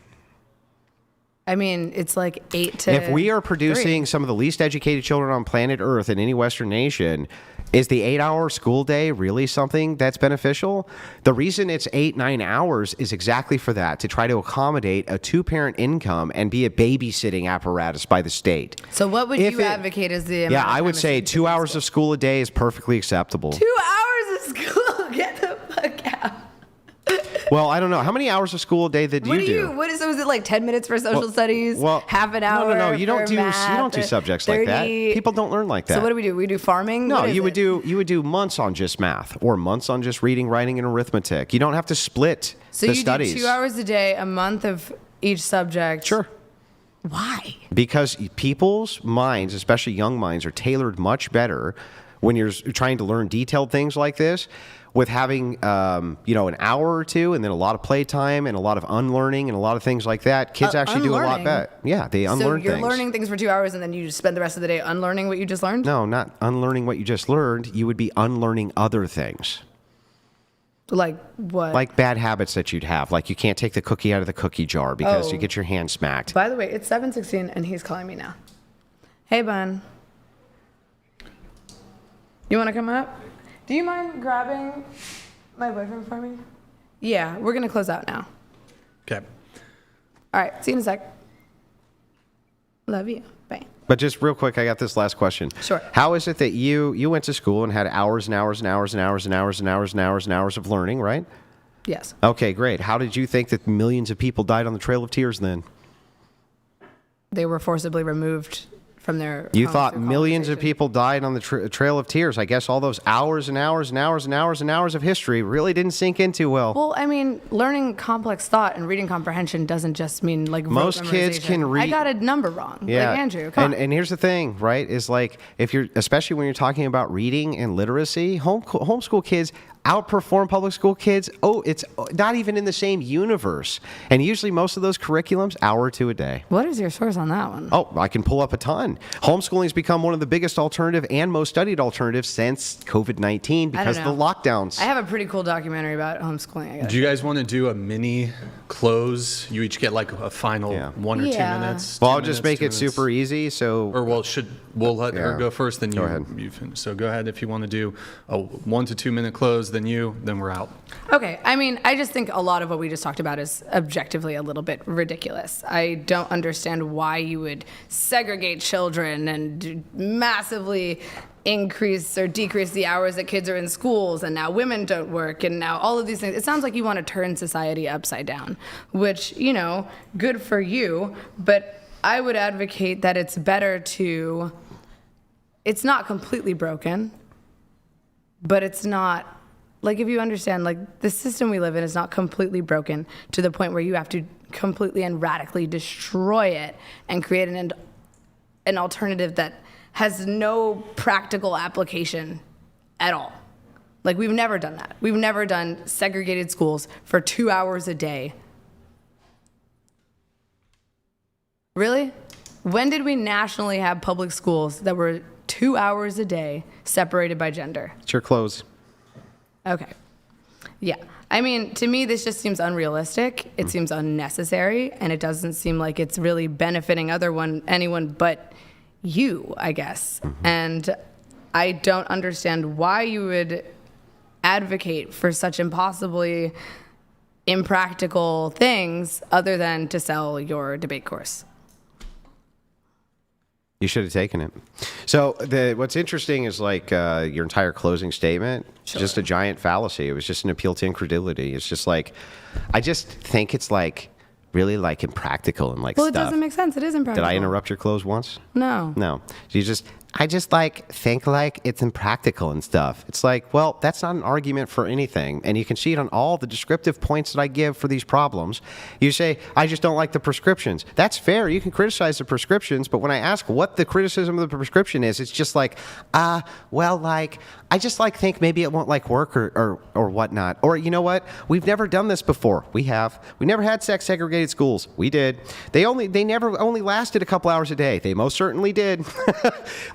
I mean, it's like 8 to. If we are 3. producing some of the least educated children on planet Earth in any Western nation, is the 8-hour school day really something that's beneficial? The reason it's 8-9 hours is exactly for that, to try to accommodate a 2-parent income and be a babysitting apparatus by the state. So what would If you it- advocate as the? Yeah, amount of I would time say it's 2 in hours school? of school a day is perfectly acceptable. 2 hours of school. Get the fuck out. Well, I don't know. How many hours of school a day did What you do do? you? What is? So is it like 10 minutes for social studies? Well, half an hour. No. You don't for do math, you don't do subjects like that. 30. People don't learn like that. So what do? We do farming. No, What is you would it? do months on just math or months on just reading, writing, and arithmetic. You don't have to split So the you studies. do 2 hours a day, a month of each subject. Sure. Why? Because people's minds, especially young minds, are tailored much better when you're trying to learn detailed things like this. With having, an hour or two and then a lot of playtime and a lot of unlearning and a lot of things like that, kids actually do a lot unlearning? better. Yeah, they unlearn So you're things. learning things for 2 hours and then you just spend the rest of the day unlearning what you just learned? No, not unlearning what you just learned. You would be unlearning other things. Like what? Like bad habits that you'd have. Like you can't take the cookie out of the cookie jar because Oh. you get your hand smacked. By the way, it's 7:16 and he's calling me now. Hey, Bun. You want to come up? Do you mind grabbing my boyfriend for me? Yeah, we're going to close out now. Okay. All right, see you in a sec. Love you. Bye. But just real quick, I got this last question. Sure. How is it that you went to school and had hours and hours and hours and hours and hours and hours and hours and hours of learning, right? Yes. Okay, great. How did you think that millions of people died on the Trail of Tears then? They were forcibly removed from their You homes thought through millions of colonization. people died on the Trail of Tears. I guess all those hours and hours and hours and hours and hours of history really didn't sink in too well. Well, I mean, learning complex thought and reading comprehension doesn't just mean like rote Most kids memorization. can read- I got a number wrong. Yeah. Like Andrew, come on. And here's the thing, right? Is like if you're, especially when you're talking about reading and literacy, homeschool kids outperform public school kids. Oh, it's not even in the same universe. And usually most of those curriculums, hour or two a day. What is your source on that one? Oh, I can pull up a ton. Homeschooling has become one of the biggest alternative and most studied alternatives since COVID-19 because of the lockdowns. I have a pretty cool documentary about homeschooling, I guess. Do you guys want to do a mini close? You each get like a final Yeah. 1 or 2 Yeah. minutes. Well, 2 I'll just minutes, make 2 it minutes. super easy. So, Or we'll let her Yeah. go first, then Go you, ahead. you finish. So go ahead if you want to do a 1 to 2 minute close, then we're out. Okay, I mean, I just think a lot of what we just talked about is objectively a little bit ridiculous. I don't understand why you would segregate children and massively increase or decrease the hours that kids are in schools, and now women don't work, and now all of these things. It sounds like you want to turn society upside down, which, good for you, but I would advocate that it's better to, it's not completely broken, but it's not, like, if you understand, like, the system we live in is not completely broken to the point where you have to completely and radically destroy it and create an alternative that has no practical application at all. Like, we've never done that. We've never done segregated schools for 2 hours a day. Really? When did we nationally have public schools that were 2 hours a day separated by gender? it's your close. Okay. Yeah. I mean, to me, this just seems unrealistic. It seems unnecessary, and it doesn't seem like it's really benefiting anyone but you, I guess. And I don't understand why you would advocate for such impossibly impractical things other than to sell your debate course. You should have taken it. So what's interesting is like your entire closing statement, just a giant fallacy. It was just an appeal to incredulity. It's just like, I just think it's like really like impractical and like Well, stuff. it doesn't make sense. It is impractical. Did I interrupt your close once? No. No. I just like think like it's impractical and stuff. It's like, well, that's not an argument for anything. And you can see it on all the descriptive points that I give for these problems. You say, I just don't like the prescriptions. That's fair. You can criticize the prescriptions. But when I ask what the criticism of the prescription is, it's just like, well, like, I just like think maybe it won't like work or whatnot. Or you know what? We've never done this before. We have. We never had sex segregated schools. We did. They never only lasted a couple hours a day. They most certainly did.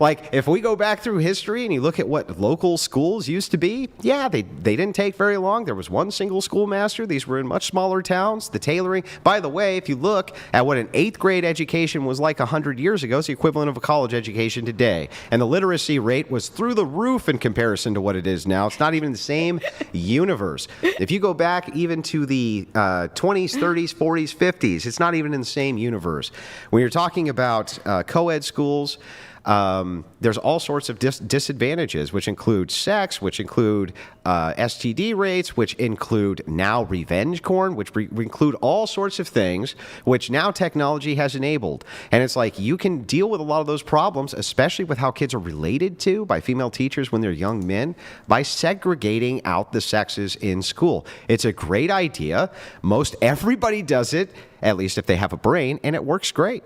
Like, if we go back through history and you look at what local schools used to be, yeah, they didn't take very long. There was one single schoolmaster. These were in much smaller towns. The tailoring, by the way, if you look at what an 8th grade education was like 100 years ago, it's the equivalent of a college education today. And the literacy rate was through the roof in comparison to what it is now. It's not even the same universe. If you go back even to the 20s, 30s, 40s, 50s, it's not even in the same universe. When you're talking about co-ed schools, there's all sorts of disadvantages, which include sex, which include STD rates, which include now revenge porn, which include all sorts of things, which now technology has enabled. And it's like you can deal with a lot of those problems, especially with how kids are related to by female teachers when they're young men, by segregating out the sexes in school. It's a great idea. Most everybody does it, at least if they have a brain, and it works great.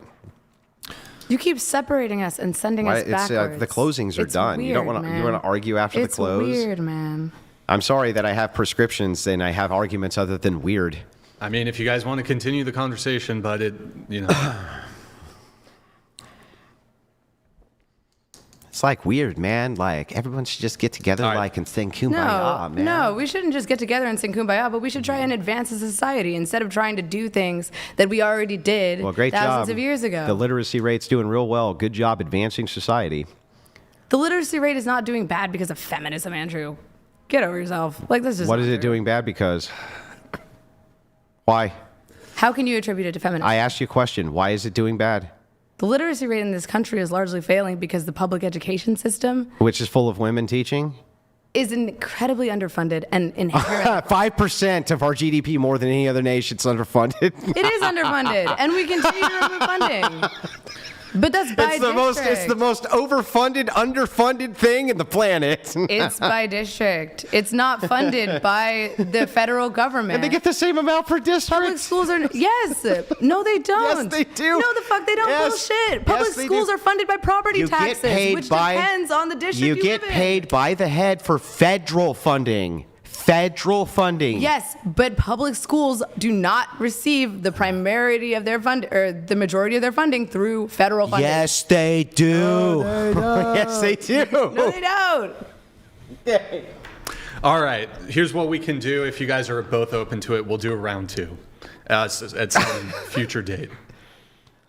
You keep separating us and sending us backwards. The closings are It's done. Weird, You don't want to. You want to argue after the close. It's weird, man. I'm sorry that I have prescriptions and I have arguments other than weird. I mean, if you guys want to continue the conversation, but It's like weird, man. Like everyone should just get together, All right. like and sing "Kumbaya," man. No, we shouldn't just get together and sing Kumbaya, but we should try and advance as a society instead of trying to do things that we already did Well, great thousands job. of years ago. The literacy rate's doing real well. Good job advancing society. The literacy rate is not doing bad because of feminism, Andrew. Get over yourself. Like, this is What not is it true. doing bad because? Why? How can you attribute it to feminism? I asked you a question. Why is it doing bad? The literacy rate in this country is largely failing because the public education system Which is full of women teaching? is incredibly underfunded and inherently 5% of our GDP more than any other nation's underfunded. it is underfunded, and we continue to remove funding. But that's by It's the most overfunded, underfunded thing in the planet. It's by district. It's not funded by the federal government. And they get the same amount per district. Public schools are yes. No, they don't. Yes, they do. No, the fuck they don't. Yes. Bullshit. Public Yes, they schools do. are funded by property taxes, which depends on the district you get live in. paid by the head for federal funding. Federal funding. Yes, but public schools do not receive the primarity of their fund or the majority of their funding through federal funding. Yes, they do. Yes, they do. No, they don't. All right, here's what we can do. If you guys are both open to it, we'll do a round 2 at some future date.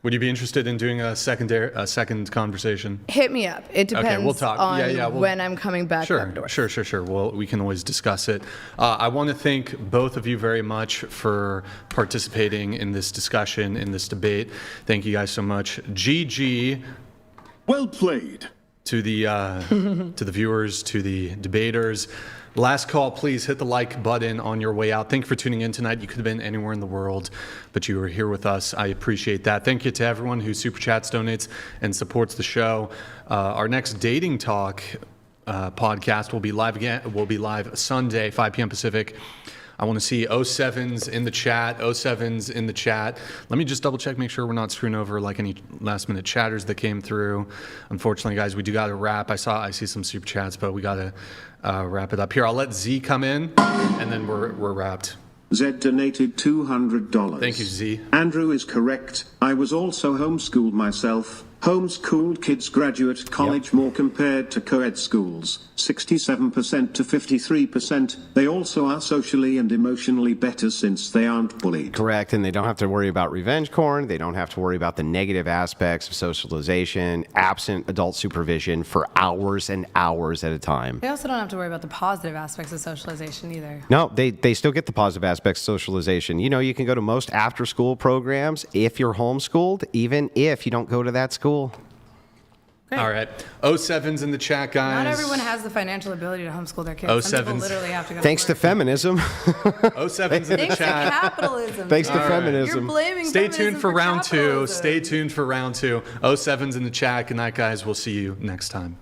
Would you be interested in doing a second conversation? Hit me up. It depends Okay, we'll talk. on when I'm coming back. Sure, up north. sure. Well, we can always discuss it. I want to thank both of you very much for participating in this discussion, in this debate. Thank you guys so much. GG. Well played. To the to the viewers, to the debaters. Last call, please hit the like button on your way out. Thank you for tuning in tonight. You could have been anywhere in the world, but you were here with us. I appreciate that. Thank you to everyone who Superchats, donates, and supports the show. Our next Dating Talk podcast will be live again. Will be live Sunday, 5 p.m. Pacific. I want to see 07s in the chat. 07s in the chat. Let me just double check, make sure we're not screwing over like any last minute chatters that came through. Unfortunately, guys, we do got to wrap. I see some super chats, but we got to wrap it up here. I'll let Z come in, and then we're wrapped. Z donated $200. Thank you, Z. Andrew is correct. I was also homeschooled myself. Homeschooled kids graduate college more compared to co-ed schools, 67% to 53%. They also are socially and emotionally better since they aren't bullied. Correct, and they don't have to worry about revenge porn. They don't have to worry about the negative aspects of socialization, absent adult supervision for hours and hours at a time. They also don't have to worry about the positive aspects of socialization either. No, they still get the positive aspects of socialization. You know, you can go to most after-school programs if you're homeschooled, even if you don't go to that school. Great. All right. 07s in the chat, guys. Not everyone has the financial ability to homeschool their kids. Some people 07s. literally have to go Thanks to work. feminism. 07s in the Thanks to chat. capitalism. Thanks to dude. feminism. You're blaming Stay feminism tuned for round 2. capitalism. Stay tuned for round 2. 07s in the chat. Good night, guys. We'll see you next time.